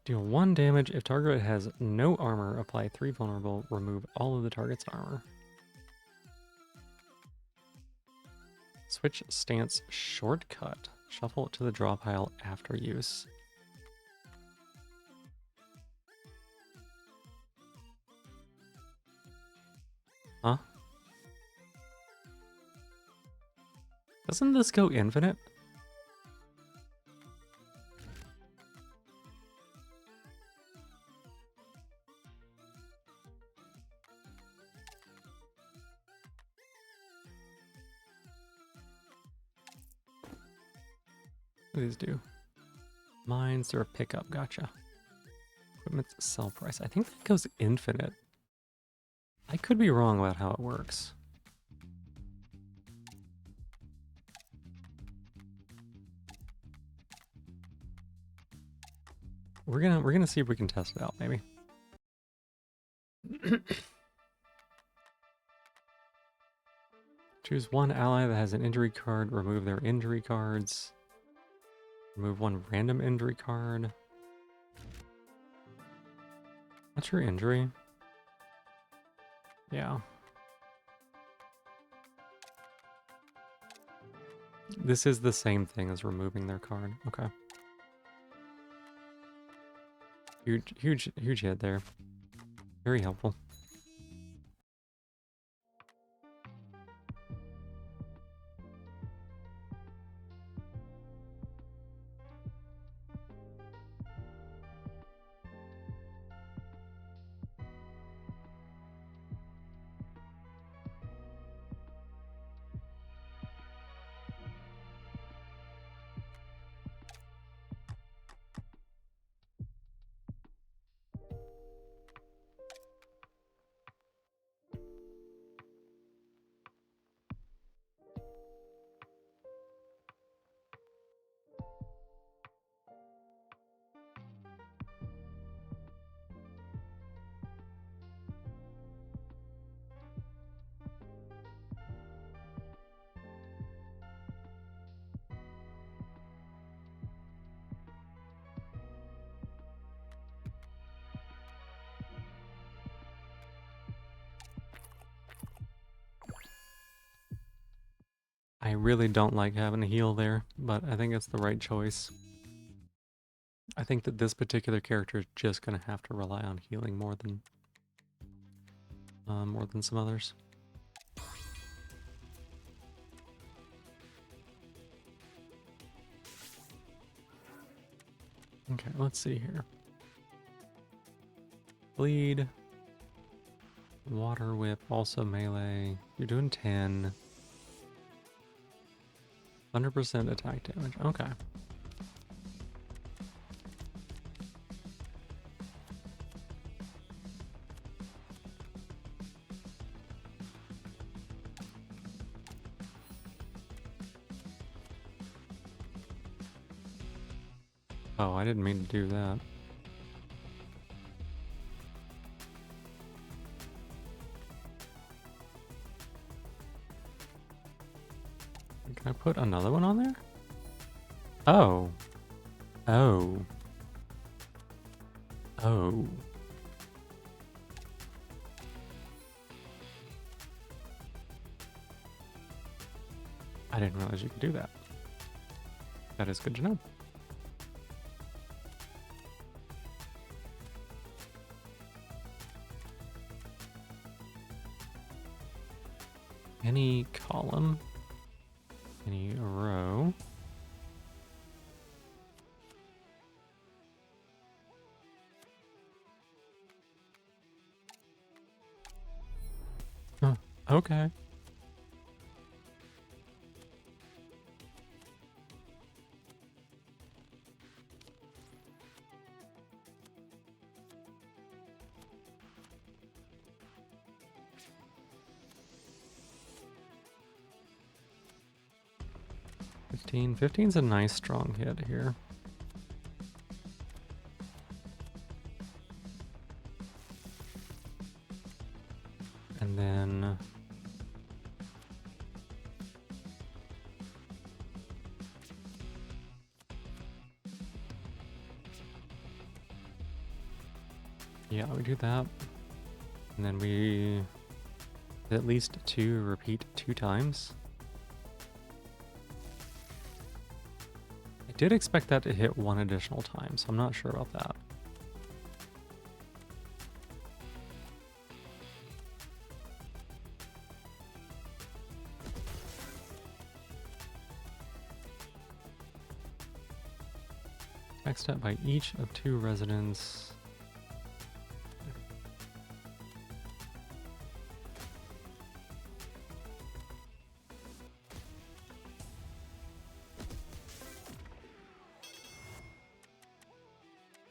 Speaker 1: Deal 1 damage. If target has no armor, apply 3 vulnerable. Remove all of the target's armor. Switch stance shortcut. Shuffle it to the draw pile after use. Huh? Doesn't this go infinite? What do these do? Mines or a pickup, gotcha. Equipment's sell price. I think that goes infinite. I could be wrong about how it works. We're gonna see if we can test it out, maybe. Choose 1 ally that has an injury card, remove their injury cards. Remove 1 random injury card. What's your injury? Yeah. This is the same thing as removing their card. Okay. Huge hit there. Very helpful. I really don't like having a heal there, but I think it's the right choice. I think that this particular character is just gonna have to rely on healing more than some others. Okay, let's see here. Bleed. Water whip, also melee. You're doing 10. 100% attack damage. Okay. Oh, I didn't mean to do that. Can I put another one on there? Oh. Oh. Oh. I didn't realize you could do that. That is good to know. Any column, any row. Huh, okay. Fifteen's a nice strong hit here. And then yeah, we do that. And then we at least 2 repeat 2 times. I did expect that to hit 1 additional time, so I'm not sure about that. Next up by each of 2 residents.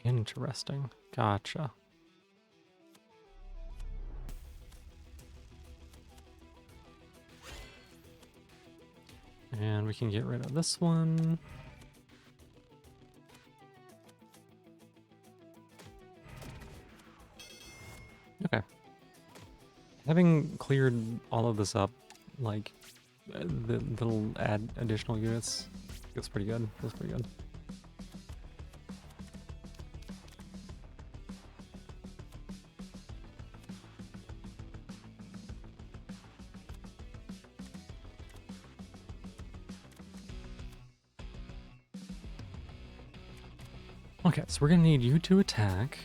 Speaker 1: Interesting. Gotcha. And we can get rid of this one. Okay. Having cleared all of this up, like, the little add additional units, feels pretty good. Feels pretty good. Okay, so we're gonna need you to attack.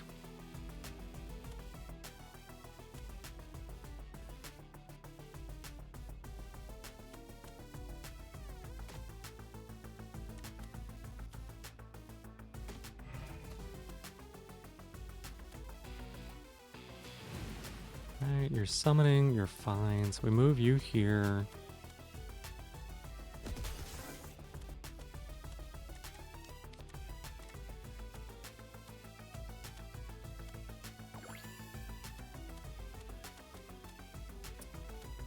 Speaker 1: Alright, you're summoning, you're fine. So we move you here.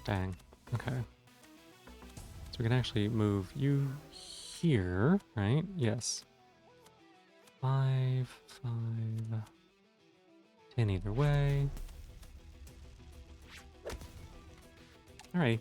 Speaker 1: Dang. Okay. So we can actually move you here, right? Yes. 5, 5, 10 either way. Alright.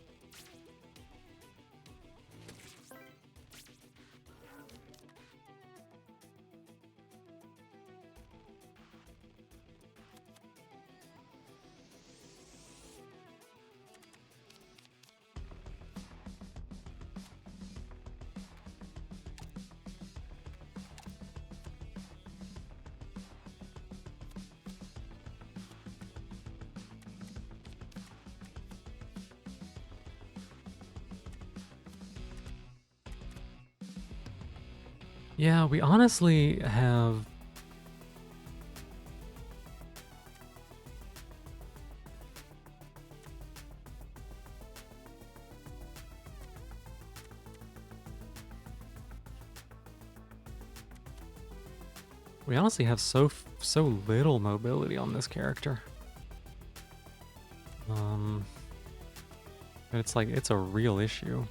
Speaker 1: Yeah, we honestly have... We honestly have so little mobility on this character. But it's like, it's a real issue.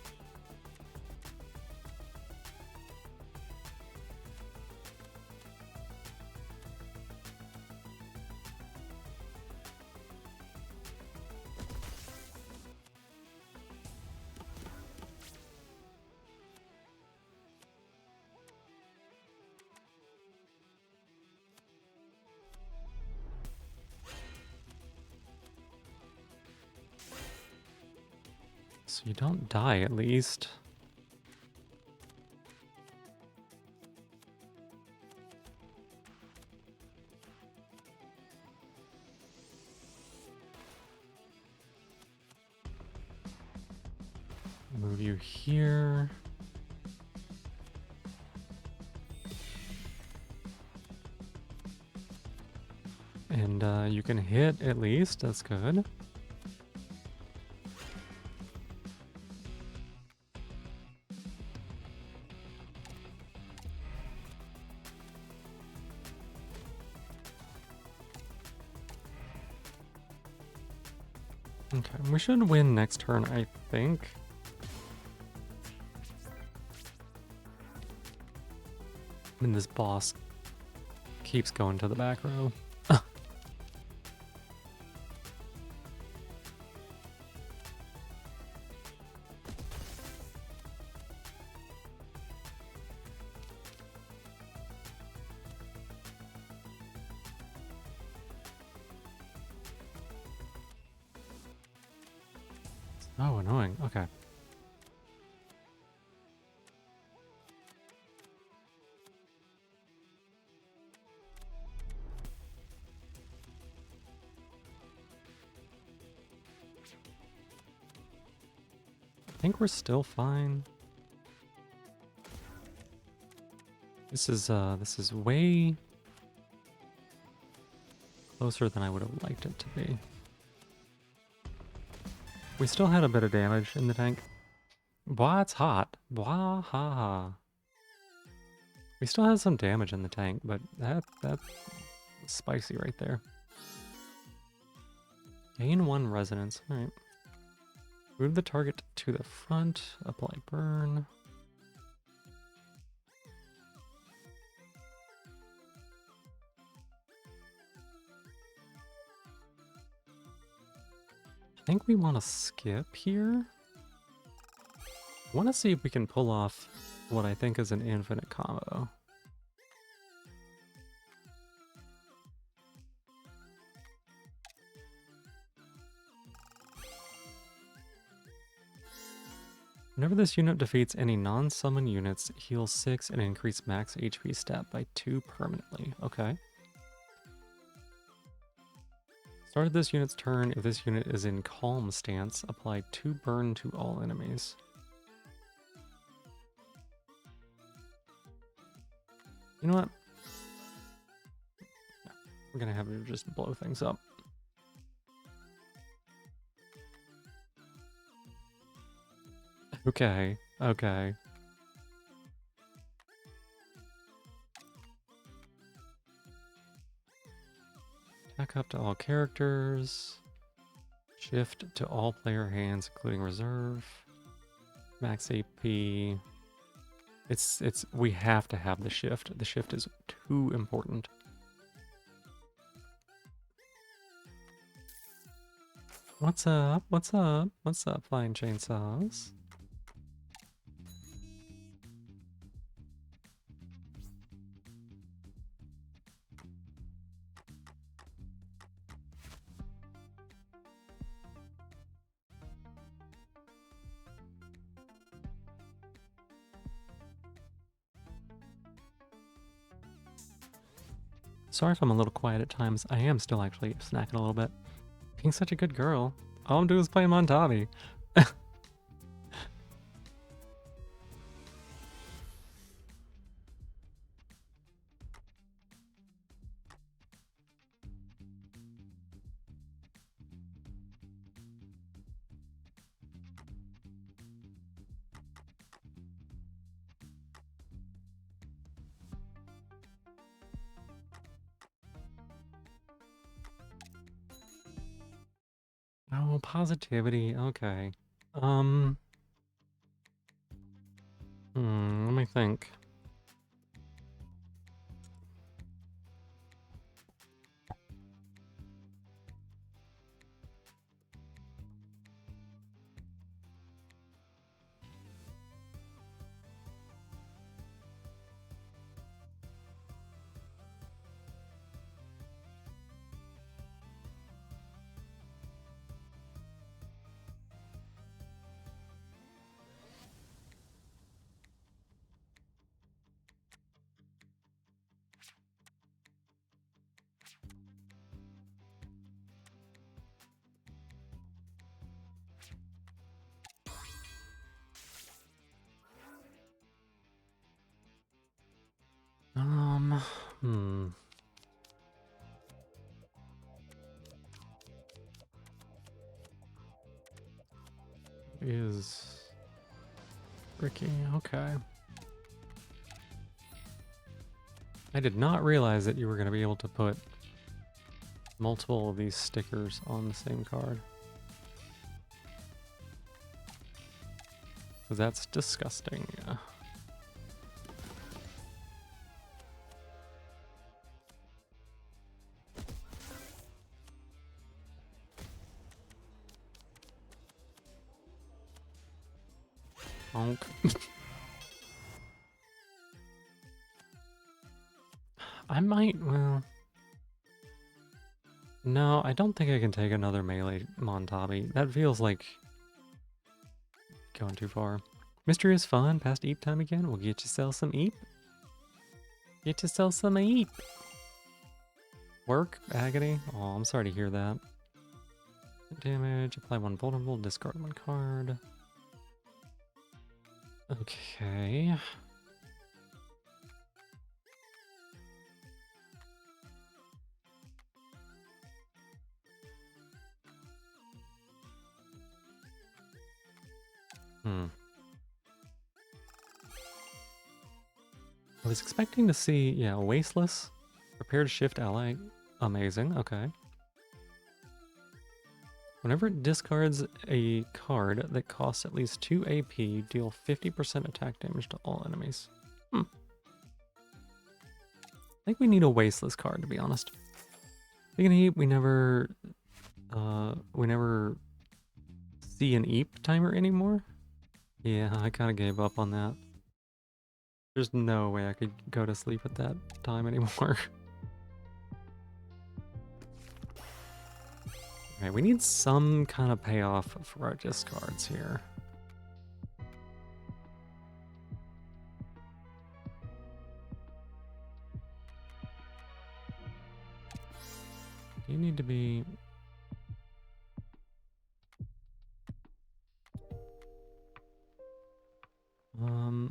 Speaker 1: So you don't die at least. Move you here. And you can hit at least, that's good. Okay, we should win next turn, I think. I mean, this boss keeps going to the back row. Oh, annoying. Okay. I think we're still fine. This is way closer than I would have liked it to be. We still had a bit of damage in the tank. Blah, it's hot. Blah, ha, ha. We still had some damage in the tank, but that was spicy right there. Gain 1 resonance. Alright. Move the target to the front. Apply burn. I think we want to skip here. I want to see if we can pull off what I think is an infinite combo. Whenever this unit defeats any non-summon units, heal 6 and increase max HP stat by 2 permanently. Okay. Start of this unit's turn. If this unit is in calm stance, apply 2 burn to all enemies. You know what? No, we're gonna have to just blow things up. Okay, okay. Attack up to all characters. Shift to all player hands, including reserve. Max AP. We have to have the shift. The shift is too important. What's up? What's up? What's up, flying chainsaws? Sorry if I'm a little quiet at times. I am still actually snacking a little bit. Being such a good girl. All I'm doing is play Montabi. Oh, positivity. Okay. Let me think. is tricky. Okay. I did not realize that you were going to be able to put multiple of these stickers on the same card. Because that's disgusting. Honk. I might, well... No, I don't think I can take another melee Montabi. That feels like going too far. Mystery is fun. Past Eep time again. We'll get yourself some Eep. Get yourself some Eep. Work? Agony? Oh, I'm sorry to hear that. Damage. Apply one vulnerable. Discard one card. Okay. I was expecting to see, yeah, Wasteless. Prepare to shift ally. Amazing, okay. Whenever it discards a card that costs at least 2 AP, deal 50% attack damage to all enemies. I think we need a Wasteless card, to be honest. Speaking of Eep, we never see an Eep timer anymore. Yeah, I kind of gave up on that. There's no way I could go to sleep at that time anymore. Okay, we need some kind of payoff for our discards here. You need to be...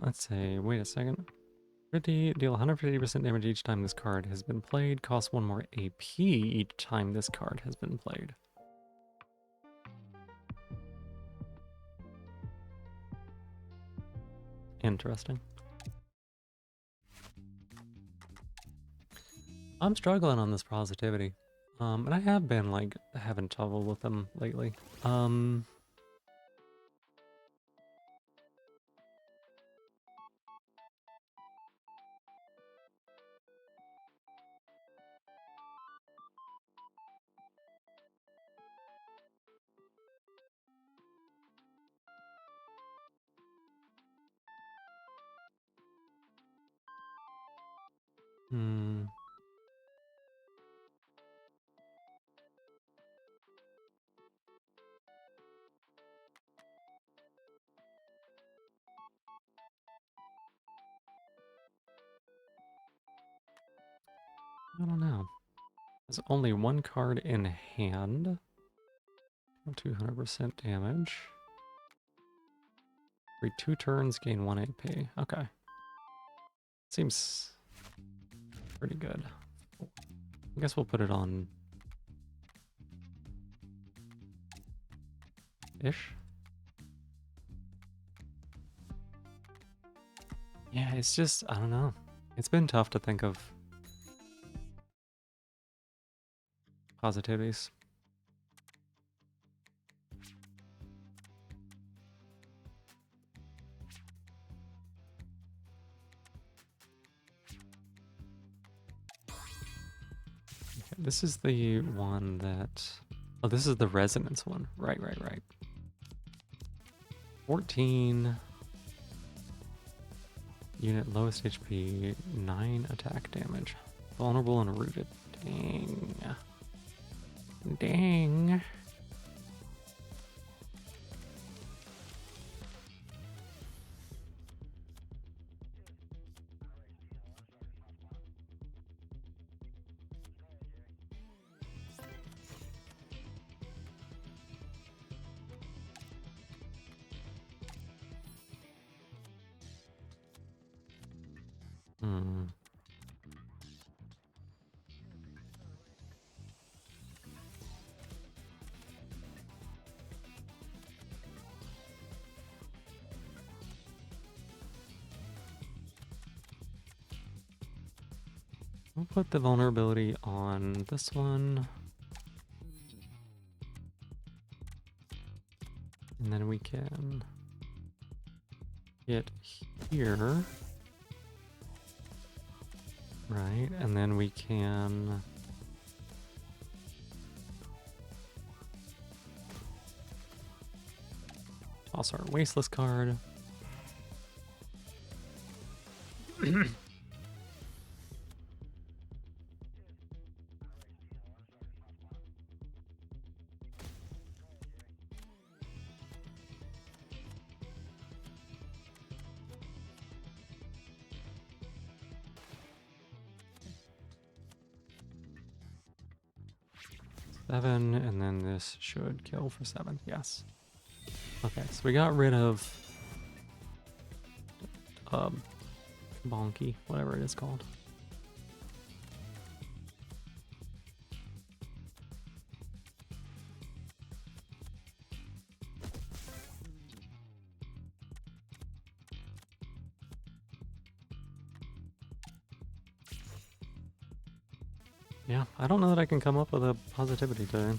Speaker 1: let's say, wait a second. 50, deal 150% damage each time this card has been played. Cost 1 more AP each time this card has been played. Interesting. I'm struggling on this positivity. And I have been, like, having trouble with them lately. I don't know. There's only one card in hand. 200% damage. Every 2 turns, gain 1 AP. Okay. Seems pretty good. I guess we'll put it on... ish? Yeah, it's just, I don't know. It's been tough to think of positivities. Okay, this is the one that... Oh, this is the resonance one. Right. 14... Unit lowest HP, 9 attack damage. Vulnerable and rooted. Dang. Dang. We'll put the vulnerability on this one. And then we can get here. Right, and then we can toss our wasteless card. 7, and then this should kill for 7. Yes. Okay, so we got rid of Bonky, whatever it is called. Yeah, I don't know that I can come up with a positivity today.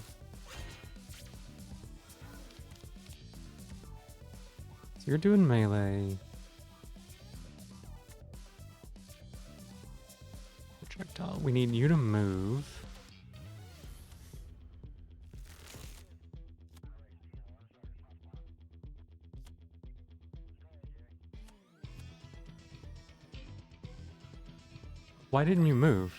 Speaker 1: So you're doing melee. Projectile. We need you to move. Why didn't you move?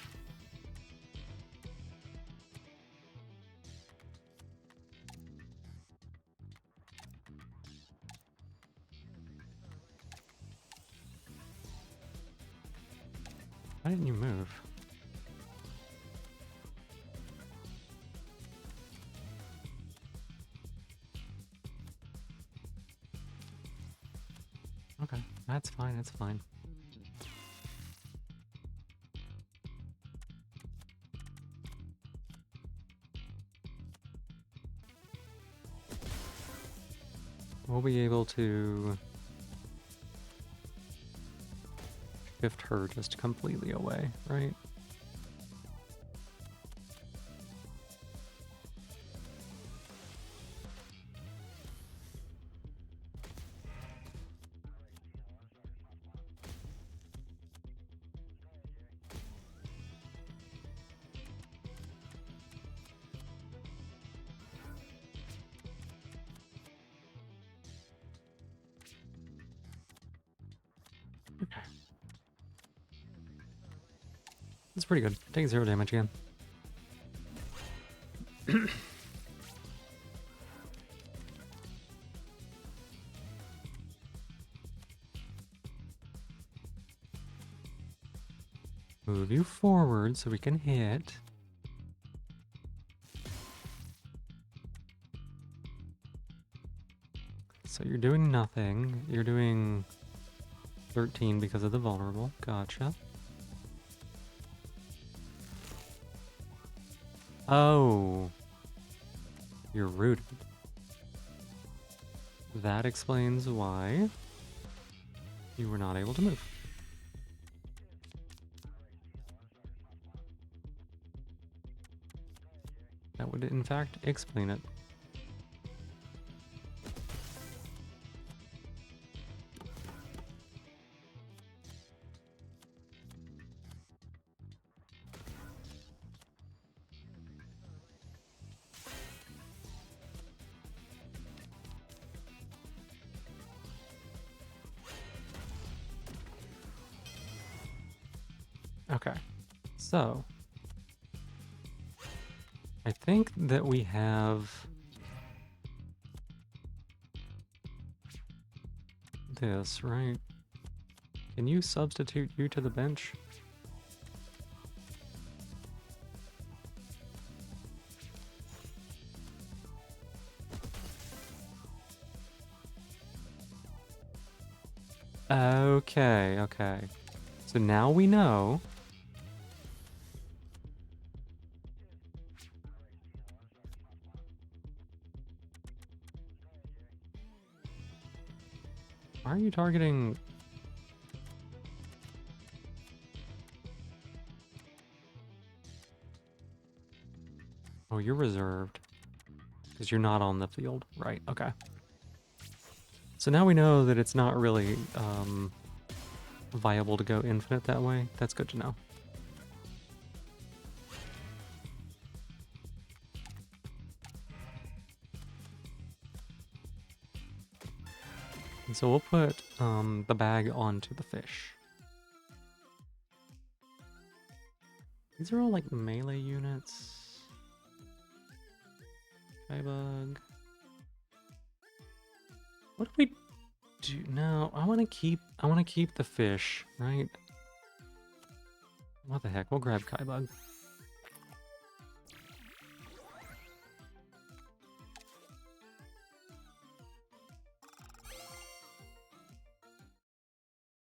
Speaker 1: Why didn't you move? Okay, that's fine, that's fine. We'll be able to shift her just completely away, right? Okay. That's pretty good. Take 0 damage again. Move you forward so we can hit. So you're doing nothing. You're doing 13 because of the vulnerable. Gotcha. Oh. You're rooted. That explains why you were not able to move. That would in fact explain it. Okay, so I think that we have this, right? Can you substitute you to the bench? Okay, okay. So now we know. Why are you targeting? Oh, you're reserved. Because you're not on the field. Right, okay. So now we know that it's not really viable to go infinite that way. That's good to know. And so we'll put the bag onto the fish. These are all like melee units. Skybug. What do we do? No, I want to keep the fish, right? What the heck? We'll grab Kybug.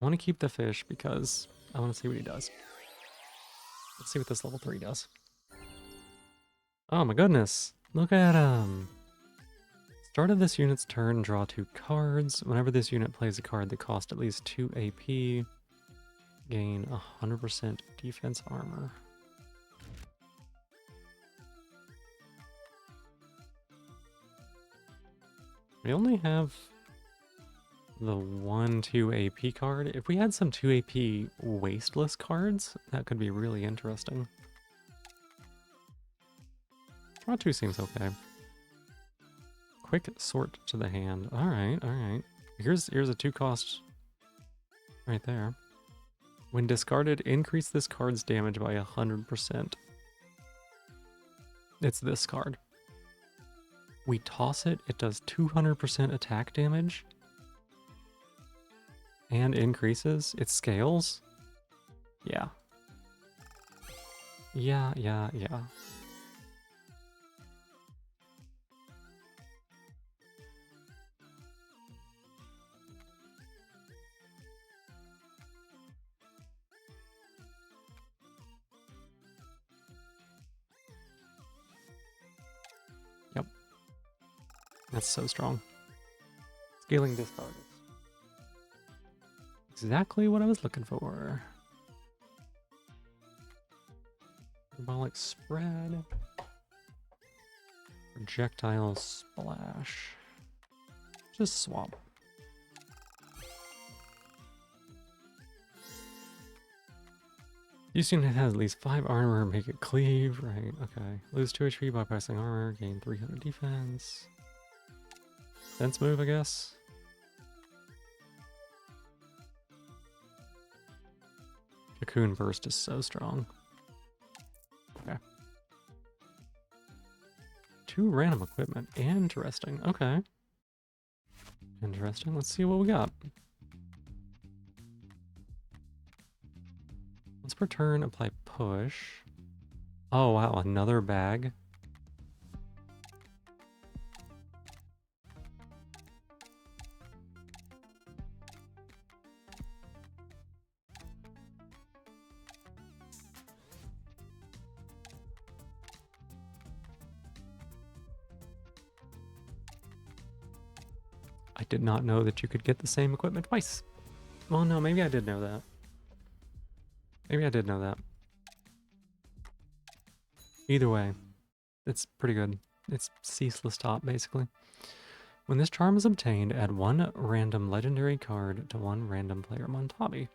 Speaker 1: I want to keep the fish because I want to see what he does. Let's see what this level 3 does. Oh my goodness. Look at him. Start of this unit's turn, draw 2 cards. Whenever this unit plays a card that costs at least 2 AP, gain 100% defense armor. We only have the 1/2 AP card. If we had some 2 AP wasteless cards, that could be really interesting. Draw 2 seems okay. Quick sort to the hand. Alright, alright. Here's a 2 cost right there. When discarded, increase this card's damage by 100%. It's this card. We toss it, it does 200% attack damage. And increases. It scales. Yeah. Yeah. Yep. That's so strong. Scaling discarded. Exactly what I was looking for. Symbolic spread. Projectile splash. Just swap. This unit has at least 5 armor, make it cleave, right, okay. Lose 2 HP by pressing armor, gain 300 defense. Defense move, I guess. Cocoon burst is so strong. Okay. 2 random equipment, interesting, okay. Interesting, let's see what we got. Once per turn, apply push. Oh wow, another bag. I did not know that you could get the same equipment twice. Well, no, maybe I did know that. Maybe I did know that. Either way, it's pretty good. It's ceaseless top, basically. When this charm is obtained, add 1 random legendary card to 1 random player Montabi.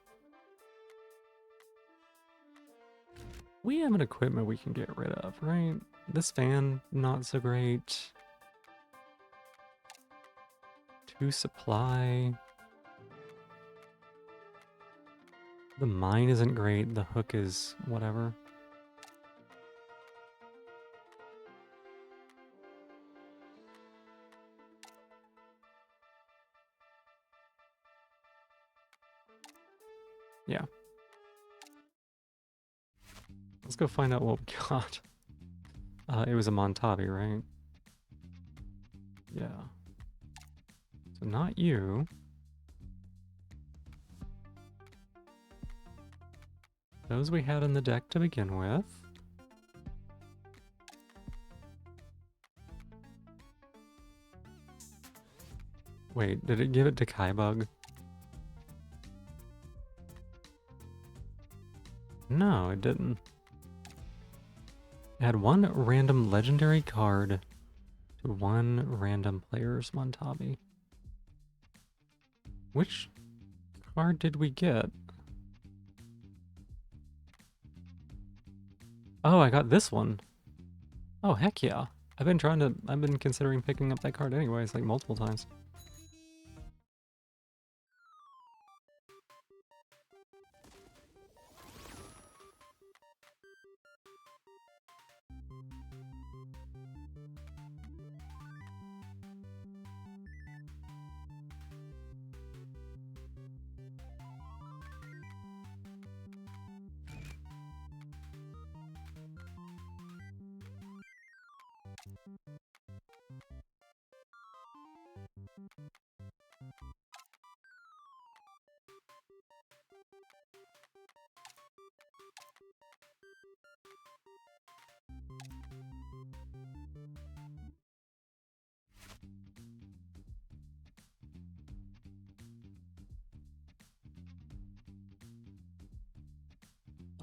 Speaker 1: We have an equipment we can get rid of, right? This fan, not so great. 2 supply. The mine isn't great, the hook is whatever. Yeah. Let's go find out what we got. It was a Montabi, right? Yeah. So not you. Those we had in the deck to begin with. Wait, did it give it to Kybug? No, it didn't. Add one random legendary card to one random player's Montabi. Which card did we get? Oh, I got this one. Oh, heck yeah. I've been considering picking up that card anyways, like multiple times.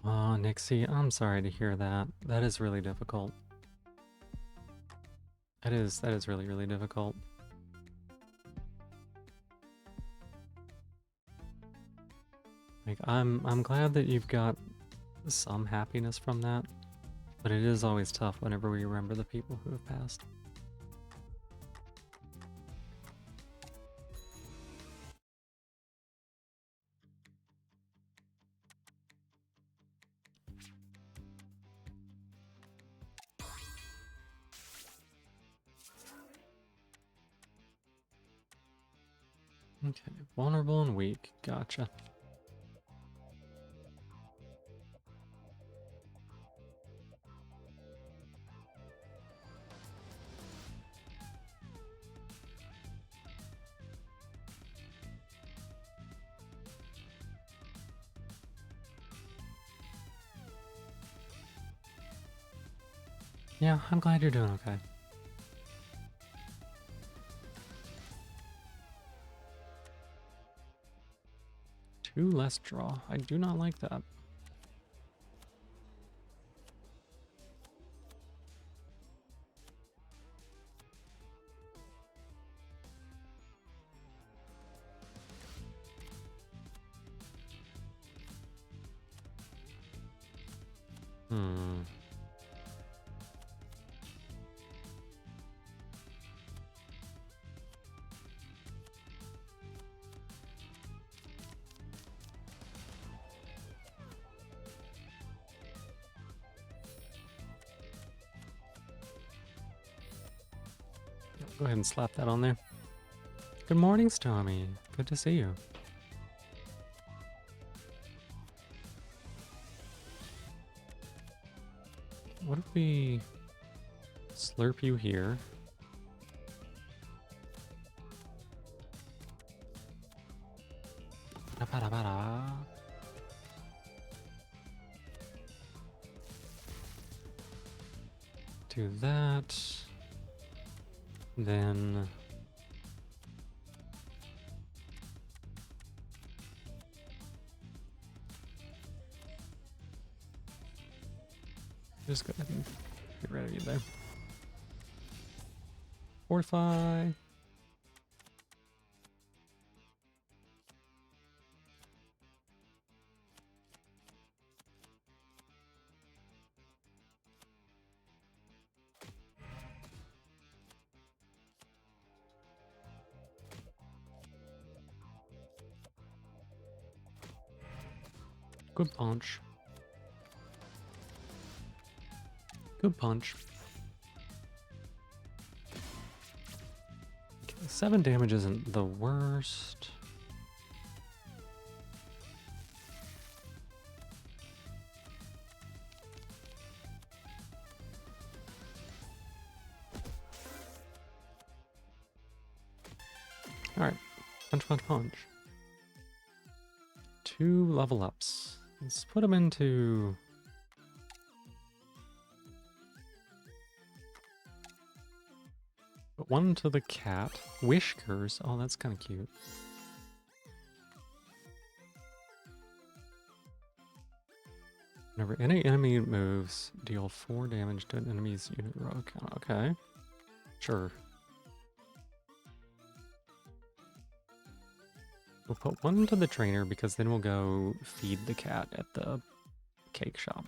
Speaker 1: Oh, Nixie, I'm sorry to hear that. That is really difficult. That is really, really difficult. Like, I'm glad that you've got some happiness from that, but it is always tough whenever we remember the people who have passed. Okay, vulnerable and weak. Gotcha. Yeah, I'm glad you're doing okay. Two less draw. I do not like that. Hmm. Go ahead and slap that on there. Good morning, Stormy. Good to see you. What if we slurp you here? Ba-da-ba-da. Do that. Then just go ahead and get rid of you there. Fortify. Good punch. Good punch. Okay, 7 damage isn't the worst. Alright. Punch, punch, punch. 2 level ups. Let's put them into... Put one to the cat. Whiskers. Oh, that's kind of cute. Whenever any enemy moves, deal 4 damage to an enemy's unit row count. Okay. Sure. We'll put one into the trainer because then we'll go feed the cat at the cake shop.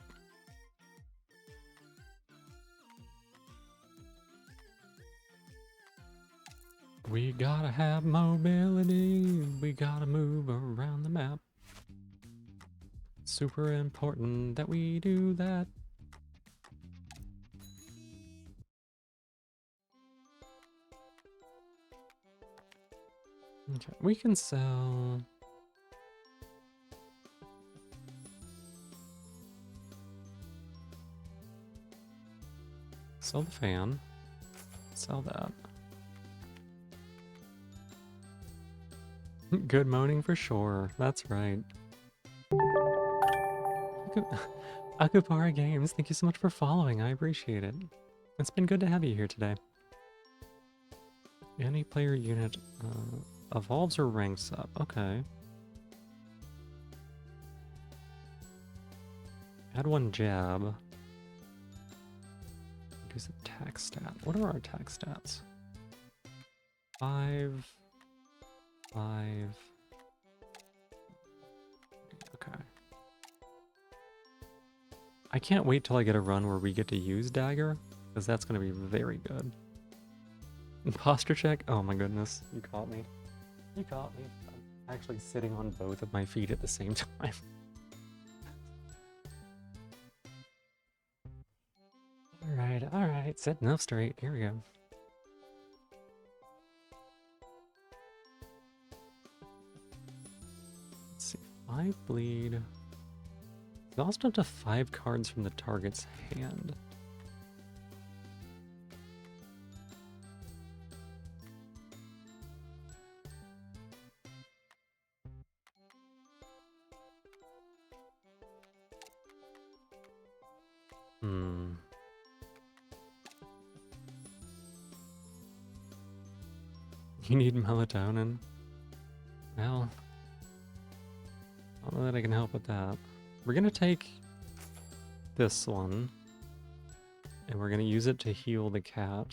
Speaker 1: We gotta have mobility. We gotta move around the map. Super important that we do that. Okay, we can sell... Sell the fan. Sell that. Good moaning for sure. That's right. Akupara Games, thank you so much for following. I appreciate it. It's been good to have you here today. Any player unit evolves or ranks up. Okay. Add 1 jab. Reduce attack stat. What are our attack stats? 5. 5. Okay. I can't wait till I get a run where we get to use dagger, because that's going to be very good. Imposter check? Oh my goodness. You caught me. You caught me. I'm actually sitting on both of my feet at the same time. Alright. Sitting up straight. Here we go. Let's see. 5 bleed. Lost up to 5 cards from the target's hand. You need melatonin? Well, I don't know that I can help with that. We're gonna take this one, and we're gonna use it to heal the cat.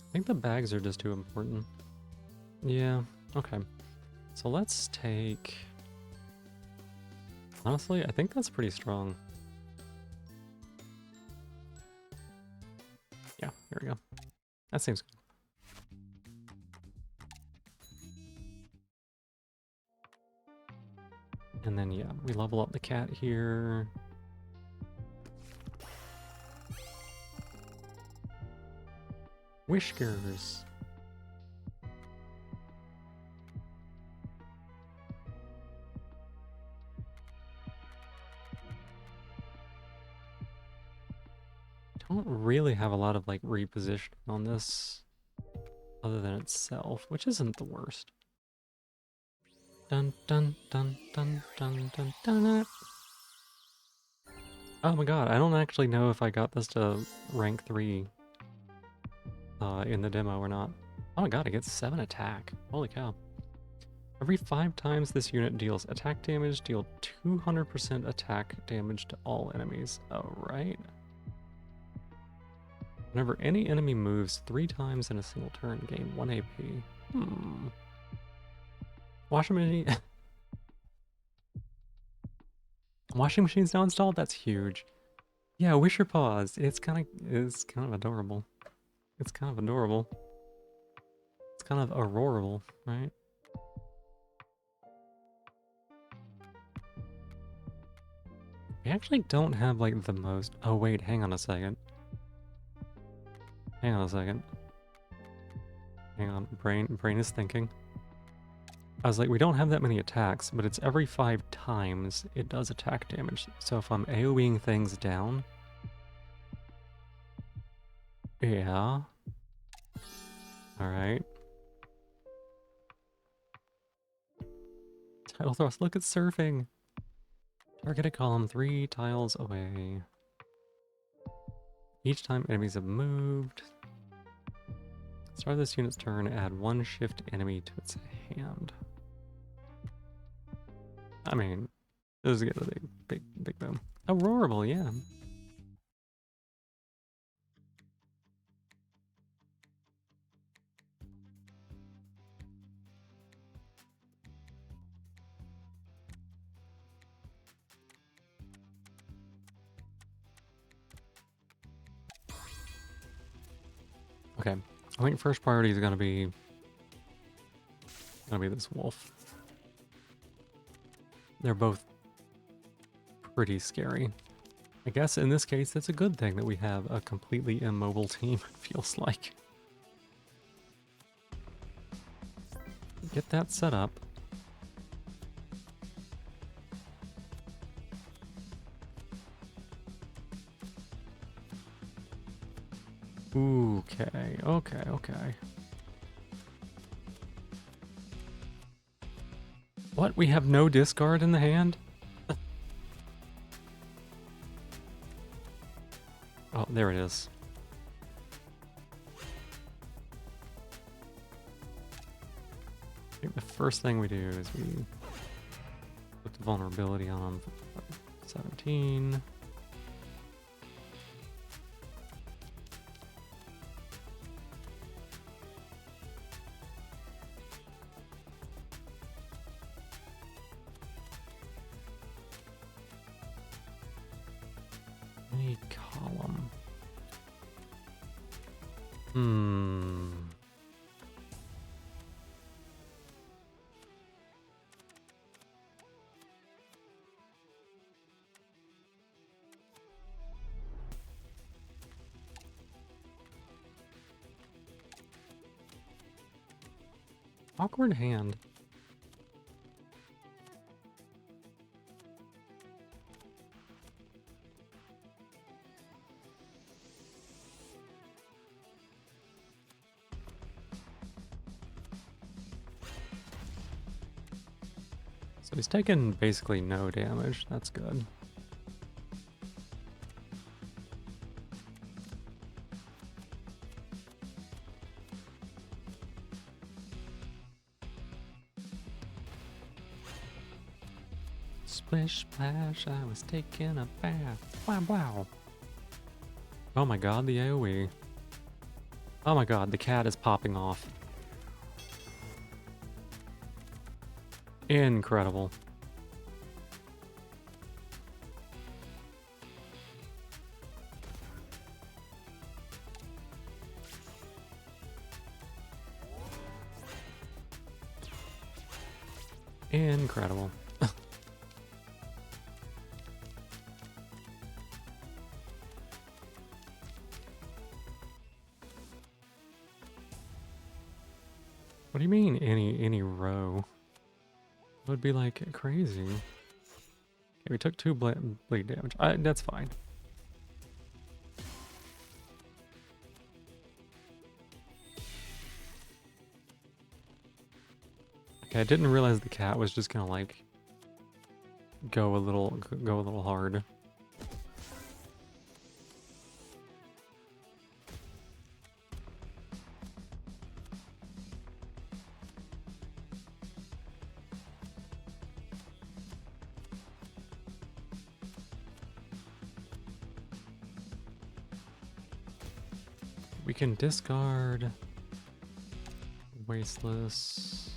Speaker 1: I think the bags are just too important. Yeah, okay. So let's take... Honestly, I think that's pretty strong. Yeah, here we go. That seems good. And then, yeah, we level up the cat here. Whiskers. Don't really have a lot of like repositioning on this other than itself, which isn't the worst. Dun dun dun dun dun dun dun. Oh my god, I don't actually know if I got this to rank 3 in the demo or not. Oh my god, it gets 7 attack. Holy cow. Every 5 times this unit deals attack damage, deal 200% attack damage to all enemies. Alright. Whenever any enemy moves 3 times in a single turn, gain 1 AP. Washing machine... Washing machine's now installed? That's huge. Yeah, wish your paws. It's kind of adorable. It's kind of adorable. It's kind of aurorable, right? We actually don't have like the most... Oh wait, hang on a second. Hang on a second. Hang on, brain is thinking. I was like, we don't have that many attacks, but it's every 5 times it does attack damage. So if I'm AoEing things down... Yeah. Alright. Tidal thrust, look at surfing! Target a column 3 tiles away. Each time enemies have moved. Start this unit's turn, add 1 shift enemy to its hand. I mean, this is gonna be big boom. Aurorable, yeah. Okay, I think first priority is gonna be this wolf. They're both pretty scary. I guess in this case, it's a good thing that we have a completely immobile team, it feels like. Get that set up. Okay. What? We have no discard in the hand? Oh, there it is. I think the first thing we do is we put the vulnerability on 17. Any column. Awkward hand. So he's taken basically no damage. That's good. Splish splash, I was taking a bath. Wow, wow. Oh my god, the AoE. Oh my god, the cat is popping off. Incredible. Incredible. What do you mean any row? It would be like crazy. Okay, we took 2 bleed damage. That's fine. Okay, I didn't realize the cat was just gonna like go a little hard. We can discard Wasteless.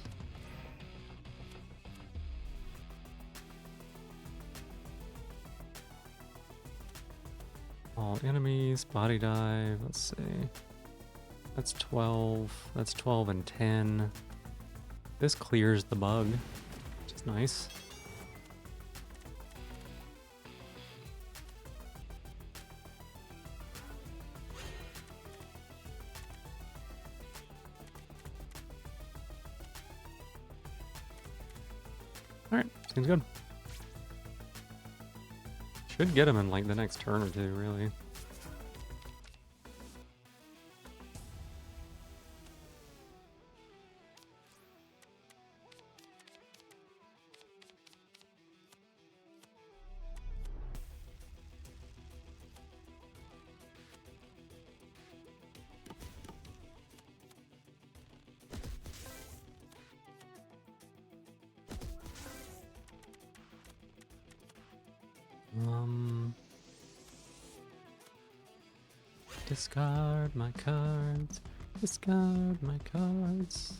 Speaker 1: All enemies, body dive, let's see. That's 12. That's 12 and 10. This clears the bug, which is nice. Alright, seems good. Should get him in like the next turn or two, really. Discard my cards. Discard my cards.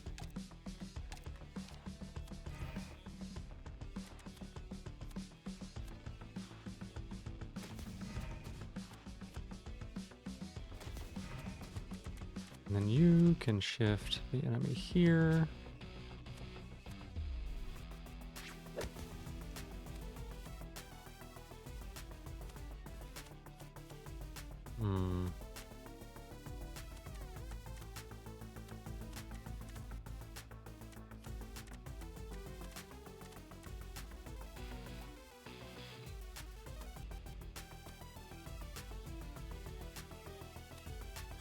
Speaker 1: And then you can shift the enemy here. Hmm.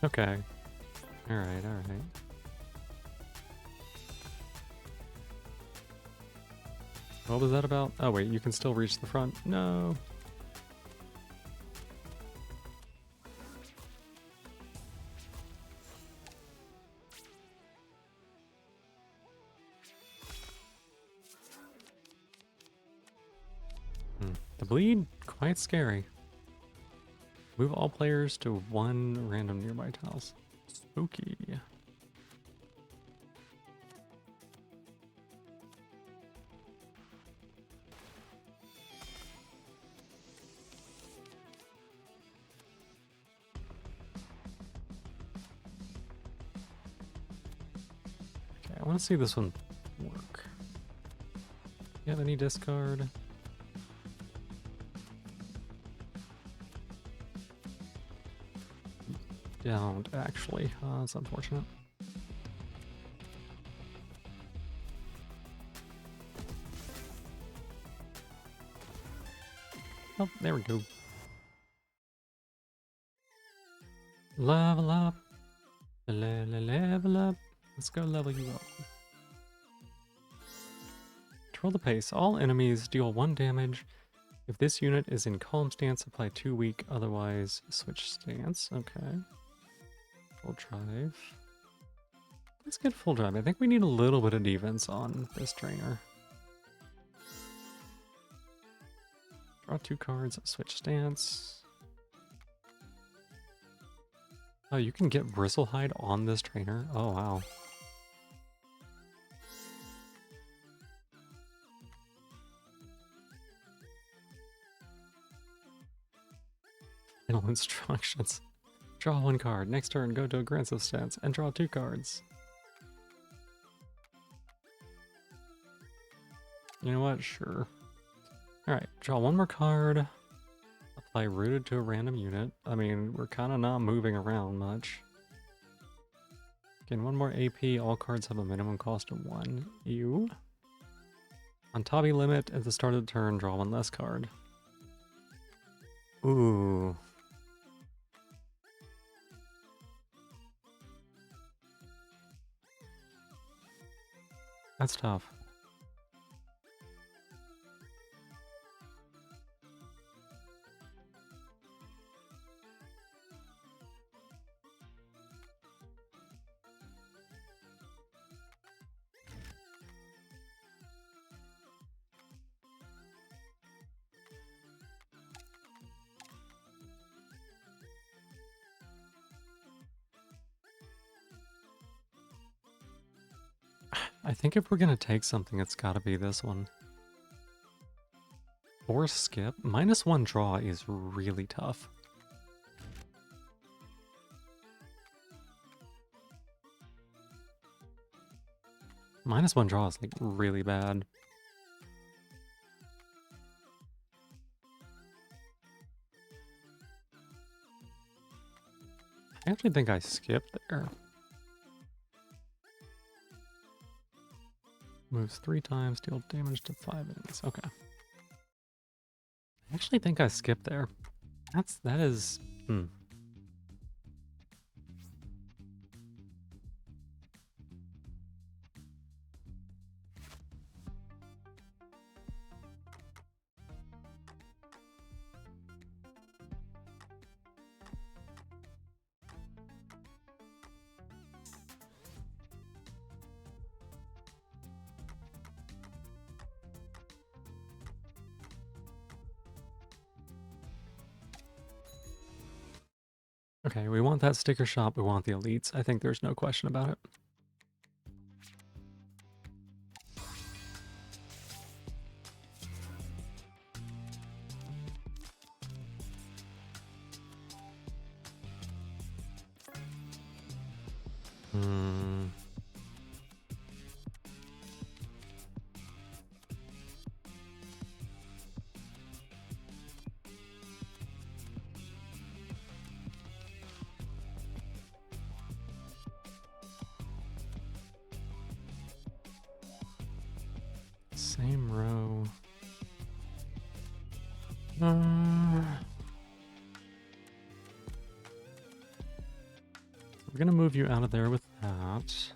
Speaker 1: Okay. Alright, alright. What was that about? Oh wait, you can still reach the front. No. The bleed? Quite scary. Move all players to one random nearby tiles. Spooky. Okay, I want to see this one work. You have any discard? Don't actually. That's unfortunate. Oh, there we go. Level up. Level up. Let's go level you up. Control the pace. All enemies deal 1 damage. If this unit is in calm stance, apply 2 weak. Otherwise, switch stance. Okay. Full drive. Let's get full drive. I think we need a little bit of defense on this trainer. Draw 2 cards, switch stance. Oh, you can get Bristlehide on this trainer? Oh, wow. Final instructions. Draw 1 card. Next turn, go to aggressive stance and draw 2 cards. You know what? Sure. Alright, draw 1 more card. Apply rooted to a random unit. I mean, we're kind of not moving around much. Gain 1 more AP. All cards have a minimum cost of 1. Ew. Montabi limit at the start of the turn, draw 1 less card. Ooh. That's tough. I think if we're gonna take something, it's gotta be this one. Or skip. -1 draw is really tough. -1 draw is like really bad. I actually think I skipped there. Moves 3 times, deal damage to 5 enemies. Okay. I actually think I skipped there. That is. Okay, we want that sticker shop. We want the elites. I think there's no question about it. Hmm. Same row. We're gonna move you out of there with that.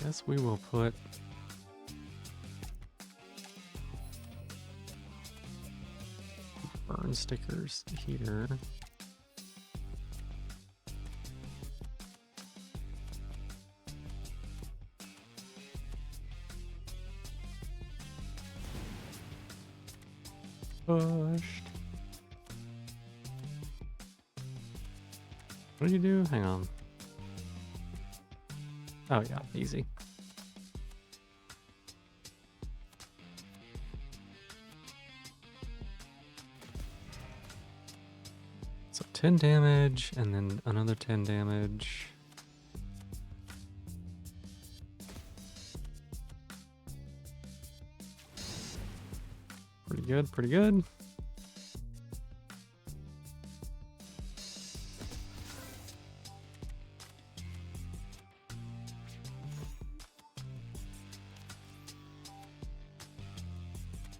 Speaker 1: Guess we will put burn stickers here. Pushed. What do you do? Hang on. Oh yeah, easy. So 10 damage, and then another 10 damage. Pretty good, pretty good.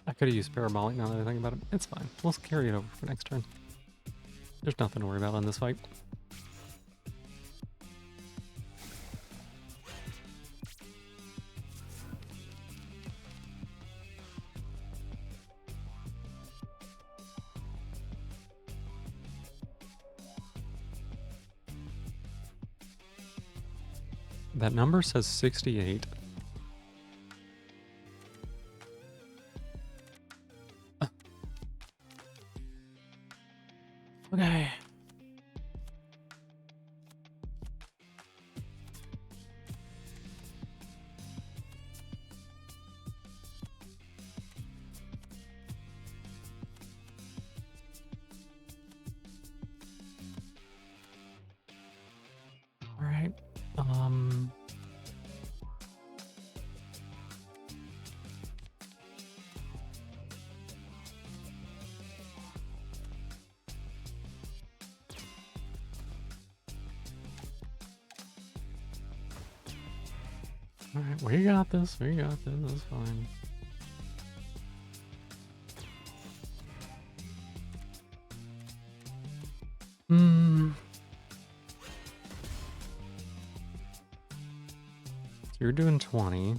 Speaker 1: I could have used parabolic now that I think about it. It's fine. We'll carry it over for next turn. There's nothing to worry about in this fight. That number says 68. Okay. All right. All right, we got this. We got this. That's fine. Hmm. So you're doing 20.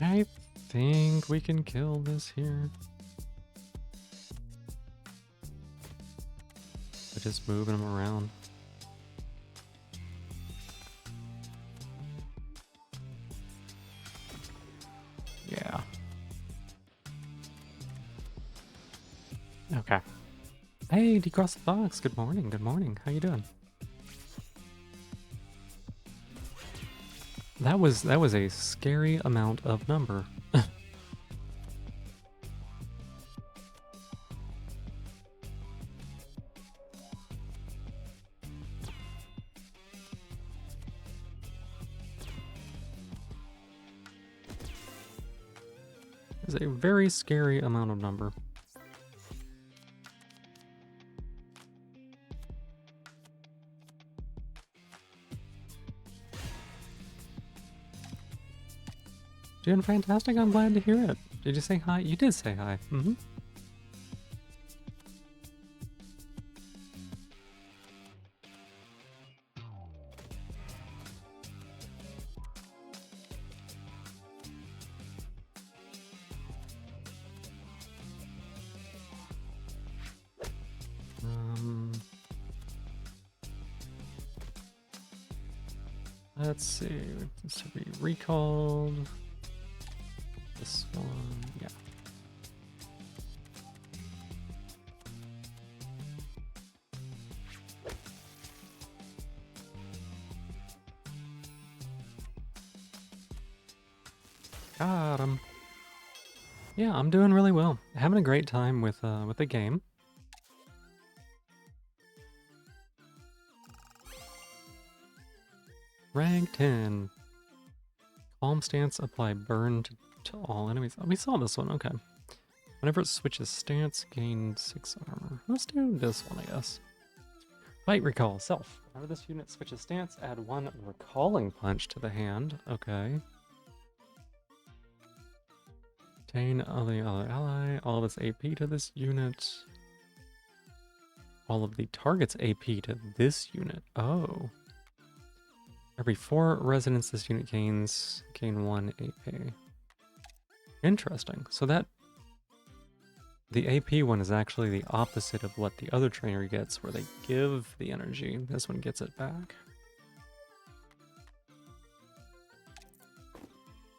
Speaker 1: I think we can kill this here. By just moving them around. Yeah. Okay. Hey, Decross the Fox. Good morning. Good morning. How you doing? That was a scary amount of number. It's a very scary amount of number. Doing fantastic. I'm glad to hear it. Did you say hi? You did say hi. Mm-hmm. Let's see. This to be recalled. This one, yeah. Got him. Yeah, I'm doing really well. Having a great time with the game. Rank 10. Calm stance, apply burn to all enemies. Oh, we saw this one, okay. Whenever it switches stance, gain 6 armor. Let's do this one, I guess. Fight recall, self. Whenever this unit switches stance, add 1 recalling punch to the hand. Okay. Obtain other ally, all of its AP to this unit. All of the target's AP to this unit. Oh. Every 4 residents this unit gains, gain 1 AP. Interesting. So that the AP one is actually the opposite of what the other trainer gets, where they give the energy. This one gets it back.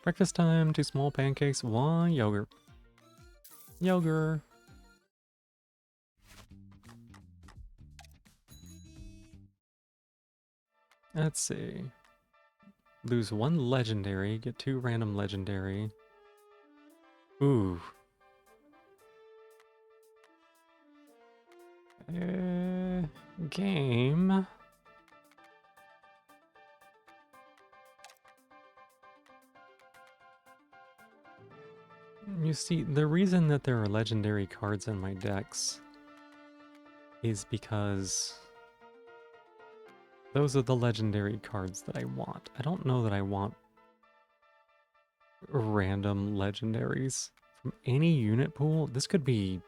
Speaker 1: Breakfast time, 2 small pancakes, 1 yogurt. Yogurt. Let's see. Lose 1 legendary, get 2 random legendary. Ooh. Game. You see, the reason that there are legendary cards in my decks is because those are the legendary cards that I want. I don't know that I want random legendaries from any unit pool. This could be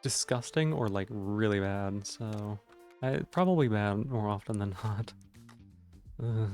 Speaker 1: disgusting or like really bad, so probably bad more often than not. Ugh.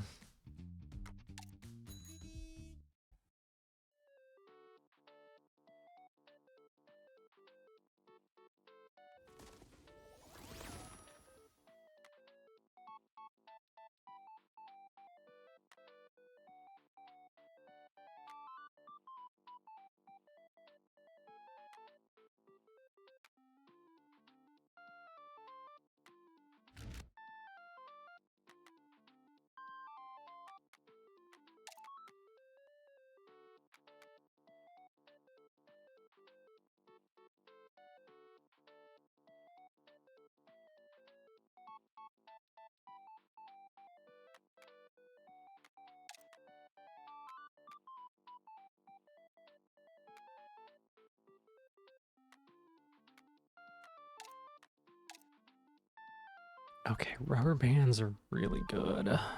Speaker 1: Okay, rubber bands are really good. I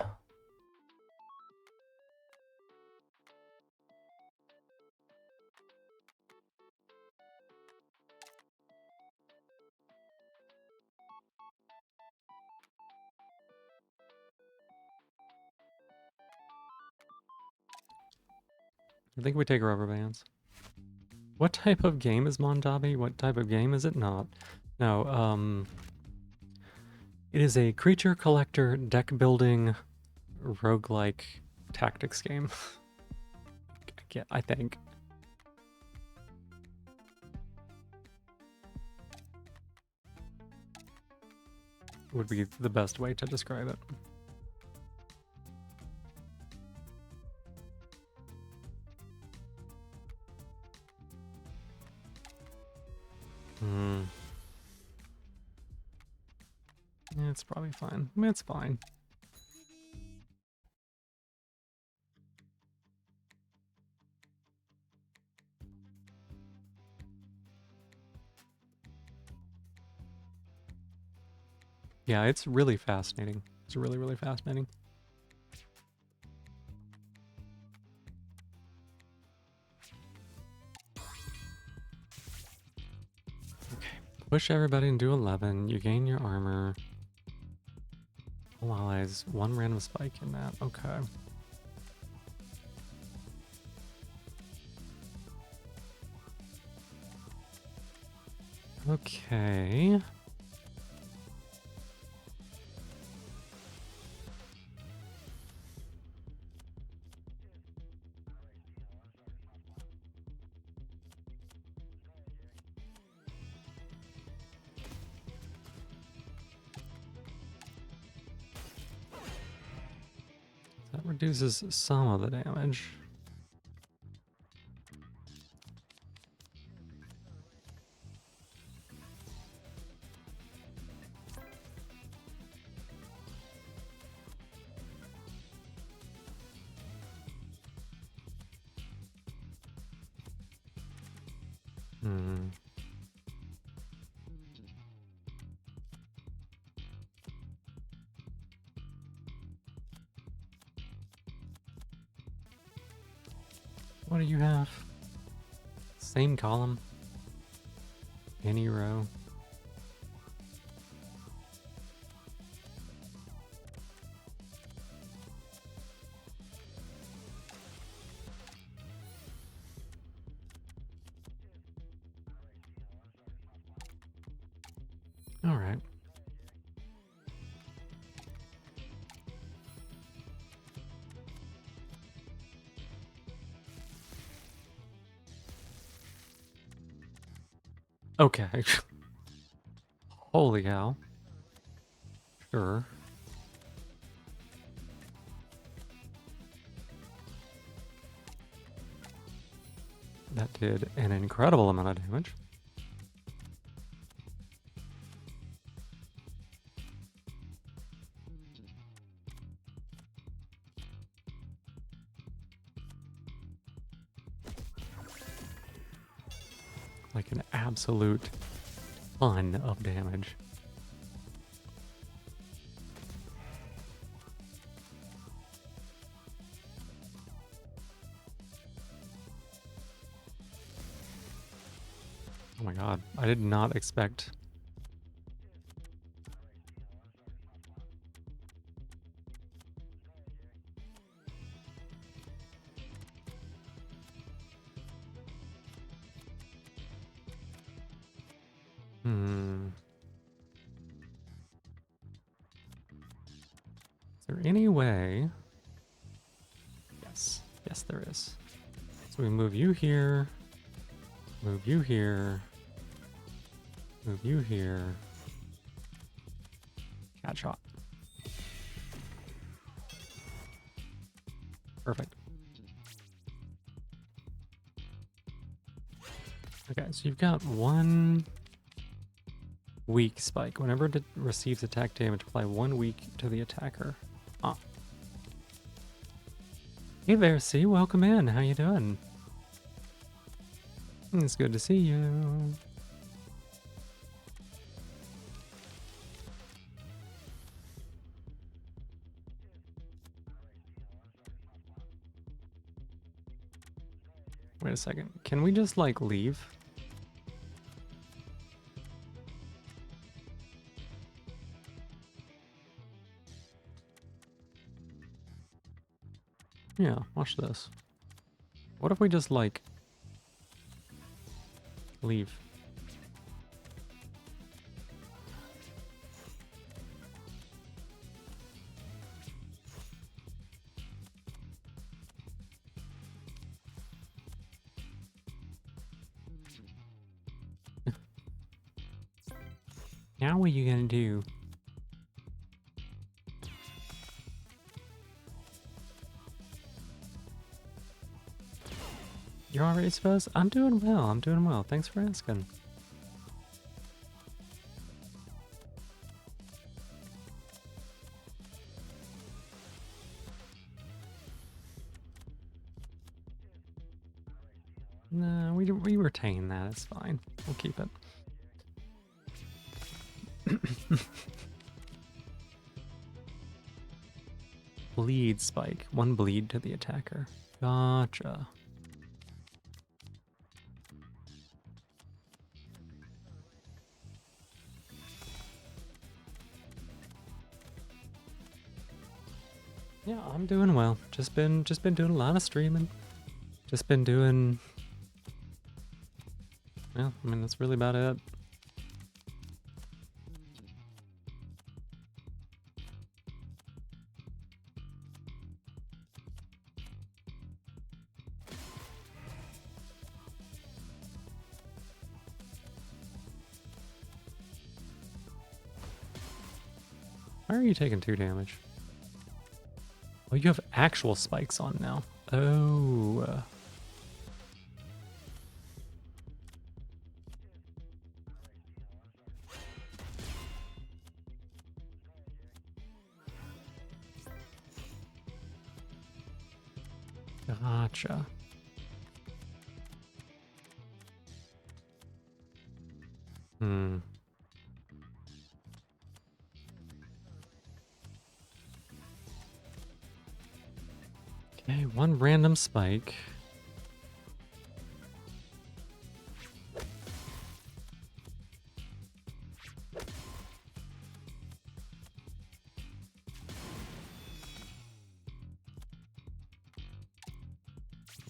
Speaker 1: think we take rubber bands. What type of game is Montabi? What type of game is it not? No, it is a creature collector deck building roguelike tactics game. I think. Would be the best way to describe it. Hmm. Yeah, it's probably fine. I mean, it's fine. Yeah, it's really fascinating. It's really, really fascinating. Push everybody into 11. You gain your armor. All allies. One random spike in that. Okay. Okay. That reduces some of the damage. Hmm. What do you have? Same column. Any row. All right. Okay. Holy cow. Sure. That did an incredible amount of damage. Like an absolute ton of damage. Oh my god. I did not expect. Hmm. Is there any way? Yes. Yes, there is. So we move you here. Move you here. Move you here. Cat shot. Perfect. Okay, so you've got one weak spike. Whenever it receives attack damage, apply 1 weak to the attacker. Ah. Hey there, C. Welcome in. How you doing? It's good to see you. Wait a second. Can we just, like, leave? Yeah, watch this. What if we just, like, leave? Now what are you gonna do? You're already supposed? I'm doing well. I'm doing well. Thanks for asking. No, we retain that. It's fine. We'll keep it. Bleed spike. 1 bleed to the attacker. Gotcha. Yeah, I'm doing well. Just been doing a lot of streaming. Just been doing. Well, I mean that's really about it. Why are you taking 2 damage? Oh, you have actual spikes on now. Oh. Gotcha. Hmm. Okay, one random spike.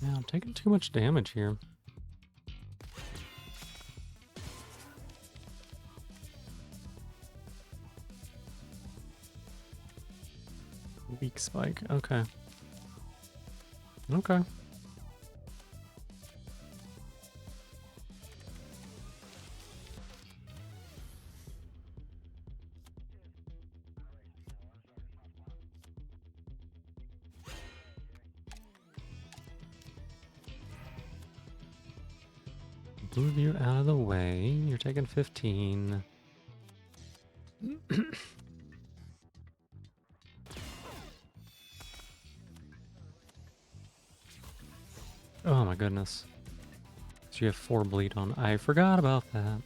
Speaker 1: Yeah, I'm taking too much damage here. Weak spike. Okay. Okay. Move you out of the way. You're taking 15. Oh my goodness. So you have 4 bleed on. I forgot about that.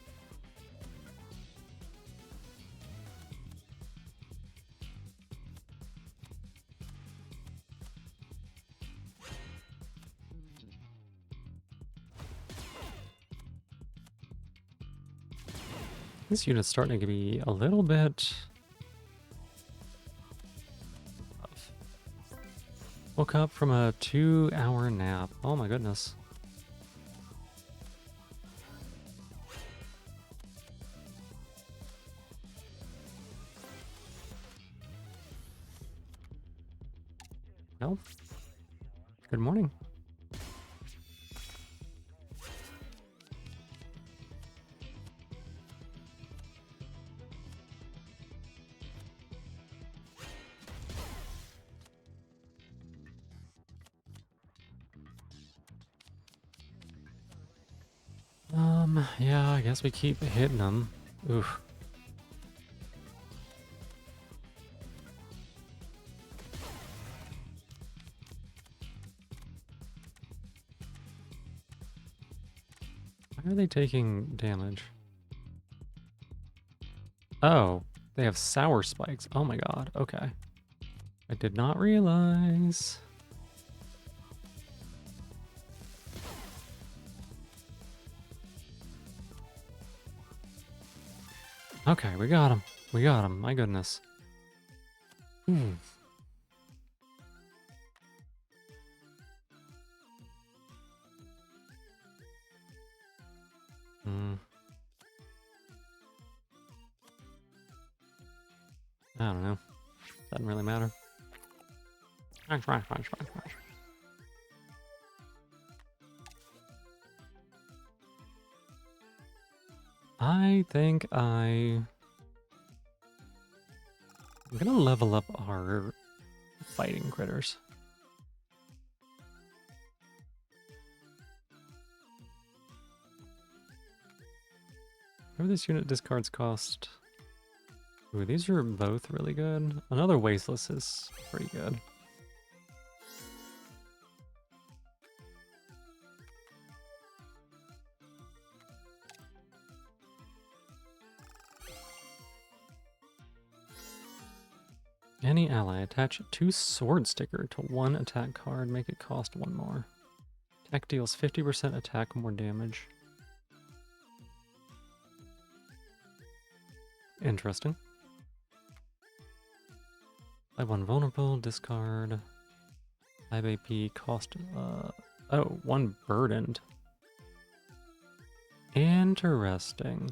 Speaker 1: This unit's starting to be a little bit rough. Woke up from a 2-hour nap. Oh my goodness. Well, good morning. Yeah, I guess we keep hitting them. Oof. Why are they taking damage? Oh, they have sour spikes. Oh my god, okay. I did not realize. Okay, we got him. We got him. My goodness. Hmm. Hmm. I don't know. Doesn't really matter. I think I'm gonna level up our fighting critters. Whatever this unit discards cost. Ooh, these are both really good. Another Wasteless is pretty good. Any ally, attach 2 sword sticker to 1 attack card, make it cost 1 more. Tech deals 50% attack more damage. Interesting. Play one vulnerable, discard. 5 AP, cost, oh, one burdened. Interesting.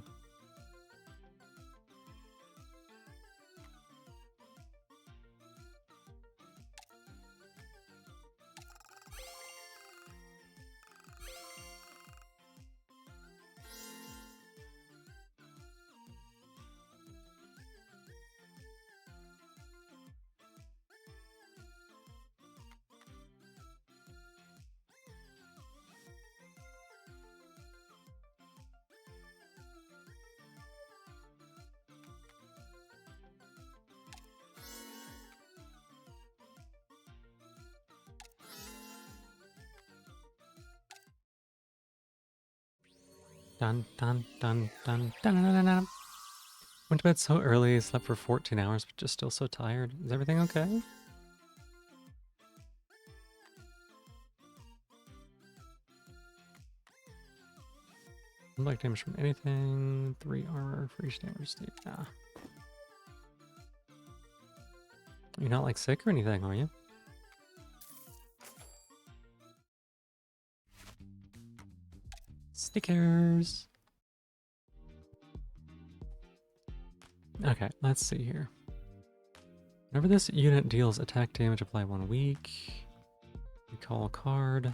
Speaker 1: Dun dun dun dun dun dun dun dun. Went to bed so early, slept for 14 hours, but just still so tired. Is everything okay? Unlike damage from anything. 3 armor for each damage state. Yeah. You're not like sick or anything, are you? Stickers. Okay, let's see here. Whenever this unit deals attack damage, apply 1 week. Recall a card.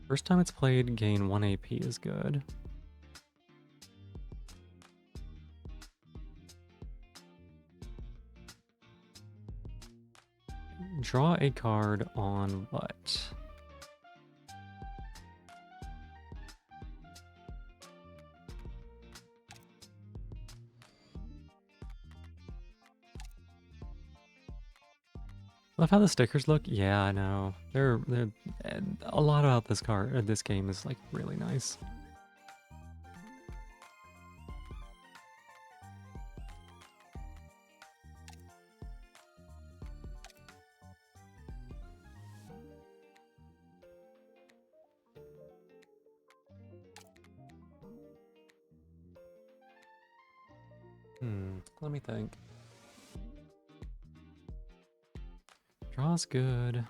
Speaker 1: First time it's played, gain 1 AP is good. Draw a card on what? Love how the stickers look. Yeah, I know. They're a lot about this card. This game is like really nice. Let me think. Draw's good.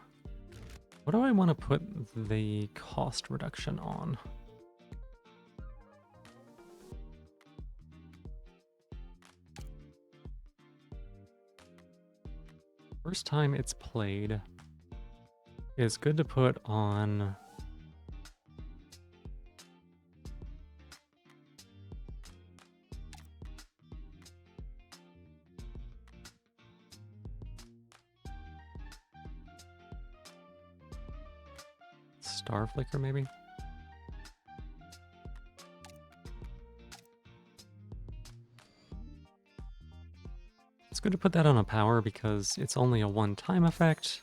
Speaker 1: What do I want to put the cost reduction on? First time it's played is good to put on Star Flicker maybe? It's good to put that on a power because it's only a one-time effect.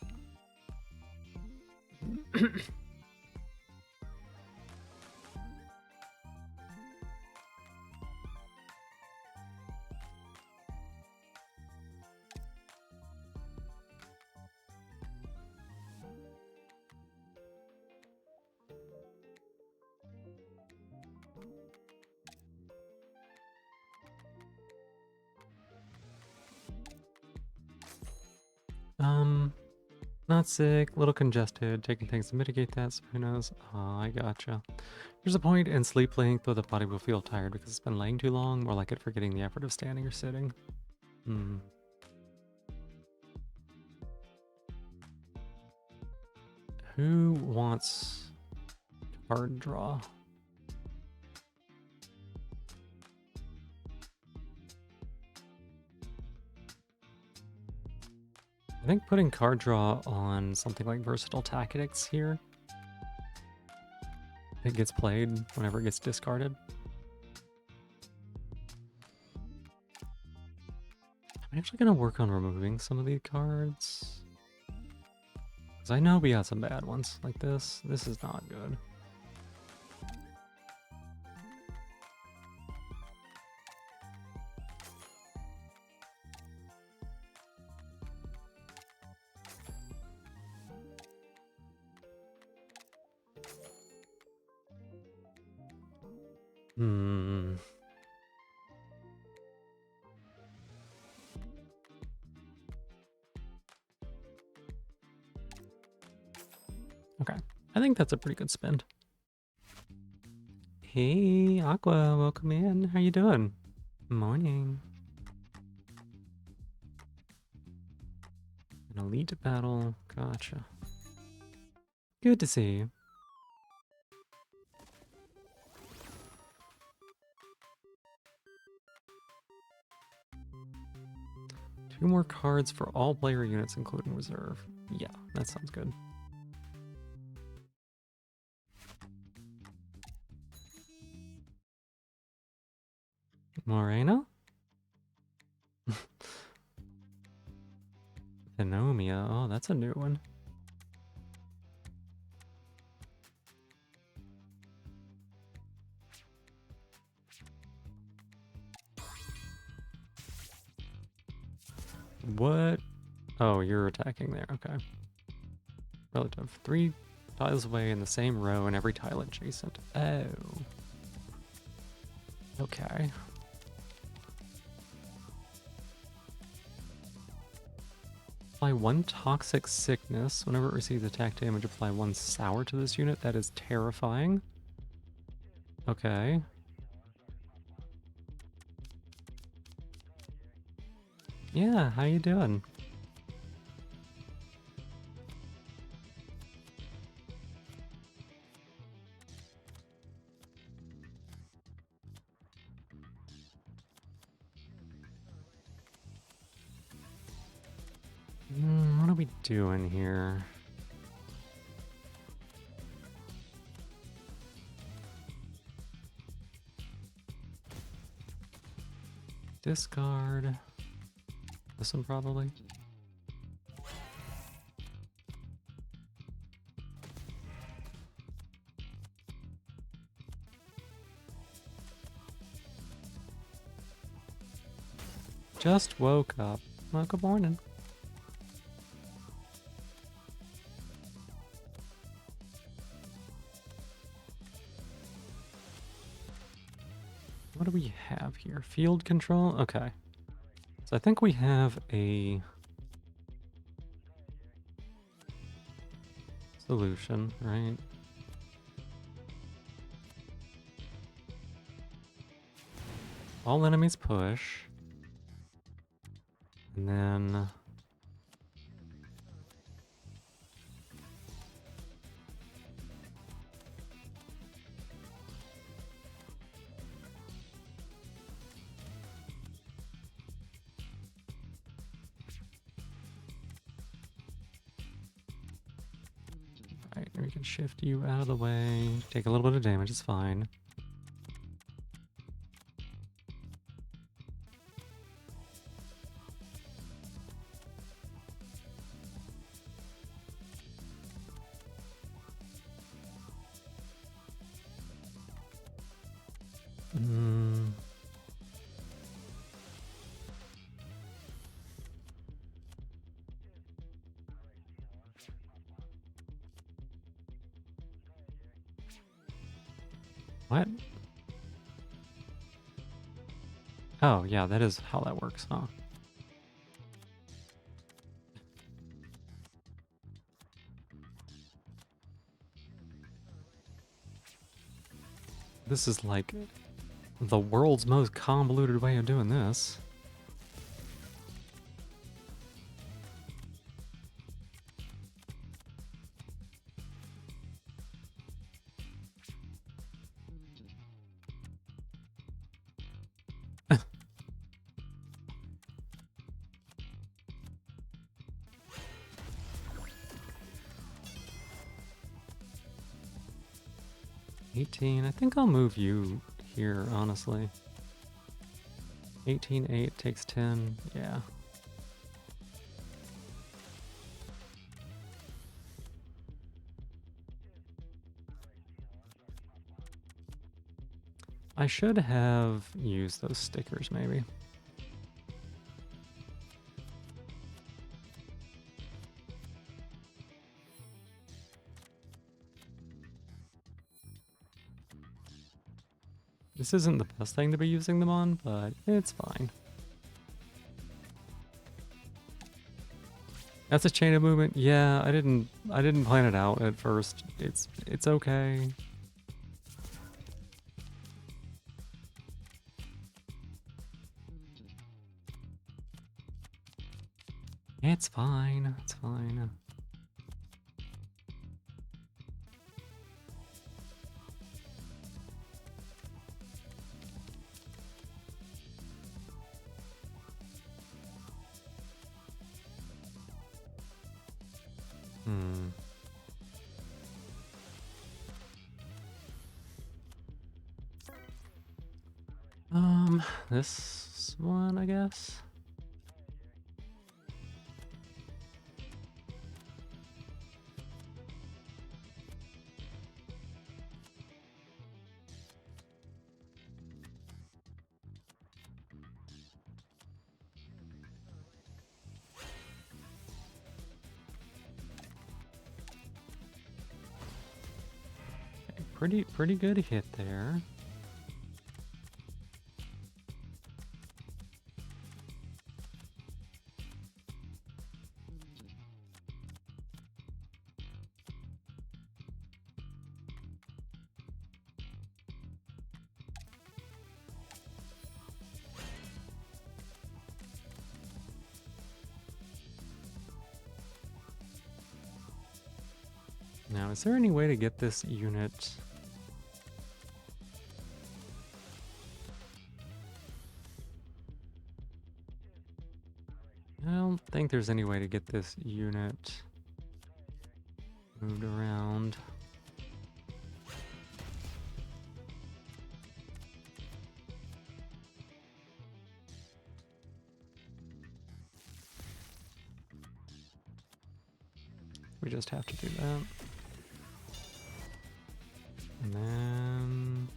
Speaker 1: Not sick, little congested, taking things to mitigate that, so who knows? Oh, I gotcha. There's a point in sleep length where the body will feel tired because it's been laying too long, more like it forgetting the effort of standing or sitting. Who wants card draw? I think putting card draw on something like Versatile Tactics here, it gets played whenever it gets discarded. I'm actually going to work on removing some of these cards. Because I know we got some bad ones like this. This is not good. I think that's a pretty good spend. Hey, Aqua, welcome in. How you doing? Morning. An elite battle. Gotcha. Good to see you. Two more cards for all player units, including reserve. Yeah, that sounds good. Moreno? Anomia. Oh, that's a new one. What? Oh, you're attacking there. Okay. Relative. 3 tiles away in the same row and every tile adjacent. Oh. Okay. Apply 1 toxic sickness. Whenever it receives attack damage, apply 1 sour to this unit. That is terrifying. Okay. Yeah, how you doing? What are we doing here? Discard. This one probably. Just woke up. Well, good morning. What do we have here? Field control? Okay. So I think we have a solution, right? All enemies push. And then... Right, we can shift you out of the way. Take a little bit of damage, it's fine. What? Oh, yeah, that is how that works, huh? This is like the world's most convoluted way of doing this. I think I'll move you here, honestly. 18-8 takes 10, yeah. I should have used those stickers, maybe. This isn't the best thing to be using them on, but it's fine. That's a chain of movement. Yeah, I didn't plan it out at first. It's okay. It's fine. It's fine. Hmm. This one, I guess. Pretty good hit there. Now, is there any way to get this unit? I don't think there's any way to get this unit moved around. We just have to do that. And then...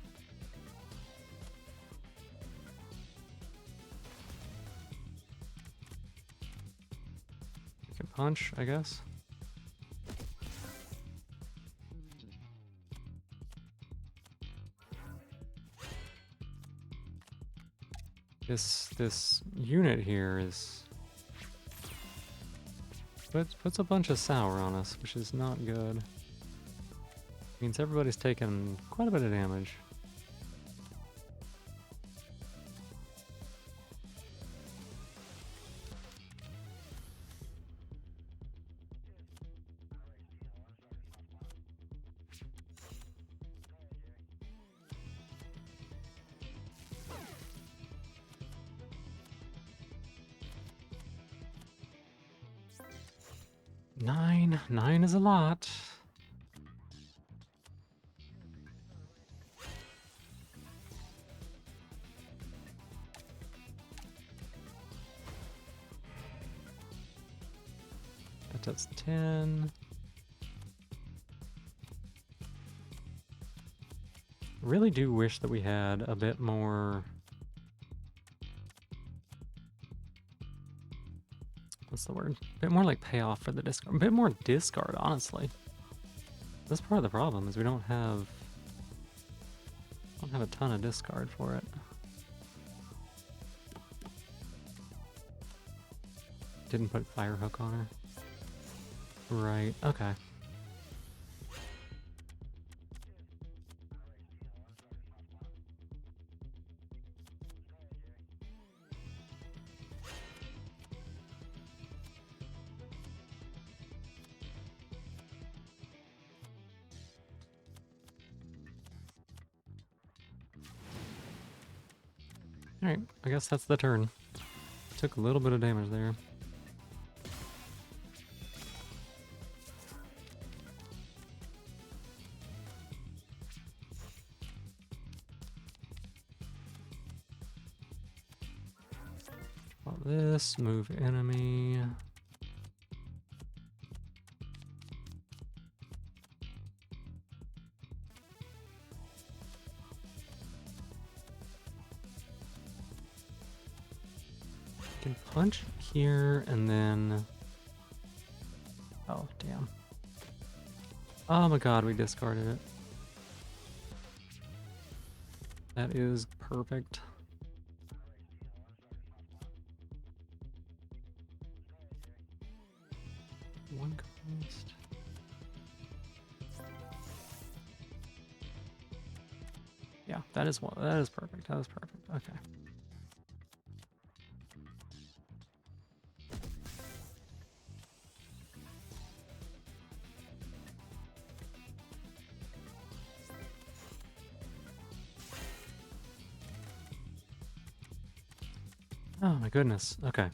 Speaker 1: we can punch, I guess. This unit here is... puts a bunch of sour on us, which is not good. Means everybody's taking quite a bit of damage. Nine is a lot. That does 10. Really do wish that we had a bit more... what's the word? A bit more like payoff for the discard. A bit more discard, honestly. That's part of the problem, is we don't have a ton of discard for it. Didn't put Firebolt on her. Right, okay. Alright, I guess that's the turn. Took a little bit of damage there. This, move enemy. Can punch here and then... oh, damn. Oh my god, we discarded it. That is perfect. One cost. Yeah, that is one. That is perfect. That is perfect. Okay. Oh my goodness. Okay.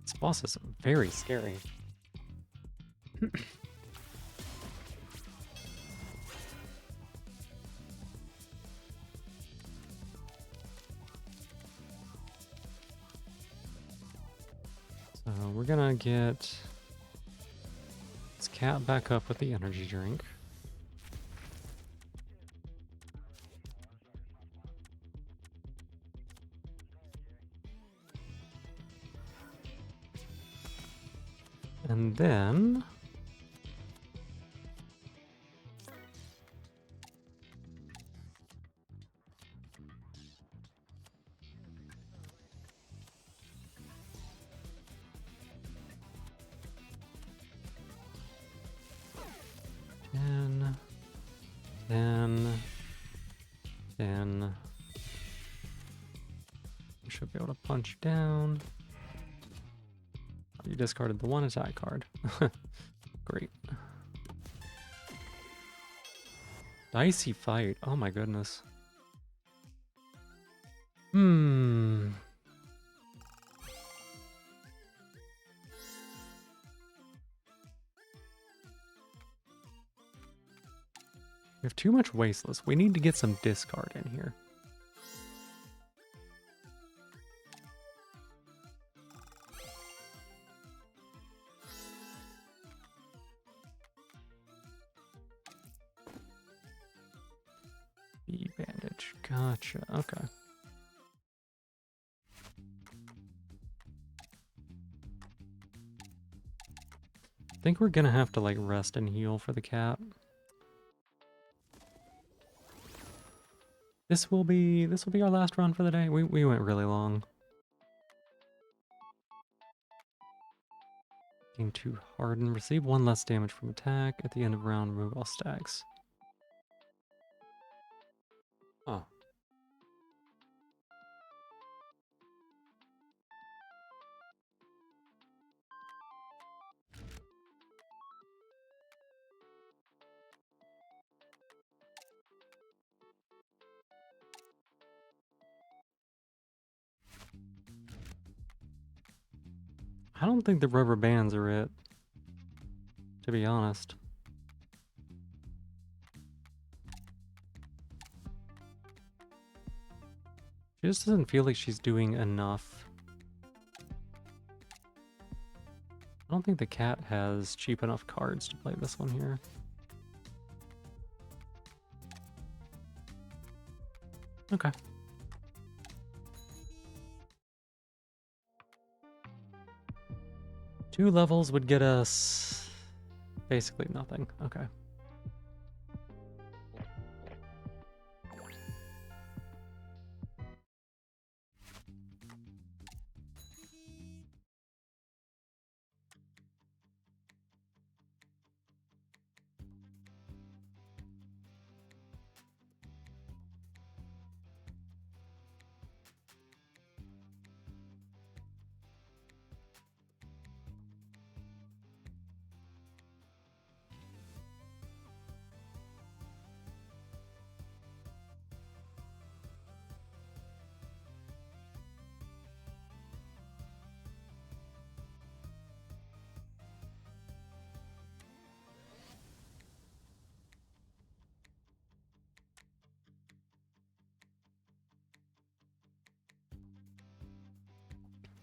Speaker 1: This boss is very scary. So we're gonna get this cat back up with the energy drink. And then ten, 10. We should be able to punch down. You discarded the one attack card. Great. Dicey fight. Oh my goodness. Hmm. We have too much wasteless. We need to get some discard in here. B bandage. Gotcha. Okay. I think we're gonna have to like rest and heal for the cat. This will be our last run for the day. We went really long. Gain 2 harden. Receive 1 less damage from attack. At the end of round, remove all stacks. Oh. I don't think the rubber bands are it, to be honest. She just doesn't feel like she's doing enough. I don't think the cat has cheap enough cards to play this one here. Okay. Two levels would get us basically nothing. Okay.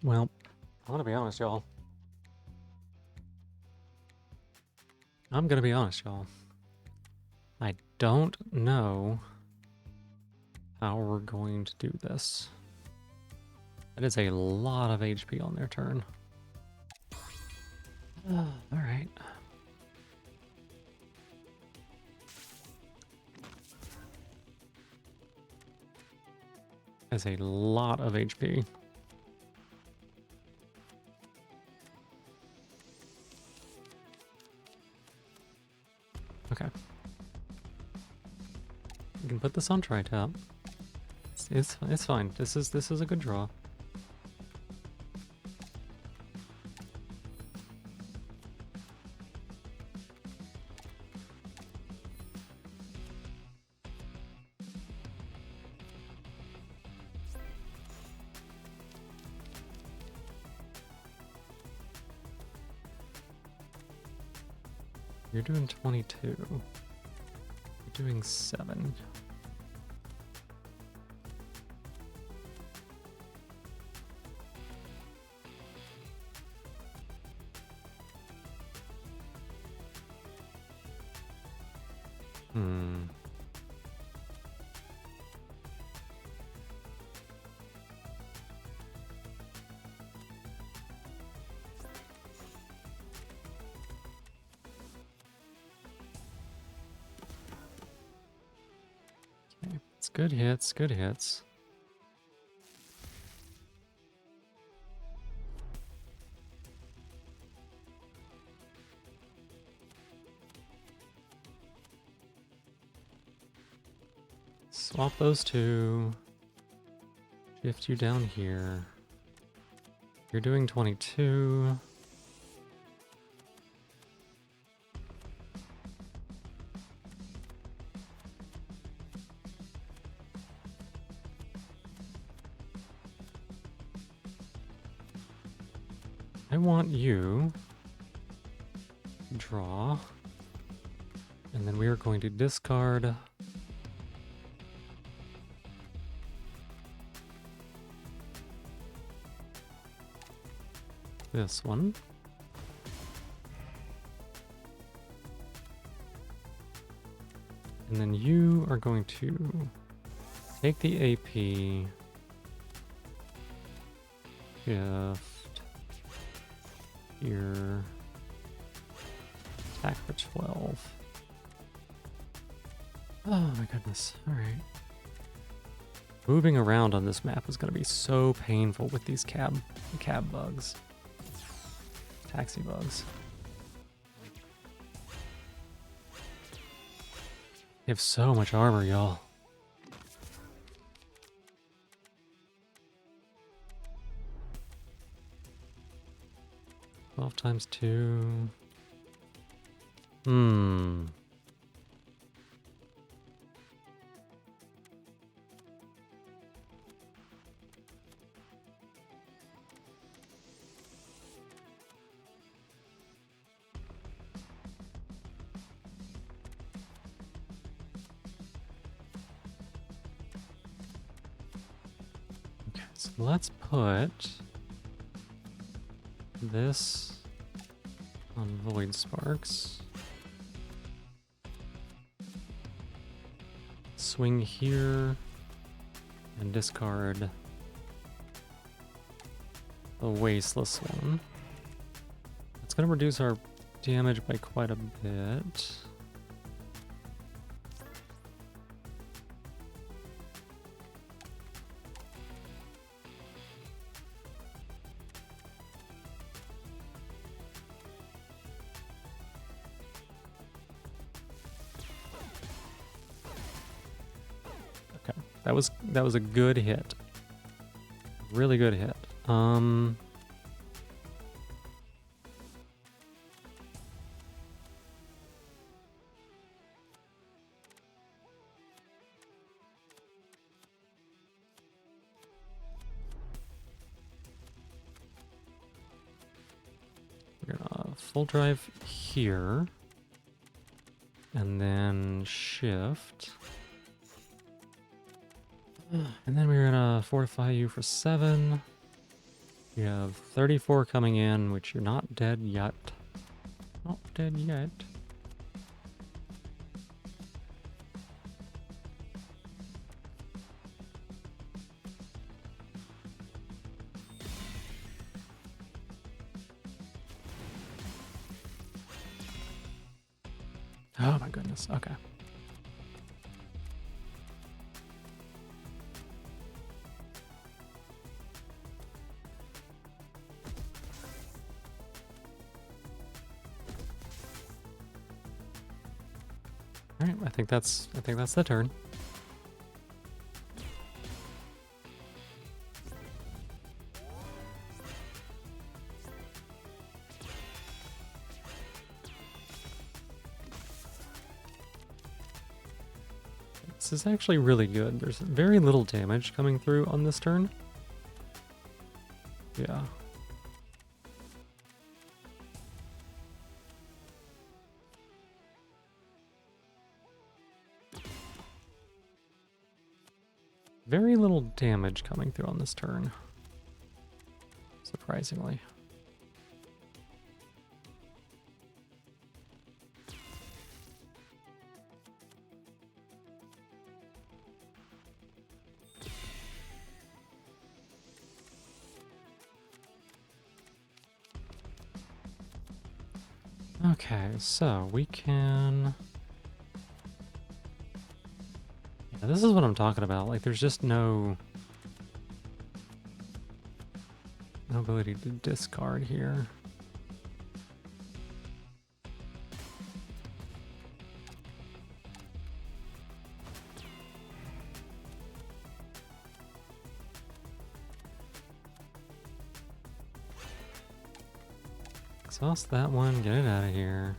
Speaker 1: Well, I'm gonna be honest, y'all. I'm gonna be honest, y'all. I don't know how we're going to do this. That is a lot of HP on their turn. Alright. Has a lot of HP. Okay. You can put this on tri-tap. It's fine. This is a good draw. You're doing 22. You're doing 7. Hmm. Okay, it's good hits, good hits. Swap those two. Shift you down here. You're doing 22. I want you to draw. And then we are going to discard this one. And then you are going to take the AP, shift here, attack for 12. Oh my goodness. Alright. Moving around on this map is going to be so painful with these cab bugs. Taxi bugs. They have so much armor, y'all. Twelve times 2. Hmm. Okay, so let's put this on Void Sparks. Swing here and discard the Wasteless one. It's going to reduce our damage by quite a bit. That was a good hit. Really good hit. We're gonna full drive here. And then shift. And then we're gonna fortify you for 7. You have 34 coming in, which you're not dead yet. Not dead yet. Oh my goodness, okay. All right, I think that's the turn. This is actually really good. There's very little damage coming through on this turn. Yeah. Very little damage coming through on this turn. Surprisingly. Okay, so we can... Yeah, this is what I'm talking about. Like, there's just no ability to discard here. Exhaust that one, get it out of here.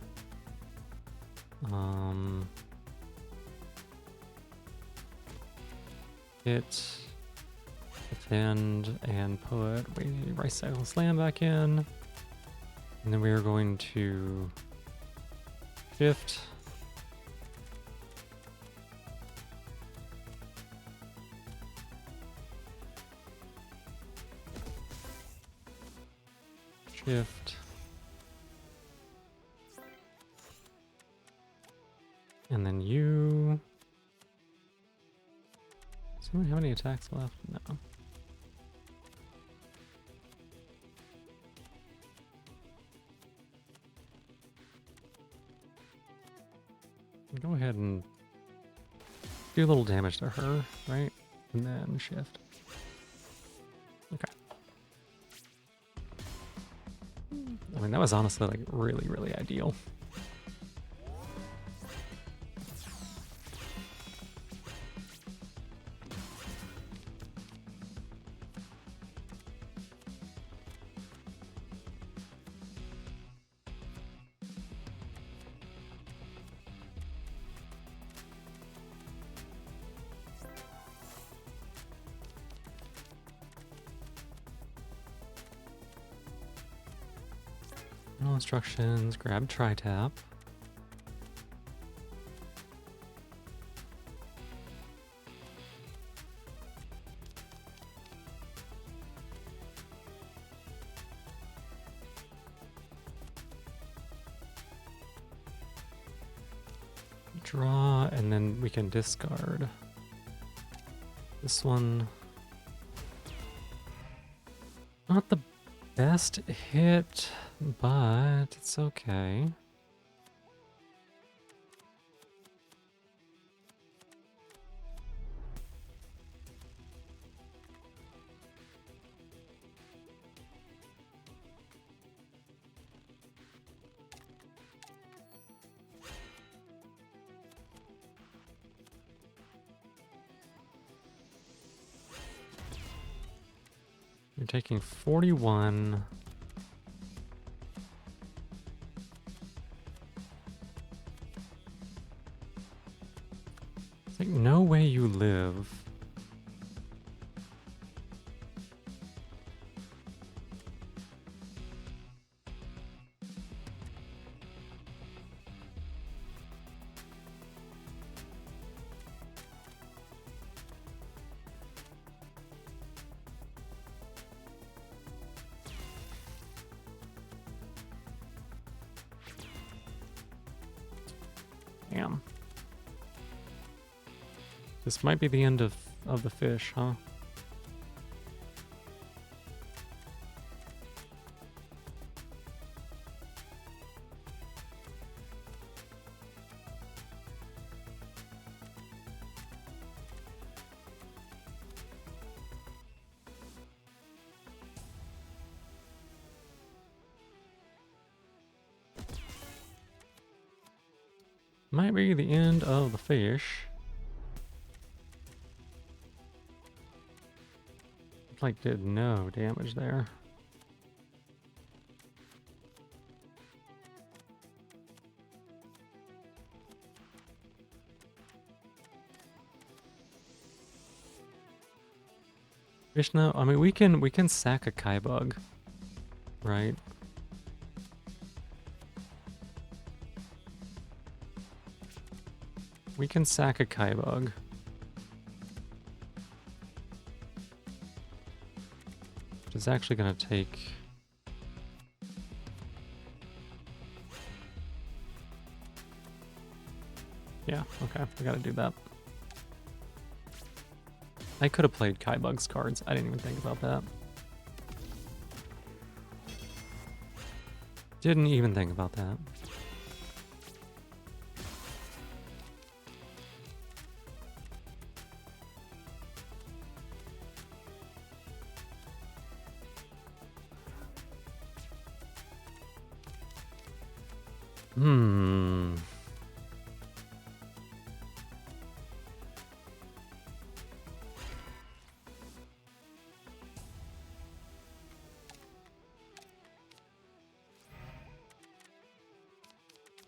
Speaker 1: Hit, defend, and put Rice Cycle Slam back in. And then we are going to shift. Shift. And then you... Does anyone have any attacks left? No. Go ahead and do a little damage to her, right? And then shift. Okay. I mean, that was honestly like really, really ideal. No instructions, grab tri-tap. Draw, and then we can discard this one. Not the best hit, but it's okay. You're taking 41. It's like no way you live. Damn. This might be the end of the fish, huh? Might be the end of the fish. Like, did no damage there. Vishnu, I mean, we can sack a Kai bug, right? We can sack a Kai bug. Which is actually gonna take. Yeah, okay, we gotta do that. I could have played Kai Bug's cards. I didn't even think about that. Didn't even think about that. Hmm.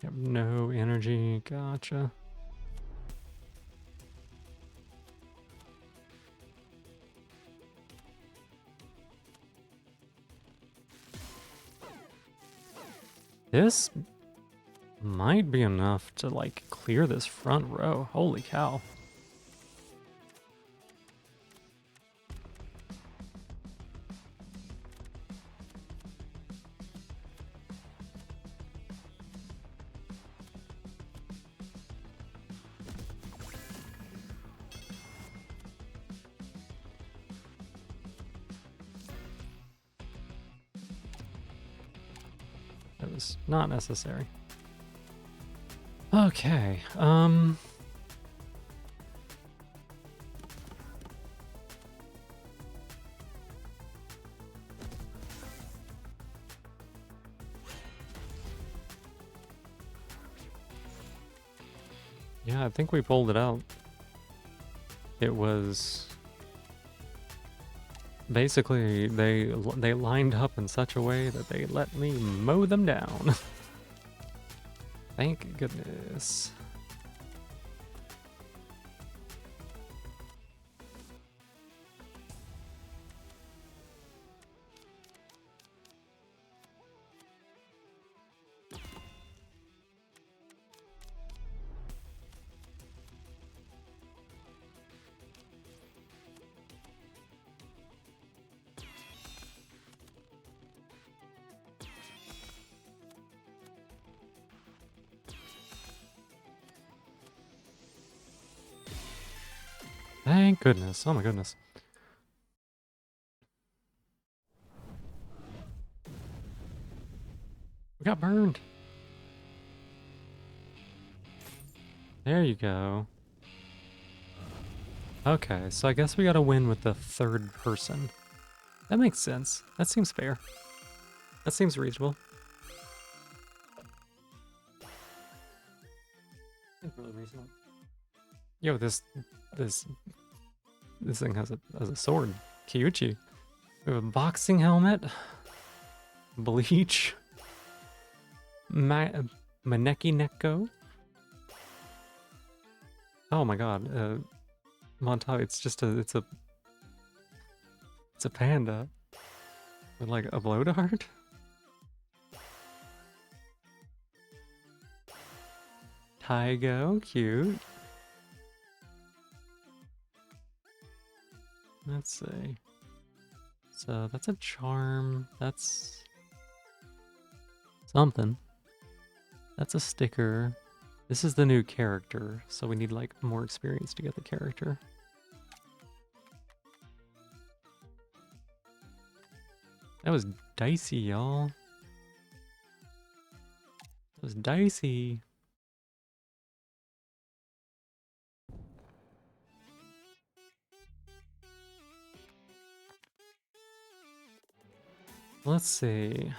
Speaker 1: Have no energy. Gotcha. This might be enough to, like, clear this front row. Holy cow. That was not necessary. Okay, yeah, I think we pulled it out. It was basically they lined up in such a way that they let me mow them down. Thank goodness. Thank goodness. Oh my goodness. We got burned. There you go. Okay, so I guess we gotta win with the third person. That makes sense. That seems fair. That seems reasonable. It's really reasonable. Yo, this thing has a sword. Kyuchi. We have a boxing helmet. Bleach. Maneki Neko. Oh my god. Montabi, it's a panda. With like a blow dart? Taigo, cute. Let's see. So that's a charm. That's something. That's a sticker. This is the new character, so we need like more experience to get the character. That was dicey, y'all. That was dicey. Let's see.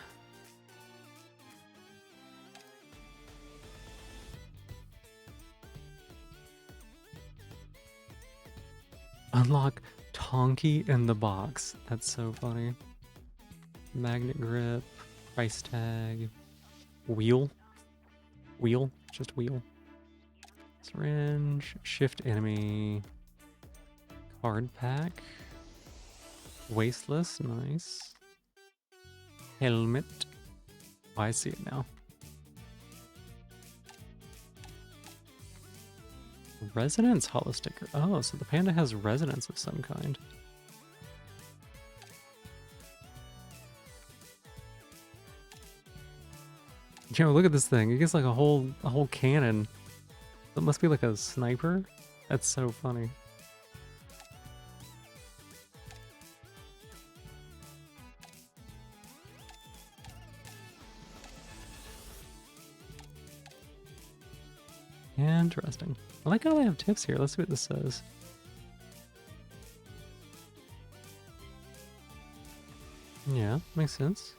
Speaker 1: unlock Tonky in the box. That's so funny. Magnet grip, price tag, wheel, just wheel. Syringe, shift enemy, card pack, wasteless, nice. Helmet. Oh, I see it now. Resonance hollow sticker. Oh, so the panda has resonance of some kind. Yo, look at this thing. It gets like a whole cannon. That must be like a sniper. That's so funny. Interesting. I like how they have tips here. Let's see what this says. Yeah, makes sense.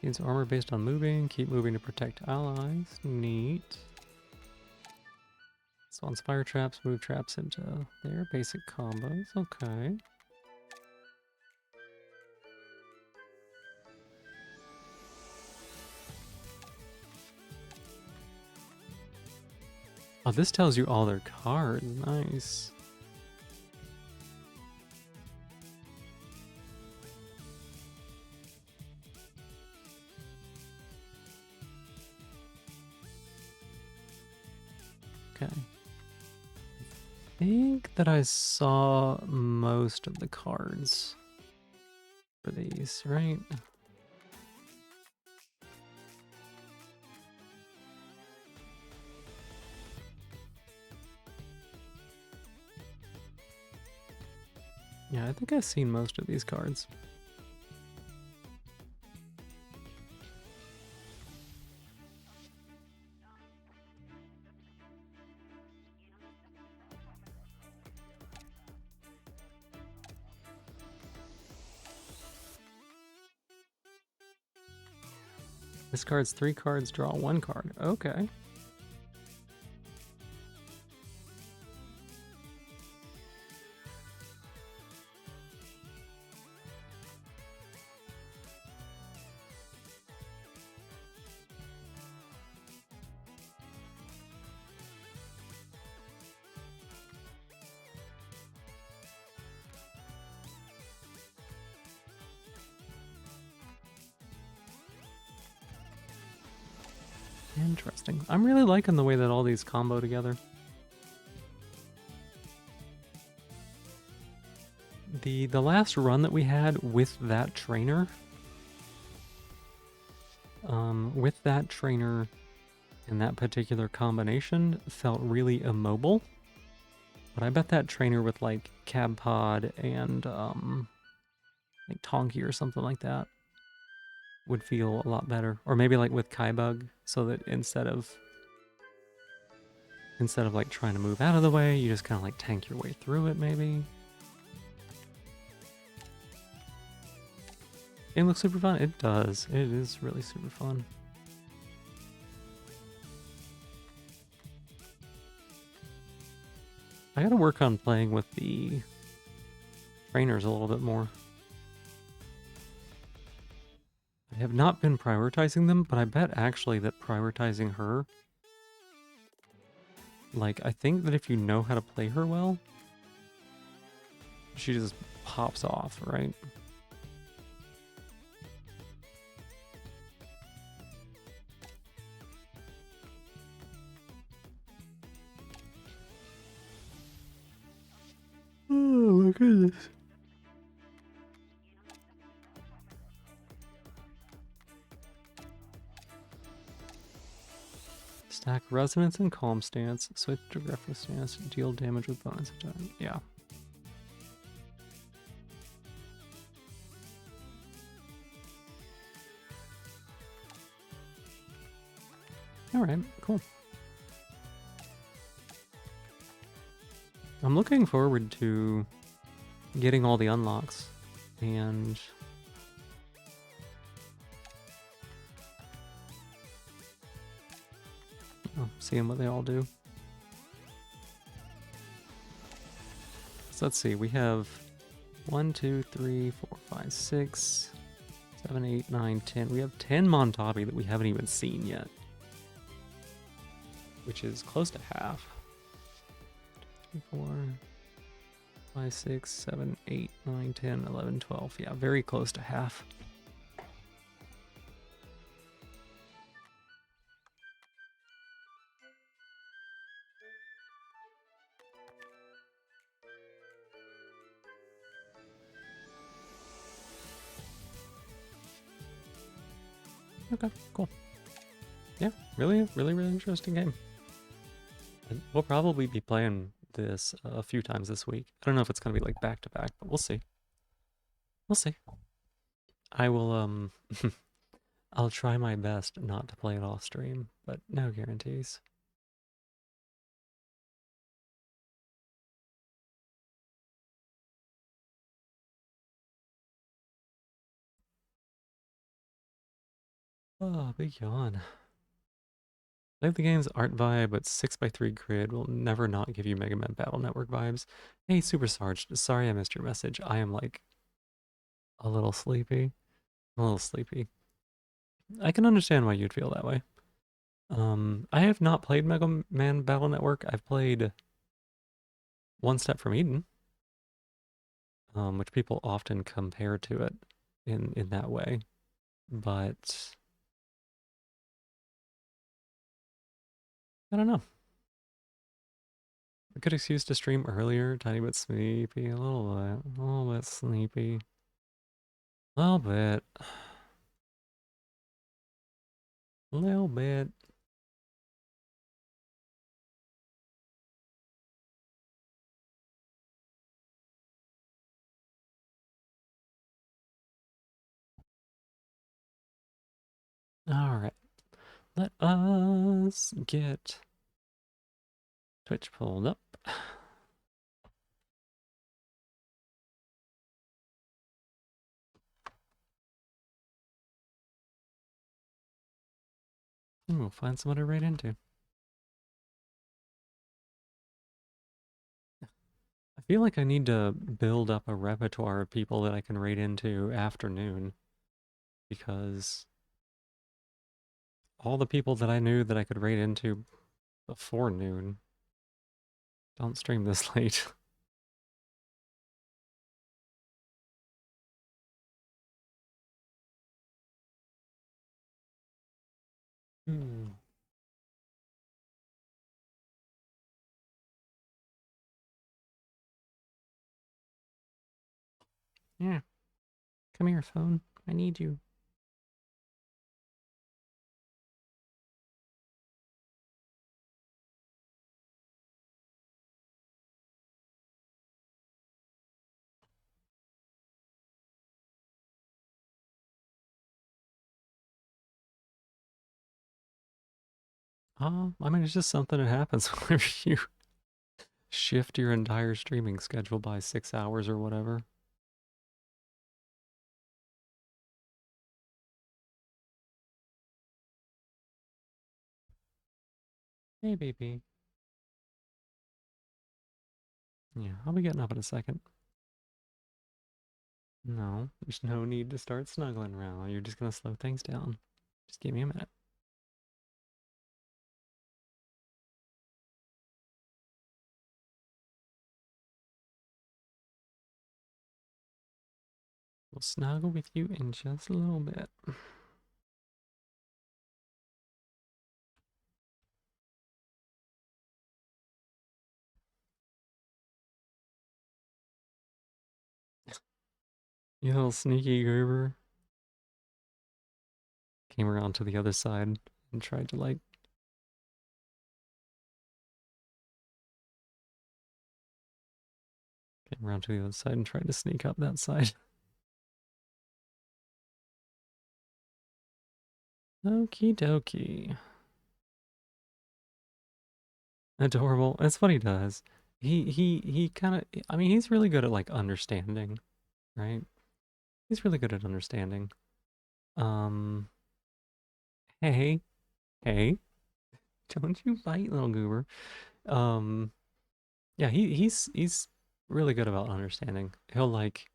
Speaker 1: Gains armor based on moving. Keep moving to protect allies. Neat. Spawns fire traps, move traps into their basic combos. Okay. Oh, this tells you all their cards. Nice. Okay. I think that I saw most of the cards for these, right? Yeah, I think I've seen most of these cards. Discards 3 cards, draw 1 card. Okay. Interesting. I'm really liking the way that all these combo together. The last run that we had with that trainer, and that particular combination felt really immobile. But I bet that trainer with like Cab Pod and like Tonky or something like that would feel a lot better. Or maybe like with Kaibug, so that instead of like trying to move out of the way, you just kind of like tank your way through it maybe. It looks super fun. It does. It is really super fun. I gotta work on playing with the trainers a little bit more. I have not been prioritizing them, but I bet actually that prioritizing her, like, I think that if you know how to play her well, she just pops off, right? Oh my goodness. Stack resonance and calm stance. Switch to aggressive stance. Deal damage with bonus attack. Yeah. Alright, cool. I'm looking forward to getting all the unlocks and seeing what they all do. So let's see. We have 1, 2, 3, 4, 5, 6, 7, 8, 9, 10. We have 10 Montabi that we haven't even seen yet, which is close to half. 3, 4, 5, 6, 7, 8, 9, 10, 11, 12. Yeah, very close to half. Okay, cool. Yeah, really, really, really interesting game. And we'll probably be playing this a few times this week. I don't know if it's gonna be like back to back, but we'll see. We'll see. I will I'll try my best not to play it off stream, but no guarantees. Oh, big yawn. Like the game's art vibe, but 6x3 grid will never not give you Mega Man Battle Network vibes. Hey, Super Sarge, sorry I missed your message. I am like a little sleepy. I'm a little sleepy. I can understand why you'd feel that way. I have not played Mega Man Battle Network. I've played One Step from Eden, which people often compare to it in that way. But I don't know. A good excuse to stream earlier, tiny bit sleepy, a little bit sleepy. A little bit. A little bit. Alright. Let us get Twitch pulled up. And we'll find somebody to raid into. I feel like I need to build up a repertoire of people that I can raid into after noon. Because all the people that I knew that I could raid into before noon don't stream this late. Hmm. Yeah. Come here, phone. I need you. I mean, it's just something that happens whenever you shift your entire streaming schedule by 6 hours or whatever. Hey, baby. Yeah, I'll be getting up in a second. No, there's no need to start snuggling around. You're just gonna slow things down. Just give me a minute. We'll snuggle with you in just a little bit. You little sneaky goober. Came around to the other side and tried to like. Came around to the other side and tried to sneak up that side. Okie dokie. Adorable. That's what he does. He kind of. I mean, he's really good at like understanding, right? He's really good at understanding. Um. Hey, hey. Don't you bite, little goober. Um, yeah, he's really good about understanding. He'll like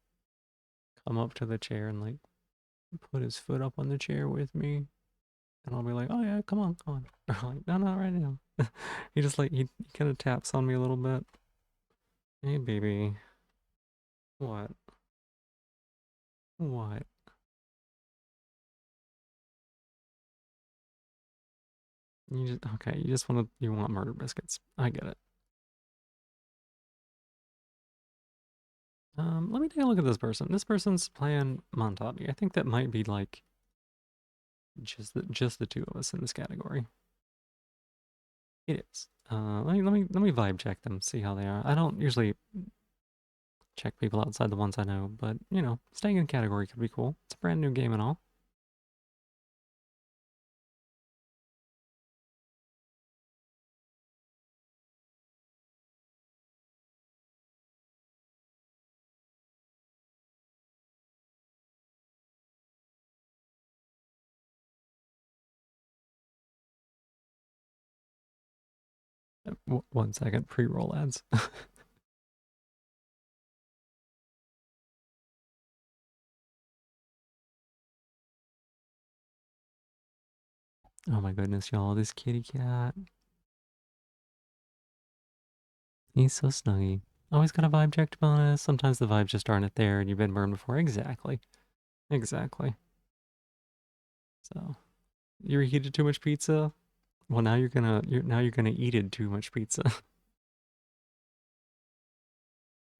Speaker 1: come up to the chair and like put his foot up on the chair with me, and I'll be like, "Oh yeah, come on, come on." Or like, "No, not right now." He just like he kind of taps on me a little bit. Hey, baby. What? What? You just okay? You just want murder biscuits. I get it. Let me take a look at this person. This person's playing Montabi. I think that might be like just the two of us in this category. It is. Let me vibe check them, see how they are. I don't usually check people outside the ones I know, but you know, staying in category could be cool. It's a brand new game and all. One second, pre-roll ads. Oh my goodness, y'all, this kitty cat. He's so snuggy. Always got a vibe checked bonus. Sometimes the vibes just aren't there and you've been burned before. Exactly. Exactly. So you reheated too much pizza? Well, now you're gonna eat it too much pizza.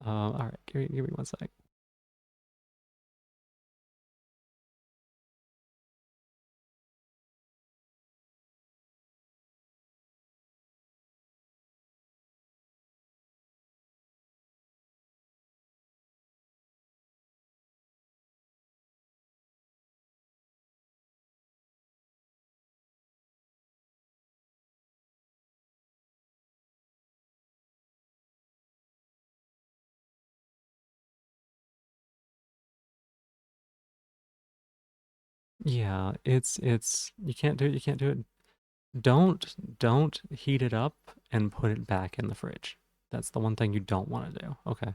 Speaker 1: All right, give me one sec. Yeah, it's you can't do it. You can't do it. Don't heat it up and put it back in the fridge. That's the one thing you don't want to do. Okay,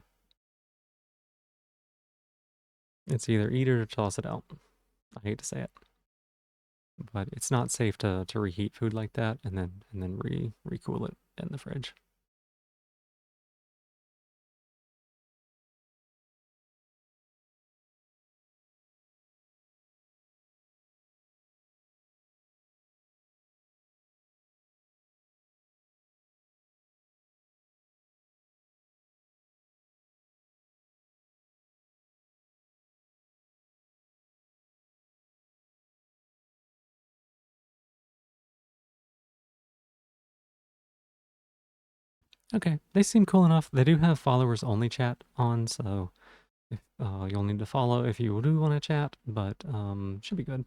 Speaker 1: it's either eat it or toss it out. I hate to say it, but it's not safe to reheat food like that and then recool it in the fridge. Okay, they seem cool enough. They do have followers only chat on, so if you'll need to follow if you do want to chat, but should be good.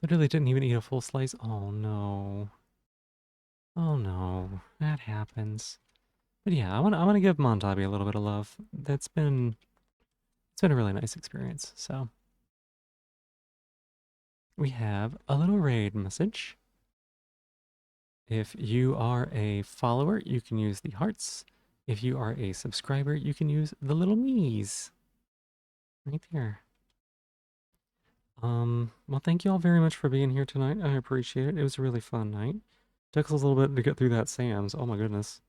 Speaker 1: Literally didn't even eat a full slice. Oh no. Oh no. That happens. But yeah, I want to give Montabi a little bit of love. It's been a really nice experience. So we have a little raid message. If you are a follower, you can use the hearts. If you are a subscriber, you can use the little me's right there. Well, thank you all very much for being here tonight. I appreciate it. It was a really fun night. Took us a little bit to get through that Sam's. Oh my goodness.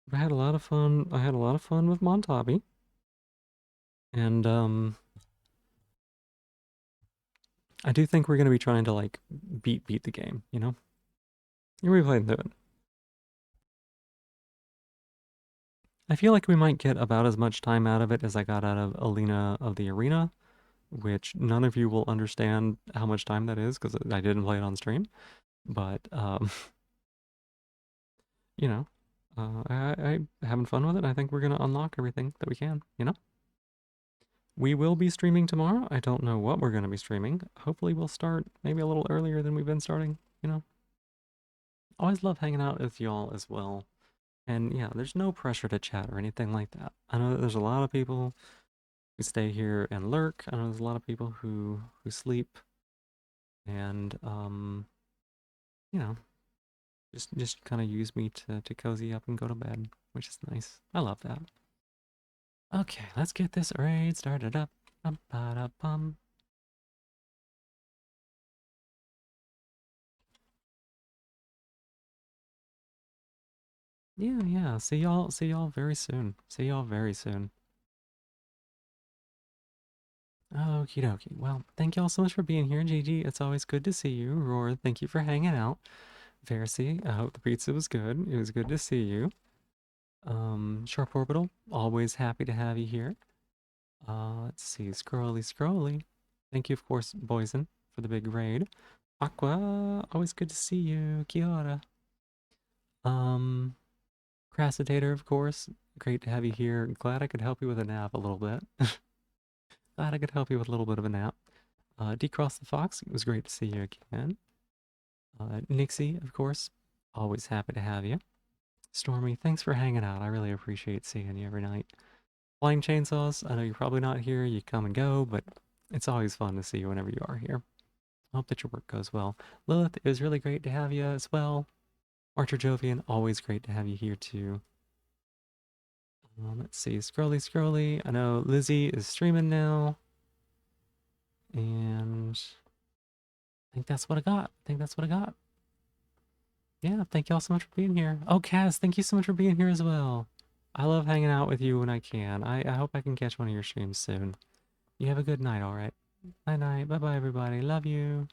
Speaker 1: But I had a lot of fun. I had a lot of fun with Montabi. And I do think we're gonna be trying to like beat the game, you know? You replayed through it. I feel like we might get about as much time out of it as I got out of Alina of the Arena, which none of you will understand how much time that is because I didn't play it on stream. But you know, I having fun with it. I think we're gonna unlock everything that we can. You know, we will be streaming tomorrow. I don't know what we're gonna be streaming. Hopefully, we'll start maybe a little earlier than we've been starting. You know, always love hanging out with y'all as well. And yeah, there's no pressure to chat or anything like that. I know that there's a lot of people who stay here and lurk. I know there's a lot of people who sleep, and you know, Just kind of use me to cozy up and go to bed, which is nice. I love that. Okay, let's get this raid started up. Bum. Yeah, yeah. See y'all very soon. See y'all very soon. Okie dokie. Well, thank y'all so much for being here, Gigi. It's always good to see you. Roar, thank you for hanging out. Versi, I hope the pizza was good. It was good to see you. Sharp Orbital, always happy to have you here. Let's see, Scrolly. Thank you, of course, Boysen, for the big raid. Aqua, always good to see you. Kia ora. Um, Crassitator, of course, great to have you here. Glad I could help you with a nap a little bit. Glad I could help you with a little bit of a nap. Decross the Fox, it was great to see you again. Nixie, of course, always happy to have you. Stormy, thanks for hanging out. I really appreciate seeing you every night. Flying Chainsaws, I know you're probably not here. You come and go, but it's always fun to see you whenever you are here. I hope that your work goes well. Lilith, it was really great to have you as well. Archer Jovian, always great to have you here too. Let's see, Scrolly. I know Lizzie is streaming now. And I think that's what I got. Yeah, thank y'all so much for being here. Oh, Kaz, thank you so much for being here as well. I love hanging out with you when I can. I hope I can catch one of your streams soon. You have a good night, all right? Night night. Bye bye, everybody. Love you.